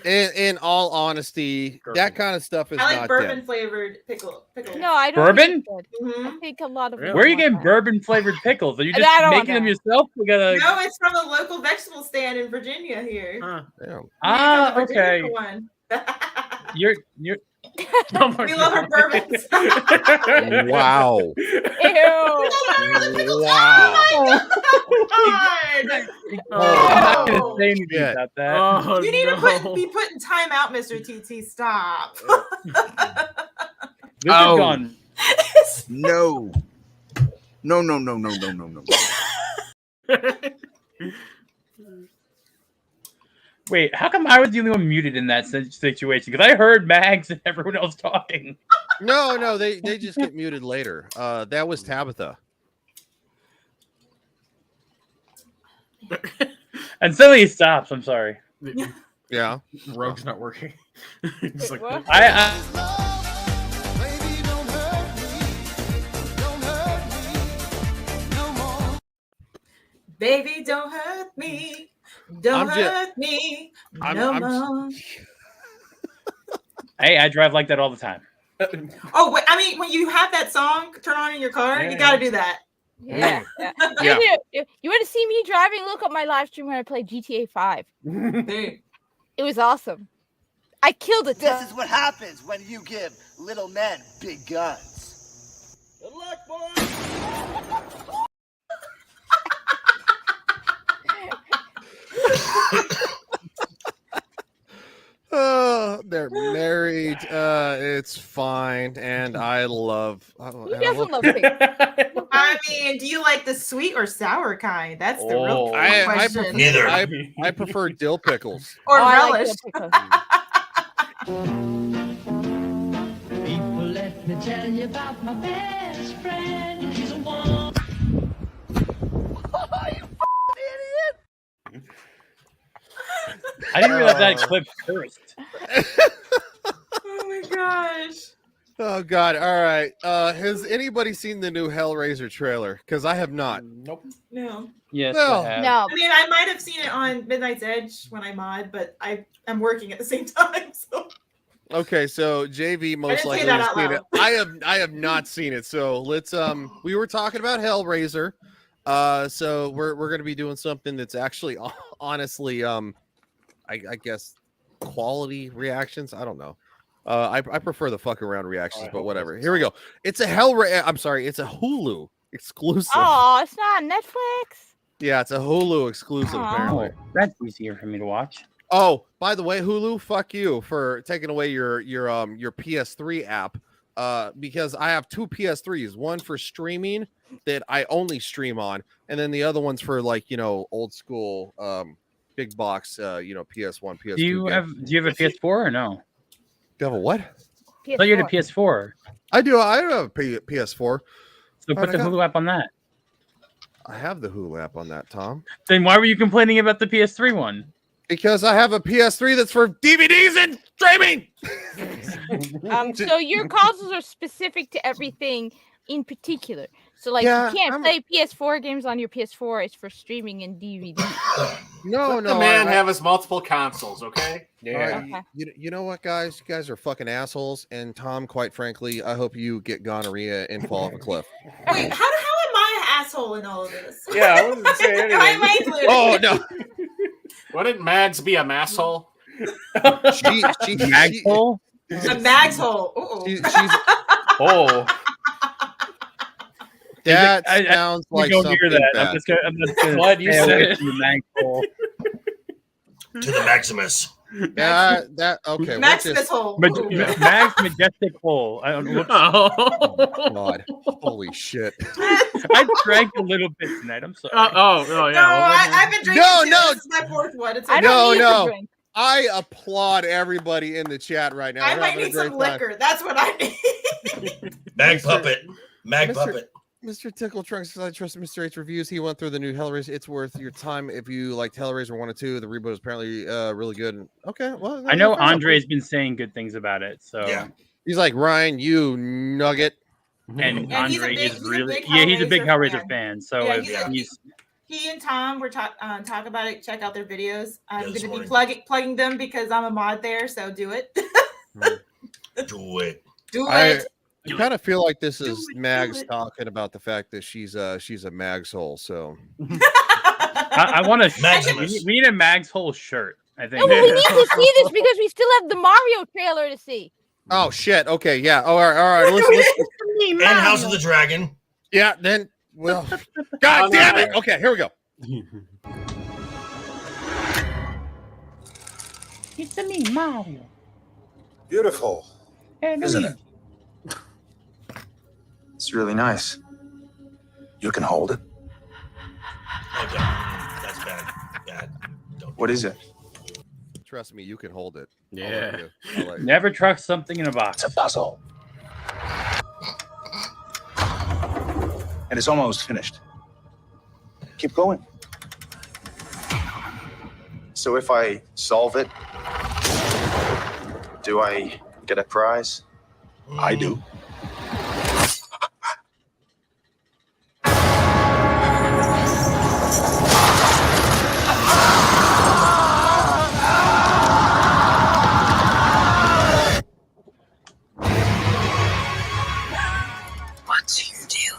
Speaker 5: In all honesty, that kind of stuff is
Speaker 6: I like
Speaker 5: not
Speaker 6: bourbon
Speaker 5: dead.
Speaker 6: flavored pickles.
Speaker 4: No, I don't.
Speaker 11: Bourbon?
Speaker 4: I think a lot of.
Speaker 11: Where are you getting bourbon flavored pickles? Are you just
Speaker 4: I don't want
Speaker 11: making them
Speaker 4: that.
Speaker 11: yourself? We gotta.
Speaker 6: No, it's from a local vegetable stand in Virginia here.
Speaker 11: Ah,
Speaker 6: Virginia
Speaker 11: okay.
Speaker 6: for one.
Speaker 11: You're.
Speaker 6: We love our bourbons.
Speaker 5: Wow.
Speaker 4: Ew.
Speaker 5: Wow.
Speaker 6: Oh,
Speaker 11: I'm not gonna say anything about that.
Speaker 9: Oh,
Speaker 6: you need to be put in time out, Mr. TT. Stop.
Speaker 11: This is gone.
Speaker 10: No. No.
Speaker 11: Wait, how come I was the only one muted in that situation? Because I heard Mags and everyone else talking.
Speaker 5: No, they just get muted later. That was Tabitha.
Speaker 11: And suddenly he stops. I'm sorry.
Speaker 5: Yeah.
Speaker 9: Rogue's not working. It's like,
Speaker 6: Baby, don't hurt me. Don't hurt me. No more.
Speaker 11: Hey, I drive like that all the time.
Speaker 6: Oh, wait, I mean, when you have that song turn on in your car, you got to do that.
Speaker 4: Yeah.
Speaker 11: Yeah.
Speaker 4: You want to see me driving? Look up my live stream when I play GTA 5. It was awesome. I killed it.
Speaker 15: This is what happens when you give little men big guns.
Speaker 3: Good luck, boys.
Speaker 5: Oh, they're married. It's fine, and I love.
Speaker 6: Who doesn't love pink? I mean, do you like the sweet or sour kind? That's the real question.
Speaker 5: I prefer dill pickles.
Speaker 6: Or
Speaker 4: I like
Speaker 6: relish.
Speaker 17: People, let me tell you about my best friend. He's a one.
Speaker 11: I didn't realize that clip cursed.
Speaker 6: Oh my gosh.
Speaker 5: Oh God! All right. Has anybody seen the new Hellraiser trailer? Because I have not.
Speaker 9: Nope.
Speaker 6: No.
Speaker 11: Yes,
Speaker 5: No.
Speaker 11: I have.
Speaker 4: No.
Speaker 6: I mean, I might have seen it on Midnight's Edge when I mod, but I am working at the same time. So
Speaker 5: Okay, so JV most
Speaker 6: say
Speaker 5: likely
Speaker 6: that
Speaker 5: has
Speaker 6: out
Speaker 5: seen it.
Speaker 6: loud.
Speaker 5: I have not seen it. So let's we were talking about Hellraiser. So we're gonna be doing something that's actually honestly I guess quality reactions. I don't know. I prefer the fuck around reactions, but whatever. Here we go. It's a it's a Hulu exclusive.
Speaker 4: Oh, it's not Netflix.
Speaker 5: Yeah, it's a Hulu exclusive apparently.
Speaker 11: Oh, that's easier for me to watch.
Speaker 5: Oh, by the way, Hulu, fuck you for taking away your PS3 app. Because I have two PS3s, one for streaming that I only stream on, and then the other one's for old school big box PS1, PS2.
Speaker 11: Do you have a PS4 or no?
Speaker 5: Do you have a what?
Speaker 11: I thought you had a PS4.
Speaker 5: I do have a PS4.
Speaker 11: So put the Hulu app on that.
Speaker 5: I have the Hulu app on that, Tom.
Speaker 11: Then why were you complaining about the PS3 one?
Speaker 5: Because I have a PS3 that's for DVDs and streaming.
Speaker 4: So your consoles are specific to everything in particular. So you can't play PS4 games on your PS4. It's for streaming and DVD.
Speaker 5: No,
Speaker 12: The man have his multiple consoles, okay?
Speaker 5: Yeah. You know what, guys? You guys are fucking assholes. And Tom, quite frankly, I hope you get gonorrhea and fall off a cliff.
Speaker 6: Wait, how am I an asshole in all of this?
Speaker 12: Yeah, I wasn't saying anything.
Speaker 6: Am I included?
Speaker 5: Oh no.
Speaker 12: Wouldn't Mags be a masshole?
Speaker 11: Mag's hole.
Speaker 6: A Mag's hole.
Speaker 5: She's
Speaker 11: Oh.
Speaker 5: that sounds like
Speaker 11: don't
Speaker 5: something
Speaker 11: hear that.
Speaker 5: bad.
Speaker 11: I'm just gonna
Speaker 12: Glad you
Speaker 11: stay
Speaker 12: said
Speaker 11: away
Speaker 12: it.
Speaker 11: from the Mag's hole.
Speaker 7: To the Maximus.
Speaker 5: That okay.
Speaker 6: Maximus hole.
Speaker 11: Mag's majestic hole. I don't know.
Speaker 5: Oh God! Holy shit!
Speaker 11: I drank a little bit tonight. I'm sorry.
Speaker 12: yeah.
Speaker 6: No, I've been drinking.
Speaker 5: No,
Speaker 6: too.
Speaker 5: no.
Speaker 6: This is my fourth one. It's
Speaker 4: I don't need to drink.
Speaker 5: I applaud everybody in the chat right now.
Speaker 6: I
Speaker 5: They're
Speaker 6: might
Speaker 5: having a
Speaker 6: need some
Speaker 5: great time.
Speaker 6: liquor. That's what I need.
Speaker 7: Mag puppet. Mag puppet.
Speaker 5: Mr. Tickle Trunks says, I trust Mr. H reviews. He went through the new Hellraiser. It's worth your time if you liked Hellraiser 1 and 2. The reboot is apparently really good. Okay, well,
Speaker 11: I know Andre's been saying good things about it. So
Speaker 7: Yeah.
Speaker 5: He's like, Ryan, you nugget.
Speaker 11: And
Speaker 6: And he's a
Speaker 11: Andre
Speaker 6: big-
Speaker 11: is
Speaker 6: he's a
Speaker 11: really
Speaker 6: big
Speaker 11: he's a big
Speaker 6: Hellraiser
Speaker 11: Hellraiser fan. So
Speaker 6: Yeah,
Speaker 11: if he's
Speaker 6: he and Tom were talk about it. Check out their videos. I'm
Speaker 7: This
Speaker 6: going to be
Speaker 7: morning.
Speaker 6: plugging them because I'm a mod there. So do it.
Speaker 7: Do it.
Speaker 6: Do
Speaker 5: I
Speaker 6: it.
Speaker 5: kind of feel like this is Mags talking about the fact that she's a Mags hole. So
Speaker 11: I want to.
Speaker 7: Maximus.
Speaker 11: We need a Mag's hole shirt. I think.
Speaker 4: No, but we need to see this because we still have the Mario trailer to see.
Speaker 5: oh shit. Okay, yeah. All right. Let's
Speaker 7: And House of the Dragon.
Speaker 5: yeah. Then well, God damn it. Okay, here we go.
Speaker 11: It's a me, Mario.
Speaker 24: Beautiful, isn't it? It's really nice. You can hold it.
Speaker 7: Okay. That's bad. Bad.
Speaker 24: What is it?
Speaker 5: Trust me, you can hold it.
Speaker 9: Yeah.
Speaker 5: I'll let you.
Speaker 11: Never trust something in a box.
Speaker 24: It's a puzzle. And it's almost finished. Keep going. So if I solve it, do I get a prize? I do.
Speaker 2: What's your deal?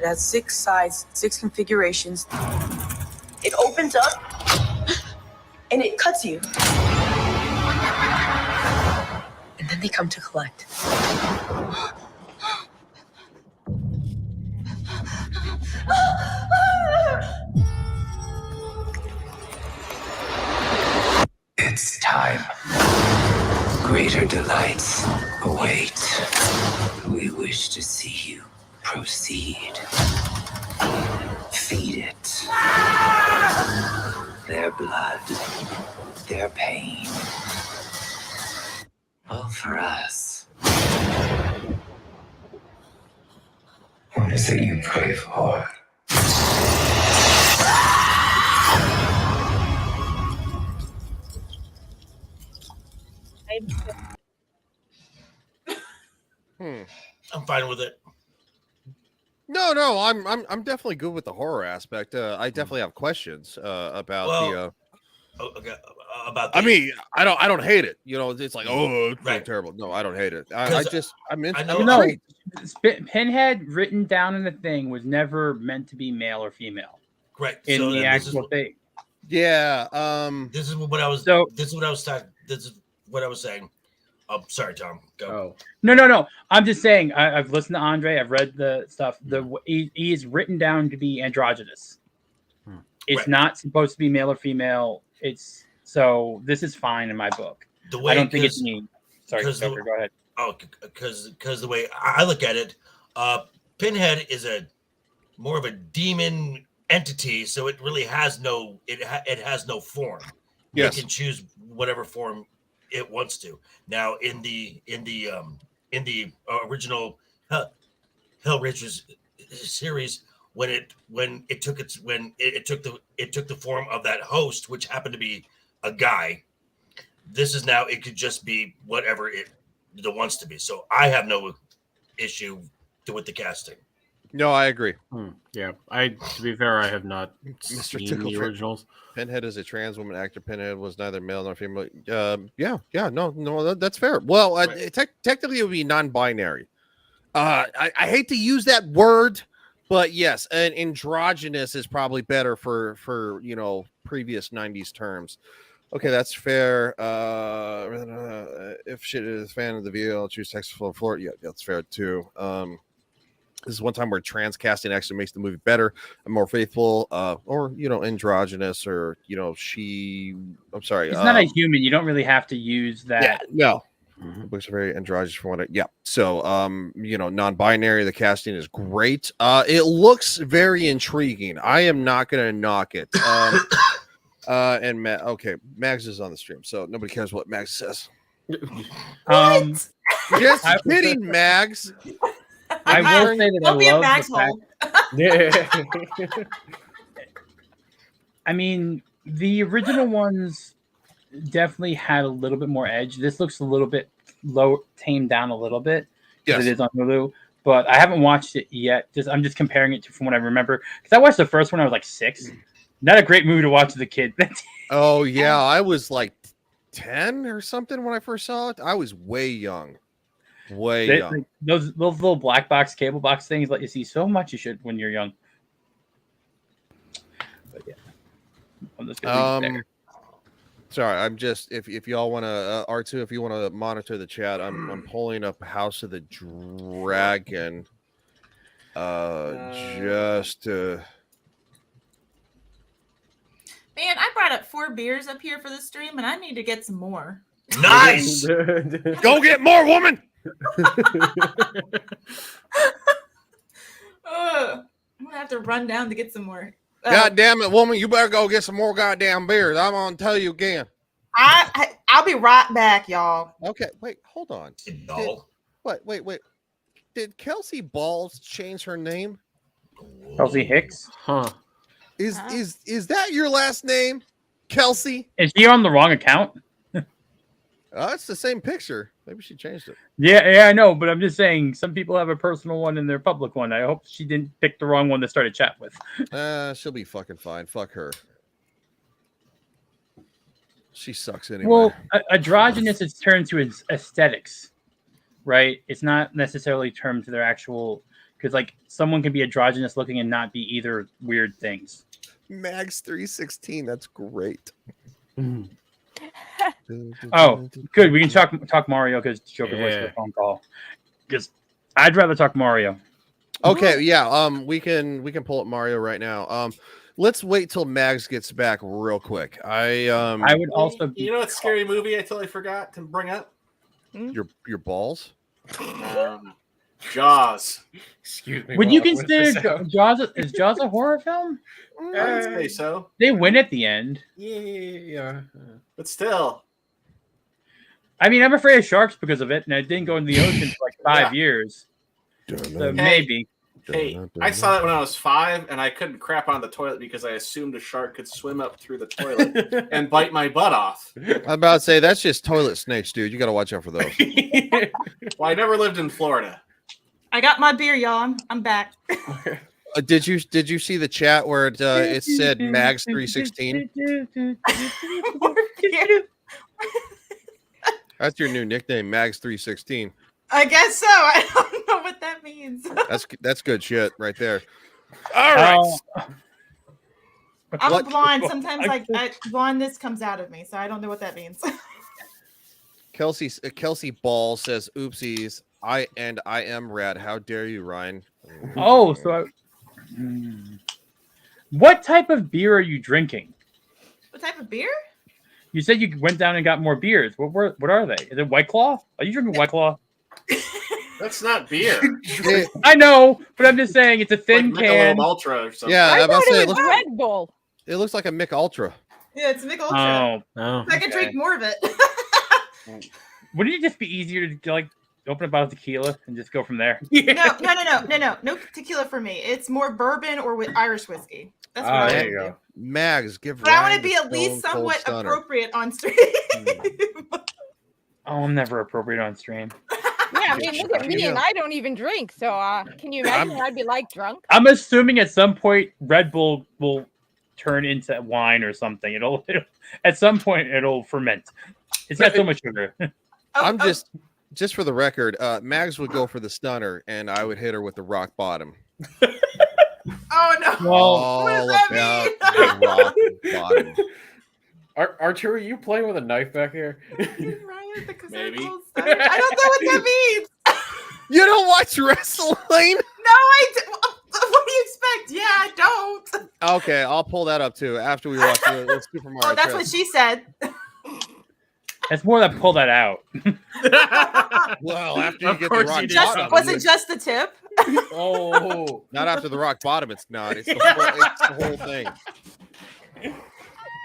Speaker 2: It has 6 sides, 6 configurations. It opens up and it cuts you. And then they come to collect.
Speaker 13: It's time. Greater delights await. We wish to see you proceed. Feed it. Their blood, their pain. All for us. What is it you pray for?
Speaker 7: I'm fine with it.
Speaker 5: No, I'm definitely good with the horror aspect. I definitely have questions about
Speaker 7: about.
Speaker 5: I mean, I don't hate it. You know, it's like it's
Speaker 7: Right.
Speaker 5: terrible. No, I don't hate it. I'm
Speaker 11: No, Pinhead written down in the thing was never meant to be male or female.
Speaker 7: Correct.
Speaker 11: In
Speaker 7: So
Speaker 11: the
Speaker 7: then
Speaker 11: actual thing.
Speaker 5: Yeah.
Speaker 7: This is what I was.
Speaker 11: So-
Speaker 7: this is what I was talking. This is what I was saying. Sorry, Tom. Go.
Speaker 11: No. I'm just saying. I've listened to Andre. I've read the stuff. He is written down to be androgynous. It's
Speaker 7: Right.
Speaker 11: not supposed to be male or female. It's so. This is fine in my book.
Speaker 7: The way
Speaker 11: I don't think it's
Speaker 7: 'cause-
Speaker 11: me. Sorry,
Speaker 7: 'cause
Speaker 11: Joker, go ahead.
Speaker 7: Oh, because the way I look at it, Pinhead is more of a demon entity, so it really has no it has no form.
Speaker 5: Yes.
Speaker 7: It can choose whatever form it wants to. Now in the original Hellraiser series, when it took the form of that host, which happened to be a guy. This is now it could just be whatever it wants to be. So I have no issue with the casting.
Speaker 5: No, I agree.
Speaker 9: Yeah, to be fair, I have not
Speaker 5: Mr.
Speaker 9: seen
Speaker 5: Tickle
Speaker 9: the
Speaker 5: Trunk.
Speaker 9: originals.
Speaker 5: Pinhead is a trans woman actor. Pinhead was neither male nor female. No, that's fair. Well, technically, it would be non-binary. I hate to use that word, but yes, an androgynous is probably better for previous '90s terms. Okay, that's fair. If shit is a fan of the VL, I'll choose Texas Floor Floor. Yeah, that's fair too. This is one time where trans casting actually makes the movie better and more faithful, or androgynous, or she. I'm sorry,
Speaker 11: It's not a human. You don't really have to use that.
Speaker 5: Yeah, no. Looks very androgynous for what so non-binary, the casting is great. It looks very intriguing. I am not gonna knock it. And Mags is on the stream, so nobody cares what Mags says. Just kidding, Mags.
Speaker 11: I will say that
Speaker 6: Don't be a
Speaker 11: I love
Speaker 6: Mags
Speaker 11: the
Speaker 6: hole.
Speaker 11: fact. I mean, the original ones definitely had a little bit more edge. This looks a little bit tamed down a little bit because it is on Hulu, but I haven't watched it yet. I'm just comparing it to from what I remember, because I watched the first one when I was like 6. Not a great movie to watch as a kid.
Speaker 5: Oh yeah, I was like 10 or something when I first saw it. I was way young. Young.
Speaker 11: Those little black box cable box things let you see so much you should when you're young. But yeah, I'm just gonna leave it there.
Speaker 5: Sorry, I'm just if y'all want to R2, if you want to monitor the chat, I'm pulling up House of the Dragon, just to.
Speaker 6: Man, I brought up 4 beers up here for the stream, and I need to get some more.
Speaker 7: Nice.
Speaker 5: Go get more, woman.
Speaker 6: I'm gonna have to run down to get some more.
Speaker 5: God damn it, woman! You better go get some more goddamn beers. I'm gonna tell you again.
Speaker 6: I'll be right back, y'all.
Speaker 5: Okay, wait, hold on. Wait. Did Kelsey Balls change her name?
Speaker 11: Kelsey Hicks?
Speaker 9: Huh.
Speaker 5: Is that your last name, Kelsey?
Speaker 11: Is she on the wrong account?
Speaker 5: It's the same picture. Maybe she changed it.
Speaker 11: Yeah, I know, but I'm just saying some people have a personal one and their public one. I hope she didn't pick the wrong one to start a chat with.
Speaker 5: She'll be fucking fine. Fuck her. She sucks anyway.
Speaker 11: Well, androgynous is turned to its aesthetics, right? It's not necessarily termed to their actual, because like someone can be androgynous looking and not be either weird things.
Speaker 5: Mags 316. That's great.
Speaker 11: Oh, good. We can talk Mario because Joker voice for a phone call. Because I'd rather talk Mario.
Speaker 5: Okay, yeah. We can pull up Mario right now. Let's wait till Mags gets back real quick. I
Speaker 11: would also.
Speaker 12: You know what scary movie I totally forgot to bring up?
Speaker 5: Your balls.
Speaker 12: Jaws.
Speaker 9: Excuse me.
Speaker 11: Would you consider Jaws? Is Jaws a horror film?
Speaker 12: I would say so.
Speaker 11: They win at the end.
Speaker 9: Yeah.
Speaker 12: But still.
Speaker 11: I mean, I'm afraid of sharks because of it, and I didn't go in the ocean for like 5 years. So maybe.
Speaker 12: Hey, I saw it when I was 5, and I couldn't crap on the toilet because I assumed a shark could swim up through the toilet and bite my butt off.
Speaker 5: I'm about to say that's just toilet snakes, dude. You got to watch out for those.
Speaker 12: Well, I never lived in Florida.
Speaker 6: I got my beer, y'all. I'm back.
Speaker 5: Did you see the chat where it said Mags 316? That's your new nickname, Mags 316.
Speaker 6: I guess so. I don't know what that means.
Speaker 5: That's good shit right there. All right.
Speaker 6: I'm blind. Sometimes blindness comes out of me, so I don't know what that means.
Speaker 5: Kelsey Ball says, "Oopsies, I am rad. How dare you, Ryan?"
Speaker 11: Oh, so what type of beer are you drinking?
Speaker 6: What type of beer?
Speaker 11: You said you went down and got more beers. What are they? Is it White Claw? Are you drinking White Claw?
Speaker 12: That's not beer.
Speaker 11: I know, but I'm just saying it's a thin
Speaker 12: like
Speaker 11: can.
Speaker 12: Michelob Ultra or something.
Speaker 5: Yeah,
Speaker 4: I thought
Speaker 5: say
Speaker 4: it was Red Bull.
Speaker 5: It looks like a Mick Ultra.
Speaker 6: Yeah, it's a Mick Ultra.
Speaker 11: Oh,
Speaker 6: I can drink more of it.
Speaker 11: Wouldn't it just be easier to like open a bottle of tequila and just go from there?
Speaker 6: No tequila for me. It's more bourbon or with Irish whiskey. That's what I
Speaker 5: there
Speaker 6: want
Speaker 5: you
Speaker 6: to
Speaker 5: go.
Speaker 6: do.
Speaker 5: Mags, give.
Speaker 6: But I want
Speaker 5: Ryan
Speaker 6: to be
Speaker 5: the
Speaker 6: at least
Speaker 5: Stone Cold
Speaker 6: somewhat
Speaker 5: Stunner.
Speaker 6: appropriate on stream.
Speaker 11: Oh, I'm never appropriate on stream.
Speaker 4: Yeah, I mean, look at me, and I don't even drink. So, can you imagine? I'd be like drunk.
Speaker 11: I'm assuming at some point Red Bull will turn into wine or something. It'll at some point it'll ferment. It's got so much sugar.
Speaker 5: I'm just for the record, Mags would go for the stunner, and I would hit her with the rock bottom.
Speaker 6: Oh no!
Speaker 11: Well,
Speaker 6: What does that mean?
Speaker 5: The rock bottom.
Speaker 9: Archer, are you playing with a knife back here?
Speaker 6: Maybe.
Speaker 9: I
Speaker 6: I don't know what that means.
Speaker 5: You don't watch wrestling?
Speaker 6: No, I do. What do you expect? Yeah, I don't.
Speaker 5: Okay, I'll pull that up too after we watch the Super Mario.
Speaker 6: Oh, that's
Speaker 5: trailer.
Speaker 6: what she said.
Speaker 11: It's more that pull that out.
Speaker 5: Well, after you
Speaker 9: Of
Speaker 5: get the
Speaker 9: course
Speaker 5: rock
Speaker 9: you did.
Speaker 5: bottom,
Speaker 6: Was it just the tip?
Speaker 9: Oh,
Speaker 5: not after the rock bottom. It's not. It's the whole thing.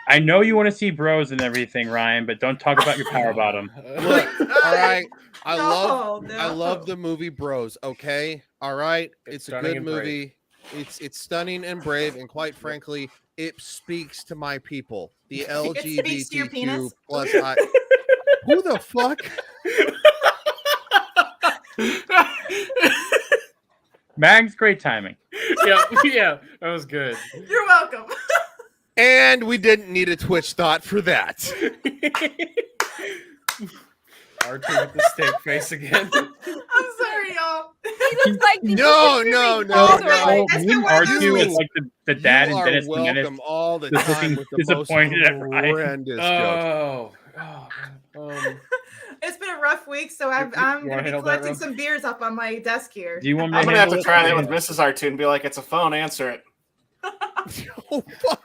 Speaker 11: I know you want to see bros and everything, Ryan, but don't talk about your power bottom.
Speaker 5: Look, all right. I
Speaker 6: No.
Speaker 5: love the movie Bros. Okay, all right. It's a
Speaker 9: stunning
Speaker 5: good
Speaker 9: and brave.
Speaker 5: movie. It's stunning and brave, and quite frankly, it speaks to my people, the
Speaker 6: speaks to your
Speaker 5: LGBTQ
Speaker 6: penis?
Speaker 5: plus. Who the fuck?
Speaker 11: Mags, great timing.
Speaker 9: yeah, that was good.
Speaker 6: You're welcome.
Speaker 5: And we didn't need a Twitch thought for that.
Speaker 9: Archer with the steak face again.
Speaker 6: I'm sorry, y'all.
Speaker 4: He looks like
Speaker 5: No.
Speaker 11: Me
Speaker 6: That's
Speaker 11: and
Speaker 6: the
Speaker 11: R2
Speaker 6: word.
Speaker 11: is like the dad
Speaker 5: You
Speaker 11: in
Speaker 5: are
Speaker 11: Dennis the Menace.
Speaker 5: welcome all the
Speaker 11: Just
Speaker 5: time
Speaker 11: looking
Speaker 5: with the most
Speaker 11: disappointed at Ryan.
Speaker 5: horrendous jokes.
Speaker 6: It's been a rough week, so I'm
Speaker 9: wanna
Speaker 6: going to be
Speaker 9: handle that,
Speaker 6: collecting
Speaker 9: Rob?
Speaker 6: some beers up on my desk here.
Speaker 11: Do you want me
Speaker 12: I'm gonna have to
Speaker 11: handle
Speaker 12: try
Speaker 11: it?
Speaker 12: that with Mrs. R2 and be like, "It's a phone. Answer it."
Speaker 5: Oh fuck!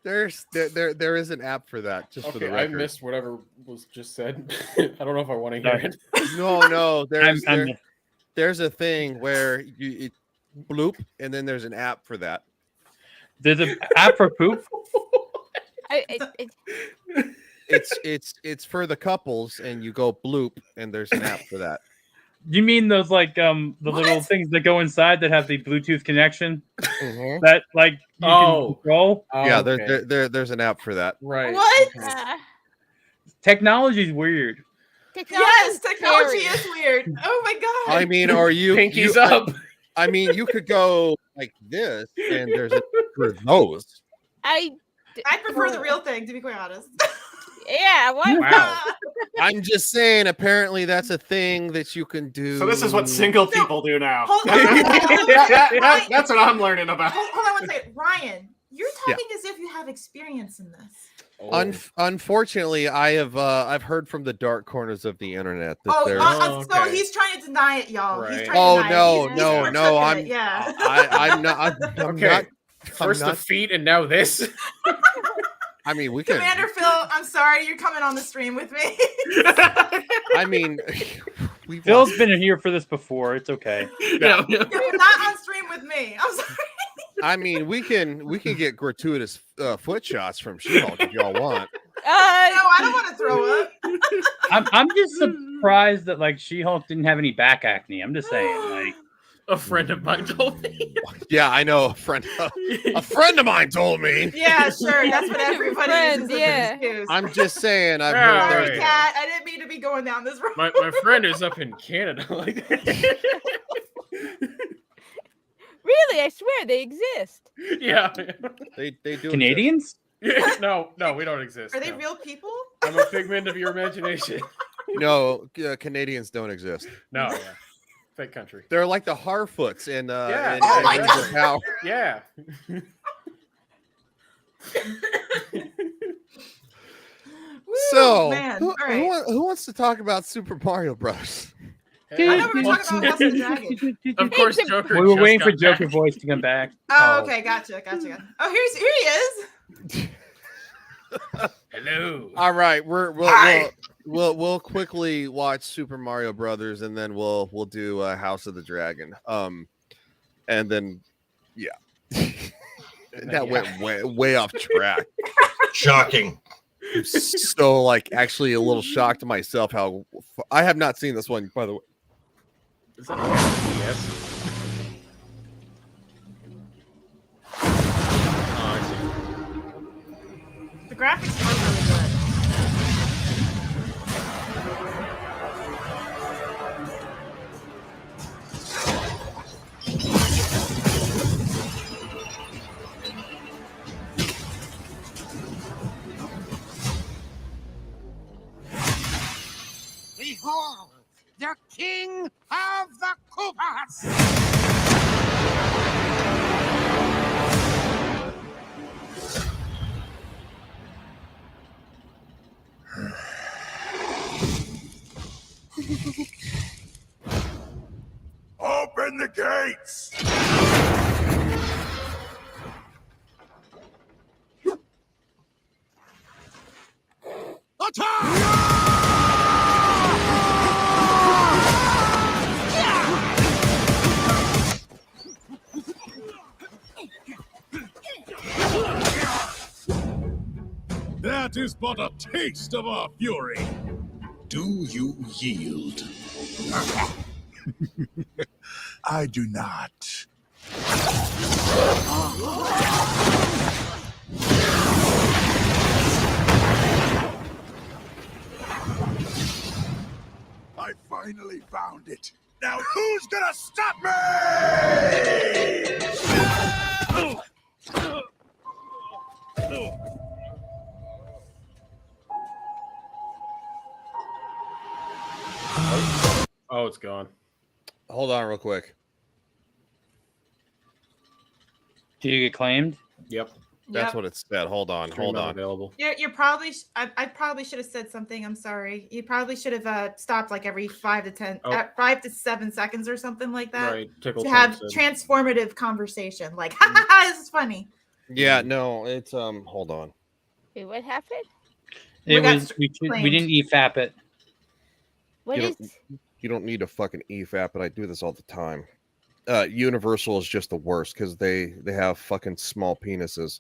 Speaker 5: There is an app for that. Just for the
Speaker 9: Okay, I
Speaker 5: record.
Speaker 9: missed whatever was just said. I don't know if I want to hear it.
Speaker 5: No.
Speaker 11: I'm-
Speaker 5: There's a thing where you bloop, and then there's an app for that.
Speaker 11: There's an app for poop.
Speaker 5: It's for the couples, and you go bloop, and there's an app for that.
Speaker 11: You mean those like the little things that go inside that have the Bluetooth connection that like you can control?
Speaker 5: Yeah, there's an app for that.
Speaker 9: Right.
Speaker 6: What?
Speaker 11: Technology's weird.
Speaker 6: Yes, technology is weird. Oh my god.
Speaker 5: I mean, are you
Speaker 9: Pinkies up?
Speaker 5: I mean, you could go like this, and there's a for those.
Speaker 6: I prefer the real thing, to be quite honest.
Speaker 4: Yeah, why?
Speaker 5: Wow. I'm just saying, apparently that's a thing that you can do.
Speaker 12: So this is what single people do now.
Speaker 6: Hold on.
Speaker 12: That's what I'm learning about.
Speaker 6: Hold on one second. Ryan, you're talking as if you have experience in this.
Speaker 5: Unfortunately, I've heard from the dark corners of the internet that there's.
Speaker 6: So he's trying to deny it, y'all.
Speaker 5: Right.
Speaker 6: He's trying to deny it.
Speaker 5: no. I'm
Speaker 6: yeah.
Speaker 5: I'm not. I'm
Speaker 9: Okay.
Speaker 5: not.
Speaker 9: First
Speaker 5: I'm
Speaker 9: the
Speaker 5: not,
Speaker 9: feet and now this.
Speaker 5: I mean, we can.
Speaker 6: Commander Phil, I'm sorry you're coming on the stream with me.
Speaker 5: I mean,
Speaker 11: Phil's been in here for this before. It's okay.
Speaker 6: You're not on stream with me. I'm sorry.
Speaker 5: I mean, we can get gratuitous foot shots from She-Hulk if y'all want.
Speaker 6: No, I don't want to throw up.
Speaker 11: I'm just surprised that like She-Hulk didn't have any back acne. I'm just saying, like
Speaker 9: a friend of mine told me.
Speaker 5: Yeah, I know a friend of mine told me.
Speaker 6: Yeah, sure. That's what everybody
Speaker 4: Friend,
Speaker 6: uses as
Speaker 4: yeah.
Speaker 6: an excuse.
Speaker 5: I'm just saying. I've
Speaker 9: Yeah,
Speaker 5: heard
Speaker 6: Sorry,
Speaker 5: there's
Speaker 6: Kat. I didn't mean to be going down this road.
Speaker 9: My friend is up in Canada. Like
Speaker 4: Really, I swear they exist.
Speaker 9: yeah.
Speaker 5: They do
Speaker 11: Canadians.
Speaker 9: No, we don't exist.
Speaker 6: Are they
Speaker 9: no.
Speaker 6: real people?
Speaker 9: I'm a figment of your imagination.
Speaker 5: No, Canadians don't exist.
Speaker 9: No, yeah. Fake country.
Speaker 5: They're like the Harfoots in
Speaker 9: Yeah.
Speaker 5: in
Speaker 6: Oh my
Speaker 5: Rings of
Speaker 6: God.
Speaker 5: Power.
Speaker 9: Yeah.
Speaker 5: So,
Speaker 6: man.
Speaker 5: who,
Speaker 6: All right.
Speaker 5: who wants to talk about Super Mario Bros?
Speaker 6: I know we were talking about House of the Dragon.
Speaker 9: Of course, Joker.
Speaker 11: We were
Speaker 9: just
Speaker 11: waiting for
Speaker 9: got
Speaker 11: Joker
Speaker 9: back.
Speaker 11: voice to come back.
Speaker 6: Oh, okay. Gotcha. Oh, here he is.
Speaker 9: Hello.
Speaker 5: All right, we'll quickly watch Super Mario Brothers, and then we'll do House of the Dragon. And then that went way off track.
Speaker 7: Shocking.
Speaker 5: So like actually a little shocked myself how I have not seen this one, by the way.
Speaker 9: Is that yes? Oh, I see.
Speaker 6: The graphics are really good.
Speaker 15: Behold, the king of the Koopas!
Speaker 24: Open the gates!
Speaker 3: That is but a taste of our fury. Do you yield?
Speaker 24: I do not. I finally found it. Now who's gonna stop me?
Speaker 9: Oh, it's gone.
Speaker 5: Hold on real quick.
Speaker 11: Do you get claimed?
Speaker 9: Yep.
Speaker 5: That's
Speaker 6: Yep.
Speaker 5: what it said. Hold on. Hold on.
Speaker 9: Available.
Speaker 6: You're probably. I probably should have said something. I'm sorry. You probably should have stopped like every 5 to 7 seconds or something like that.
Speaker 9: Right. Tickle
Speaker 6: To have
Speaker 9: Thompson.
Speaker 6: transformative conversation. Like, ha ha ha, this is funny.
Speaker 5: Yeah, no, it's hold on.
Speaker 4: Wait, what happened?
Speaker 11: We
Speaker 6: got
Speaker 11: we didn't EFAP it.
Speaker 4: What
Speaker 5: You
Speaker 4: is?
Speaker 5: don't- You don't need a fucking EFAP, but I do this all the time. Universal is just the worst because they have fucking small penises.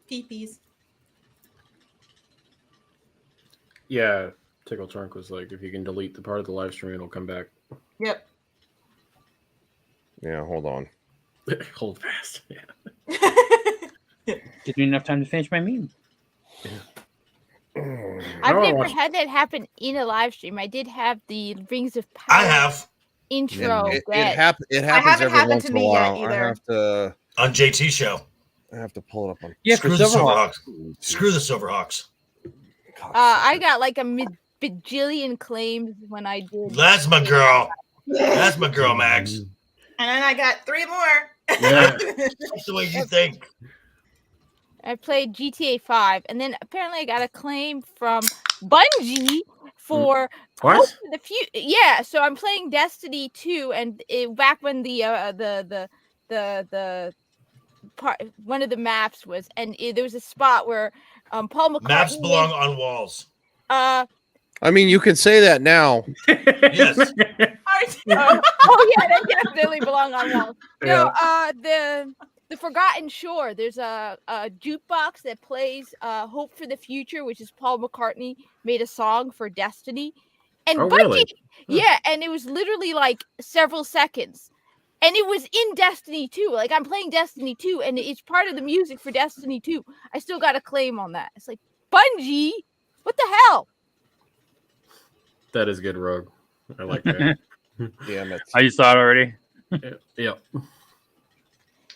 Speaker 6: Peepees.
Speaker 9: Yeah. Tickle Trunk was like, if you can delete the part of the live stream, it'll come back.
Speaker 6: Yep.
Speaker 5: Yeah, hold on.
Speaker 9: Hold fast. Yeah.
Speaker 11: Didn't enough time to finish my meme.
Speaker 4: I've
Speaker 9: Oh,
Speaker 4: never
Speaker 9: watch-
Speaker 4: had that happen in a live stream. I did have the Rings of Power
Speaker 7: I have
Speaker 4: intro.
Speaker 5: It
Speaker 4: that-
Speaker 5: happens
Speaker 6: haven't
Speaker 5: every
Speaker 6: happened
Speaker 5: once
Speaker 6: to
Speaker 5: in a
Speaker 6: me yet
Speaker 5: while. I
Speaker 6: either.
Speaker 5: have to
Speaker 7: on JT show.
Speaker 5: pull it up on.
Speaker 11: Yeah,
Speaker 7: Screw
Speaker 11: for
Speaker 7: the
Speaker 11: Silverhawks.
Speaker 7: Silverhawks. Screw the Silverhawks.
Speaker 4: I got like a bajillion claims when I did.
Speaker 7: That's my girl. That's my girl, Mags.
Speaker 6: And then I got 3 more.
Speaker 7: Yeah. That's the way you think.
Speaker 4: I played GTA 5, and then apparently I got a claim from Bungie for
Speaker 9: What?
Speaker 4: Hope for the future. Yeah, so I'm playing Destiny 2, and back when the part, one of the maps was, and there was a spot where Paul McCartney.
Speaker 7: Maps belong on walls.
Speaker 5: I mean, you can say that now.
Speaker 7: Yes.
Speaker 4: Oh yeah, that definitely belong on walls. No, the Forgotten Shore. There's a jukebox that plays "Hope for the Future," which is Paul McCartney made a song for Destiny, and
Speaker 9: Oh,
Speaker 4: Bungie,
Speaker 9: really?
Speaker 4: yeah, and it was literally like several seconds, and it was in Destiny 2. Like I'm playing Destiny 2, and it's part of the music for Destiny 2. I still got a claim on that. It's like Bungie, what the hell?
Speaker 9: That is good, Rogue. I like that.
Speaker 5: Damn it.
Speaker 11: Oh, you saw it already?
Speaker 9: Yeah.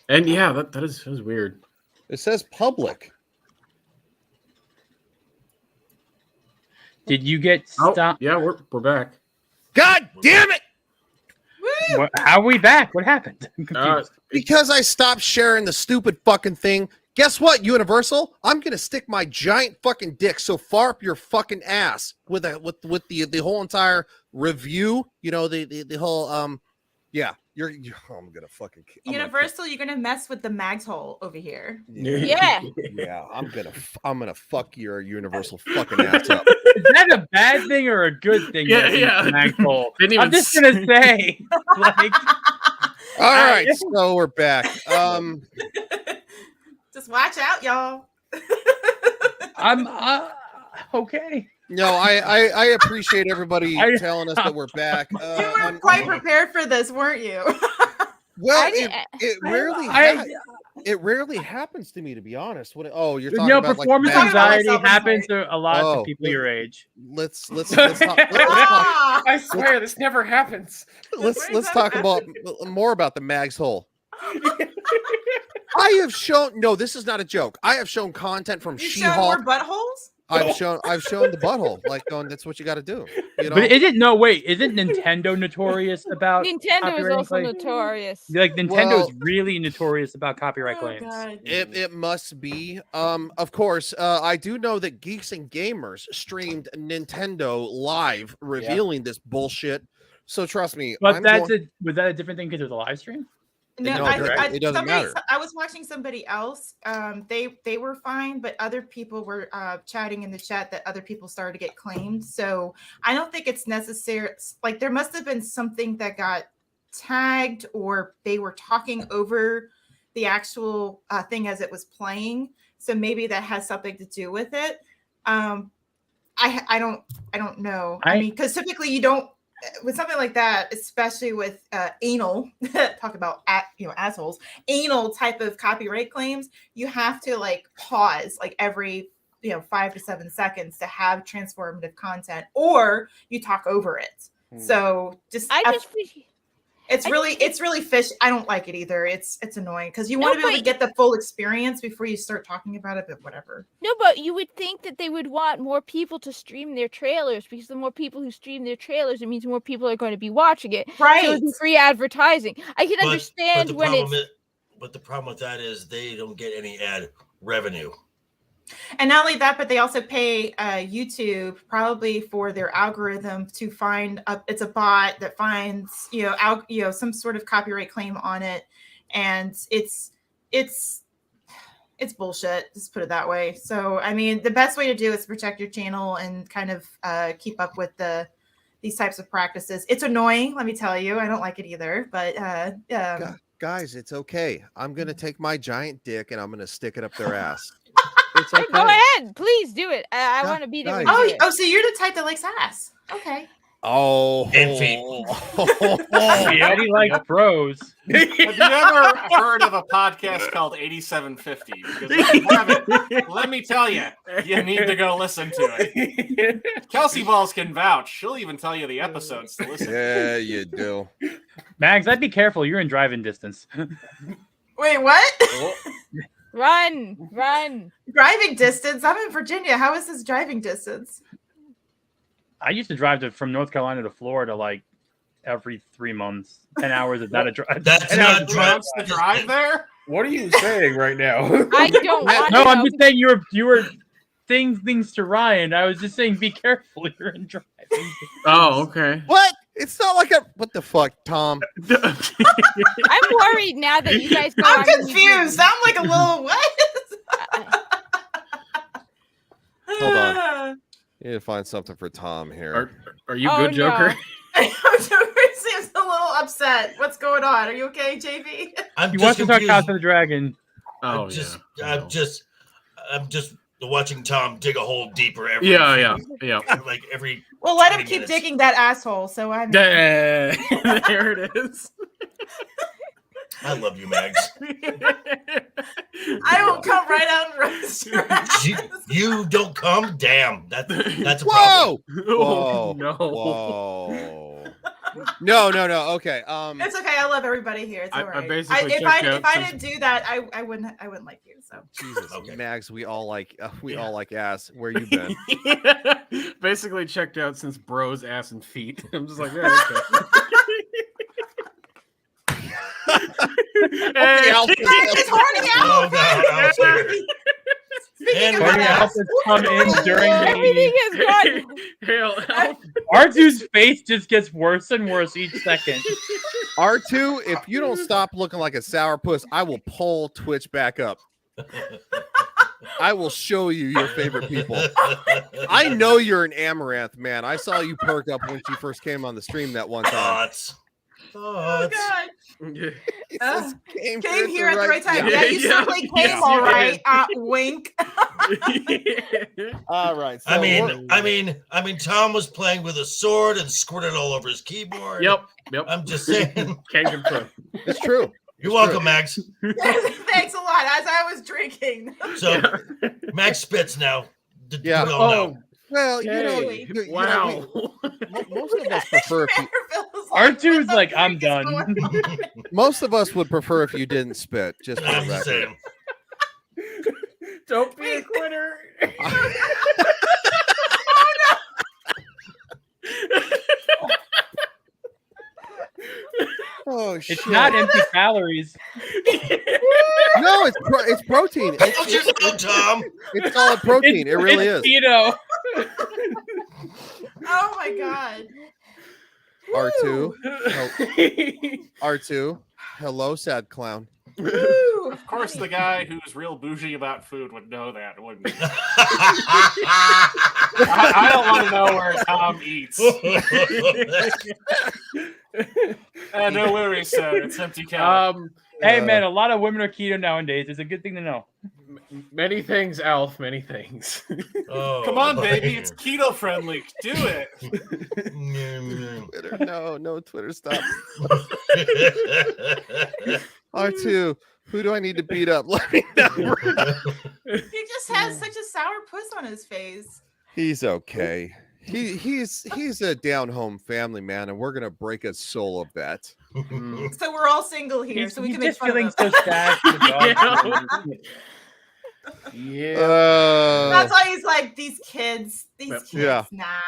Speaker 9: And yeah, that is weird.
Speaker 5: It says public.
Speaker 11: Did you get
Speaker 9: Oh,
Speaker 11: stopped?
Speaker 9: yeah, we're back.
Speaker 5: God damn it!
Speaker 11: How are we back? What happened? I'm confused.
Speaker 5: Because I stopped sharing the stupid fucking thing. Guess what, Universal? I'm gonna stick my giant fucking dick so far up your fucking ass with the whole entire review. You know, the whole yeah. I'm gonna fucking
Speaker 6: Universal, you're gonna mess with the Mags hole over here.
Speaker 4: Yeah.
Speaker 5: Yeah, I'm gonna fuck your Universal fucking ass up.
Speaker 11: Is that a bad thing or a good thing?
Speaker 9: Yeah,
Speaker 11: that he's
Speaker 9: yeah.
Speaker 11: an asshole?
Speaker 9: Didn't
Speaker 11: I'm
Speaker 9: even
Speaker 11: just gonna say, like,
Speaker 5: All right, so we're back.
Speaker 6: Just watch out, y'all.
Speaker 11: I'm okay.
Speaker 5: No, I appreciate everybody telling us that we're back.
Speaker 6: You were quite prepared for this, weren't you?
Speaker 5: Well, it rarely happens to me, to be honest. Oh, you're talking
Speaker 11: You know,
Speaker 5: about
Speaker 11: performance
Speaker 5: like,
Speaker 11: anxiety happens to a lot
Speaker 5: Oh,
Speaker 11: of people your age.
Speaker 5: Let's talk.
Speaker 12: I swear this never happens.
Speaker 5: Let's talk about more about the Mags hole. I have shown this is not a joke. I have shown content from
Speaker 6: You show more
Speaker 5: She-Hulk.
Speaker 6: buttholes?
Speaker 5: I've shown the butthole, like going, that's what you got to do. You know?
Speaker 11: But isn't Nintendo notorious about
Speaker 4: Nintendo is
Speaker 11: copyright
Speaker 4: also
Speaker 11: claim?
Speaker 4: notorious.
Speaker 11: Like Nintendo is
Speaker 5: Well-
Speaker 11: really notorious about copyright claims.
Speaker 5: It must be. Of course, I do know that Geeks and Gamers streamed Nintendo live revealing this bullshit. So trust me.
Speaker 11: But was that a different thing because it was a live stream?
Speaker 6: No,
Speaker 5: it doesn't matter.
Speaker 6: I was watching somebody else. They were fine, but other people were chatting in the chat that other people started to get claimed. So I don't think it's necessary. Like there must have been something that got tagged, or they were talking over the actual thing as it was playing. So maybe that has something to do with it. I don't know. I mean, because typically you don't. With something like that, especially with anal, talk about assholes, anal type of copyright claims, you have to like pause like every 5 to 7 seconds to have transformative content, or you talk over it. So it's really fish. I don't like it either. It's annoying because you want to be able to get the full experience before you start talking about it, but whatever.
Speaker 4: No, but you would think that they would want more people to stream their trailers, because the more people who stream their trailers, it means more people are going to be watching it.
Speaker 6: Right.
Speaker 4: So it'd be free advertising. I can understand when it's.
Speaker 7: But the problem with that is they don't get any ad revenue.
Speaker 6: And not only that, but they also pay YouTube probably for their algorithm to find it's a bot that finds some sort of copyright claim on it, and it's bullshit. Just put it that way. So I mean, the best way to do is protect your channel and kind of keep up with these types of practices. It's annoying, let me tell you. I don't like it either, but
Speaker 5: guys, it's okay. I'm gonna take my giant dick and I'm gonna stick it up their ass. It's okay.
Speaker 4: Go ahead, please do it. I want to be there. When you do it.
Speaker 6: So you're the type that likes ass. Okay.
Speaker 5: Oh,
Speaker 7: and feet.
Speaker 11: Yeah, he likes pros.
Speaker 12: Have you ever heard of a podcast called 8750? Because if you haven't, let me tell you, you need to go listen to it. Kelsey Balls can vouch. She'll even tell you the episodes to listen to.
Speaker 5: Yeah, you do.
Speaker 11: Mags, I'd be careful. You're in driving distance.
Speaker 6: Wait, what?
Speaker 4: Run.
Speaker 6: Driving distance? I'm in Virginia. How is this driving distance?
Speaker 11: I used to drive from North Carolina to Florida like every 3 months. 10 hours is not a drive.
Speaker 7: That's not
Speaker 12: drive to drive there.
Speaker 9: What are you saying right now?
Speaker 4: I don't want
Speaker 11: No,
Speaker 4: to
Speaker 11: I'm
Speaker 4: know.
Speaker 11: just saying you were saying things to Ryan. I was just saying be careful. You're in driving.
Speaker 9: Oh, okay.
Speaker 5: What? It's not like what the fuck, Tom?
Speaker 4: I'm worried now that you guys.
Speaker 6: I'm confused. I'm like a little what?
Speaker 5: Hold on. You need to find something for Tom here.
Speaker 9: Are you good, Joker?
Speaker 6: Joker seems a little upset. What's going on? Are you okay, JV?
Speaker 11: He wants to talk House of the Dragon.
Speaker 7: I'm just watching Tom dig a hole deeper every
Speaker 9: Yeah.
Speaker 7: like every
Speaker 6: Well, let him
Speaker 7: 20
Speaker 6: keep
Speaker 7: minutes.
Speaker 6: digging that asshole. So I'm.
Speaker 9: There it is.
Speaker 7: I love you, Mags.
Speaker 6: I will come right out and roast your ass.
Speaker 7: You don't come? Damn. That's a
Speaker 5: Whoa!
Speaker 7: problem.
Speaker 5: Whoa!
Speaker 9: No.
Speaker 5: Whoa! No. Okay.
Speaker 6: It's okay. I love everybody here. It's all right.
Speaker 9: basically
Speaker 6: if
Speaker 9: checked
Speaker 6: I
Speaker 9: out
Speaker 6: didn't do that, I wouldn't like you. So
Speaker 5: Jesus, Mags, we all like ass. Where you been?
Speaker 9: Basically checked out since bros, ass, and feet. I'm just like, yeah, okay.
Speaker 6: It's horny out.
Speaker 7: Oh, God, Alfred.
Speaker 6: Speaking of
Speaker 11: Horny
Speaker 6: that,
Speaker 11: Alf has come in during
Speaker 4: Everything is gone.
Speaker 9: Hail, Alf.
Speaker 11: R2's face just gets worse and worse each second.
Speaker 5: R2, if you don't stop looking like a sourpuss, I will pull Twitch back up. I will show you your favorite people. I know you're an Amaranth, man. I saw you perk up when she first came on the stream that one time.
Speaker 7: Thoughts.
Speaker 6: oh God.
Speaker 5: Came
Speaker 6: Came here at the right time.
Speaker 5: Yeah.
Speaker 6: Yeah, you certainly came all right. Wink.
Speaker 5: All right. So
Speaker 7: I mean, Tom was playing with a sword and squirted all over his keyboard.
Speaker 9: Yep.
Speaker 7: I'm just saying.
Speaker 9: Can't confirm.
Speaker 5: it's true.
Speaker 7: You're welcome, Max.
Speaker 6: Thanks a lot. As I was drinking.
Speaker 7: So, Max spits now.
Speaker 5: Yeah.
Speaker 7: We all know.
Speaker 5: Well,
Speaker 9: Hey,
Speaker 5: you
Speaker 9: wow.
Speaker 5: most of us prefer if you,
Speaker 11: R2's like, I'm done.
Speaker 5: most of us would prefer if you didn't spit. Just for
Speaker 7: I'm
Speaker 5: the
Speaker 7: just
Speaker 5: record.
Speaker 7: saying.
Speaker 9: Don't be a quitter.
Speaker 5: Oh shit!
Speaker 11: It's not empty calories.
Speaker 5: No, it's protein.
Speaker 7: Hold your phone, Tom.
Speaker 5: It's solid protein. It really is.
Speaker 11: Keto.
Speaker 6: Oh my god.
Speaker 5: R2. R2. Hello, sad clown.
Speaker 12: Of course, the guy who's real bougie about food would know that, wouldn't he? I don't want to know where Tom eats. No worries, sir. It's empty calories.
Speaker 11: Hey, man, a lot of women are keto nowadays. It's a good thing to know.
Speaker 9: Many things, Alf. Many things.
Speaker 12: Come on, baby. It's keto friendly. Do it.
Speaker 5: Twitter, no, Twitter, stop. R2, who do I need to beat up? Let me know.
Speaker 6: He just has such a sour puss on his face.
Speaker 5: He's okay. He's a down-home family man, and we're gonna break a soul of that.
Speaker 6: So we're all single here, so we can make
Speaker 11: just
Speaker 6: fun
Speaker 11: feeling
Speaker 6: of him.
Speaker 11: so sad. For the dog.
Speaker 9: Yeah.
Speaker 6: That's why he's like, these kids,
Speaker 5: Yeah.
Speaker 6: nah.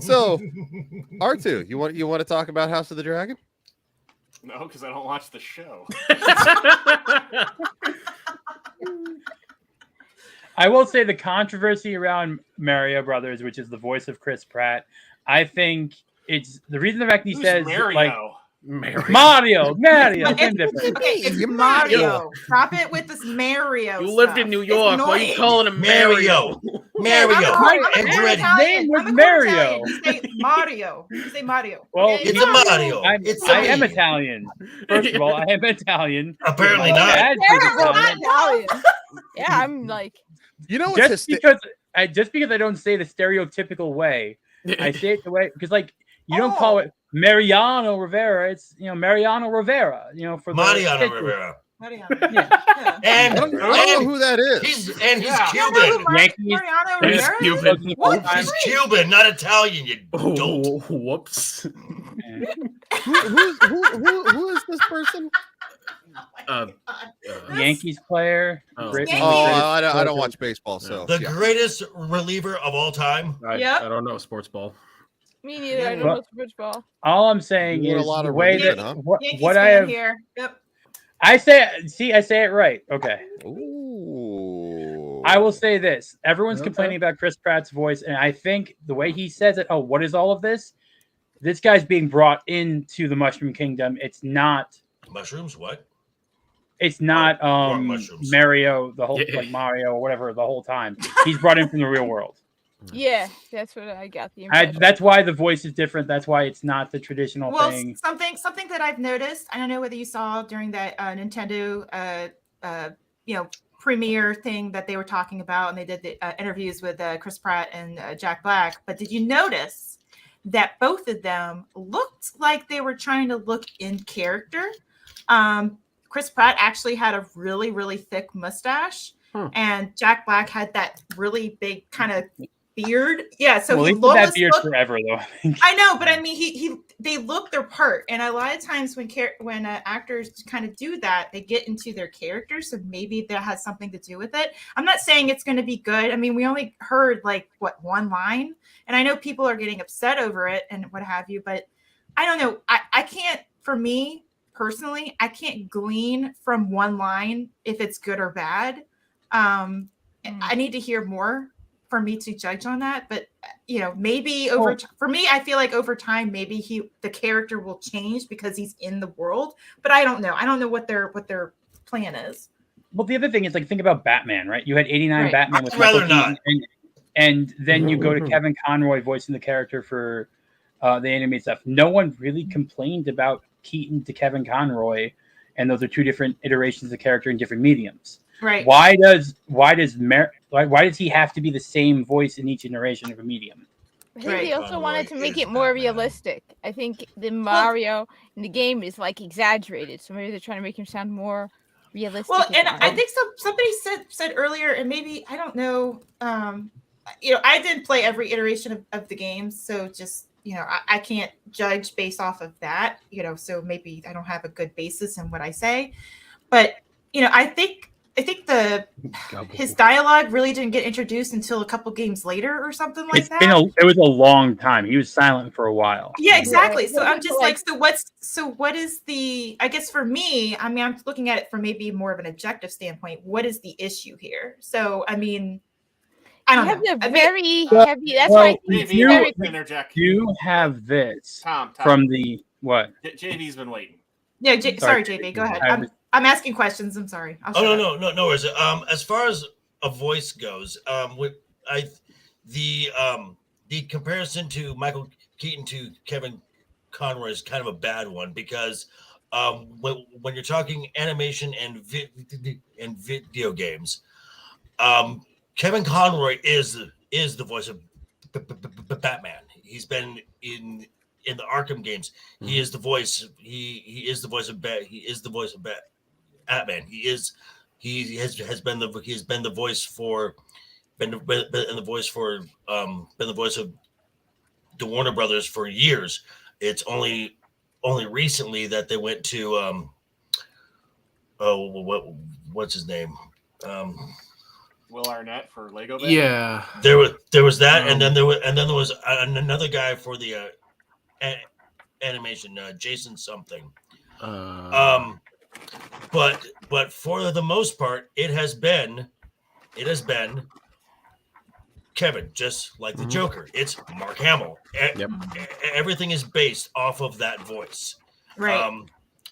Speaker 5: So, R2, you want to talk about House of the Dragon?
Speaker 12: No, because I don't watch the show.
Speaker 11: I will say the controversy around Mario Brothers, which is the voice of Chris Pratt, I think it's the reason the fact he says
Speaker 12: Mario?
Speaker 11: like Mario, same difference.
Speaker 6: Okay, it's Mario. Stop it with this Mario.
Speaker 9: You lived in New York. Why are you calling him Mario?
Speaker 7: Mario.
Speaker 6: I'm
Speaker 11: His
Speaker 6: Italian.
Speaker 11: name was
Speaker 6: I'm a
Speaker 11: Mario.
Speaker 6: You say Mario. You say Mario.
Speaker 11: Well,
Speaker 6: okay?
Speaker 7: It's a Mario.
Speaker 11: I am Italian. First of all, I am Italian.
Speaker 7: Apparently
Speaker 11: My
Speaker 7: not.
Speaker 11: dad's Italian.
Speaker 4: Yeah, I'm like,
Speaker 5: You know what's
Speaker 11: just because I don't say the stereotypical way, I say it the way because like you don't call it Mariano Rivera. It's Mariano Rivera. For
Speaker 7: Mariano Rivera.
Speaker 6: Yeah.
Speaker 7: And
Speaker 5: I don't know who that is.
Speaker 7: He's
Speaker 6: You don't know
Speaker 7: Cuban.
Speaker 6: who Mariano Rivera is?
Speaker 9: Cuban.
Speaker 6: What?
Speaker 7: He's Cuban, not Italian. You dolt.
Speaker 9: Whoops.
Speaker 5: Who is this person?
Speaker 11: Yankees player.
Speaker 6: Yankees.
Speaker 5: I don't watch baseball, so
Speaker 7: The greatest reliever of all time.
Speaker 9: I don't know sports ball.
Speaker 4: me neither. I don't know football.
Speaker 11: All I'm saying
Speaker 5: You won a
Speaker 11: is
Speaker 5: lot
Speaker 11: the
Speaker 5: of
Speaker 11: way
Speaker 5: religion,
Speaker 11: that
Speaker 5: huh?
Speaker 11: what
Speaker 6: Yankees
Speaker 11: I
Speaker 6: fan
Speaker 11: have.
Speaker 6: here. Yep.
Speaker 11: I say it right. Okay.
Speaker 5: Ooh.
Speaker 11: I will say this. Everyone's complaining about Chris Pratt's voice, and I think the way he says it, what is all of this? This guy's being brought into the Mushroom Kingdom. It's not
Speaker 7: Mushrooms? What?
Speaker 11: It's not
Speaker 7: mushrooms.
Speaker 11: Mario, the whole like Mario or whatever the whole time. He's brought in from the real world.
Speaker 4: Yeah, that's what I got the impression.
Speaker 11: That's why the voice is different. That's why it's not the traditional
Speaker 6: Well,
Speaker 11: thing.
Speaker 6: something that I've noticed. I don't know whether you saw during that Nintendo, premiere thing that they were talking about, and they did the interviews with Chris Pratt and Jack Black. But did you notice that both of them looked like they were trying to look in character? Chris Pratt actually had a really, really thick mustache, and Jack Black had that really big kind of beard. Yeah, so
Speaker 11: well,
Speaker 6: he
Speaker 11: he's had that
Speaker 6: almost
Speaker 11: beard
Speaker 6: looked,
Speaker 11: forever, though.
Speaker 6: I know, but I mean, they look their part, and a lot of times when actors kind of do that, they get into their characters. So maybe that has something to do with it. I'm not saying it's going to be good. I mean, we only heard like one line, and I know people are getting upset over it and what have you, but I don't know. I can't. For me personally, I can't glean from one line if it's good or bad. I need to hear more for me to judge on that, but maybe for me, I feel like over time, maybe the character will change because he's in the world, but I don't know. I don't know what their plan is.
Speaker 11: Well, the other thing is, like, think about Batman, right? You had 89
Speaker 6: Right.
Speaker 11: Batman with
Speaker 7: I'd rather
Speaker 11: Michael Keaton, and then you go to Kevin Conroy voicing the character for the animated stuff. No one really complained about Keaton to Kevin Conroy, and those are two different iterations of the character in different mediums.
Speaker 6: Right.
Speaker 11: Why does he have to be the same voice in each iteration of a medium?
Speaker 4: I think they also wanted to make it more realistic. I think the Mario in the game is like exaggerated, so maybe they're trying to make him sound more realistic.
Speaker 6: Well, and I think somebody said earlier, and maybe I don't know. I didn't play every iteration of the game, so just I can't judge based off of that. So maybe I don't have a good basis in what I say, but I think think his dialogue really didn't get introduced until a couple games later or something like that.
Speaker 11: It was a long time. He was silent for a while.
Speaker 6: Yeah, exactly. So I'm just like, what is the, I guess for me, I mean, I'm looking at it from maybe more of an objective standpoint. What is the issue here? So, I mean, I don't know.
Speaker 4: Very heavy. That's why I think it's very.
Speaker 11: You have this
Speaker 12: Tom.
Speaker 11: from the what?
Speaker 12: JV's been waiting.
Speaker 6: Yeah, sorry, JV. Go ahead. I'm asking questions. I'm sorry.
Speaker 7: No worries. As far as a voice goes, the comparison to Michael Keaton to Kevin Conroy is kind of a bad one because when you're talking animation and video games, Kevin Conroy is the voice of Batman. He's been in the Arkham games. He is the voice. He is the voice of Batman. He is the voice of Batman. He has been the voice for the voice of the Warner Brothers for years. It's only recently that they went to what's his name?
Speaker 12: Will Arnett for Lego Batman?
Speaker 9: Yeah.
Speaker 7: There was that, and then there was another guy for the animation, Jason something. But for the most part, it has been Kevin, just like the Joker. It's Mark Hamill. Everything is based off of that voice.
Speaker 6: Right.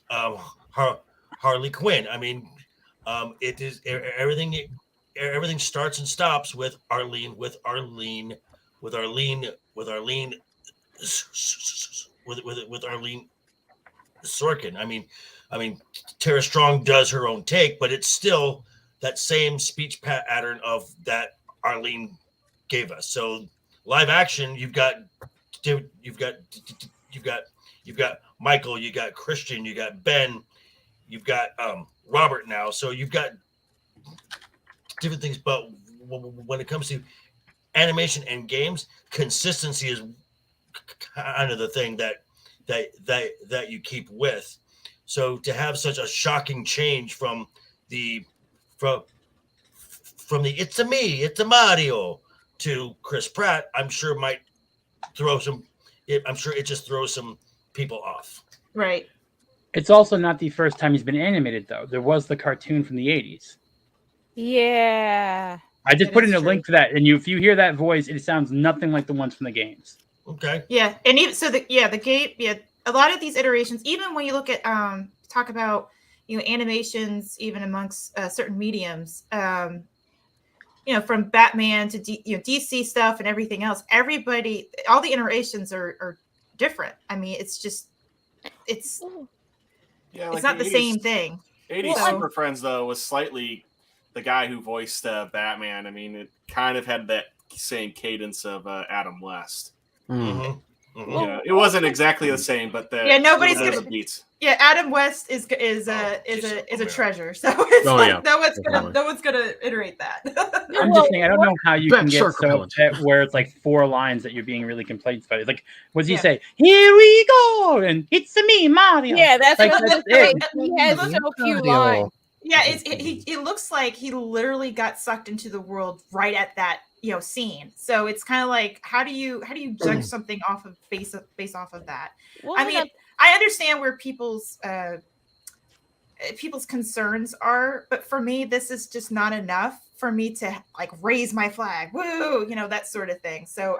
Speaker 7: Harley Quinn. I mean, it is everything. Everything starts and stops with Arlene Sorkin. I mean, Tara Strong does her own take, but it's still that same speech pattern of that Arlene gave us. So live action, you've got Michael, you got Christian, you got Ben, you've got Robert now. So you've got different things, but when it comes to animation and games, consistency is kind of the thing that you keep with. So to have such a shocking change from the it's a me, it's a Mario to Chris Pratt, I'm sure might throw some. I'm sure it just throws some people off.
Speaker 6: Right.
Speaker 11: It's also not the first time he's been animated, though. There was the cartoon from the 80s.
Speaker 4: Yeah.
Speaker 11: I just put in a link to that, and if you hear that voice, it sounds nothing like the ones from the games.
Speaker 7: Okay.
Speaker 6: Yeah, and even so, the game, a lot of these iterations, even when you look at talk about animations, even amongst certain mediums, from Batman to DC stuff and everything else, all the iterations are different. I mean, it's not the same thing.
Speaker 12: 80s Super Friends, though, was slightly the guy who voiced Batman. I mean, it kind of had that same cadence of Adam West.
Speaker 7: Mm-hmm.
Speaker 12: Yeah, it wasn't exactly the same, but
Speaker 6: nobody's
Speaker 12: gonna beats.
Speaker 6: Yeah, Adam West is a treasure. So it's no one's gonna iterate that.
Speaker 11: I'm just saying, I don't know how you can get so upset where it's like 4 lines that you're being really complained about. It's like, what does he say? Here we go, and it's me, Mario.
Speaker 4: Yeah, that's
Speaker 11: like,
Speaker 4: what
Speaker 11: it.
Speaker 4: He has so few lines.
Speaker 6: Yeah, it looks like he literally got sucked into the world right at that scene. So it's kind of like, how do you judge something off of based off of that?
Speaker 4: Well,
Speaker 6: I mean, I understand where people's concerns are, but for me, this is just not enough for me to like raise my flag, woo, that sort of thing. So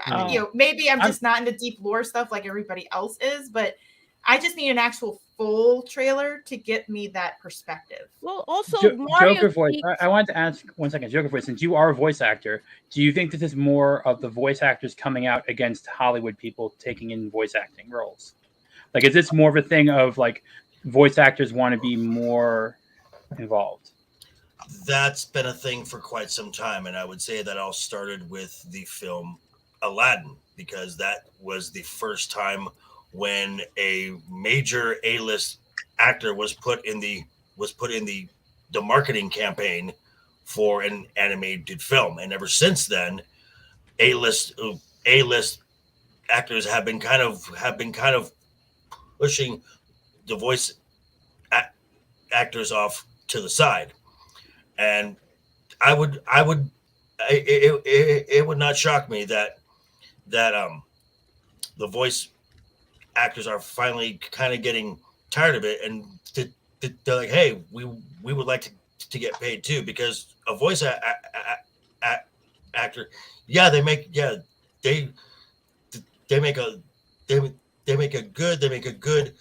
Speaker 6: maybe I'm just not into deep lore stuff like everybody else is, but I just need an actual full trailer to get me that perspective.
Speaker 4: Well, also
Speaker 11: Joker voice. I wanted to ask 1 second, Joker voice. Since you are a voice actor, do you think this is more of the voice actors coming out against Hollywood people taking in voice acting roles? Like, is this more of a thing of like voice actors want to be more involved?
Speaker 7: That's been a thing for quite some time, and I would say that all started with the film Aladdin, because that was the first time when a major A-list actor was put in the marketing campaign for an animated film, and ever since then, A-list actors have been kind of pushing the voice actors off to the side, and it would not shock me that the voice actors are finally kind of getting tired of it, and they're like, hey, we would like to get paid too, because a voice actor, they make a good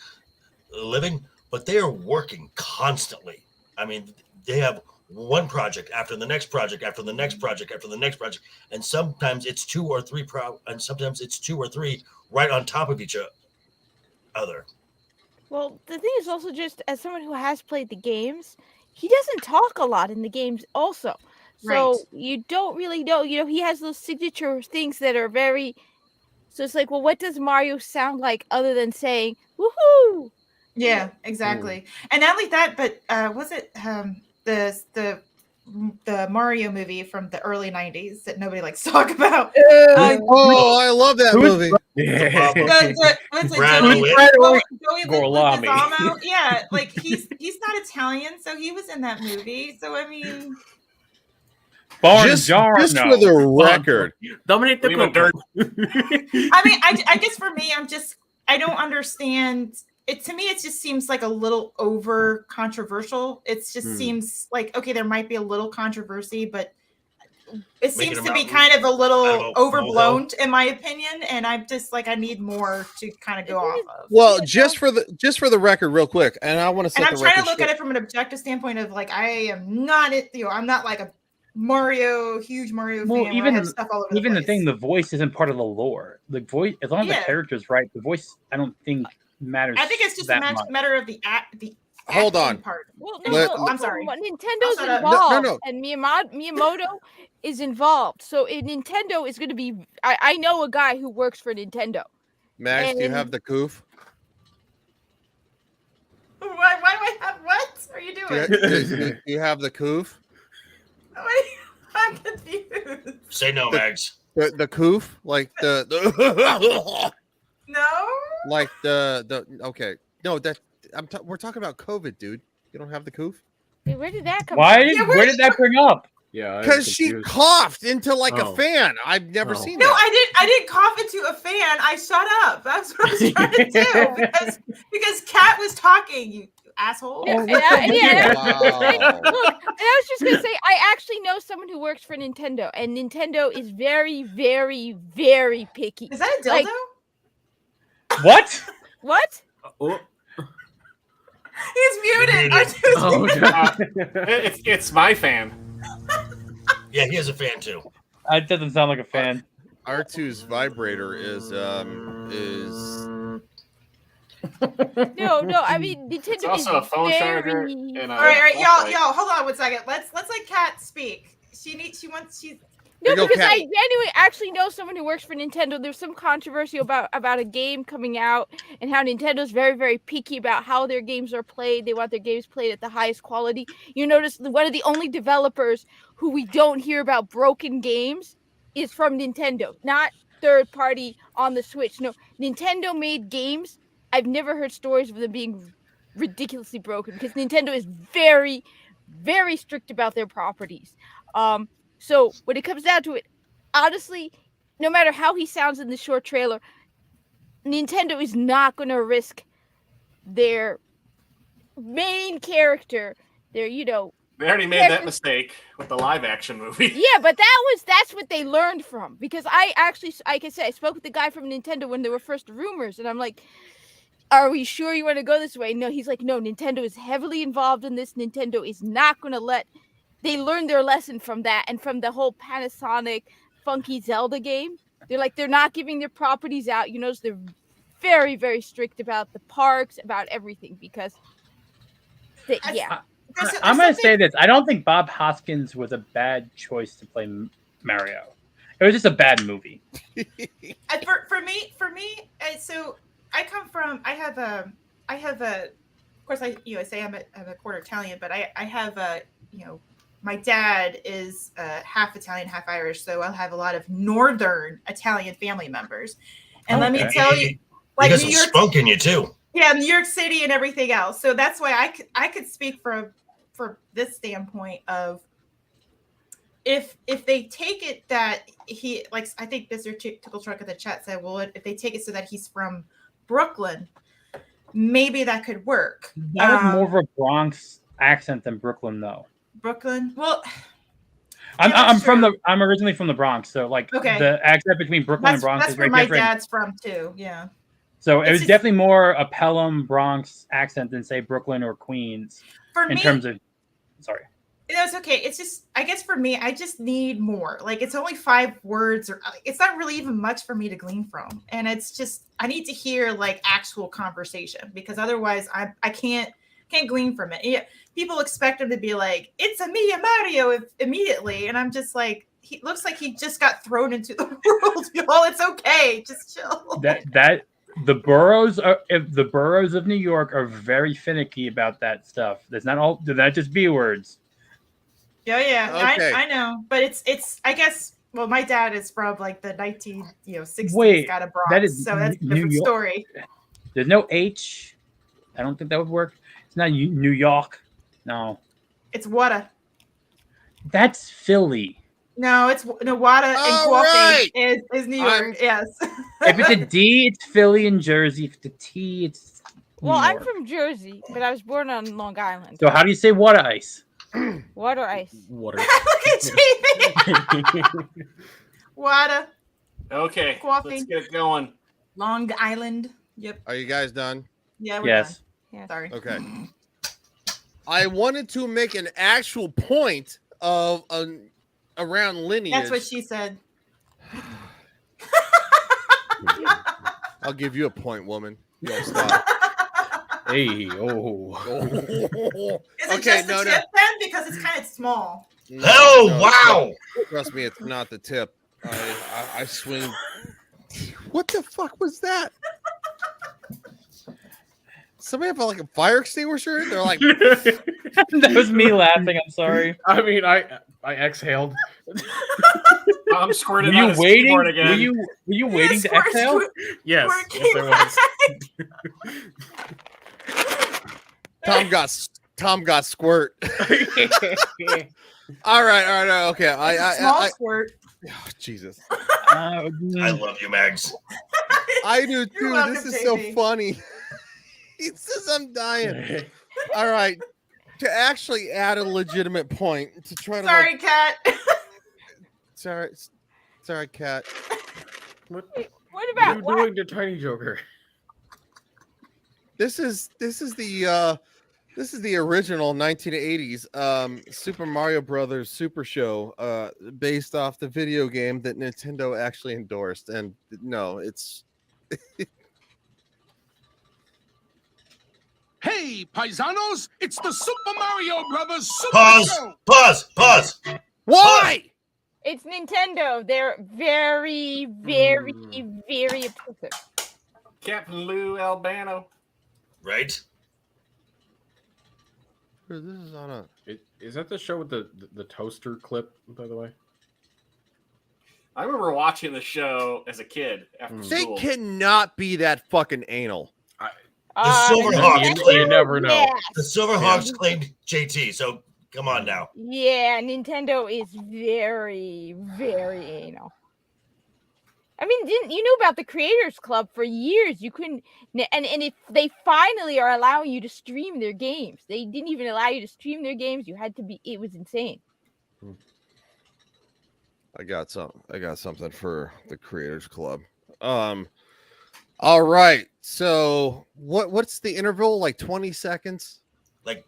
Speaker 7: living, but they are working constantly. I mean, they have one project after the next project after the next project after the next project, and sometimes it's two or three right on top of each other.
Speaker 4: Well, the thing is also, just as someone who has played the games, he doesn't talk a lot in the games also. So you don't really know, he has those signature things that are very, so it's like, well, what does Mario sound like other than saying, woohoo?
Speaker 6: Yeah, exactly. And not only that, but was it the Mario movie from the early 90s that nobody likes to talk about?
Speaker 5: I love that movie.
Speaker 6: Yeah, like he's not Italian, so he was in that movie. So I mean,
Speaker 5: just for the record,
Speaker 12: Dominic the Cooper.
Speaker 6: I mean, I guess for me, I don't understand. It to me, it just seems like a little over controversial. It just seems like, okay, there might be a little controversy, but it seems to be kind of a little overblown, in my opinion. And I'm just like, I need more to kind of go off of.
Speaker 5: Well, just for the record, real quick, and I want to set
Speaker 6: and I'm
Speaker 5: the
Speaker 6: trying
Speaker 5: record
Speaker 6: to look
Speaker 5: straight.
Speaker 6: at it from an objective standpoint of like, I am not I'm not like a huge Mario fan. Where I have stuff all over
Speaker 11: the thing, the voice isn't part of the lore. The voice, as long as the character's right, the voice, I don't think matters.
Speaker 6: I think it's just a matter of the
Speaker 5: Hold on.
Speaker 6: part.
Speaker 4: Well,
Speaker 6: I'm sorry.
Speaker 4: Nintendo's
Speaker 6: I'll shut up.
Speaker 4: involved,
Speaker 5: No.
Speaker 4: and Miyamoto is involved. So Nintendo is going to be. I know a guy who works for Nintendo.
Speaker 5: Max, do you have the coof?
Speaker 6: Why do I have what? Are you doing?
Speaker 5: Do you have the coof?
Speaker 6: I'm confused.
Speaker 7: Say no, Mags.
Speaker 5: The coof, like the
Speaker 6: no,
Speaker 5: like the okay. No, we're talking about COVID, dude. You don't have the coof?
Speaker 4: Hey, where did that come
Speaker 11: from? Where did that bring up?
Speaker 9: Yeah,
Speaker 5: because she coughed into like a fan. I've never seen that.
Speaker 6: No, I didn't cough into a fan. I shut up. That's what I was trying to do because Kat was talking. You asshole.
Speaker 4: Look, and I was just gonna say, I actually know someone who works for Nintendo, and Nintendo is very, very, very picky.
Speaker 6: Is that a dildo?
Speaker 11: What?
Speaker 4: What?
Speaker 12: Oh.
Speaker 6: He's muted.
Speaker 12: Oh, God. It's my fan.
Speaker 7: Yeah, he has a fan too.
Speaker 11: That doesn't sound like a fan.
Speaker 5: R2's vibrator is
Speaker 4: No, I mean Nintendo
Speaker 12: it's also
Speaker 4: is
Speaker 12: a phone charger.
Speaker 6: All right, y'all, hold on one second. Let's let Kat speak.
Speaker 4: No, because I genuinely actually know someone who works for Nintendo. There's some controversy about a game coming out and how Nintendo's very, very picky about how their games are played. They want their games played at the highest quality. You notice one of the only developers who we don't hear about broken games is from Nintendo, not third party on the Switch. No, Nintendo made games. I've never heard stories of them being ridiculously broken because Nintendo is very, very strict about their properties. So when it comes down to it, honestly, no matter how he sounds in the short trailer, Nintendo is not going to risk their main character. They
Speaker 12: already made that mistake with the live action movie.
Speaker 4: Yeah, but that's what they learned from. Because I can say I spoke with the guy from Nintendo when there were first rumors, and I'm like, are we sure you want to go this way? No, he's like, no, Nintendo is heavily involved in this. Nintendo is not going to let. They learned their lesson from that and from the whole Panasonic Funky Zelda game. They're not giving their properties out. You notice they're very, very strict about the parks, about everything because,
Speaker 11: I'm going to say this. I don't think Bob Hoskins was a bad choice to play Mario. It was just a bad movie.
Speaker 6: For me, so I come from. I have a. Of course, I say I'm a quarter Italian, but I have a. My dad is half Italian, half Irish, so I'll have a lot of Northern Italian family members. And let me tell you,
Speaker 7: like New York, spunk in you too.
Speaker 6: Yeah, New York City and everything else. So that's why I could speak from this standpoint of if they take it that he like, I think Mr. Tickle Truck in the chat said, well, if they take it so that he's from Brooklyn, maybe that could work.
Speaker 11: That was more of a Bronx accent than Brooklyn, though.
Speaker 6: Brooklyn. Well,
Speaker 11: I'm originally from the Bronx, so like the accent between Brooklyn and Bronx is very different.
Speaker 6: That's where my dad's from too. Yeah.
Speaker 11: So it was definitely more a Pelham Bronx accent than say Brooklyn or Queens in terms of. Sorry.
Speaker 6: That's okay. It's just, I guess for me, I just need more. Like, it's only 5 words, or it's not really even much for me to glean from. And it's just, I need to hear like actual conversation, because otherwise I can't glean from it. Yeah, people expect him to be like, it's a me, a Mario immediately. And I'm just like, he looks like he just got thrown into the world. Y'all, it's okay. Just chill.
Speaker 11: The boroughs of New York are very finicky about that stuff. They're not just B words.
Speaker 6: Yeah.
Speaker 11: Okay.
Speaker 6: I know, but it's I guess. Well, my dad is from like the 1960s.
Speaker 11: Wait,
Speaker 6: kind of Bronx,
Speaker 11: that is
Speaker 6: so that's a
Speaker 11: New
Speaker 6: different
Speaker 11: York?
Speaker 6: story.
Speaker 11: There's no H. I don't think that would work. It's not New York. No,
Speaker 6: It's Wada.
Speaker 11: that's Philly.
Speaker 6: No, it's Wada and coffee is New York. Yes.
Speaker 11: If it's a D, it's Philly and Jersey. If it's a T, it's
Speaker 4: Well,
Speaker 11: New
Speaker 4: I'm
Speaker 11: York.
Speaker 4: from Jersey, but I was born on Long Island.
Speaker 11: So how do you say water ice?
Speaker 4: Water ice.
Speaker 9: Water.
Speaker 6: Wada.
Speaker 12: Okay,
Speaker 6: Coffee.
Speaker 12: let's get it going.
Speaker 6: Long Island. Yep.
Speaker 5: Are you guys done?
Speaker 6: Yeah, we're
Speaker 11: Yes.
Speaker 6: done. Yeah. Sorry.
Speaker 5: Okay. I wanted to make an actual point of around lineage.
Speaker 6: That's what she said.
Speaker 5: I'll give you a point, woman. You don't stop.
Speaker 9: Hey,
Speaker 6: Is it just the tip then? Because it's kind of small.
Speaker 5: Wow! Trust me, it's not the tip. I swing. What the fuck was that? Somebody have like a fire extinguisher? They're like,
Speaker 11: that was me laughing. I'm sorry.
Speaker 9: I mean, I exhaled.
Speaker 12: I'm squirting
Speaker 11: Were
Speaker 12: on
Speaker 11: you
Speaker 12: his
Speaker 11: waiting?
Speaker 12: keyboard again.
Speaker 11: Were you waiting to exhale?
Speaker 9: Yes, yes, I was.
Speaker 5: Tom got squirt. All right, okay.
Speaker 6: Small squirt.
Speaker 5: Oh, Jesus.
Speaker 7: I love you, Mags.
Speaker 5: I do too.
Speaker 6: You're welcome,
Speaker 5: This is so
Speaker 6: JP.
Speaker 5: funny. He says I'm dying. All right. To actually add a legitimate point to try to
Speaker 6: Sorry, Kat.
Speaker 5: Sorry, Kat.
Speaker 4: What
Speaker 9: What
Speaker 4: about
Speaker 9: are you doing to Tiny Joker?
Speaker 5: This is the original 1980s Super Mario Brothers Super Show, based off the video game that Nintendo actually endorsed. And no, it's
Speaker 8: Hey, paisanos, it's the Super Mario Brothers Super
Speaker 7: Pause.
Speaker 8: Show.
Speaker 7: Pause.
Speaker 5: Why?
Speaker 4: It's Nintendo. They're very, very, very obsessive.
Speaker 12: Captain Lou Albano.
Speaker 7: Right?
Speaker 5: This is on a.
Speaker 9: Is that the show with the toaster clip, by the way?
Speaker 12: I remember watching the show as a kid after
Speaker 5: They
Speaker 12: school.
Speaker 5: cannot be that fucking anal.
Speaker 7: The Silverhawks
Speaker 9: you
Speaker 7: claimed.
Speaker 9: never know.
Speaker 4: Yes.
Speaker 7: The Silverhawks claimed JT. So come on now.
Speaker 4: Yeah, Nintendo is very, very anal. I mean, didn't you know about the Creators Club for years? You couldn't, and if they finally are allowing you to stream their games, they didn't even allow you to stream their games. You had to be. It was insane.
Speaker 5: I got something for the Creators Club. All right. So what's the interval? Like 20 seconds?
Speaker 7: Like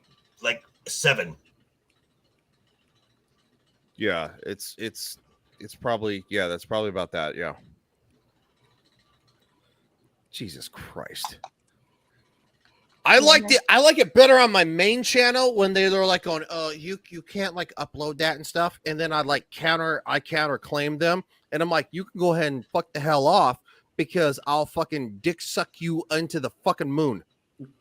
Speaker 7: 7.
Speaker 5: Yeah, it's probably, yeah, that's probably about that. Yeah. Jesus Christ. I like it better on my main channel when they're like going, you can't like upload that and stuff. And then I counter claim them. And I'm like, you can go ahead and fuck the hell off because I'll fucking dick suck you into the fucking moon.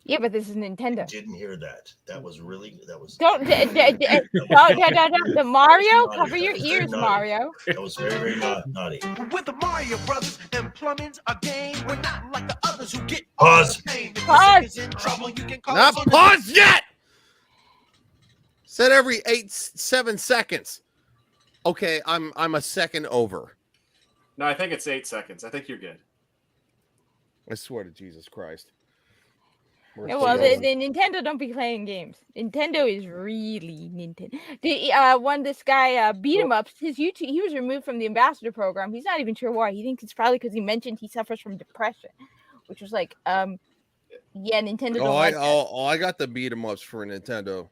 Speaker 4: Yeah, but this is Nintendo.
Speaker 7: Didn't hear that. That was
Speaker 4: Don't the Mario. Cover your ears, Mario.
Speaker 7: That was very, very naughty.
Speaker 8: With the Mario Brothers and plumbing's a game. We're not like the others who get
Speaker 7: Pause.
Speaker 4: Pause.
Speaker 8: in trouble. You can call
Speaker 5: Not
Speaker 8: us on the-
Speaker 5: pause yet. Said every 7 seconds. Okay, I'm a second over.
Speaker 12: No, I think it's 8 seconds. I think you're good.
Speaker 5: I swear to Jesus Christ.
Speaker 4: Yeah, well, the Nintendo don't be playing games. Nintendo is really Nintendo. This guy beat him up. His YouTube, he was removed from the ambassador program. He's not even sure why. He thinks it's probably because he mentioned he suffers from depression, which was like, yeah, Nintendo don't like that.
Speaker 5: I got the beat 'em ups for Nintendo.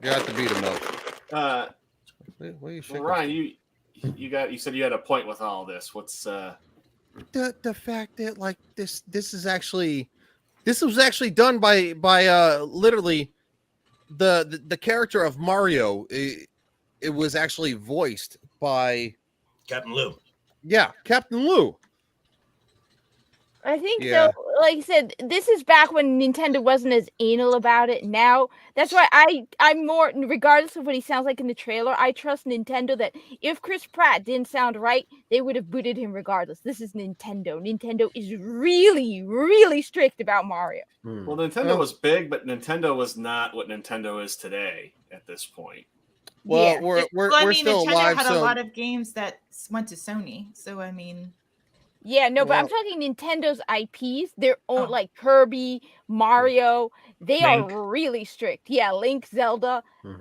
Speaker 5: Got the beat 'em up. What are you shaking?
Speaker 12: Ryan, you said you had a point with all this. What's
Speaker 5: the fact that like this was actually done by literally the character of Mario. It was actually voiced by
Speaker 7: Captain Lou.
Speaker 5: Yeah, Captain Lou.
Speaker 4: I think so. Like I said, this is back when Nintendo wasn't as anal about it. Now, that's why I'm more, regardless of what he sounds like in the trailer, I trust Nintendo that if Chris Pratt didn't sound right, they would have booted him regardless. This is Nintendo. Nintendo is really, really strict about Mario.
Speaker 12: Well, Nintendo was big, but Nintendo was not what Nintendo is today at this point.
Speaker 5: Well,
Speaker 6: Yeah.
Speaker 5: we're still
Speaker 6: Nintendo
Speaker 5: alive.
Speaker 6: had
Speaker 5: So
Speaker 6: a lot of games that went to Sony. So I mean,
Speaker 4: Yeah, no, but I'm
Speaker 5: Well-
Speaker 4: talking Nintendo's IPs. Their own, like Kirby, Mario. They
Speaker 11: Link.
Speaker 4: are really strict. Yeah, Link, Zelda.
Speaker 8: We're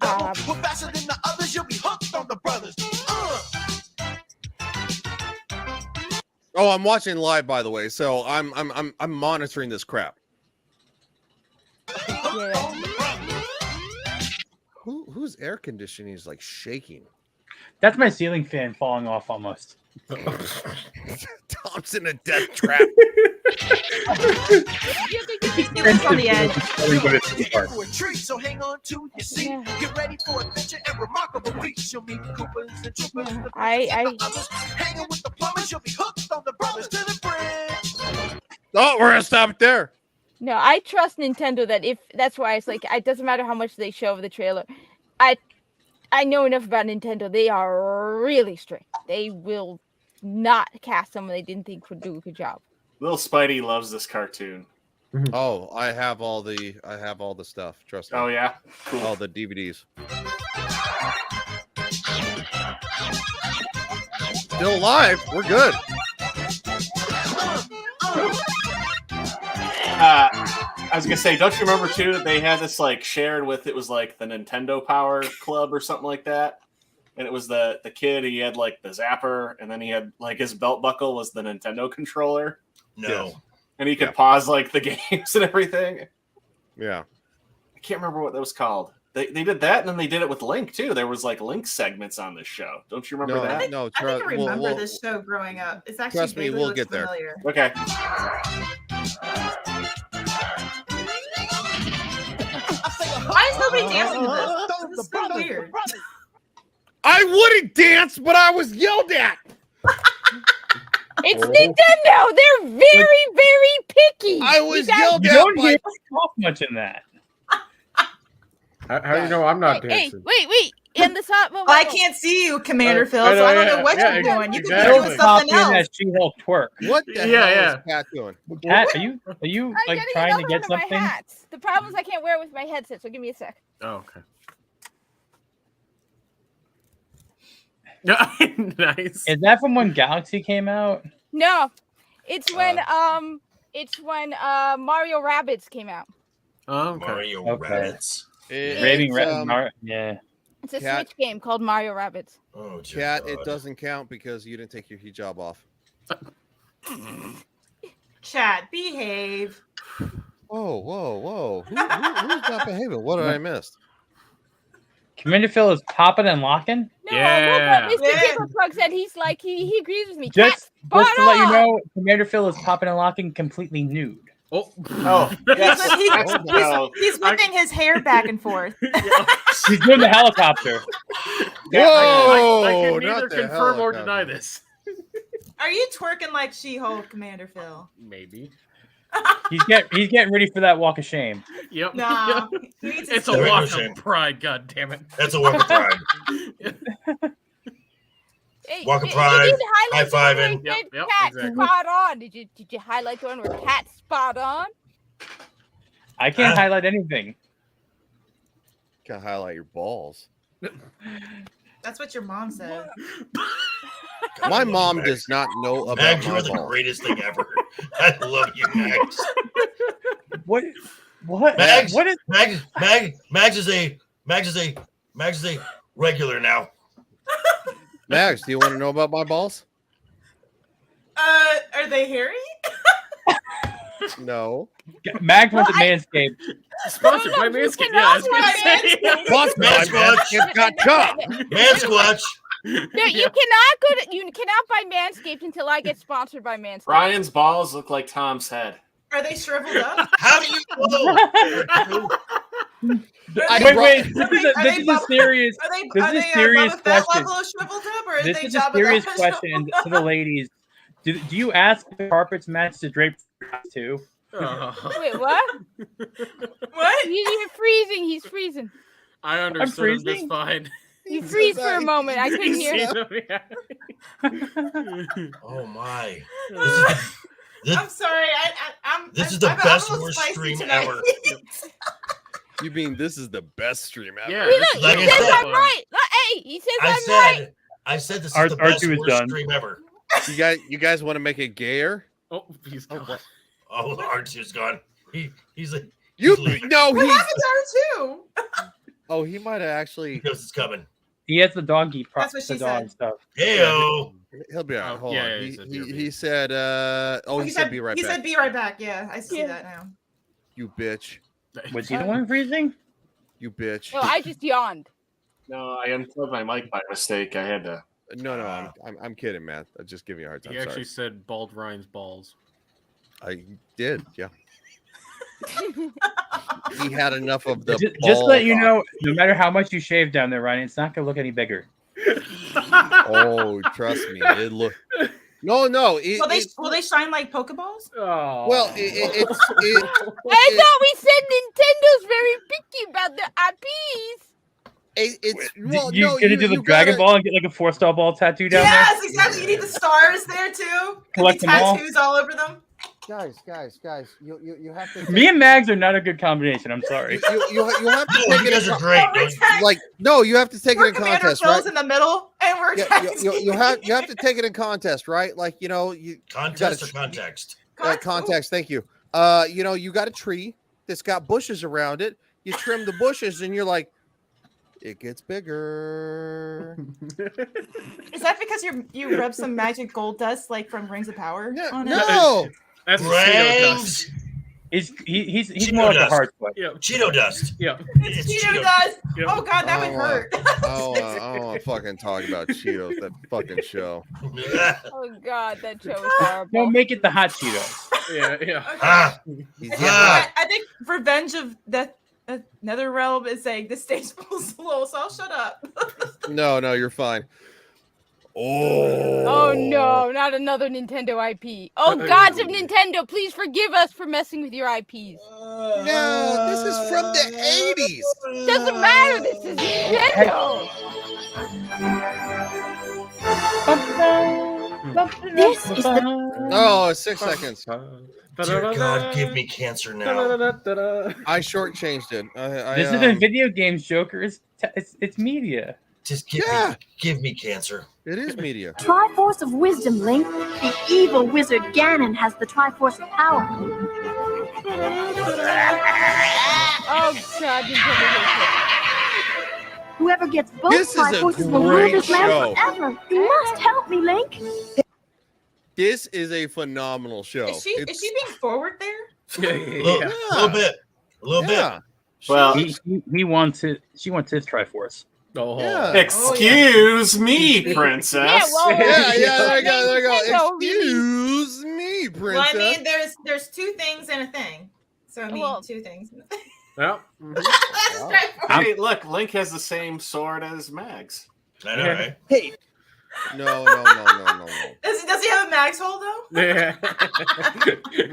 Speaker 8: faster than the others, you'll be hooked on the brothers.
Speaker 5: Oh, I'm watching live, by the way. So I'm monitoring this crap. Whose air conditioning is like shaking?
Speaker 11: That's my ceiling fan falling off almost.
Speaker 5: Tom's in a death trap.
Speaker 6: Feelings on the edge.
Speaker 8: For a treat, so hang on to your seat. Get ready for adventure and remarkable feats. You'll meet Coopers and Troopers. Hanging with the plumbers, you'll be hooked on the brothers to the bridge.
Speaker 5: Oh, we're gonna stop it there.
Speaker 4: No, I trust Nintendo that if that's why it's like it doesn't matter how much they show of the trailer. I know enough about Nintendo. They are really strict. They will not cast someone they didn't think would do a good job.
Speaker 12: Little Spidey loves this cartoon.
Speaker 5: Oh, I have all the stuff. Trust me.
Speaker 12: Oh yeah, cool.
Speaker 5: All the DVDs. Still alive. We're good.
Speaker 12: I was gonna say, don't you remember too that they had this like shared with, it was like the Nintendo Power Club or something like that, and it was the kid, he had like the zapper, and then he had like his belt buckle was the Nintendo controller.
Speaker 7: No.
Speaker 12: And he could pause like the games and everything.
Speaker 5: Yeah.
Speaker 12: I can't remember what that was called. They did that, and then they did it with Link too. There was like Link segments on this show. Don't you remember that?
Speaker 5: No,
Speaker 6: I think I remember this show growing up. It's actually
Speaker 5: trust me,
Speaker 6: vaguely
Speaker 5: we'll
Speaker 6: looks
Speaker 5: get there.
Speaker 6: familiar.
Speaker 12: Okay.
Speaker 6: Why is nobody dancing to this? This is so weird.
Speaker 5: I wouldn't dance, but I was yelled at.
Speaker 4: It's Nintendo. They're very, very picky.
Speaker 5: I was
Speaker 11: You
Speaker 5: yelled at.
Speaker 11: don't
Speaker 5: by-
Speaker 11: hear talk much in that.
Speaker 9: How do you know I'm not
Speaker 4: Hey,
Speaker 9: dancing?
Speaker 4: wait. In the top.
Speaker 6: Well, I can't see you, Commander Phil,
Speaker 9: I
Speaker 6: so I don't
Speaker 9: know,
Speaker 6: know what
Speaker 9: yeah,
Speaker 6: you're doing. You could be
Speaker 9: exactly.
Speaker 6: doing something
Speaker 11: Pop in
Speaker 6: else.
Speaker 11: as She-Hulk twerk.
Speaker 5: What the
Speaker 9: Yeah,
Speaker 5: hell
Speaker 9: yeah.
Speaker 5: is Cat doing?
Speaker 11: Kat, are you
Speaker 4: I'm
Speaker 11: like
Speaker 4: getting
Speaker 11: trying to
Speaker 4: another
Speaker 11: get
Speaker 4: one of my
Speaker 11: something?
Speaker 4: hats. The problem is I can't wear it with my headset, so give me a sec.
Speaker 9: Oh, okay. Nice.
Speaker 11: Is that from when Galaxy came out?
Speaker 4: No, it's when Mario Rabbids came out.
Speaker 9: Oh, okay.
Speaker 7: Mario
Speaker 11: Okay.
Speaker 7: Rabbits.
Speaker 11: Raving Rabbit. Yeah.
Speaker 4: It's a
Speaker 5: Cat-
Speaker 4: Switch game called Mario Rabbids.
Speaker 7: Oh, dear
Speaker 5: Cat,
Speaker 7: God.
Speaker 5: it doesn't count because you didn't take your hijab off.
Speaker 6: Chad, behave.
Speaker 5: Whoa. Who's not behaving? What did I miss?
Speaker 11: Commander Phil is popping and locking.
Speaker 4: No,
Speaker 9: Yeah.
Speaker 4: but Mr. Tickleplug said he's like he agrees with me.
Speaker 11: Just
Speaker 4: Cat,
Speaker 11: to let you
Speaker 4: spot on!
Speaker 11: know, Commander Phil is popping and locking completely nude.
Speaker 9: Oh,
Speaker 12: yes.
Speaker 6: He's whipping his hair back and forth.
Speaker 11: He's doing the helicopter.
Speaker 5: Whoa!
Speaker 9: I can neither
Speaker 5: not the
Speaker 9: confirm or
Speaker 5: helicopter.
Speaker 9: deny this.
Speaker 6: Are you twerking like She-Hulk, Commander Phil?
Speaker 9: Maybe.
Speaker 11: He's getting ready for that walk of shame.
Speaker 9: Yep.
Speaker 6: Nah. He needs to
Speaker 9: It's a
Speaker 6: stop.
Speaker 9: walk of pride. God damn it.
Speaker 7: That's a walk of pride.
Speaker 4: Hey,
Speaker 7: Walk of
Speaker 4: you
Speaker 7: pride,
Speaker 4: did highlight the one where
Speaker 7: high-fiving.
Speaker 4: he said
Speaker 9: Yep,
Speaker 4: Cat
Speaker 9: exactly.
Speaker 4: spot on. Did you highlight the one where Cat spot on?
Speaker 11: I can't highlight anything.
Speaker 5: Gotta highlight your balls.
Speaker 6: That's what your mom said.
Speaker 5: My mom does not know about
Speaker 7: Mags,
Speaker 5: my
Speaker 7: you're the
Speaker 5: balls.
Speaker 7: greatest thing ever. I love you, Mags.
Speaker 11: What? What?
Speaker 7: Mags,
Speaker 11: What is
Speaker 7: Mags is a regular now.
Speaker 5: Mags, do you want to know about my balls?
Speaker 6: Are they hairy?
Speaker 5: No.
Speaker 11: Mags went to Manscaped?
Speaker 12: Sponsored by Manscaped. Yeah, I was gonna say.
Speaker 5: Sponsored by Manscaped. Got job.
Speaker 7: Mansquatch.
Speaker 4: No, you cannot buy Manscaped until I get sponsored by Manscaped.
Speaker 12: Ryan's balls look like Tom's head.
Speaker 6: Are they shriveled up?
Speaker 7: How do you know?
Speaker 11: Wait. This is a serious. This is a serious question.
Speaker 6: Level of shriveled up, or
Speaker 11: This
Speaker 6: they
Speaker 11: is a
Speaker 6: Jabba the
Speaker 11: serious
Speaker 6: Hutt
Speaker 11: question
Speaker 6: shriveled
Speaker 11: to the ladies. Do you ask the carpets match the drape too?
Speaker 4: Wait, what?
Speaker 6: What?
Speaker 4: He's freezing. He's freezing.
Speaker 12: I understood him just
Speaker 11: freezing?
Speaker 12: fine.
Speaker 4: You freeze for a moment. I couldn't hear.
Speaker 7: Oh my!
Speaker 6: I'm sorry.
Speaker 7: This is the best worst stream ever.
Speaker 5: You mean this is the best stream ever?
Speaker 12: Yeah.
Speaker 4: He
Speaker 7: Like I
Speaker 4: says
Speaker 7: said,
Speaker 4: I'm right. Hey, he says I'm right.
Speaker 7: I said this is the best
Speaker 11: R2 is
Speaker 7: worst
Speaker 11: done.
Speaker 7: stream ever.
Speaker 5: You guys want to make it gayer?
Speaker 12: Oh, he's gone.
Speaker 7: Oh, R2's gone. He's like
Speaker 5: No,
Speaker 6: What
Speaker 5: he's.
Speaker 6: happened to R2?
Speaker 5: Oh, he might have actually.
Speaker 7: because it's coming.
Speaker 11: He has the donkey
Speaker 6: That's what she
Speaker 11: the dog
Speaker 6: said.
Speaker 11: stuff.
Speaker 7: Heyo.
Speaker 5: He'll be all right.
Speaker 12: Oh,
Speaker 5: Hold
Speaker 12: yeah,
Speaker 5: on.
Speaker 12: yeah, he
Speaker 5: He
Speaker 12: said
Speaker 5: said. He said be right
Speaker 6: He
Speaker 5: back.
Speaker 6: said be right back. Yeah, I see that now.
Speaker 5: You bitch.
Speaker 11: Was he the one freezing?
Speaker 5: You bitch.
Speaker 4: No, I just yawned.
Speaker 12: No, I unplugged my mic by mistake. I had to.
Speaker 5: No, I'm kidding, man. I'm just giving you a hard time.
Speaker 12: He actually
Speaker 5: Sorry.
Speaker 12: said bald Ryan's balls.
Speaker 5: I did. Yeah. He had enough of the.
Speaker 11: Just let you know, no matter how much you shave down there, Ryan, it's not gonna look any bigger.
Speaker 5: Oh, trust me, it look. No.
Speaker 6: Will they shine like Pokeballs?
Speaker 12: Oh.
Speaker 5: Well,
Speaker 4: I thought we said Nintendo's very picky about the IPs.
Speaker 5: It's
Speaker 11: You gonna do the Dragon Ball and get like a 4-star ball tattoo down
Speaker 6: Yes, exactly. You need the stars there too.
Speaker 11: Collect them all.
Speaker 6: Tattoos all over them.
Speaker 5: Guys, you have to.
Speaker 11: there? Me and Mags are not a good combination. I'm sorry.
Speaker 5: You have to
Speaker 7: No,
Speaker 5: take
Speaker 7: you guys are great.
Speaker 5: Like no, you have to take
Speaker 6: We're
Speaker 5: it in
Speaker 6: Commander
Speaker 5: contest,
Speaker 6: Phil's
Speaker 5: right?
Speaker 6: in the middle, and we're
Speaker 5: You have to take it in contest, right? Like you
Speaker 7: Contest or context?
Speaker 5: Context. Thank you. You got a tree that's got bushes around it. You trim the bushes, and you're like, it gets bigger.
Speaker 6: Is that because you rub some magic gold dust like from Rings of Power on it?
Speaker 5: No.
Speaker 12: That's
Speaker 7: Rings.
Speaker 11: He's more like a hard foot.
Speaker 12: Yeah.
Speaker 7: Cheeto dust.
Speaker 12: Yeah.
Speaker 6: It's Cheeto dust. Oh god, that would hurt.
Speaker 5: I don't want to fucking talk about Cheetos. That fucking show.
Speaker 4: Oh god, that show is horrible.
Speaker 11: Don't make it the hot Cheetos.
Speaker 12: Yeah.
Speaker 7: Ah.
Speaker 6: I think Revenge of the Nether Realm is saying this stage feels low, so I'll shut up.
Speaker 5: No, you're fine. Oh.
Speaker 4: Oh no, not another Nintendo IP. Oh gods of Nintendo, please forgive us for messing with your IPs.
Speaker 5: No, this is from the 80s.
Speaker 4: Doesn't matter, this is Nintendo.
Speaker 16: This is the
Speaker 5: Oh, 6 seconds.
Speaker 7: Dear God, give me cancer now.
Speaker 5: I shortchanged it.
Speaker 11: This isn't video games, Joker. It's media.
Speaker 7: Just give me cancer.
Speaker 5: It is media.
Speaker 16: Triforce of Wisdom, Link. The evil wizard Ganon has the Triforce of Power.
Speaker 4: Oh god, Nintendo.
Speaker 16: Whoever gets both
Speaker 5: This is a
Speaker 16: Triforces will rule
Speaker 5: great
Speaker 16: this land
Speaker 5: show.
Speaker 16: forever. You must help me, Link.
Speaker 5: This is a phenomenal show.
Speaker 6: Is she being forward there?
Speaker 7: A little bit.
Speaker 12: Well,
Speaker 11: he wants it. She wants his Triforce.
Speaker 12: Oh,
Speaker 5: Yeah.
Speaker 12: Excuse me, princess.
Speaker 4: Yeah, well,
Speaker 5: there you go.
Speaker 4: Nintendo
Speaker 5: Excuse me, princess.
Speaker 6: Well, I mean, there's two things and a thing. So I mean,
Speaker 4: Well-
Speaker 6: two things.
Speaker 12: Well, hey, look, Link has the same sword as Mags.
Speaker 7: I know, right?
Speaker 5: Hey. No.
Speaker 6: Does he have a max hole though?
Speaker 12: Yeah.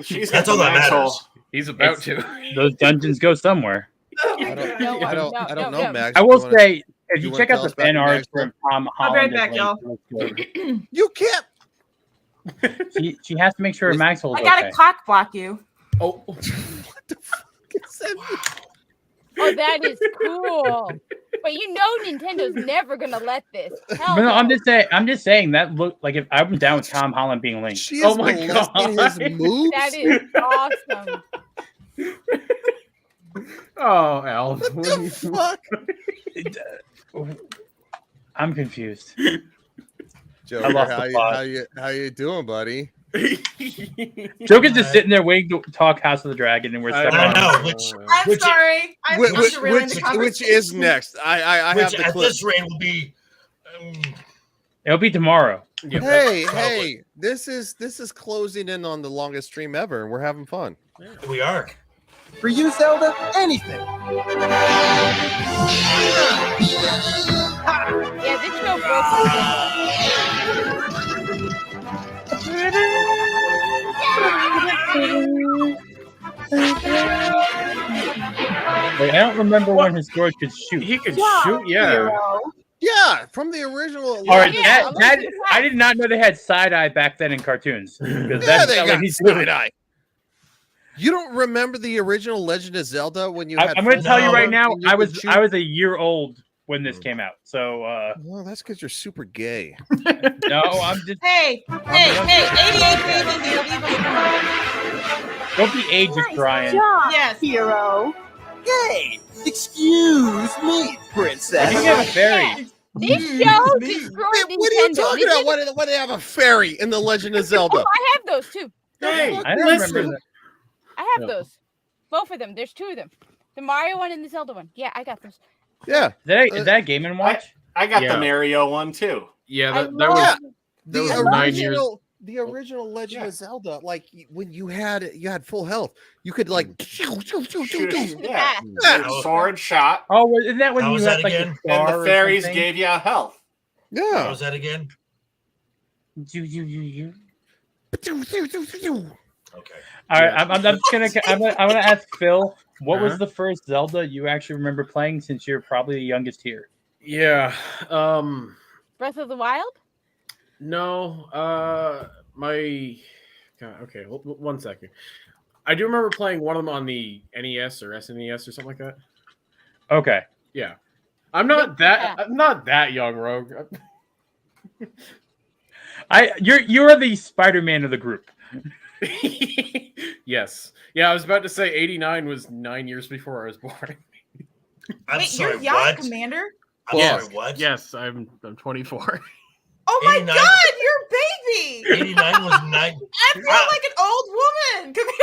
Speaker 12: She's got
Speaker 7: That's all
Speaker 12: the
Speaker 7: that
Speaker 12: max
Speaker 7: matters.
Speaker 12: hole. He's about to.
Speaker 11: Those dungeons go somewhere.
Speaker 6: Oh my
Speaker 5: I
Speaker 6: God.
Speaker 5: don't know, Max.
Speaker 11: I
Speaker 5: Do
Speaker 11: will
Speaker 5: you wanna-
Speaker 11: say, if
Speaker 5: you
Speaker 11: you
Speaker 5: wanna
Speaker 11: check
Speaker 5: tell
Speaker 11: out the
Speaker 5: us about
Speaker 11: fan
Speaker 5: the
Speaker 11: art
Speaker 5: next
Speaker 11: from
Speaker 5: one?
Speaker 11: Tom
Speaker 6: I'll be right
Speaker 11: Holland,
Speaker 6: back,
Speaker 11: as
Speaker 6: y'all.
Speaker 11: Link,
Speaker 5: You can't.
Speaker 11: she has to make sure her max hole's
Speaker 6: I gotta
Speaker 11: okay.
Speaker 6: cock block you.
Speaker 12: Oh.
Speaker 5: What the fuck is that?
Speaker 4: Oh, that is cool. But you know Nintendo's never gonna let this. Hell
Speaker 11: No,
Speaker 4: no.
Speaker 11: I'm just saying that look like if I'm down with Tom Holland being Link.
Speaker 5: She is molesting his moves.
Speaker 4: That is awesome.
Speaker 9: Oh, Al.
Speaker 5: What the fuck?
Speaker 11: I'm confused.
Speaker 5: Joker,
Speaker 11: I lost the plot.
Speaker 5: how you doing, buddy?
Speaker 11: Joker's just sitting there waiting to talk House of the Dragon, and we're stuck on.
Speaker 6: I'm sorry. I
Speaker 5: Which,
Speaker 6: was derailing the
Speaker 5: which
Speaker 6: conversation.
Speaker 5: is next? I have
Speaker 7: Which
Speaker 5: the
Speaker 7: at
Speaker 5: clip.
Speaker 7: this rate will be.
Speaker 11: It'll be tomorrow.
Speaker 5: Hey, this is closing in on the longest stream ever, and we're having fun.
Speaker 7: We are.
Speaker 15: For you, Zelda, anything.
Speaker 4: Yeah, this show broke
Speaker 11: Wait, I don't remember when his sword could shoot.
Speaker 9: He could shoot, yeah.
Speaker 5: Yeah, from the original.
Speaker 11: All right, that I did not know they had side eye back then in cartoons. Because
Speaker 5: Yeah,
Speaker 11: that's
Speaker 5: they
Speaker 11: not
Speaker 5: got
Speaker 11: what he's
Speaker 5: side
Speaker 11: doing.
Speaker 5: eye. You don't remember the original Legend of Zelda when you had?
Speaker 11: I'm going to tell you right now,
Speaker 5: and you
Speaker 11: I
Speaker 5: could
Speaker 11: was
Speaker 5: shoot?
Speaker 11: a year old when this came out. So
Speaker 5: Well, that's because you're super gay.
Speaker 11: no, I'm just
Speaker 6: Hey, 88 baby, leave us alone.
Speaker 11: don't be ageist, Brian.
Speaker 6: Yes.
Speaker 15: Hero. Hey, excuse me, princess.
Speaker 11: You have a fairy.
Speaker 4: This show destroyed Nintendo.
Speaker 5: What are you talking about? Why do they have a fairy in the Legend of Zelda?
Speaker 4: Oh, I have those too.
Speaker 9: Hey,
Speaker 11: I don't remember that.
Speaker 4: I have those. Both of them. There's two of them. The Mario one and the Zelda one. Yeah, I got those.
Speaker 5: Yeah.
Speaker 11: Is that Game & Watch?
Speaker 12: I got
Speaker 9: Yeah.
Speaker 12: the Mario one too.
Speaker 9: Yeah,
Speaker 4: I
Speaker 9: that
Speaker 4: love
Speaker 9: was
Speaker 5: The
Speaker 9: was 9 years.
Speaker 5: original Legend of Zelda, like when you had full health, you could like
Speaker 12: Yeah. Sword shot.
Speaker 11: Oh, isn't that when
Speaker 7: How
Speaker 11: you
Speaker 7: was
Speaker 11: had
Speaker 7: that
Speaker 11: like
Speaker 7: again?
Speaker 11: a
Speaker 12: And
Speaker 11: star
Speaker 12: the
Speaker 11: or
Speaker 12: fairies
Speaker 11: something?
Speaker 12: gave you a health.
Speaker 7: What
Speaker 5: Yeah.
Speaker 7: was that again?
Speaker 11: You.
Speaker 7: Okay.
Speaker 11: All right, I'm gonna ask Phil. What was the first Zelda you actually remember playing? Since you're probably the youngest here.
Speaker 9: Yeah.
Speaker 4: Breath of the Wild?
Speaker 9: No. My. God, okay. One second. I do remember playing one of them on the NES or SNES or something like that.
Speaker 11: Okay.
Speaker 9: Yeah. I'm not that young, Rogue.
Speaker 11: You're the Spider-Man of the group.
Speaker 9: Yes. Yeah, I was about to say 89 was 9 years before I was born.
Speaker 7: I'm
Speaker 6: Wait,
Speaker 7: sorry,
Speaker 6: you're young,
Speaker 7: what?
Speaker 6: Commander?
Speaker 7: I'm
Speaker 9: Yes.
Speaker 7: sorry, what?
Speaker 9: Yes, I'm 24.
Speaker 6: Oh my
Speaker 7: 89
Speaker 6: God, you're a baby!
Speaker 7: 89 was 9.
Speaker 6: I feel like an old woman. Come here.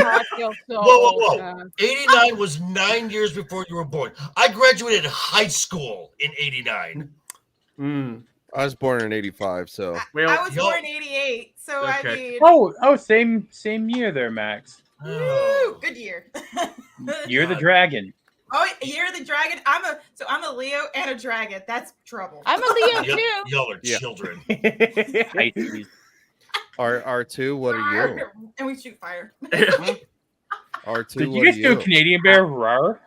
Speaker 4: I feel so
Speaker 7: Whoa. 89 was 9 years before you were born. I graduated high school in 89.
Speaker 5: I was born in '85, so
Speaker 6: I was born in 88, so I mean.
Speaker 11: Oh, same year there, Max.
Speaker 6: Woo, good year.
Speaker 11: You're the dragon.
Speaker 6: Oh, you're the dragon. I'm a Leo and a dragon. That's trouble.
Speaker 4: I'm a Leo too.
Speaker 7: Y'all are children.
Speaker 5: R2, what are you?
Speaker 6: And we shoot fire.
Speaker 5: R2,
Speaker 11: Did you
Speaker 5: what
Speaker 11: guys
Speaker 5: are
Speaker 11: do a
Speaker 5: you?
Speaker 11: Canadian bear? Rar?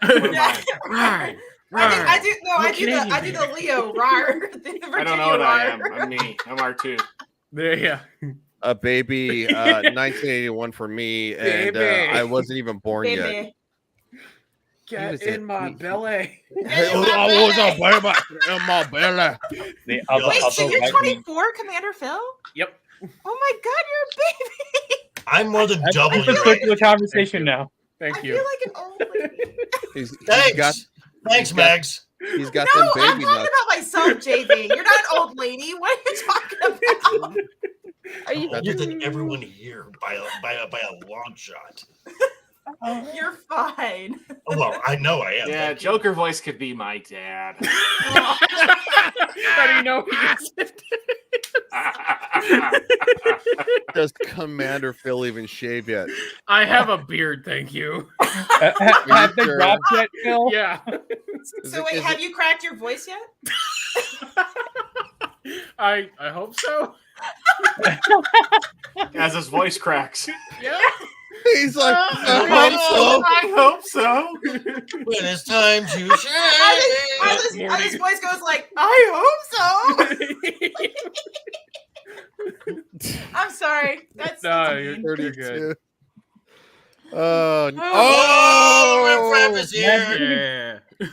Speaker 6: I do the Leo rar.
Speaker 12: I don't know what I am. I'm me. I'm R2.
Speaker 9: Yeah.
Speaker 5: A baby, 1981 for me, and I wasn't even born yet.
Speaker 9: Get in my belly.
Speaker 5: Hey, I was a baby in my belly.
Speaker 6: Wait, so you're 24, Commander Phil?
Speaker 9: Yep.
Speaker 6: Oh my God, you're a baby.
Speaker 7: I'm more than double
Speaker 11: Let's
Speaker 7: your
Speaker 11: switch
Speaker 7: age.
Speaker 11: the conversation now.
Speaker 9: Thank
Speaker 6: I
Speaker 9: you.
Speaker 6: feel like an old lady.
Speaker 7: Thanks, Mags.
Speaker 5: He's got
Speaker 6: No,
Speaker 5: them
Speaker 6: I'm
Speaker 5: baby
Speaker 6: talking
Speaker 5: nuts.
Speaker 6: about myself, JV. You're not an old lady. What are you talking about?
Speaker 4: Are you
Speaker 7: Older than everyone here by a long shot.
Speaker 6: You're fine.
Speaker 7: Oh, well, I know I am.
Speaker 12: Yeah, Joker voice could be my dad.
Speaker 9: How do you know he isn't?
Speaker 5: Does Commander Phil even shave yet?
Speaker 9: I have a beard, thank you.
Speaker 11: Have they dropped yet, Phil?
Speaker 9: Yeah.
Speaker 6: So wait, have you cracked your voice yet?
Speaker 12: I hope so. As his voice cracks.
Speaker 9: Yeah.
Speaker 5: He's like,
Speaker 12: I hope so.
Speaker 7: When it's time to share.
Speaker 6: His voice goes like, I hope so. I'm sorry. That's
Speaker 9: You're
Speaker 5: 32.
Speaker 9: good.
Speaker 7: Riff Raff is here.
Speaker 9: Yeah.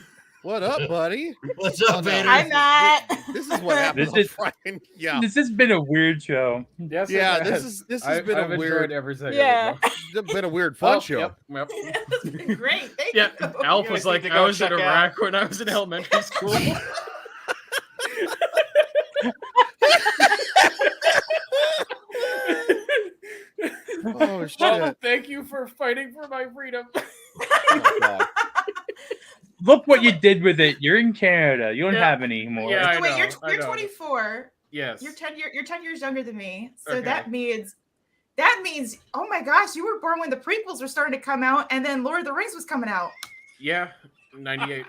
Speaker 5: What up, buddy?
Speaker 7: What's up, Vader?
Speaker 6: Hi, Matt.
Speaker 5: This is what happens on Friday. Yeah.
Speaker 11: This has been a weird show.
Speaker 9: Yes,
Speaker 5: Yeah,
Speaker 9: it
Speaker 5: this has been
Speaker 9: I've
Speaker 5: a
Speaker 9: enjoyed
Speaker 5: weird.
Speaker 9: every second.
Speaker 4: Yeah.
Speaker 5: It's been a weird fun show.
Speaker 9: Yep.
Speaker 6: Great. Thank
Speaker 9: Yeah,
Speaker 6: you.
Speaker 9: Alf was like,
Speaker 12: to
Speaker 9: I
Speaker 12: go
Speaker 9: was in
Speaker 12: check
Speaker 9: Iraq when I was in elementary school.
Speaker 5: Oh shit!
Speaker 9: Oh, thank you for fighting for my freedom.
Speaker 5: Oh, God.
Speaker 11: Look what you did with it. You're in Canada. You don't have any more.
Speaker 9: Yeah, I
Speaker 6: Wait,
Speaker 9: know, I
Speaker 6: you're
Speaker 9: know.
Speaker 6: 24.
Speaker 9: Yes.
Speaker 6: You're 10 years younger than me. So
Speaker 9: Okay.
Speaker 6: that means oh my gosh, you were born when the prequels were starting to come out and then Lord of the Rings was coming out.
Speaker 9: Yeah, 98.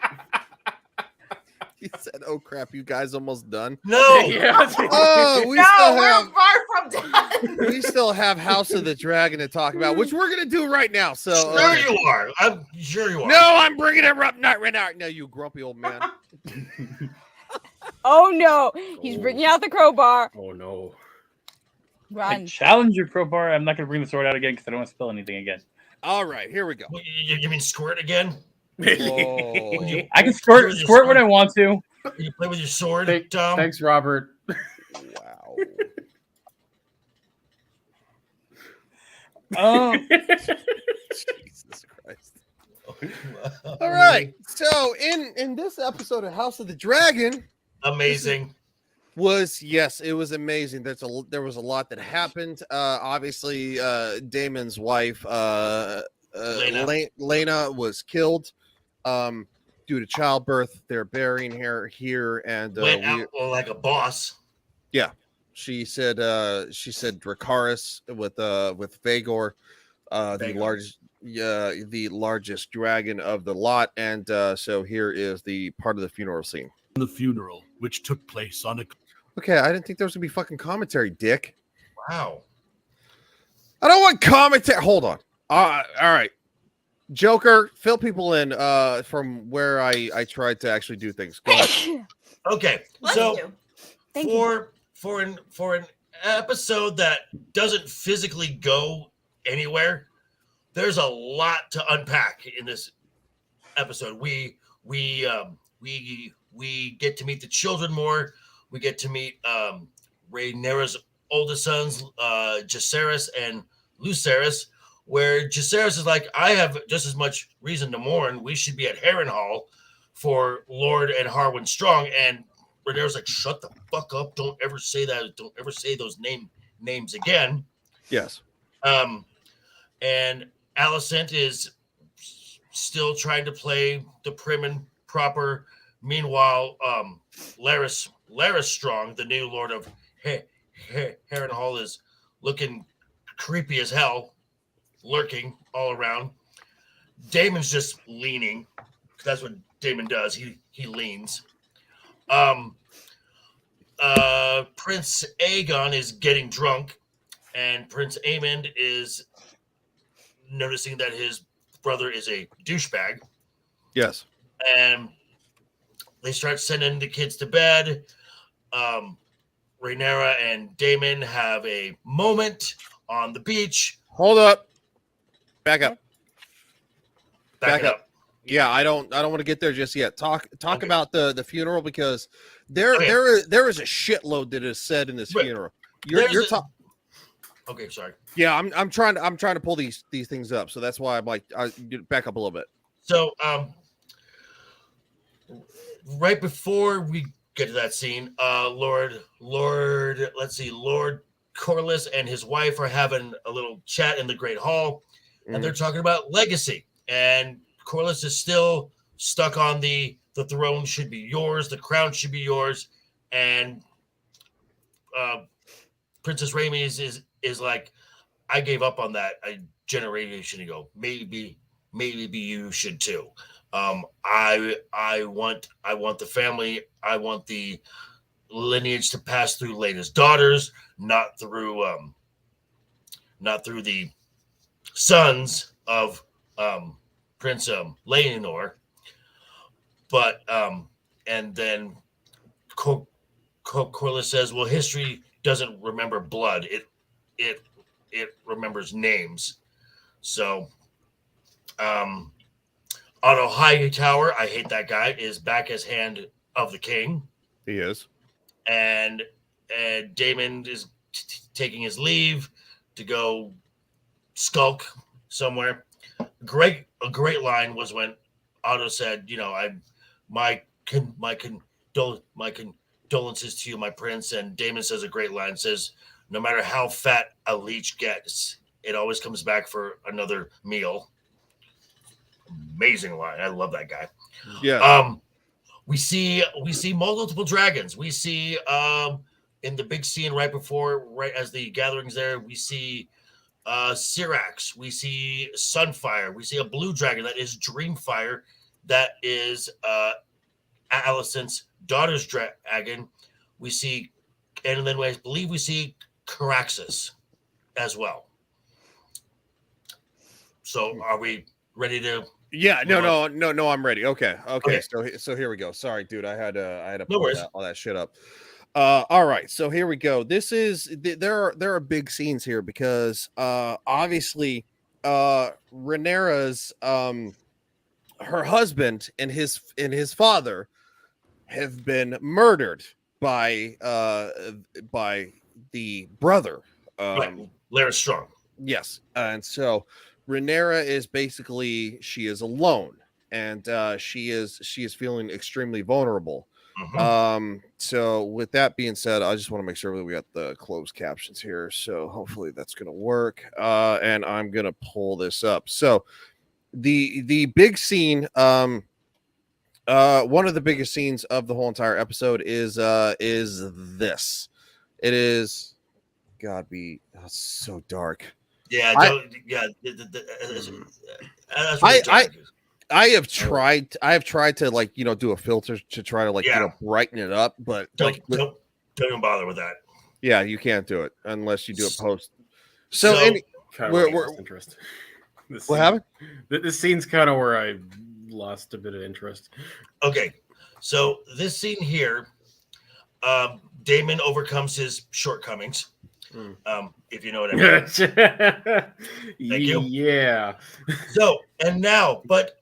Speaker 5: He said, "Oh crap, you guys almost done?"
Speaker 7: No.
Speaker 9: Yeah.
Speaker 5: Oh, we
Speaker 6: No,
Speaker 5: still
Speaker 6: we're
Speaker 5: have
Speaker 6: far from done.
Speaker 5: we still have House of the Dragon to talk about, which we're gonna do right now. So
Speaker 7: Sure you are. I'm sure you are.
Speaker 5: No, I'm bringing it up not right now. No, you grumpy old man.
Speaker 4: Oh no, he's bringing out the crowbar.
Speaker 9: Oh no.
Speaker 4: Run.
Speaker 11: Challenge your crowbar. I'm not going to bring the sword out again because I don't want to spill anything again.
Speaker 5: All right, here we go.
Speaker 7: You mean squirt again?
Speaker 5: Oh.
Speaker 11: I can squirt when I want to.
Speaker 7: You play with your sword, Tom?
Speaker 9: Thanks, Robert.
Speaker 5: Wow.
Speaker 11: Oh.
Speaker 5: Jesus Christ. All right. So in this episode of House of the Dragon,
Speaker 7: amazing.
Speaker 5: It was amazing. There was a lot that happened. Obviously, Damon's wife, Lena was killed due to childbirth. They're burying her here, and
Speaker 7: went out like a boss.
Speaker 5: Yeah, she said Dracarys with Vagor, the largest dragon of the lot, and so here is the part of the funeral scene.
Speaker 14: The funeral, which took place on a.
Speaker 5: Okay, I didn't think there was gonna be fucking commentary, Dick.
Speaker 7: Wow.
Speaker 5: I don't want commentary. Hold on. All right. Joker, fill people in from where I tried to actually do things. Go ahead.
Speaker 7: Okay, so for an episode that doesn't physically go anywhere, there's a lot to unpack in this episode. We get to meet the children more. We get to meet Rhaenyra's oldest sons, Jacaerys and Lucerys, where Jacaerys is like, I have just as much reason to mourn. We should be at Harrenhal for Lord and Harwin Strong. And Rhaenyra's like, shut the fuck up. Don't ever say that. Don't ever say those names again.
Speaker 5: Yes.
Speaker 7: And Alicent is still trying to play the prim and proper. Meanwhile, Larys Strong, the new Lord of Harrenhal, is looking creepy as hell, lurking all around. Damon's just leaning. That's what Damon does. He leans. Prince Aegon is getting drunk, and Prince Aemond is noticing that his brother is a douchebag.
Speaker 5: Yes.
Speaker 7: And they start sending the kids to bed. Rhaenyra and Daemon have a moment on the beach.
Speaker 5: Hold up. Back up.
Speaker 7: Back it up.
Speaker 5: Yeah, I don't want to get there just yet. Talk about the funeral, because there is a shitload that is said in this funeral. You're talking.
Speaker 7: Okay, sorry.
Speaker 5: Yeah, I'm trying to pull these things up, so that's why I'm like, back up a little bit.
Speaker 7: So right before we get to that scene, Lord Corlys and his wife are having a little chat in the Great Hall, and they're talking about legacy. And Corlys is still stuck on the throne should be yours, the crown should be yours, and Princess Rhaenys is like, I gave up on that a generation ago. Maybe you should too. I want the family. I want the lineage to pass through Lena's daughters, not through the sons of Prince Laenor. But and then Corlys says, "Well, history doesn't remember blood. It remembers names." So, Otto Hightower, I hate that guy, is back as Hand of the King.
Speaker 5: He is.
Speaker 7: And Damon is taking his leave to go skulk somewhere. A great line was when Otto said, my condolences to you, my prince. And Damon says a great line, says, no matter how fat a leech gets, it always comes back for another meal. Amazing line. I love that guy.
Speaker 5: Yeah.
Speaker 7: We see multiple dragons. We see in the big scene right as the gathering's there, we see Syrax, we see Sunfire, we see a blue dragon that is Dreamfire, that is Alicent's daughter's dragon. We see, and then I believe we see Caraxes as well. So are we ready to?
Speaker 5: Yeah, no, I'm ready. Okay. So here we go. Sorry, dude, I had to pull all that shit up. All right, so here we go. This is there are big scenes here because obviously Rhaenyra's her husband and his father have been murdered by the brother,
Speaker 7: Larry Strong.
Speaker 5: Yes, and so Rhaenyra is basically, she is alone, and she is feeling extremely vulnerable. So with that being said, I just want to make sure that we got the closed captions here. So hopefully that's going to work. And I'm going to pull this up. So the big scene, one of the biggest scenes of the whole entire episode is this. It is, God, so dark.
Speaker 7: Yeah,
Speaker 5: I have tried to do a filter to try to brighten it up, but
Speaker 7: don't even bother with that.
Speaker 5: Yeah, you can't do it unless you do it post. So we're
Speaker 9: interest.
Speaker 5: What happened?
Speaker 9: This scene's kind of where I lost a bit of interest.
Speaker 7: Okay, so this scene here, Damon overcomes his shortcomings. If you know what I mean. Thank you.
Speaker 9: Yeah.
Speaker 7: So, and now, but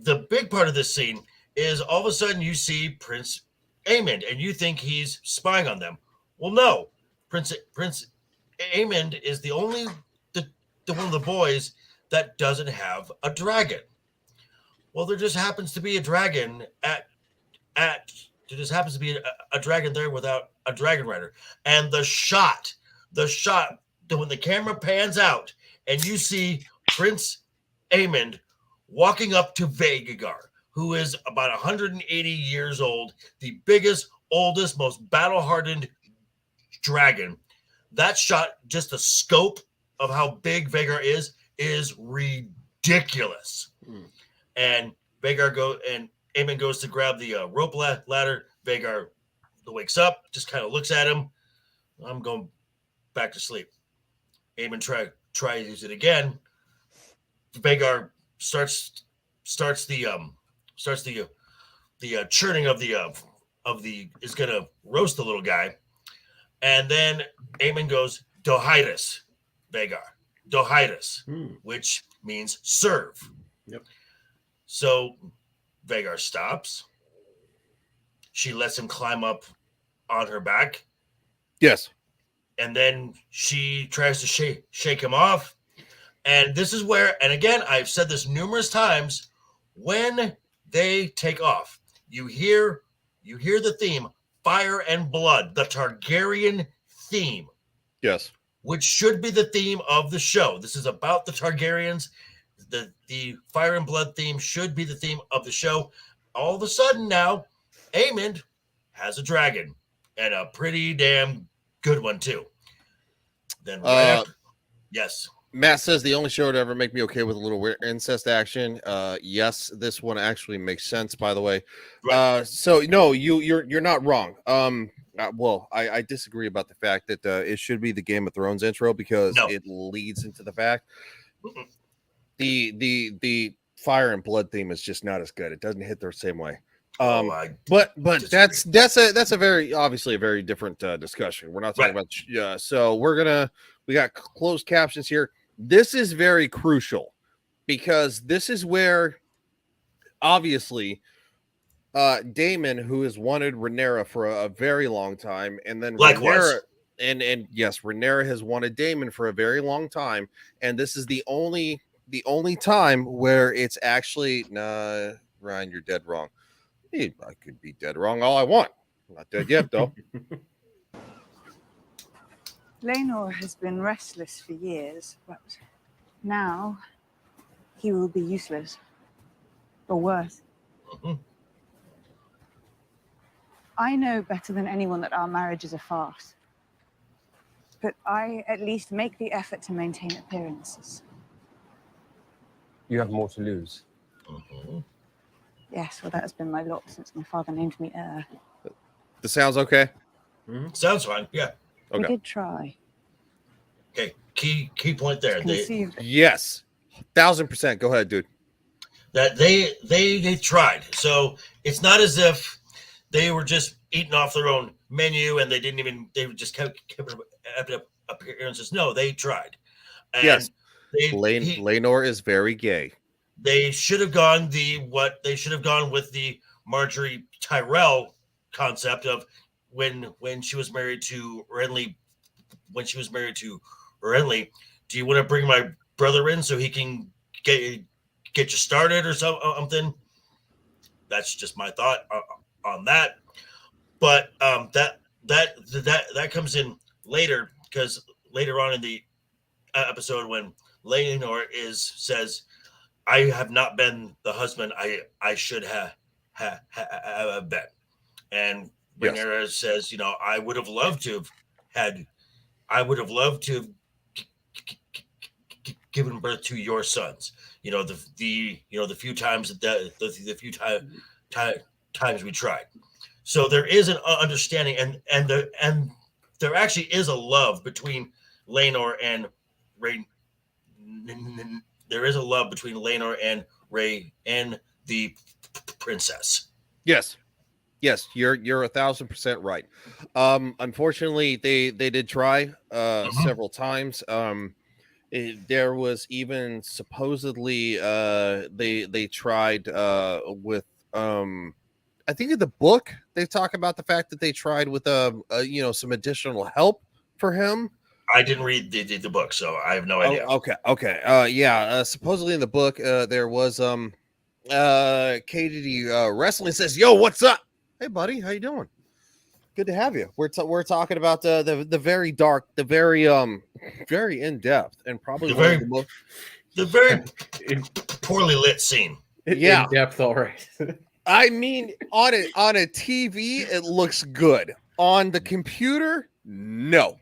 Speaker 7: the big part of this scene is all of a sudden you see Prince Aemond and you think he's spying on them. Well, no, Prince Aemond is the only one of the boys that doesn't have a dragon. Well, there just happens to be a dragon there just happens to be a dragon there without a dragon rider. And the shot when the camera pans out and you see Prince Aemond walking up to Vhagar, who is about 180 years old, the biggest, oldest, most battle-hardened dragon. That shot, just the scope of how big Vhagar is ridiculous. And Aemond goes to grab the rope ladder. Vhagar wakes up, just kind of looks at him. I'm going back to sleep. Aemond try to use it again. Vhagar starts the churning of the is gonna roast the little guy, and then Aemond goes Dohitis, Vhagar, Dohitis, which means serve.
Speaker 9: Yep.
Speaker 7: So Vhagar stops. She lets him climb up on her back.
Speaker 5: Yes.
Speaker 7: And then she tries to shake him off. And this is where, and again, I've said this numerous times, when they take off, you hear the theme, Fire and Blood, the Targaryen theme.
Speaker 5: Yes.
Speaker 7: Which should be the theme of the show. This is about the Targaryens. The Fire and Blood theme should be the theme of the show. All of a sudden now, Aemond has a dragon, and a pretty damn good one too. Then yes.
Speaker 5: Matt says the only show to ever make me okay with a little weird incest action. Yes, this one actually makes sense, by the way.
Speaker 7: Right.
Speaker 5: So no, you're not wrong. Well, I disagree about the fact that it should be the Game of Thrones intro because it leads into the fact. The Fire and Blood theme is just not as good. It doesn't hit the same way. But that's a very obviously a very different discussion. We're not talking about so we got closed captions here. This is very crucial because this is where obviously, Damon, who has wanted Rhaenyra for a very long time, and then
Speaker 7: Likewise.
Speaker 5: Rhaenyra, and yes, Rhaenyra has wanted Damon for a very long time, and this is the only time where it's actually Ryan, you're dead wrong. I could be dead wrong all I want. I'm not dead yet, though.
Speaker 18: Laenor has been restless for years, but now he will be useless. Or worse. I know better than anyone that our marriage is a farce. But I at least make the effort to maintain appearances.
Speaker 19: You have more to lose.
Speaker 18: Yes, well, that has been my lot since my father named me heir.
Speaker 5: This sounds okay?
Speaker 7: Sounds fine, yeah.
Speaker 18: We
Speaker 5: Okay.
Speaker 18: did try.
Speaker 7: Okay, key point there.
Speaker 5: Yes, 1000%. Go ahead, dude.
Speaker 7: That they tried. So it's not as if they were just eating off their own menu and they just kept up appearances. No, they tried. And
Speaker 5: Yes, Laenor is very gay.
Speaker 7: They should have gone with the Marjorie Tyrell concept of when she was married to Renly. When she was married to Renly, do you want to bring my brother in so he can get you started or something? That's just my thought on that. But that comes in later, because later on in the episode when Laenor says, "I have not been the husband I should have been," and Rhaenyra says, "I would have loved to have given birth to your sons. The few times times we tried." So there is an understanding, and there actually is a love between Laenor and Rey. There is a love between Laenor and Rey and the princess.
Speaker 5: Yes, you're 1000% right. Unfortunately, they did try several times. There was even supposedly they tried with I think in the book they talk about the fact that they tried with some additional help for him.
Speaker 7: I didn't read the book, so I have no idea.
Speaker 5: Okay. Supposedly in the book there was KDD Wrestling says, "Yo, what's up? Hey, buddy, how you doing? Good to have you." We're talking about the very dark, the very very in depth, and probably
Speaker 7: the very poorly lit scene.
Speaker 5: Yeah,
Speaker 9: in depth, all right.
Speaker 5: I mean, on a TV, it looks good. On the computer, no.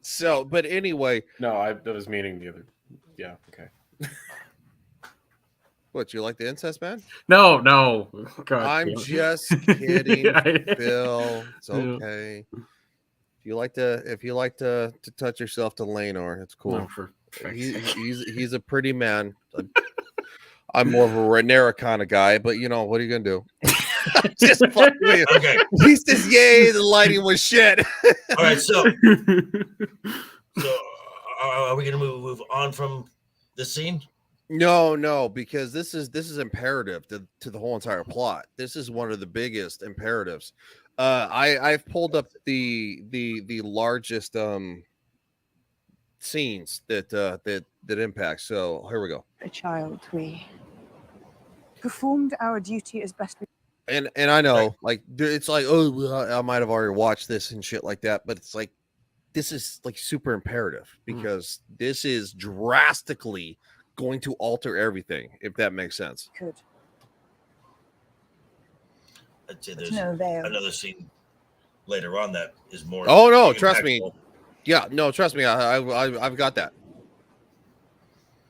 Speaker 5: So, but anyway,
Speaker 9: no, I was meaning the other. Yeah, okay.
Speaker 5: What, you like the incest, man?
Speaker 9: No. God,
Speaker 5: I'm just kidding, Phil. It's okay. If you like to touch yourself to Laenor, it's cool.
Speaker 9: No,
Speaker 5: he's a pretty man. I'm more of a Rhaenyra kind of guy, but what are you gonna do? Just fuck with you.
Speaker 7: Okay.
Speaker 5: He says, "Yay, the lighting was shit."
Speaker 7: All right, so are we gonna move on from this scene?
Speaker 5: No, because this is imperative to the whole entire plot. This is one of the biggest imperatives. I've pulled up the largest scenes that impact. So here we go.
Speaker 18: A child, we performed our duty as best we.
Speaker 5: And I know, like, it's like, I might have already watched this and shit like that, but it's like, this is like super imperative because this is drastically going to alter everything, if that makes sense.
Speaker 18: Could.
Speaker 7: I'd say there's
Speaker 18: no avail.
Speaker 7: Another scene later on that is more.
Speaker 5: Oh no, trust me. Yeah, no, trust me. I've got that.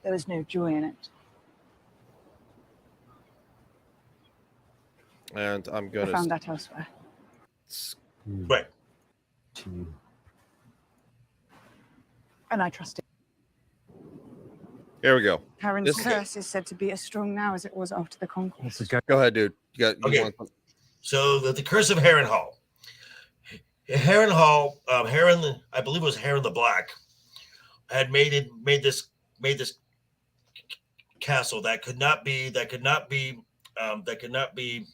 Speaker 18: There was no joy in it.
Speaker 5: And I'm gonna.
Speaker 18: I found that elsewhere.
Speaker 7: Right.
Speaker 18: And I trust it.
Speaker 5: Here we go.
Speaker 18: Harren's curse is said to be as strong now as it was after the conquest.
Speaker 5: Go ahead, dude.
Speaker 7: Okay. So the curse of Harrenhal. Harrenhal, Harren, I believe it was Harren the Black, had made this castle that could not be that cannot be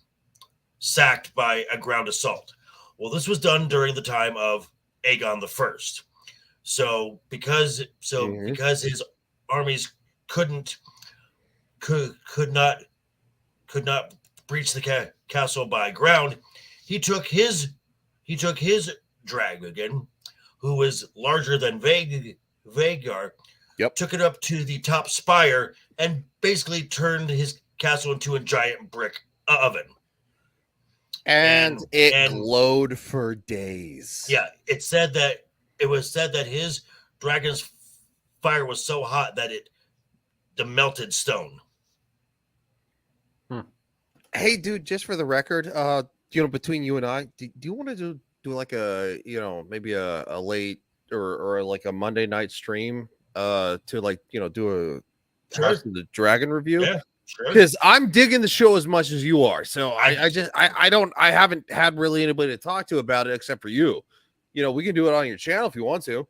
Speaker 7: sacked by a ground assault. Well, this was done during the time of Aegon the First. So because his armies could not breach the castle by ground, he took his dragon, who was larger than Vhagar, took it up to the top spire and basically turned his castle into a giant brick oven.
Speaker 5: And it glowed for days.
Speaker 7: Yeah, it was said that his dragon's fire was so hot that it melted stone.
Speaker 5: Hey, dude, just for the record, between you and I, do you want to do like a, maybe a late or like a Monday night stream to like, do a House of the Dragon review?
Speaker 7: Yeah, sure.
Speaker 5: Because I'm digging the show as much as you are. So I haven't had really anybody to talk to about it except for you. We can do it on your channel if you want to.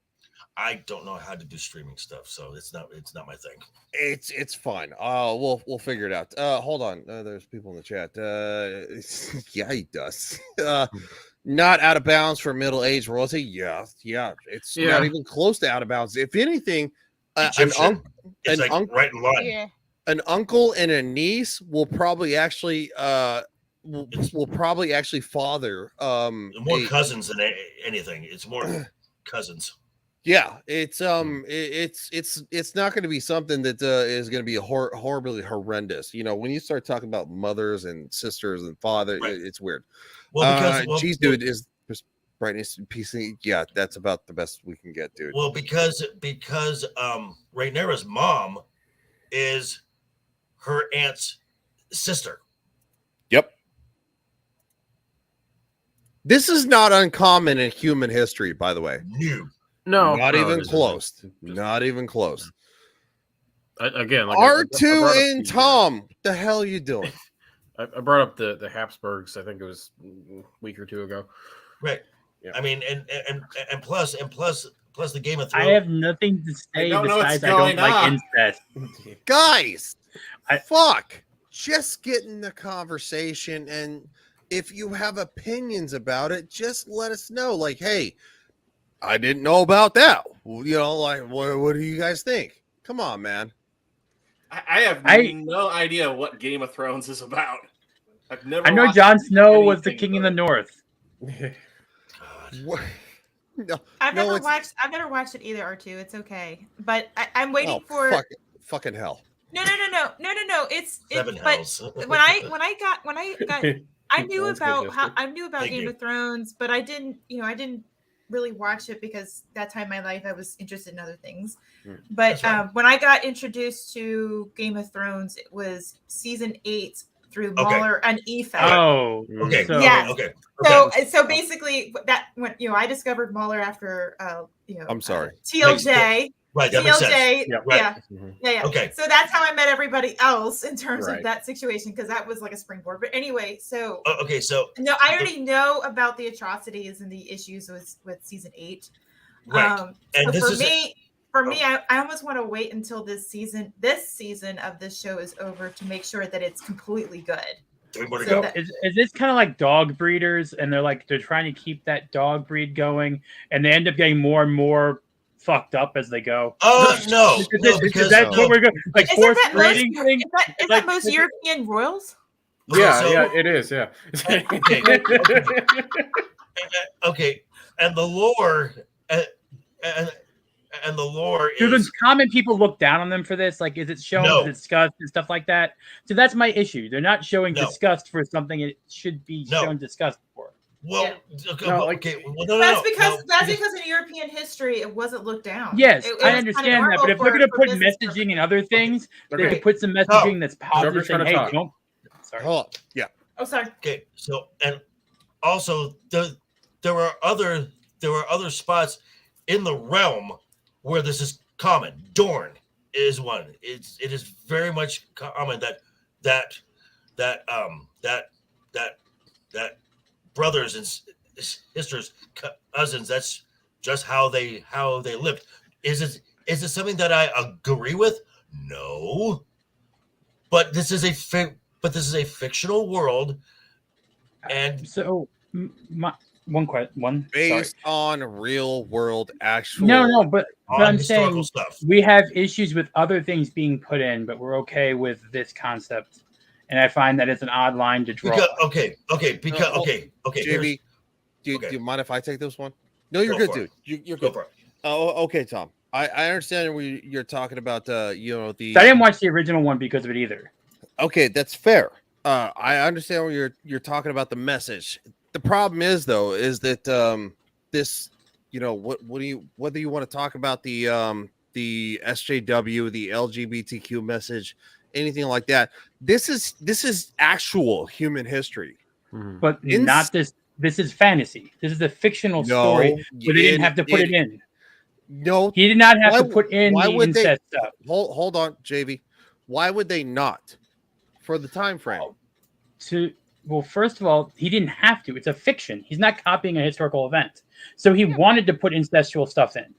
Speaker 7: I don't know how to do streaming stuff, so it's not my thing.
Speaker 5: It's fine. We'll figure it out. Hold on. There's people in the chat. Yeah, he does. Not out of bounds for middle-aged royalty. Yeah. It's not even close to out of bounds. If anything, right in line. An uncle and a niece will probably actually father
Speaker 7: more cousins than anything. It's more cousins.
Speaker 5: Yeah, it's not going to be something that is going to be horribly horrendous. When you start talking about mothers and sisters and father, it's weird.
Speaker 7: Well,
Speaker 5: geez, dude, is brightness PC? Yeah, that's about the best we can get, dude.
Speaker 7: Well, because Rhaenyra's mom is her aunt's sister.
Speaker 5: Yep. This is not uncommon in human history, by the way.
Speaker 7: No,
Speaker 5: not even close. Not even close.
Speaker 9: Again, like
Speaker 5: R2 and Tom, the hell are you doing?
Speaker 9: I brought up the Habsburgs. I think it was a week or two ago.
Speaker 7: Right. Yeah. I mean, and plus the Game of Thrones.
Speaker 11: I have nothing to say besides I don't like incest.
Speaker 5: Guys, fuck. Just get in the conversation, and if you have opinions about it, just let us know. Like, hey, I didn't know about that. Like, what do you guys think? Come on, man.
Speaker 12: I have no idea what Game of Thrones is about. I've never.
Speaker 11: I know Jon Snow was the king in the north.
Speaker 5: No,
Speaker 6: I've never watched it either, R2. It's okay, but I'm waiting for
Speaker 5: fucking hell.
Speaker 6: No. It's
Speaker 7: Seven
Speaker 6: but
Speaker 7: hells.
Speaker 6: when I got I knew about Game of Thrones, but I didn't really watch it because that time in my life I was interested in other things. But when I got introduced to Game of Thrones, it was season 8 through Mueller and Ethan.
Speaker 11: Oh,
Speaker 7: okay.
Speaker 6: Yes.
Speaker 7: Okay.
Speaker 6: So basically, that when I discovered Mueller after
Speaker 5: I'm sorry.
Speaker 6: TLJ.
Speaker 7: Right, that makes sense.
Speaker 6: TLJ.
Speaker 7: Yeah, right.
Speaker 6: Yeah.
Speaker 7: Okay.
Speaker 6: So that's how I met everybody else in terms of that situation, because that was like a springboard. But anyway, so no, I already know about the atrocities and the issues with season 8.
Speaker 7: Right.
Speaker 6: And so for me, I almost want to wait until this season of this show is over to make sure that it's completely good.
Speaker 11: Is this kind of like dog breeders, and they're trying to keep that dog breed going, and they end up getting more and more fucked up as they go?
Speaker 7: No,
Speaker 11: because that's what we're going like forced breeding thing.
Speaker 6: Is that most European royals?
Speaker 9: Yeah, it is. Yeah.
Speaker 7: Okay, and the lore, and the lore
Speaker 11: do
Speaker 7: is.
Speaker 11: the common people look down on them for this? Like, is it shown disgust and stuff like that? So that's my issue. They're not showing disgust for something it should be shown disgust for.
Speaker 7: Well,
Speaker 6: That's because in European history it wasn't looked down.
Speaker 11: Yes,
Speaker 6: it
Speaker 11: I understand that, but if they're going to put messaging and other things, they could put some messaging that's positive. Saying, "Hey, don't." Sorry.
Speaker 5: Oh, yeah.
Speaker 6: Oh, sorry.
Speaker 7: Okay, so and also there were other spots in the realm where this is common. Dorne is one. It is very much common that brothers and sisters, cousins. That's just how they lived. Is it something that I agree with? No, but this is a but this is a fictional world, and
Speaker 11: so one
Speaker 5: based on real world actual.
Speaker 11: No, but I'm
Speaker 7: historical
Speaker 11: saying
Speaker 7: stuff.
Speaker 11: we have issues with other things being put in, but we're okay with this concept, and I find that it's an odd line to draw.
Speaker 7: Okay.
Speaker 5: JB, do you mind if I take this one? No, you're good, dude. You're good. Oh, okay, Tom. I understand you're talking about the.
Speaker 11: I didn't watch the original one because of it either.
Speaker 5: Okay, that's fair. I understand where you're talking about the message. The problem is though, is that this, whether you want to talk about the SJW, the LGBTQ message, anything like that, this is actual human history.
Speaker 11: But not this. This is fantasy. This is a fictional story, but they didn't have to put it in.
Speaker 5: No,
Speaker 11: he did not have to put in the incest stuff.
Speaker 5: Hold on, JV. Why would they not? For the time frame.
Speaker 11: Well, first of all, he didn't have to. It's a fiction. He's not copying a historical event, so he wanted to put incestual stuff in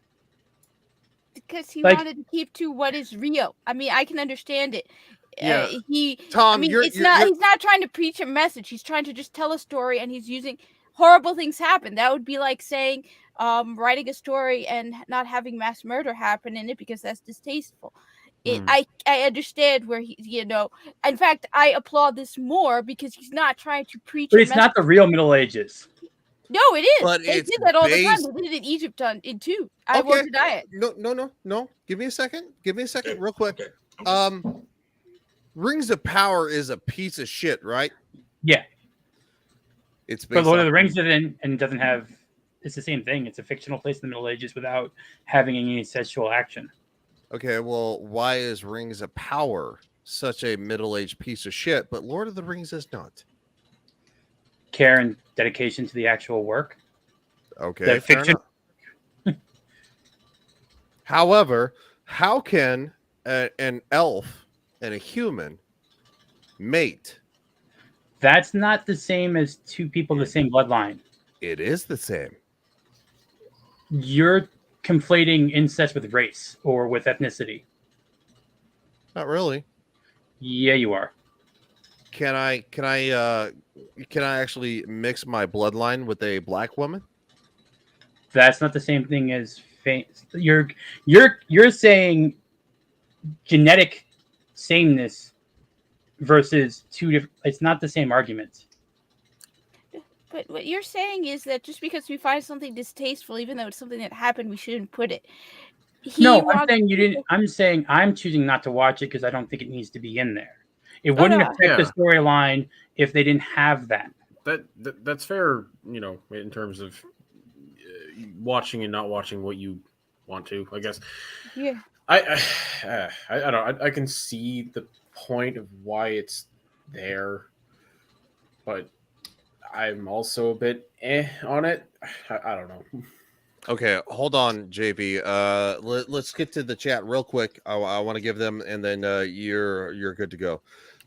Speaker 4: because he wanted to keep to what is real. I mean, I can understand it.
Speaker 5: Yeah.
Speaker 4: Tom, he's not trying to preach a message. He's trying to just tell a story, and he's using horrible things happen. That would be like saying writing a story and not having mass murder happen in it because that's distasteful. I understand where he, in fact, I applaud this more because he's not trying to preach.
Speaker 11: But it's not the real Middle Ages.
Speaker 4: No, it is.
Speaker 5: But
Speaker 4: they did that all the time. They did it in Egypt too. I won't deny it.
Speaker 5: No. Give me a second, real quick. Rings of Power is a piece of shit, right?
Speaker 11: Yeah.
Speaker 5: It's
Speaker 11: but Lord of the Rings and doesn't have. It's the same thing. It's a fictional place in the Middle Ages without having any sexual action.
Speaker 5: Okay, well, why is Rings of Power such a middle-aged piece of shit, but Lord of the Rings is not?
Speaker 11: Care and dedication to the actual work.
Speaker 5: Okay, fiction. However, how can an elf and a human mate?
Speaker 11: That's not the same as two people the same bloodline.
Speaker 5: It is the same.
Speaker 11: You're conflating incest with race or with ethnicity.
Speaker 5: Not really.
Speaker 11: Yeah, you are.
Speaker 5: Can I actually mix my bloodline with a black woman?
Speaker 11: That's not the same thing as you're saying genetic sameness versus two different. It's not the same argument.
Speaker 4: But what you're saying is that just because we find something distasteful, even though it's something that happened, we shouldn't put it.
Speaker 11: I'm saying you didn't. I'm saying I'm choosing not to watch it because I don't think it needs to be in there. It wouldn't affect the storyline if they didn't have that.
Speaker 9: That's fair, in terms of watching and not watching what you want to, I guess.
Speaker 4: Yeah.
Speaker 9: I don't know. I can see the point of why it's there, but I'm also a bit on it. I don't know.
Speaker 5: Okay, hold on, JV. Let's get to the chat real quick. I want to give them, and then you're good to go.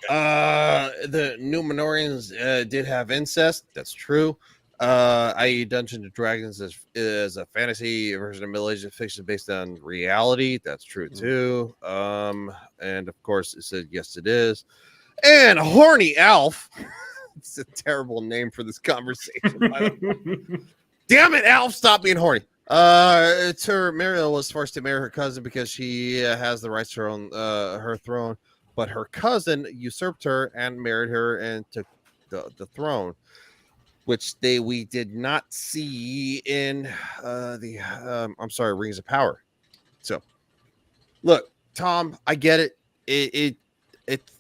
Speaker 5: The Numenorians did have incest. That's true. I.e., Dungeons and Dragons is a fantasy version of Middle Ages fiction based on reality. That's true too. And of course, it said yes, it is. And Horny Alf. It's a terrible name for this conversation. Damn it, Alf! Stop being horny. Muriel was forced to marry her cousin because she has the rights to her throne, but her cousin usurped her and married her and took the throne, which we did not see in Rings of Power. So, look, Tom, I get it.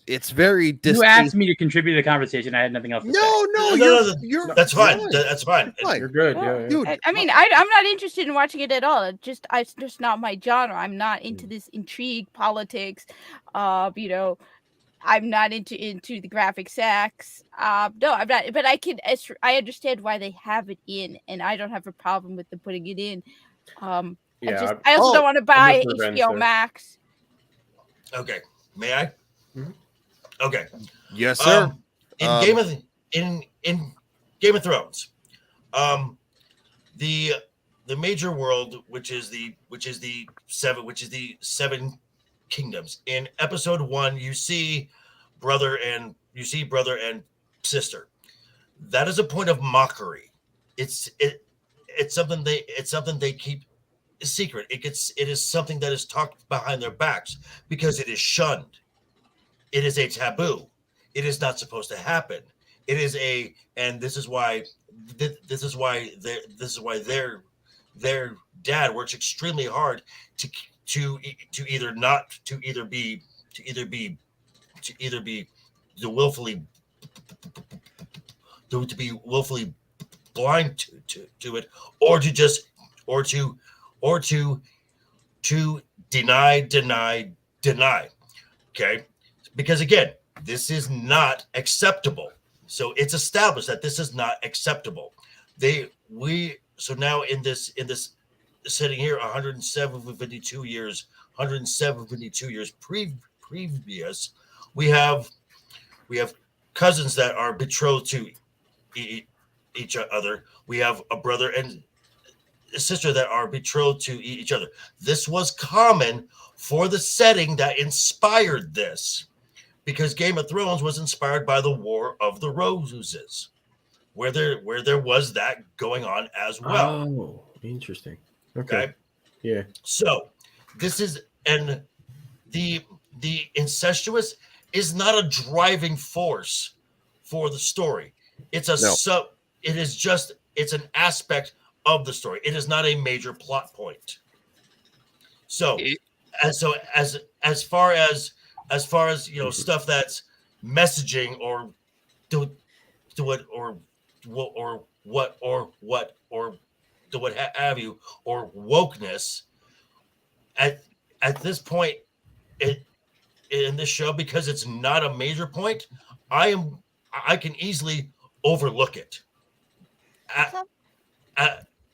Speaker 5: It's very.
Speaker 11: You asked me to contribute to the conversation. I had nothing else to say.
Speaker 5: No,
Speaker 7: that's fine. That's fine.
Speaker 9: You're good.
Speaker 4: Yeah.
Speaker 5: Dude,
Speaker 4: I mean, I'm not interested in watching it at all. It's just not my genre. I'm not into this intrigue, politics. I'm not into the graphic sex. No, I'm not. But I understand why they have it in, and I don't have a problem with them putting it in. I also don't want to buy HBO Max.
Speaker 7: Okay, may I?
Speaker 5: Mm-hmm.
Speaker 7: Okay.
Speaker 5: Yes, sir.
Speaker 7: In Game of Thrones, the major world, which is the seven kingdoms. In episode 1, you see brother and brother and sister. That is a point of mockery. It's something they keep secret. It is something that is talked behind their backs because it is shunned. It is a taboo. It is not supposed to happen. It is and this is why their dad works extremely hard to either be willfully blind to it, or to deny. Okay, because again, this is not acceptable. So it's established that this is not acceptable. So now in this setting here, 172 years previous, we have cousins that are betrothed to each other. We have a brother and a sister that are betrothed to each other. This was common for the setting that inspired this, because Game of Thrones was inspired by the War of the Roses, where there was that going on as well.
Speaker 9: Oh, interesting. Okay. Yeah.
Speaker 7: So this is, and the incestuous is not a driving force for the story. It's it's an aspect of the story. It is not a major plot point. So as far as stuff that's messaging or do it or do what have you, or wokeness at this point in this show, because it's not a major point, I can easily overlook it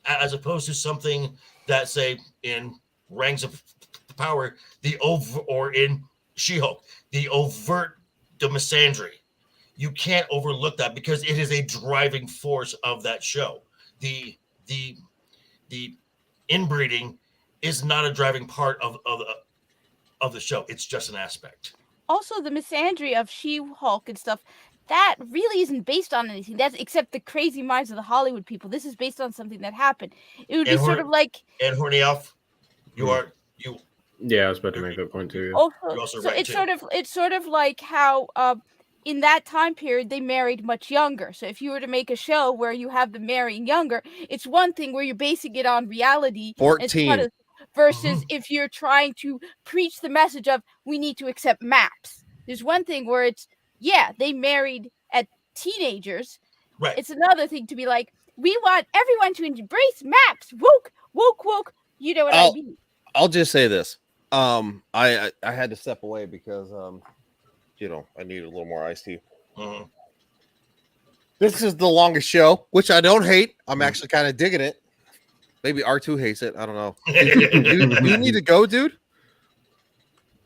Speaker 7: as opposed to something that, say, in Rings of Power, or in She-Hulk, the overt misandry. You can't overlook that because it is a driving force of that show. The inbreeding is not a driving part of the show. It's just an aspect.
Speaker 4: Also, the misandry of She-Hulk and stuff, that really isn't based on anything. That's except the crazy minds of the Hollywood people. This is based on something that happened. It would be sort of like.
Speaker 7: And Horny Elf, you.
Speaker 9: Yeah, I was about to make that point too. Yeah.
Speaker 4: Also, so it's sort of like how in that time period they married much younger. So if you were to make a show where you have them marrying younger, it's one thing where you're basing it on reality.
Speaker 5: 14.
Speaker 4: Versus if you're trying to preach the message of we need to accept maps. There's one thing where it's, yeah, they married at teenagers.
Speaker 7: Right.
Speaker 4: It's another thing to be like, we want everyone to embrace maps. Woke. You know what I mean?
Speaker 5: I'll just say this. I had to step away because I needed a little more iced tea.
Speaker 7: Mm-hmm.
Speaker 5: This is the longest show, which I don't hate. I'm actually kind of digging it. Maybe R2 hates it. I don't know. Do you need to go, dude?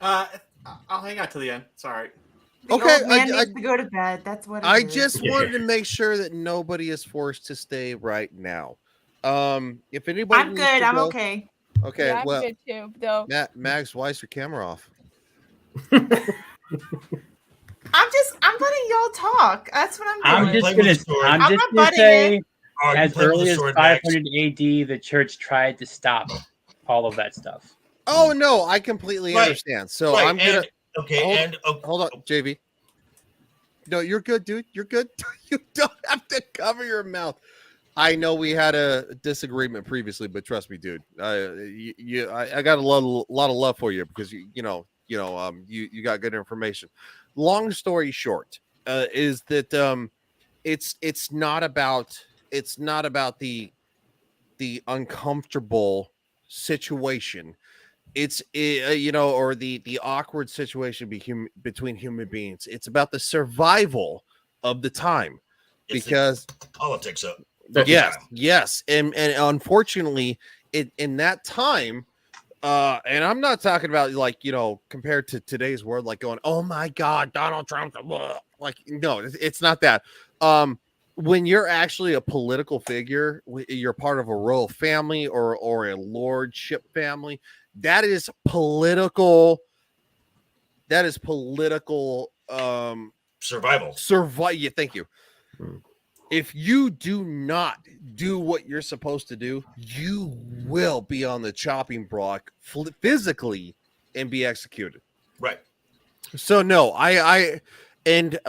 Speaker 12: I'll hang out to the end. It's all right.
Speaker 6: The
Speaker 5: Okay,
Speaker 6: old man needs to go to bed. That's what it is.
Speaker 5: just wanted to make sure that nobody is forced to stay right now. If anybody,
Speaker 6: I'm good. I'm okay.
Speaker 5: Okay,
Speaker 4: Yeah, I'm
Speaker 5: well,
Speaker 4: good too, though.
Speaker 5: Mags, why is your camera off?
Speaker 6: I'm letting y'all talk. That's what I'm doing.
Speaker 11: I'm just gonna say, as early as 500 AD, the church tried to stop all of that stuff.
Speaker 5: Oh no, I completely understand. So
Speaker 7: Right,
Speaker 5: I'm gonna
Speaker 7: hold
Speaker 5: on, JV. No, you're good, dude. You're good. You don't have to cover your mouth. I know we had a disagreement previously, but trust me, dude. I got a lot of love for you because you got good information. Long story short, is that it's not about the uncomfortable situation. It's or the awkward situation between human beings. It's about the survival of the time, because
Speaker 7: politics up.
Speaker 5: Yes, and unfortunately, in that time, and I'm not talking about compared to today's world, like going, oh my God, Donald Trump, like no, it's not that. When you're actually a political figure, you're part of a royal family or a lordship family. That is political.
Speaker 7: survival.
Speaker 5: Yeah, thank you. If you do not do what you're supposed to do, you will be on the chopping block physically and be executed.
Speaker 7: Right.
Speaker 5: So no,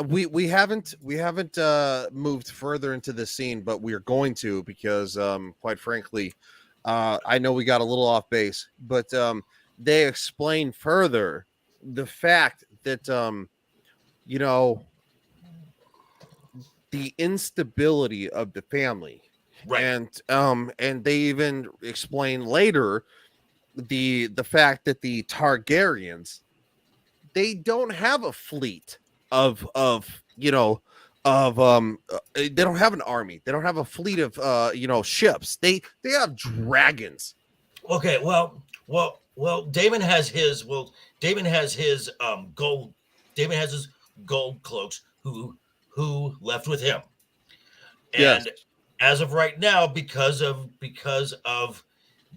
Speaker 5: we haven't moved further into this scene, but we are going to, because quite frankly, I know we got a little off base, but they explain further the fact that you know, the instability of the family,
Speaker 7: right?
Speaker 5: And they even explain later the fact that the Targaryens, they don't have a fleet of they don't have an army, they don't have a fleet of ships, they have dragons.
Speaker 7: Okay, well, Damon has his gold. Damon has his gold cloaks who left with him. And
Speaker 5: Yes.
Speaker 7: As of right now, because of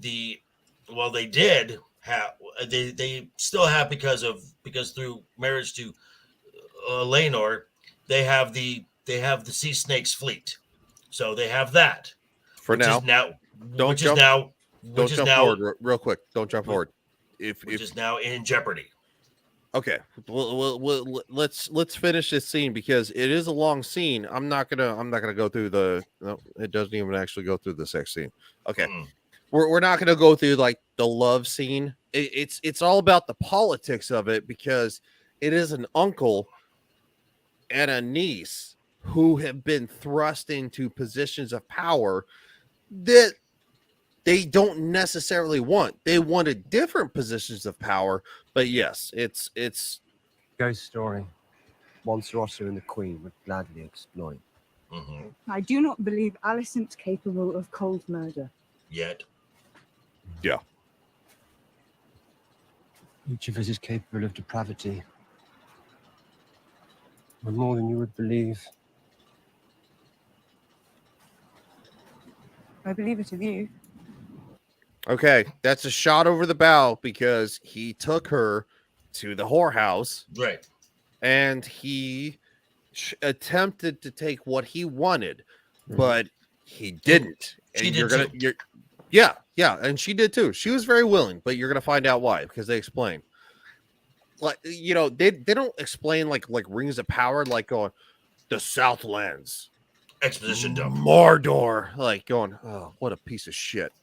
Speaker 7: the, well, they did have, they still have, because through marriage to Laenor, they have the Sea Snakes fleet. So they have that.
Speaker 5: For
Speaker 7: which
Speaker 5: now.
Speaker 7: Is now
Speaker 5: Don't
Speaker 7: which
Speaker 5: jump.
Speaker 7: Is now
Speaker 5: Don't
Speaker 7: which
Speaker 5: jump
Speaker 7: is now,
Speaker 5: forward real quick. Don't jump forward.
Speaker 7: Which is now in jeopardy.
Speaker 5: Okay, let's finish this scene, because it is a long scene. I'm not gonna go through the. No, it doesn't even actually go through the sex scene. Okay, we're not gonna go through like the love scene. It's all about the politics of it, because it is an uncle and a niece who have been thrust into positions of power that they don't necessarily want. They wanted different positions of power, but yes, it's
Speaker 19: Ghost story. Once Rossa and the Queen would gladly exploit.
Speaker 18: I do not believe Alicent's capable of cold murder.
Speaker 7: Yet.
Speaker 5: Yeah.
Speaker 19: Each of us is capable of depravity. But more than you would believe.
Speaker 18: I believe it of you.
Speaker 5: Okay, that's a shot over the bow, because he took her to the whorehouse,
Speaker 7: right?
Speaker 5: And he attempted to take what he wanted, but he didn't. And
Speaker 7: She
Speaker 5: you're
Speaker 7: did
Speaker 5: gonna, yeah, and she did too. She was very willing, but you're gonna find out why, because they explain. Like, you know, they don't explain like Rings of Power, like going the Southlands,
Speaker 7: exposition dump,
Speaker 5: Mordor, like going, oh, what a piece of shit.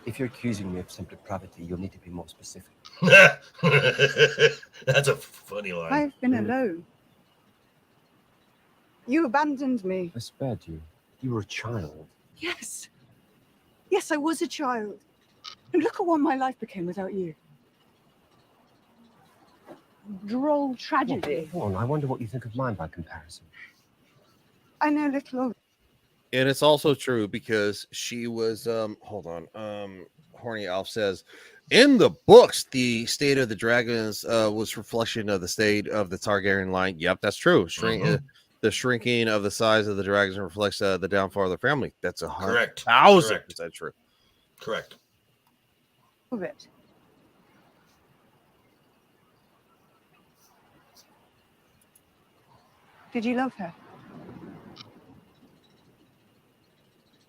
Speaker 19: If you're accusing me of some depravity, you'll need to be more specific.
Speaker 7: That's a funny line.
Speaker 18: I've been alone. You abandoned me.
Speaker 19: I spared you. You were a child.
Speaker 18: Yes. Yes, I was a child. And look at what my life became without you. Droll tragedy.
Speaker 19: Go on, I wonder what you think of mine by comparison.
Speaker 18: I know little of.
Speaker 5: And it's also true, because she was Horny Elf says in the books the state of the dragons was reflection of the state of the Targaryen line. Yep, that's true. The shrinking of the size of the dragons reflects the downfall of the family. That's 100,000% true.
Speaker 7: Correct.
Speaker 18: Of it. Did you love her?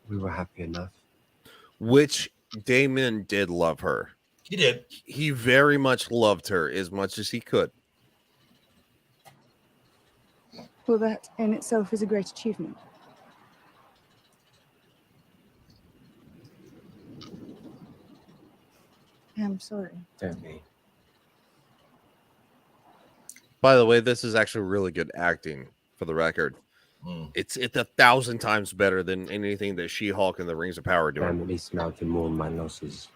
Speaker 19: We were happy enough.
Speaker 5: Which Damon did love her.
Speaker 7: He did.
Speaker 5: He very much loved her as much as he could.
Speaker 18: Well, that in itself is a great achievement. I'm sorry.
Speaker 19: Don't be.
Speaker 5: By the way, this is actually really good acting, for the record. It's 1,000 times better than anything that She-Hulk and the Rings of Power do.
Speaker 19: I'm at least now to mourn my losses.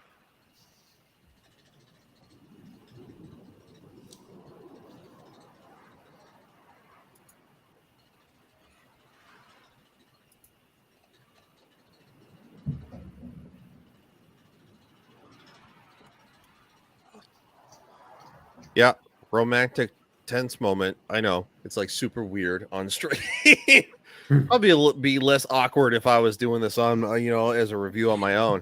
Speaker 5: Yeah, romantic, tense moment. I know it's like super weird on stream. Probably be less awkward if I was doing this on, as a review on my own.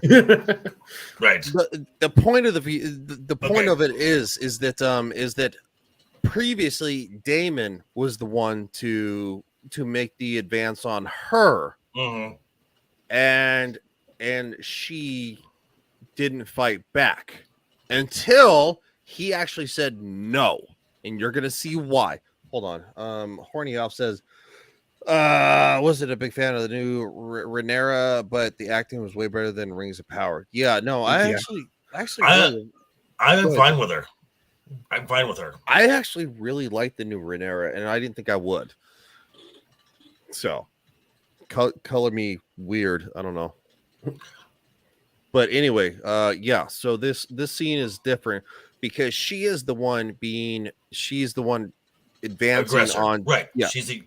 Speaker 7: Right.
Speaker 5: The point of the point of it is that previously Damon was the one to make the advance on her, and she didn't fight back until he actually said no, and you're gonna see why. Hold on. Horny Elf says, wasn't a big fan of the new Rhaenyra, but the acting was way better than Rings of Power. Yeah, no, I'm
Speaker 7: fine with her. I'm fine with her.
Speaker 5: I actually really like the new Rhaenyra, and I didn't think I would. So, color me weird. I don't know. But anyway, yeah. So this scene is different because she's the one advancing
Speaker 7: Aggressor.
Speaker 5: on.
Speaker 7: Right.
Speaker 5: Yeah.
Speaker 7: She's the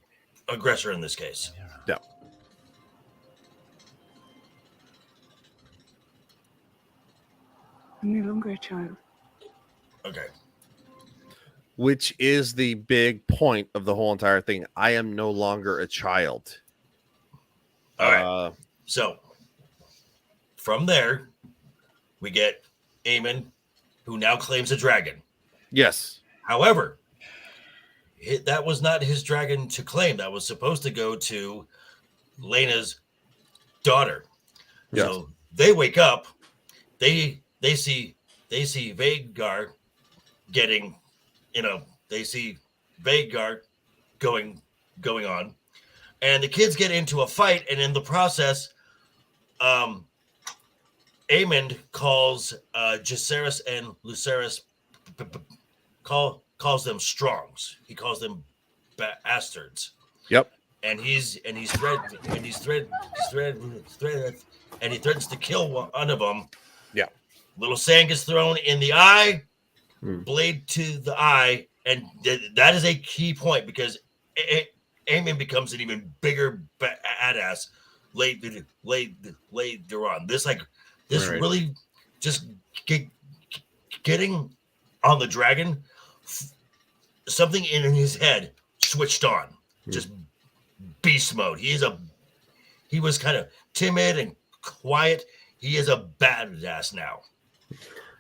Speaker 7: aggressor in this case.
Speaker 5: Yeah.
Speaker 18: I'm no longer a child.
Speaker 7: Okay.
Speaker 5: Which is the big point of the whole entire thing. I am no longer a child.
Speaker 7: All right. So from there, we get Aemon, who now claims a dragon.
Speaker 5: Yes.
Speaker 7: However, that was not his dragon to claim. That was supposed to go to Lena's daughter.
Speaker 5: Yes.
Speaker 7: So they wake up. They see Vhagar getting, they see Vhagar going on, and the kids get into a fight, and in the process, Aemond calls Jacaerys and Lucerys calls them strongs. He calls them bastards.
Speaker 5: Yep.
Speaker 7: And he threatens to kill one of them.
Speaker 5: Yeah.
Speaker 7: Little sand gets thrown in the eye, blade to the eye, and that is a key point because Aemon becomes an even bigger badass later on. This
Speaker 5: Right.
Speaker 7: really just getting on the dragon. Something in his head switched on, just beast mode. He was kind of timid and quiet. He is a badass now.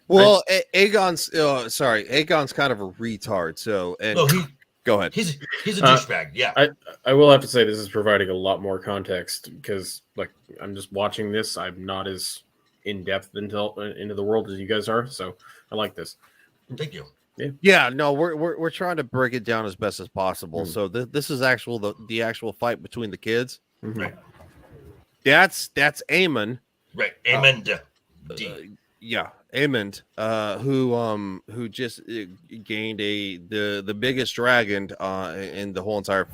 Speaker 5: Well, Aegon's kind of a retard. So, go ahead.
Speaker 7: He's a douchebag. Yeah.
Speaker 9: I will have to say this is providing a lot more context because, like, I'm just watching this. I'm not as in depth into the world as you guys are, so I like this.
Speaker 7: Thank you.
Speaker 5: Yeah, no, we're trying to break it down as best as possible. So this is the actual fight between the kids.
Speaker 7: Right.
Speaker 5: That's Aemon.
Speaker 7: Right. Aemond.
Speaker 5: Yeah, Aemond, who just gained the biggest dragon in the whole entire.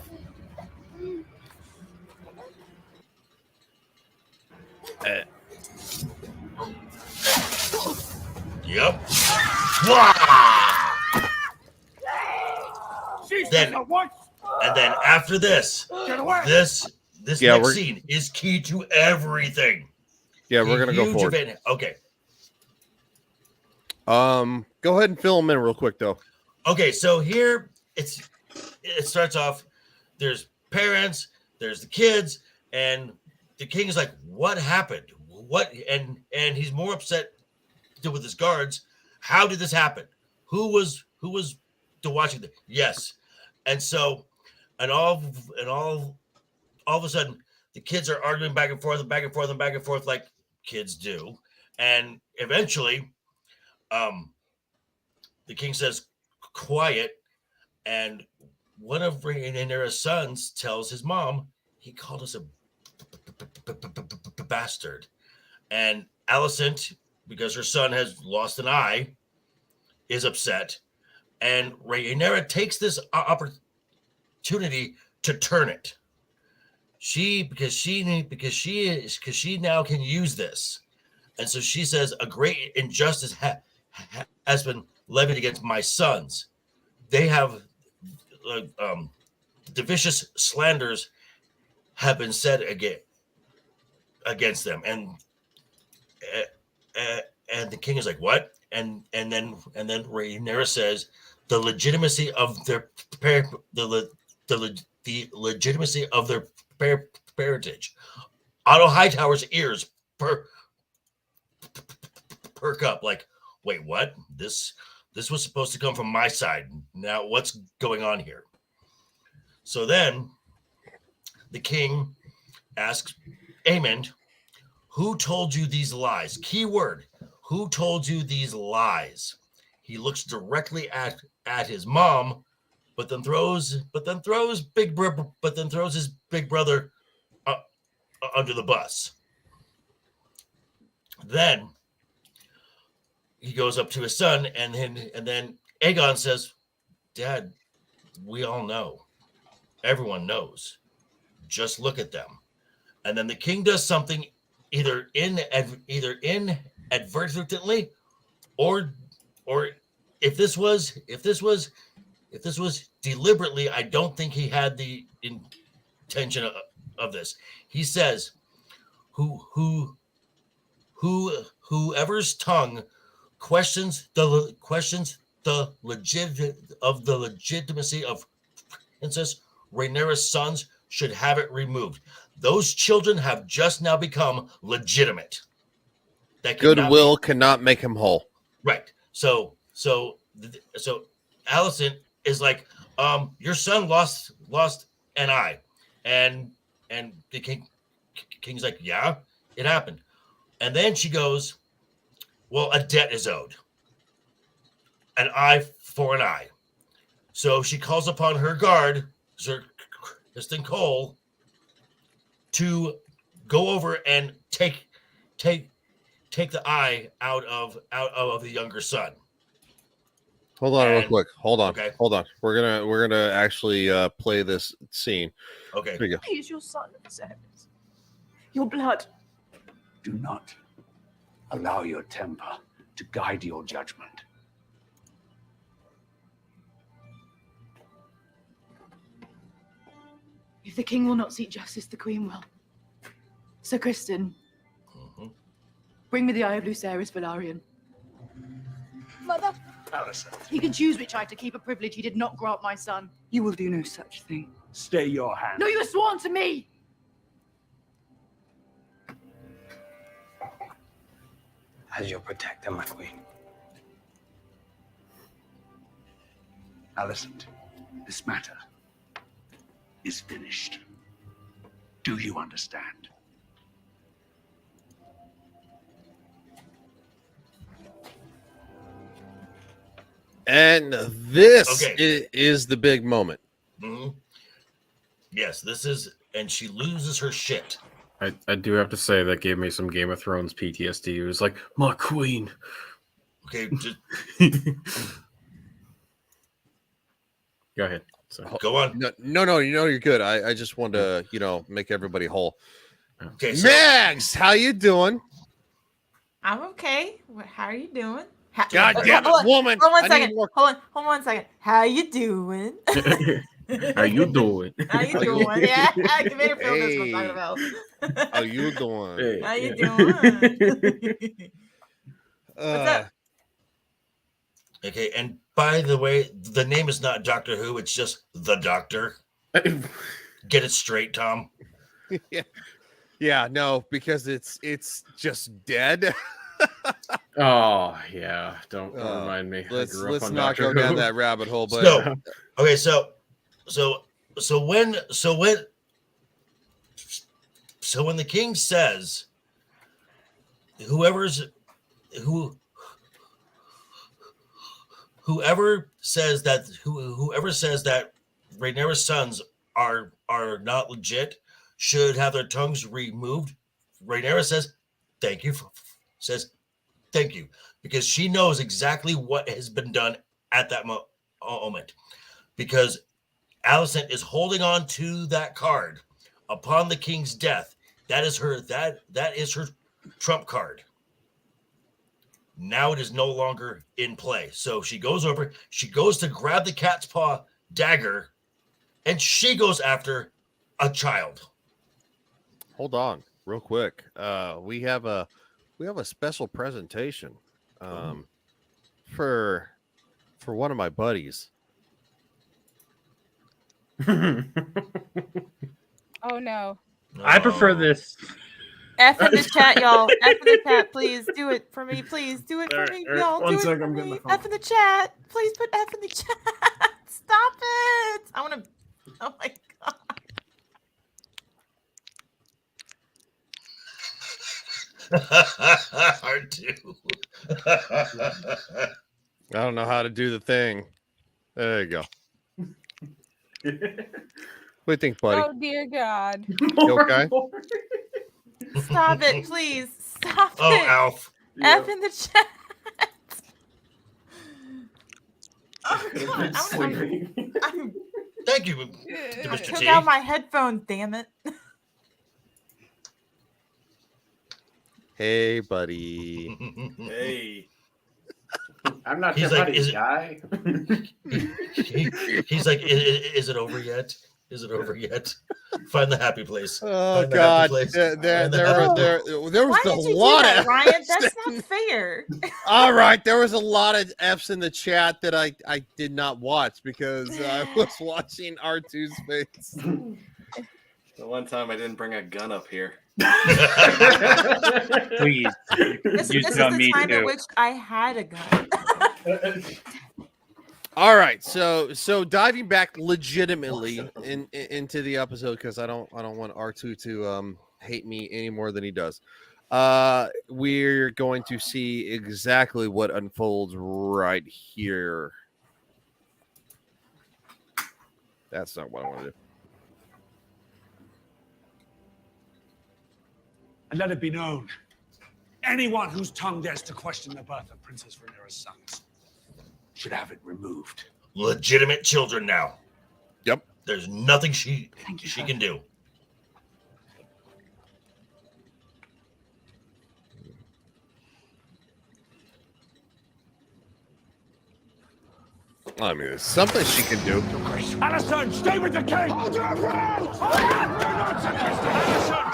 Speaker 7: Yep. And then after this next scene is key to everything.
Speaker 5: Yeah, we're gonna go forward.
Speaker 7: Okay.
Speaker 5: Go ahead and fill them in real quick, though.
Speaker 7: Okay, so here it starts off. There's parents, there's the kids, and the king is like, "What happened? What?" And he's more upset with his guards. How did this happen? Who was watching this? Yes, and so, and all of a sudden, the kids are arguing back and forth, like kids do, and eventually, the king says, "Quiet," and one of Rhaenyra's sons tells his mom he called us a bastard, and Alicent, because her son has lost an eye, is upset, and Rhaenyra takes this opportunity to turn it. Because she now can use this, and so she says a great injustice has been levied against my sons. They have the vicious slanders have been said against them, and the king is like, "What?" And then Rhaenyra says the legitimacy of their legitimacy of their parentage. Otto Hightower's ears perk up, like, "Wait, what? This This was supposed to come from my side. Now, what's going on here? So then the king asks Aemond, who told you these lies? Keyword, who told you these lies? He looks directly at his mom, but then throws his big brother under the bus. Then he goes up to his son, and then Aegon says, "Dad, we all know. Everyone knows. Just look at them." And then the king does something either inadvertently, or if this was deliberately, I don't think he had the intention of this. He says, whoever's tongue questions the legitimacy of Princess Rhaenyra's sons should have it removed. Those children have just now become legitimate. That
Speaker 5: Goodwill cannot make him whole.
Speaker 7: Right. So Alicent is like, your son lost an eye, and the king's like, yeah, it happened. And then she goes, well, a debt is owed. An eye for an eye. So she calls upon her guard, Sir Kristen Cole, to go over and take the eye out of the younger son.
Speaker 5: Hold on, real quick. Hold on.
Speaker 7: Okay.
Speaker 5: Hold on. We're gonna actually play this scene.
Speaker 7: Okay.
Speaker 5: Here we go.
Speaker 2: He is your son, Viserys. Your blood.
Speaker 1: Do not allow your temper to guide your judgment.
Speaker 2: If the king will not seek justice, the queen will. Sir Kristen, bring me the eye of Lucerys Velaryon. Mother,
Speaker 1: Alicent,
Speaker 2: he can choose which eye to keep, a privilege he did not grant my son.
Speaker 18: You will do no such thing.
Speaker 1: stay your hand.
Speaker 2: No, you have sworn to me.
Speaker 19: As your protector, my queen.
Speaker 1: Alicent, this matter is finished. Do you understand?
Speaker 5: And this is the big moment.
Speaker 7: Mm-hmm. Yes, this is, and she loses her shit.
Speaker 9: I do have to say that gave me some Game of Thrones PTSD. It was like, my queen.
Speaker 7: Okay, just
Speaker 9: go ahead. So.
Speaker 7: Go on.
Speaker 5: No, you're good. I just wanted to, make everybody whole.
Speaker 7: Okay,
Speaker 5: Mags, how you doing?
Speaker 6: I'm okay. How are you doing?
Speaker 5: God damn it, woman!
Speaker 6: Hold on
Speaker 5: I
Speaker 6: one
Speaker 5: need
Speaker 6: second.
Speaker 5: more-
Speaker 6: Hold on 1 second. How you doing?
Speaker 9: How you doing?
Speaker 6: How you doing? Yeah, Cmdr Phil knows what I'm talking about.
Speaker 5: How you doing?
Speaker 6: How you doing? What's up?
Speaker 7: Okay, and by the way, the name is not Doctor Who, it's just the Doctor. Get it straight, Tom.
Speaker 5: Yeah, no, because it's just dead.
Speaker 9: Oh yeah, don't remind me.
Speaker 5: Let's
Speaker 9: I grew up on
Speaker 5: not
Speaker 9: Doctor
Speaker 5: go down
Speaker 9: Who.
Speaker 5: that rabbit hole. But
Speaker 7: So when the king says whoever says that Rhaenyra's sons are not legit should have their tongues removed, Rhaenyra says thank you, because she knows exactly what has been done at that moment, because Alicent is holding on to that card upon the king's death. That is her trump card. Now it is no longer in play. So she goes over, she goes to grab the cat's paw dagger, and she goes after a child.
Speaker 5: Hold on, real quick. We have a special presentation for one of my buddies.
Speaker 4: Oh no.
Speaker 11: I prefer this.
Speaker 6: F in the chat, y'all. F in the chat, please do it for me. Please do it for me, y'all.
Speaker 12: One
Speaker 6: Do
Speaker 12: sec,
Speaker 6: it for
Speaker 12: I'm getting
Speaker 6: me.
Speaker 12: my phone.
Speaker 6: F in the chat. Please put F in the chat. Stop it. I want to. Oh my god.
Speaker 7: Hard to.
Speaker 5: I don't know how to do the thing. There you go. What do you think, buddy?
Speaker 4: Oh dear God.
Speaker 5: You okay?
Speaker 6: Stop it, please. Stop
Speaker 7: Oh,
Speaker 6: it.
Speaker 7: Alf.
Speaker 6: F in the chat. Oh god. I'm
Speaker 7: Thank you,
Speaker 6: I
Speaker 7: Mr.
Speaker 6: took
Speaker 7: T.
Speaker 6: out my headphone, damn it.
Speaker 5: Hey, buddy.
Speaker 12: Hey. I'm not
Speaker 7: He's
Speaker 12: your
Speaker 7: like,
Speaker 12: buddy,
Speaker 7: is it-
Speaker 12: guy.
Speaker 7: He's like, is it over yet? Is it over yet? Find the happy place.
Speaker 5: Oh
Speaker 7: Find the
Speaker 5: God,
Speaker 7: happy place.
Speaker 5: there
Speaker 7: Find the happy place.
Speaker 5: was
Speaker 6: Why
Speaker 5: a
Speaker 6: did you
Speaker 5: lot
Speaker 6: do that,
Speaker 5: of
Speaker 6: Ryan?
Speaker 5: Fs.
Speaker 6: That's not fair.
Speaker 5: All right, there was a lot of F's in the chat that I did not watch because I was watching R2's face.
Speaker 12: The one time I didn't bring a gun up here.
Speaker 11: Please.
Speaker 6: This
Speaker 11: You
Speaker 6: is
Speaker 11: tell
Speaker 6: the
Speaker 11: me
Speaker 6: time
Speaker 11: to.
Speaker 6: at which I had a gun.
Speaker 5: All right, so diving back legitimately into the episode because I don't want R2 to hate me any more than he does. We're going to see exactly what unfolds right here. That's not what I want to do.
Speaker 1: And let it be known, anyone whose tongue dares to question the birth of Princess Rhaenyra's sons should have it removed.
Speaker 7: Legitimate children now.
Speaker 5: Yep.
Speaker 7: There's nothing she can do.
Speaker 5: I mean, there's something she can do.
Speaker 3: Alison, stay with the king! Hold your ground! Do not sequester Alison!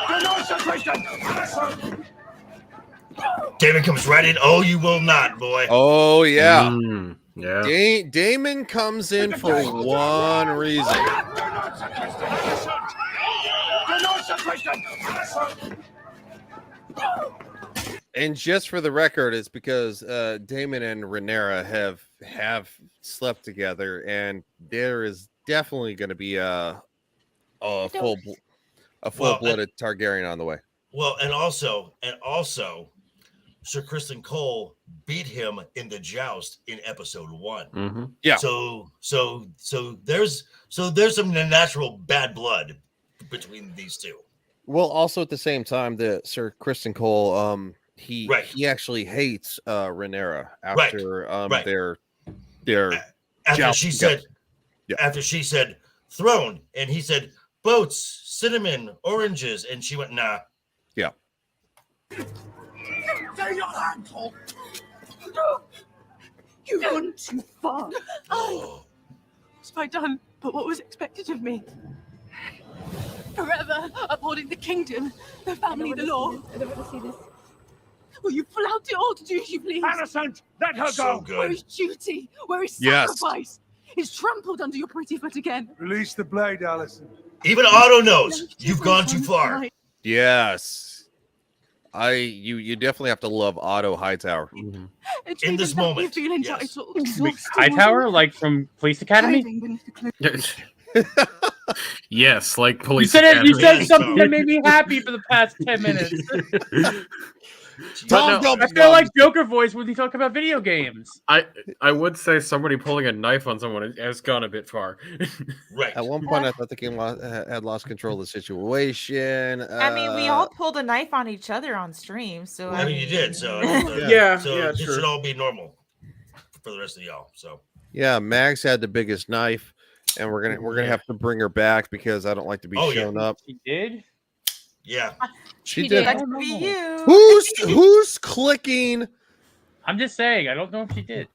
Speaker 3: Do not sequester Alison!
Speaker 7: Damon comes right in. Oh, you will not, boy.
Speaker 5: Oh yeah.
Speaker 9: Yeah.
Speaker 5: Damon comes in for one reason.
Speaker 3: Do not sequester Alison! Do not sequester Alison!
Speaker 5: And just for the record, it's because Damon and Rhaenyra have slept together, and there is definitely going to be a full-blooded Targaryen on the way.
Speaker 7: Well, and also, Sir Kristen Cole beat him in the joust in episode 1.
Speaker 9: Mm-hmm.
Speaker 5: Yeah.
Speaker 7: So there's some natural bad blood between these two.
Speaker 5: Well, also at the same time, the Sir Kristen Cole, he actually hates Rhaenyra after their
Speaker 7: after
Speaker 5: joust
Speaker 7: she
Speaker 5: together.
Speaker 7: said after she said throne, and he said boats, cinnamon, oranges, and she went nah.
Speaker 5: Yeah.
Speaker 17: Say your handful.
Speaker 2: You've gone too far. What have I done but what was expected of me? Forever upholding the kingdom, the family, the law.
Speaker 4: I don't want to see this.
Speaker 2: Will you flout it all to do as you please?
Speaker 3: Alicent, let her
Speaker 7: So
Speaker 3: go!
Speaker 7: good.
Speaker 2: Where is duty? Where is
Speaker 5: Yes.
Speaker 2: sacrifice? Is trampled under your pretty foot again.
Speaker 3: Release the blade, Alicent.
Speaker 7: Even Otto knows you've gone too far.
Speaker 5: Yes. You definitely have to love Otto Hightower.
Speaker 7: In this moment,
Speaker 2: You feel
Speaker 7: yes.
Speaker 2: entitled.
Speaker 11: Hightower, like from Police Academy?
Speaker 2: Hiding beneath the cloak.
Speaker 9: Yes, like
Speaker 11: You
Speaker 9: Police
Speaker 11: said,
Speaker 9: Academy.
Speaker 11: you said something that made me happy for the past 10 minutes.
Speaker 5: Tom,
Speaker 11: I feel like Joker voice when you talk about video games.
Speaker 9: I would say somebody pulling a knife on someone has gone a bit far.
Speaker 7: Right.
Speaker 5: At one point, I thought the king had lost control of the situation.
Speaker 6: I mean, we all pulled a knife on each other on stream, so
Speaker 7: I mean, you did. So
Speaker 9: Yeah,
Speaker 7: so
Speaker 9: yeah,
Speaker 7: it
Speaker 9: sure.
Speaker 7: should all be normal for the rest of y'all. So
Speaker 5: Yeah, Mags had the biggest knife, and we're gonna have to bring her back because I don't like to be
Speaker 7: Oh, yeah.
Speaker 5: shown up.
Speaker 11: She did?
Speaker 7: yeah.
Speaker 5: She
Speaker 4: She
Speaker 5: did.
Speaker 4: did.
Speaker 6: that could be you.
Speaker 5: Who's clicking?
Speaker 11: I'm just saying. I don't know if she did.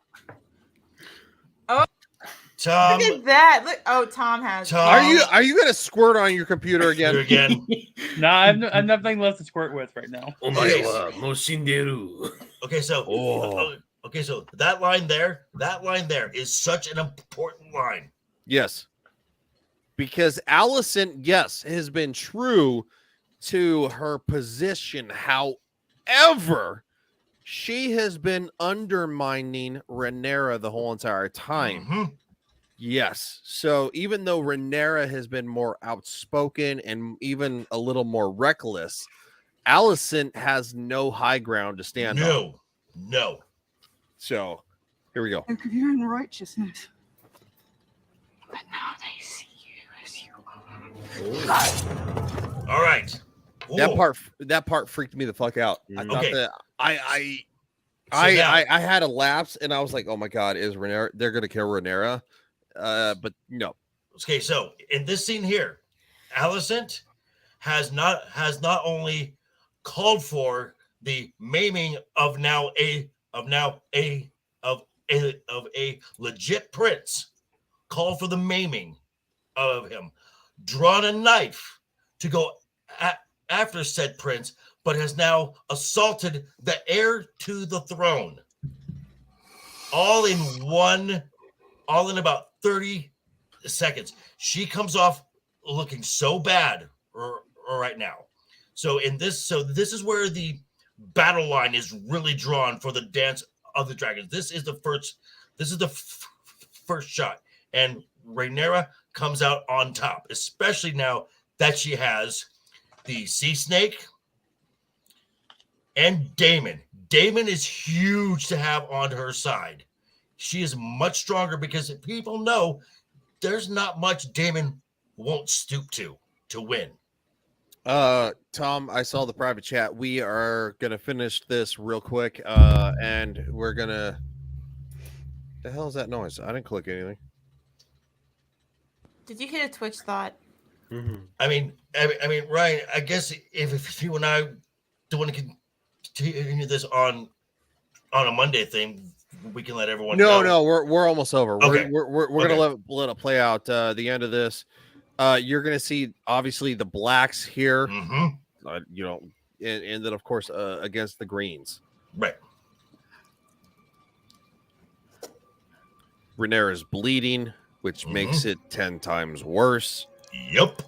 Speaker 7: Tom,
Speaker 6: Look at that. Look. Oh, Tom has.
Speaker 7: Tom,
Speaker 5: Are you gonna squirt on your computer again?
Speaker 7: here again.
Speaker 11: Nah, I'm nothing less to squirt with right now.
Speaker 7: Okay,
Speaker 5: Oh.
Speaker 7: okay, so that line there is such an important line.
Speaker 5: Yes, because Allison, yes, has been true to her position. However, she has been undermining Rhaenyra the whole entire time. Yes. So even though Rhaenyra has been more outspoken and even a little more reckless, Alicent has no high ground to stand on.
Speaker 7: No.
Speaker 5: So here we go.
Speaker 18: Look of your own righteousness. But now they see you as you are.
Speaker 7: All right.
Speaker 5: That part freaked me the fuck out. I thought
Speaker 7: Okay.
Speaker 5: that I
Speaker 7: now-
Speaker 5: had a lapse and I was like, oh my god, is Rhaenyra? They're gonna kill Rhaenyra. But no.
Speaker 7: Okay, so in this scene here, Alicent has not only called for the maiming of a legit prince, called for the maiming of him, drawn a knife to go after said prince, but has now assaulted the heir to the throne. All in about 30 seconds. She comes off looking so bad right now. So this is where the battle line is really drawn for the Dance of the Dragons. This is the first shot, and Rhaenyra comes out on top, especially now that she has the sea snake and Daemon. Daemon is huge to have on her side. She is much stronger because people know there's not much Daemon won't stoop to win.
Speaker 5: Tom, I saw the private chat. We are gonna finish this real quick, and we're gonna. The hell is that noise? I didn't click anything.
Speaker 6: Did you hit a Twitch thought?
Speaker 7: I mean, Ryan. I guess if you and I don't want to continue this on a Monday thing, we can let everyone know.
Speaker 5: No, we're almost over.
Speaker 7: Okay.
Speaker 5: We're gonna let it play out. The end of this. You're gonna see obviously the blacks here. And then of course against the greens.
Speaker 7: Right.
Speaker 5: Rhaenyra is bleeding, which makes it 10 times worse.
Speaker 7: Yep.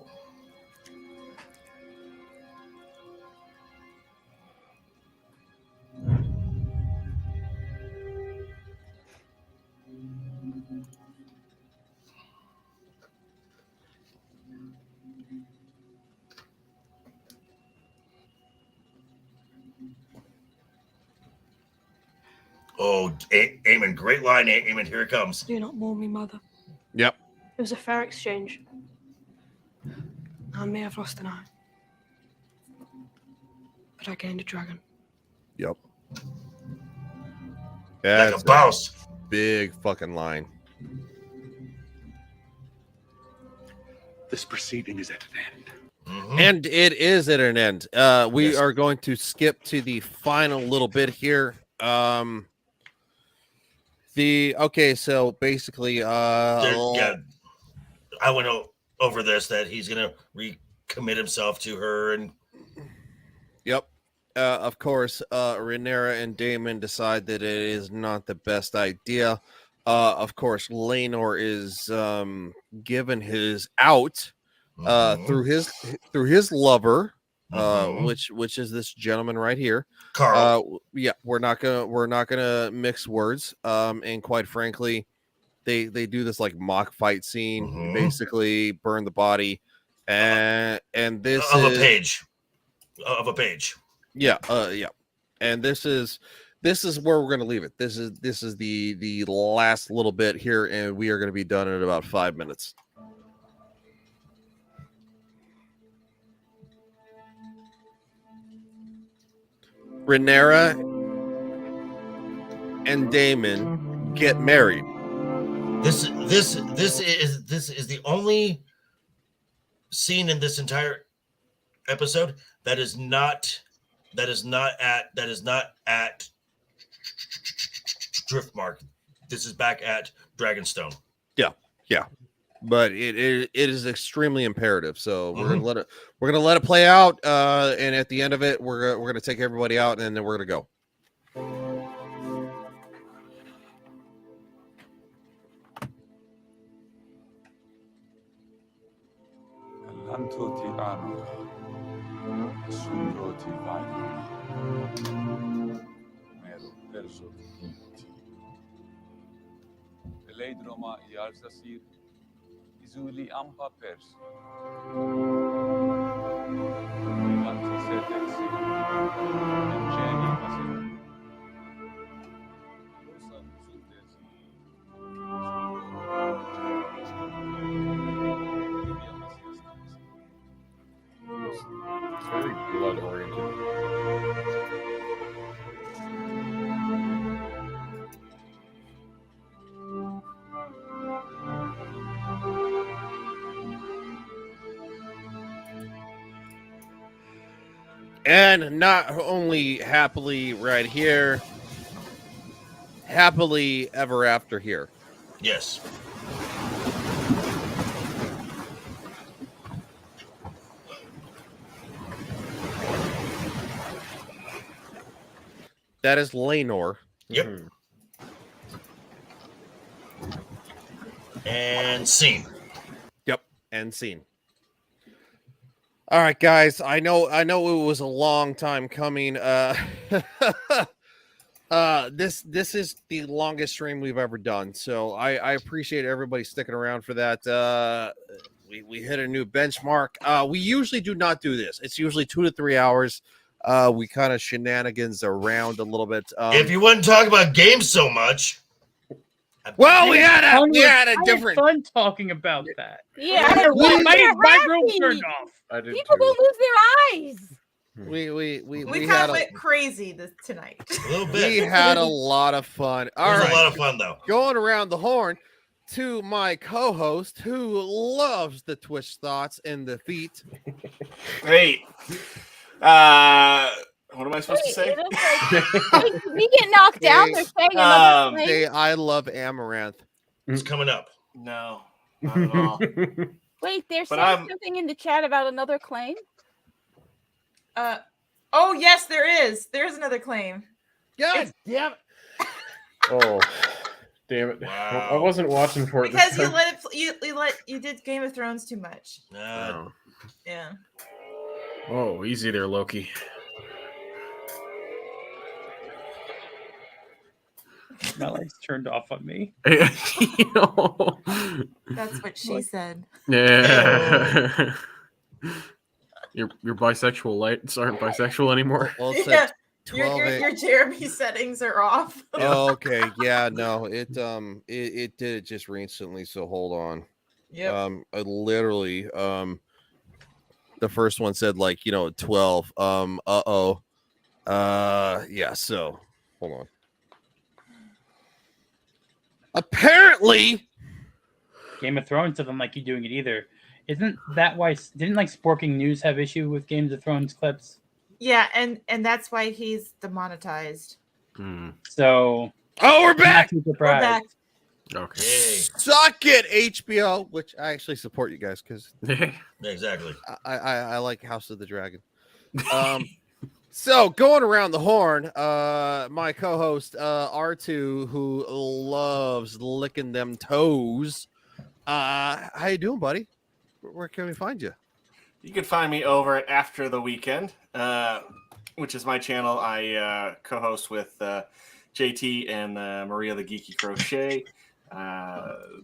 Speaker 7: Oh, Aemon, great line, Aemon. Here it comes.
Speaker 20: Do not mourn me, mother.
Speaker 5: Yep.
Speaker 20: It was a fair exchange. I may have lost an eye, but I gained a dragon.
Speaker 5: Yep.
Speaker 7: Like
Speaker 5: That's
Speaker 7: a boss.
Speaker 5: Big fucking line.
Speaker 24: This proceeding is at an end.
Speaker 5: And it is at an end. We are going to skip to the final little bit here. So basically,
Speaker 7: I went over this that he's gonna recommit himself to her, and
Speaker 5: yep. Of course, Rhaenyra and Daemon decide that it is not the best idea. Of course, Laenor is given his out through his lover, which is this gentleman right here.
Speaker 7: Carl.
Speaker 5: Yeah, we're not gonna mix words. And quite frankly, they do this like mock fight scene, basically burn the body, and this
Speaker 7: of
Speaker 5: is
Speaker 7: a page.
Speaker 5: Yeah, yeah. And this is where we're gonna leave it. This is the last little bit here, and we are gonna be done in about 5 minutes. Rhaenyra and Daemon get married.
Speaker 7: This is the only scene in this entire episode that is not at Driftmark. This is back at Dragonstone.
Speaker 5: Yeah. But it is extremely imperative. So we're gonna let it play out. And at the end of it, we're gonna take everybody out, and then we're gonna go.
Speaker 24: Sundroti Vaidana. Mero perso Hinti. Eleidroma Yarsasir. Izuli Ampa Pers. Ilanti Setexi. Ingeni Masir. Lusa Sutesi.
Speaker 9: It's very blood oriented.
Speaker 5: And not only happily right here, happily ever after here.
Speaker 7: Yes.
Speaker 5: That is Lenore.
Speaker 7: Yep. And scene.
Speaker 5: Yep, and scene. All right, guys. I know it was a long time coming. This is the longest stream we've ever done, so I appreciate everybody sticking around for that. We hit a new benchmark. We usually do not do this. It's usually 2 to 3 hours. We kind of shenanigans around a little bit.
Speaker 7: If you wouldn't talk about games so much.
Speaker 5: Well, we had a different
Speaker 11: fun talking about that.
Speaker 4: Yeah,
Speaker 11: my room turned off.
Speaker 9: I did
Speaker 4: people will lose their eyes.
Speaker 5: We
Speaker 6: kind of went crazy tonight.
Speaker 7: A little bit.
Speaker 5: We had a lot of fun. All
Speaker 7: It was
Speaker 5: right.
Speaker 7: a lot of fun, though.
Speaker 5: Going around the horn to my co-host who loves the Twitch thoughts and the feet.
Speaker 12: Hey. What am I supposed to say?
Speaker 4: We get knocked down. They're saying another claim.
Speaker 5: Say I love Amaranth.
Speaker 7: It's coming up.
Speaker 12: No, not at all.
Speaker 4: Wait, they're
Speaker 12: But
Speaker 4: saying something in the chat about another claim.
Speaker 6: Oh yes, there is. There's another claim.
Speaker 5: God damn it.
Speaker 9: Oh, damn it! I wasn't watching for it
Speaker 6: Because
Speaker 9: this time.
Speaker 6: you did Game of Thrones too much.
Speaker 9: Oh.
Speaker 6: Yeah.
Speaker 9: Oh, easy there, Loki.
Speaker 11: Melody's turned off on me.
Speaker 6: That's what she said.
Speaker 9: Yeah. Your bisexual lights aren't bisexual anymore.
Speaker 5: Well, it
Speaker 6: Yeah.
Speaker 5: said 12
Speaker 6: Your Jeremy settings are off.
Speaker 5: Oh, okay. Yeah, no, it did it just recently, so hold on.
Speaker 6: Yep.
Speaker 5: I literally the first one said 12. Yeah, so hold on. Apparently
Speaker 11: Game of Thrones doesn't like you doing it either. Isn't that why? Didn't Sporking News have issue with Games of Thrones clips?
Speaker 6: Yeah, and that's why he's demonetized.
Speaker 11: So
Speaker 5: we're back.
Speaker 11: We're
Speaker 6: back.
Speaker 9: Okay.
Speaker 5: Suck it, HBO, which I actually support you guys because
Speaker 7: exactly.
Speaker 5: I like House of the Dragon. So going around the horn, my co-host R2, who loves licking them toes. How you doing, buddy? Where can we find you?
Speaker 12: You can find me over at After the Weekend, which is my channel. I co-host with JT and Maria the Geeky Crochet.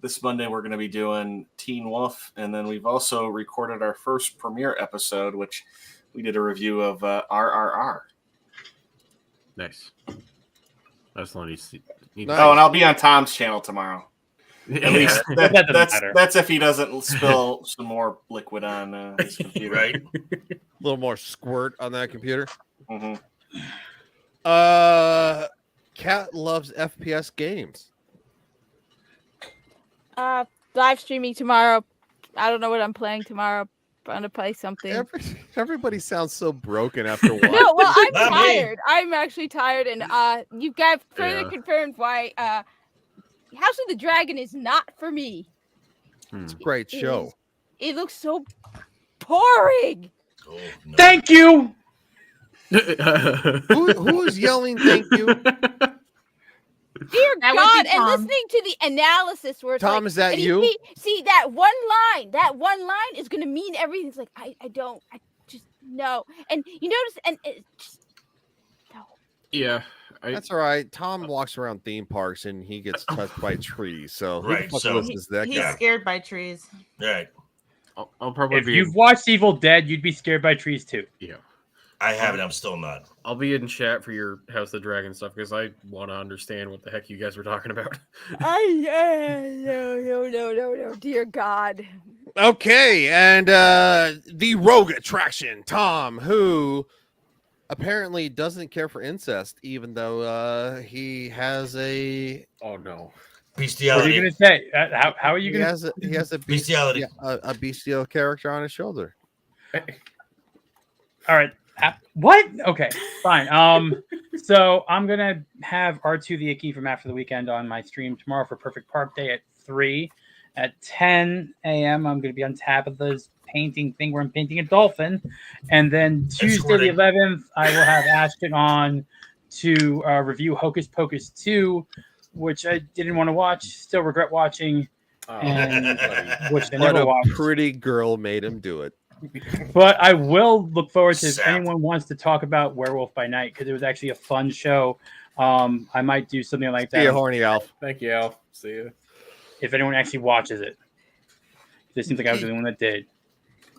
Speaker 12: This Monday we're going to be doing Teen Wolf, and then we've also recorded our first premiere episode, which we did a review of RRR.
Speaker 9: Nice. That's the one you see.
Speaker 12: Oh, and I'll be on Tom's channel tomorrow. At least
Speaker 9: That doesn't matter.
Speaker 12: that's if he doesn't spill some more liquid on his computer.
Speaker 7: Right.
Speaker 5: A little more squirt on that computer.
Speaker 12: Mm-hmm.
Speaker 5: Cat loves FPS games.
Speaker 4: Live streaming tomorrow. I don't know what I'm playing tomorrow. I'm gonna play something.
Speaker 5: Everybody sounds so broken after watching.
Speaker 4: No, well, I'm
Speaker 5: Not me.
Speaker 4: tired. I'm actually tired, and you guys further confirmed why House of the Dragon is not for me.
Speaker 5: It's a great show.
Speaker 4: It looks so boring.
Speaker 11: Thank you.
Speaker 5: Who is yelling? Thank you.
Speaker 4: Dear
Speaker 6: That would
Speaker 4: God,
Speaker 6: be
Speaker 4: and
Speaker 6: Tom.
Speaker 4: listening to the analysis where it's
Speaker 5: Tom,
Speaker 4: like,
Speaker 5: is that
Speaker 4: and
Speaker 5: you?
Speaker 4: See that one line is going to mean everything. It's like, I No, and you notice, and it just,
Speaker 9: Yeah,
Speaker 5: That's all right. Tom walks around theme parks and he gets touched by trees. So who the
Speaker 7: Right,
Speaker 5: fuck
Speaker 7: so-
Speaker 5: listens to that
Speaker 6: He's
Speaker 5: guy?
Speaker 6: scared by trees.
Speaker 7: Right.
Speaker 9: I'll probably
Speaker 11: If
Speaker 9: be.
Speaker 11: you've watched Evil Dead, you'd be scared by trees too.
Speaker 9: Yeah.
Speaker 7: I haven't. I'm still not.
Speaker 9: I'll be in chat for your House of the Dragon stuff because I want to understand what the heck you guys were talking about.
Speaker 4: no, dear God.
Speaker 5: Okay, and the rogue attraction, Tom, who apparently doesn't care for incest, even though he has a
Speaker 9: oh no
Speaker 7: bestiality.
Speaker 11: What are you gonna say? How are you
Speaker 5: he
Speaker 11: gonna?
Speaker 5: has a
Speaker 7: bestiality,
Speaker 5: a bestial character on his shoulder.
Speaker 11: All right. What? Okay, fine. So I'm gonna have R2 the Icky from After the Weekend on my stream tomorrow for Perfect Park Day at 3. At 10 a.m. I'm gonna be on Tabitha's painting thing where I'm painting a dolphin, and then Tuesday the 11th I will have Ashton on to review Hocus Pocus 2, which I didn't want to watch, still regret watching, and which I
Speaker 5: But
Speaker 11: never
Speaker 5: a
Speaker 11: watched.
Speaker 5: pretty girl made him do it.
Speaker 11: But I will look forward to if anyone wants to talk about Werewolf by Night because it was actually a fun show. I might do something like that.
Speaker 5: See you, horny Alf.
Speaker 9: Thank you, Alf. See you.
Speaker 11: If anyone actually watches it, this seems like I was the only one that did.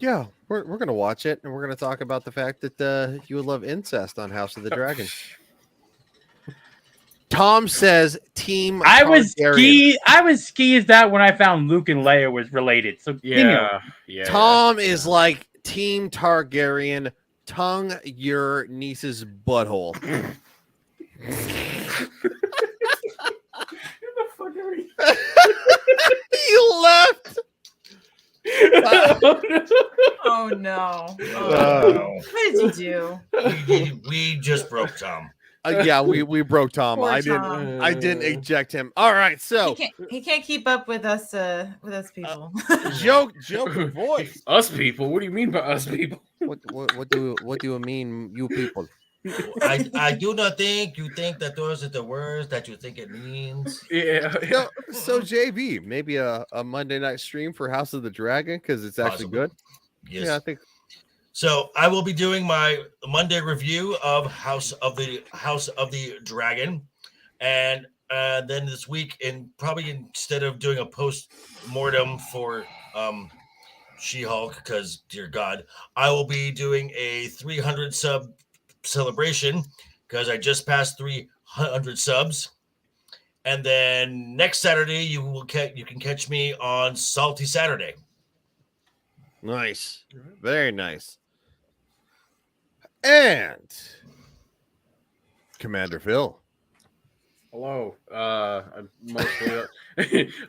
Speaker 5: Yeah, we're gonna watch it, and we're gonna talk about the fact that you would love incest on House of the Dragon. Tom says team.
Speaker 11: I was
Speaker 5: Targaryen.
Speaker 11: skeezed out when I found Luke and Leia was related. So
Speaker 9: Yeah.
Speaker 5: Tom is like team Targaryen. Tongue your niece's butthole. You left.
Speaker 6: Oh no! Oh, what did you do?
Speaker 7: We just broke Tom.
Speaker 5: Yeah, we broke Tom.
Speaker 6: Poor
Speaker 5: I
Speaker 6: Tom.
Speaker 5: didn't eject him. All right, so
Speaker 6: He can't keep up with us people.
Speaker 5: joke voice.
Speaker 9: Us people? What do you mean by us people?
Speaker 5: What do you mean, you people?
Speaker 7: I do not think you think that those are the words that you think it means.
Speaker 9: Yeah.
Speaker 5: So JB, maybe a Monday night stream for House of the Dragon because it's actually good.
Speaker 7: Yes.
Speaker 5: Yeah, I think.
Speaker 7: So I will be doing my Monday review of House of the Dragon, and then this week, and probably instead of doing a post-mortem for She-Hulk, because dear God, I will be doing a 300 sub celebration because I just passed 300 subs, and then next Saturday you can catch me on Salty Saturday.
Speaker 5: Nice, very nice. And Cmdr Phil.
Speaker 9: Hello.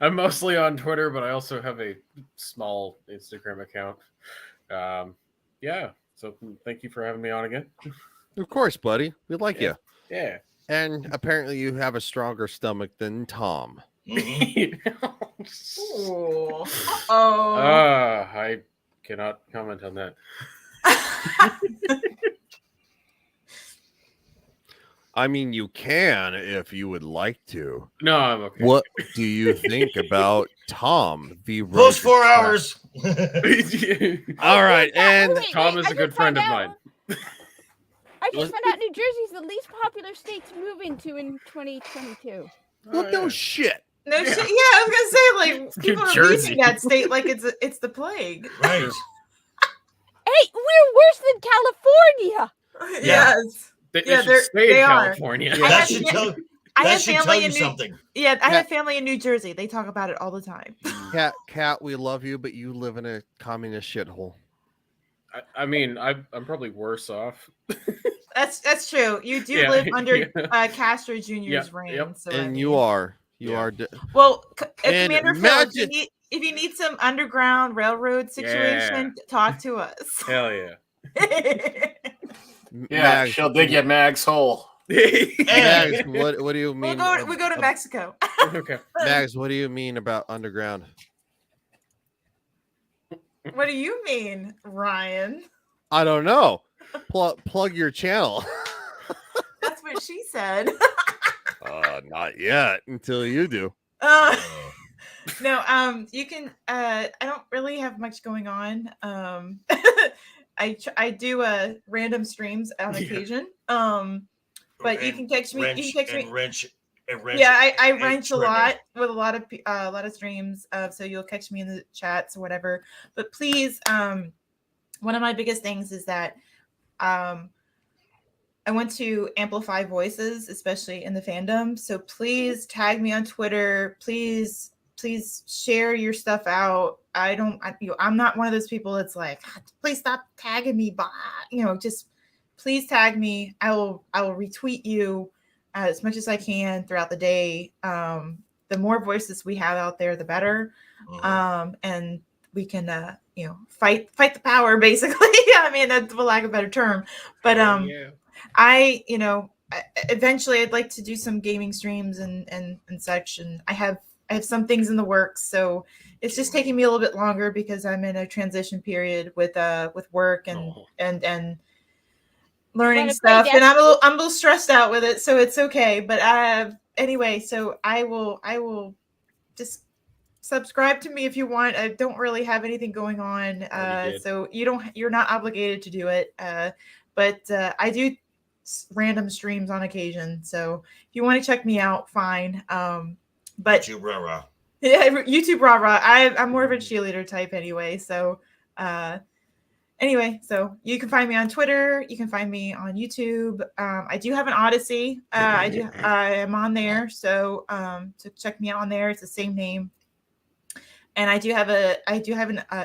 Speaker 9: I'm mostly on Twitter, but I also have a small Instagram account. Yeah. So thank you for having me on again.
Speaker 5: Of course, buddy. We like you.
Speaker 9: Yeah.
Speaker 5: And apparently you have a stronger stomach than Tom.
Speaker 9: I cannot comment on that.
Speaker 5: I mean, you can if you would like to.
Speaker 9: No, I'm okay.
Speaker 5: What do you think about Tom, the
Speaker 7: Post 4
Speaker 5: rogue
Speaker 7: hours.
Speaker 5: All right, and
Speaker 9: Tom is a good friend of mine.
Speaker 4: I just found out New Jersey's the least popular state to move into in 2022.
Speaker 5: Well, no shit.
Speaker 6: No shit. Yeah, I was gonna say like people are
Speaker 9: Jersey.
Speaker 6: leaving that state like it's the plague.
Speaker 7: Right.
Speaker 4: Hey, we're worse than California.
Speaker 6: Yes.
Speaker 9: They
Speaker 6: Yeah,
Speaker 9: should stay
Speaker 6: they
Speaker 9: in
Speaker 6: are.
Speaker 9: California.
Speaker 6: I
Speaker 7: That
Speaker 6: have
Speaker 7: should
Speaker 6: fa-
Speaker 7: tell.
Speaker 6: I
Speaker 7: That
Speaker 6: have
Speaker 7: should
Speaker 6: family
Speaker 7: tell you
Speaker 6: in New-
Speaker 7: something.
Speaker 6: Yeah, I have family in New Jersey. They talk about it all the time.
Speaker 5: Cat, we love you, but you live in a communist shithole.
Speaker 9: I mean, I'm probably worse off.
Speaker 6: That's true. You do
Speaker 9: Yeah,
Speaker 6: live under
Speaker 9: yeah.
Speaker 6: Castro Jr.'s
Speaker 9: Yeah,
Speaker 6: reign.
Speaker 9: yep.
Speaker 6: So I
Speaker 5: And
Speaker 6: mean-
Speaker 5: you are.
Speaker 6: Well,
Speaker 5: And
Speaker 6: Commander Phil, if you need some underground railroad situation, talk to us.
Speaker 9: Hell yeah.
Speaker 12: Yeah,
Speaker 5: Mags,
Speaker 12: she'll dig you Mag's hole.
Speaker 5: Mags, what do you
Speaker 6: we
Speaker 5: mean?
Speaker 6: go to Mexico.
Speaker 9: Okay.
Speaker 5: Mags, what do you mean about underground?
Speaker 6: What do you mean, Ryan?
Speaker 5: I don't know. Plug your channel.
Speaker 6: That's what she said.
Speaker 5: Not yet until you do.
Speaker 6: No, you can I don't really have much going on. I do random streams on occasion. But you can catch me.
Speaker 7: Wrench
Speaker 6: You can catch me.
Speaker 7: and wrench and wrench.
Speaker 6: Yeah, I
Speaker 7: and
Speaker 6: wrench a
Speaker 7: trimmer.
Speaker 6: lot with a lot of streams. So you'll catch me in the chats or whatever. But please, one of my biggest things is that I want to amplify voices, especially in the fandom. So please tag me on Twitter. Please share your stuff out. I'm not one of those people that's like, please stop tagging me. Just please tag me. I will retweet you as much as I can throughout the day. The more voices we have out there, the better. And we can, fight the power, basically. I mean, that's for lack of a better term. But eventually I'd like to do some gaming streams and such. And I have some things in the works. So it's just taking me a little bit longer because I'm in a transition period with work and learning stuff. And I'm a little stressed out with it. So it's okay. But anyway, so I will just subscribe to me if you want. I don't really have anything going on. So you're not obligated to do it. But I do random streams on occasion. So if you want to check me out, fine. But
Speaker 7: YouTube rah-rah.
Speaker 6: Yeah, YouTube rah-rah. I'm more of a cheerleader type anyway. So anyway, so you can find me on Twitter. You can find me on YouTube. I do have an Odyssey. I am on there. So check me out on there. It's the same name. And I do have an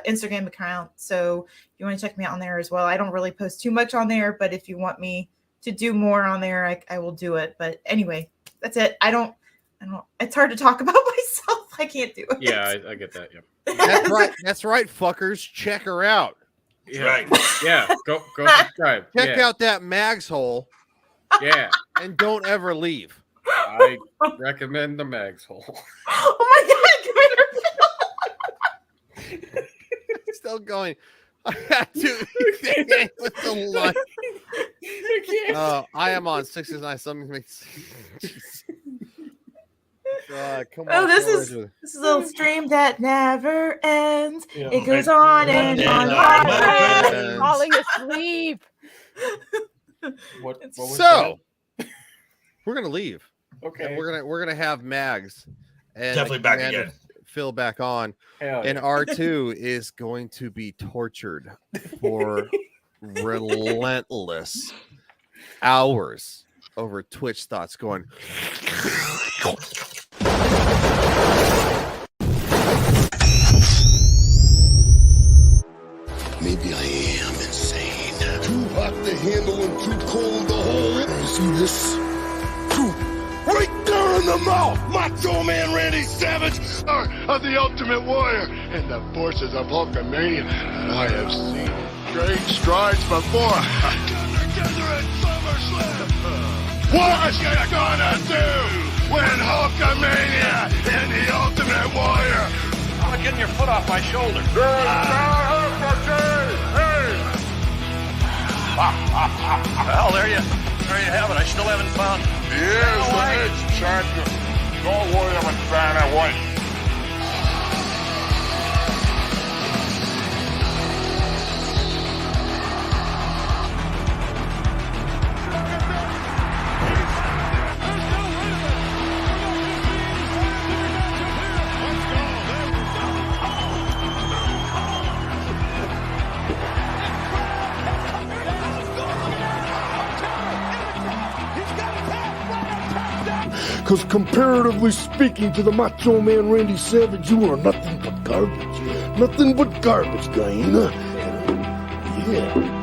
Speaker 6: Instagram account. So if you want to check me out on there as well. I don't really post too much on there, but if you want me to do more on there, I will do it. But anyway, that's it. I don't, it's hard to talk about myself. I can't do it.
Speaker 9: Yeah, I get that. Yeah.
Speaker 5: That's right, fuckers. Check her out.
Speaker 9: Yeah. Right. Yeah. Go subscribe.
Speaker 5: Check out that Mags hole.
Speaker 9: Yeah.
Speaker 5: And don't ever leave.
Speaker 9: I recommend the Mags hole.
Speaker 6: Oh my God, come here.
Speaker 5: Still going. I had to with the line. I am on 69. Something makes. Come on.
Speaker 6: Oh, this is a little stream that never ends. Yeah. It goes on and on.
Speaker 4: Falling asleep.
Speaker 12: What was
Speaker 5: so we're gonna leave.
Speaker 12: Okay.
Speaker 5: And we're gonna have Mags and
Speaker 7: Definitely back again.
Speaker 5: Phil back on.
Speaker 12: Hell
Speaker 5: and
Speaker 12: yeah.
Speaker 5: R2 is going to be tortured for relentless hours over Twitch thoughts going.
Speaker 3: Maybe I am insane. Too hot to handle and too cold to hold. You see this? Right there in the mouth! Macho Man Randy Savage of the Ultimate Warrior and the forces of Hulkamania that I have seen great strides before. Together at SummerSlam. What you gonna do when Hulkamania and the Ultimate Warrior?
Speaker 10: I'm not getting your foot off my shoulder. Well, there you have it. I still haven't found.
Speaker 3: Here's the next champion. No William and Vanna White. Because comparatively speaking to the Macho Man Randy Savage, you are nothing but garbage. Nothing but garbage, Guyana. Yeah.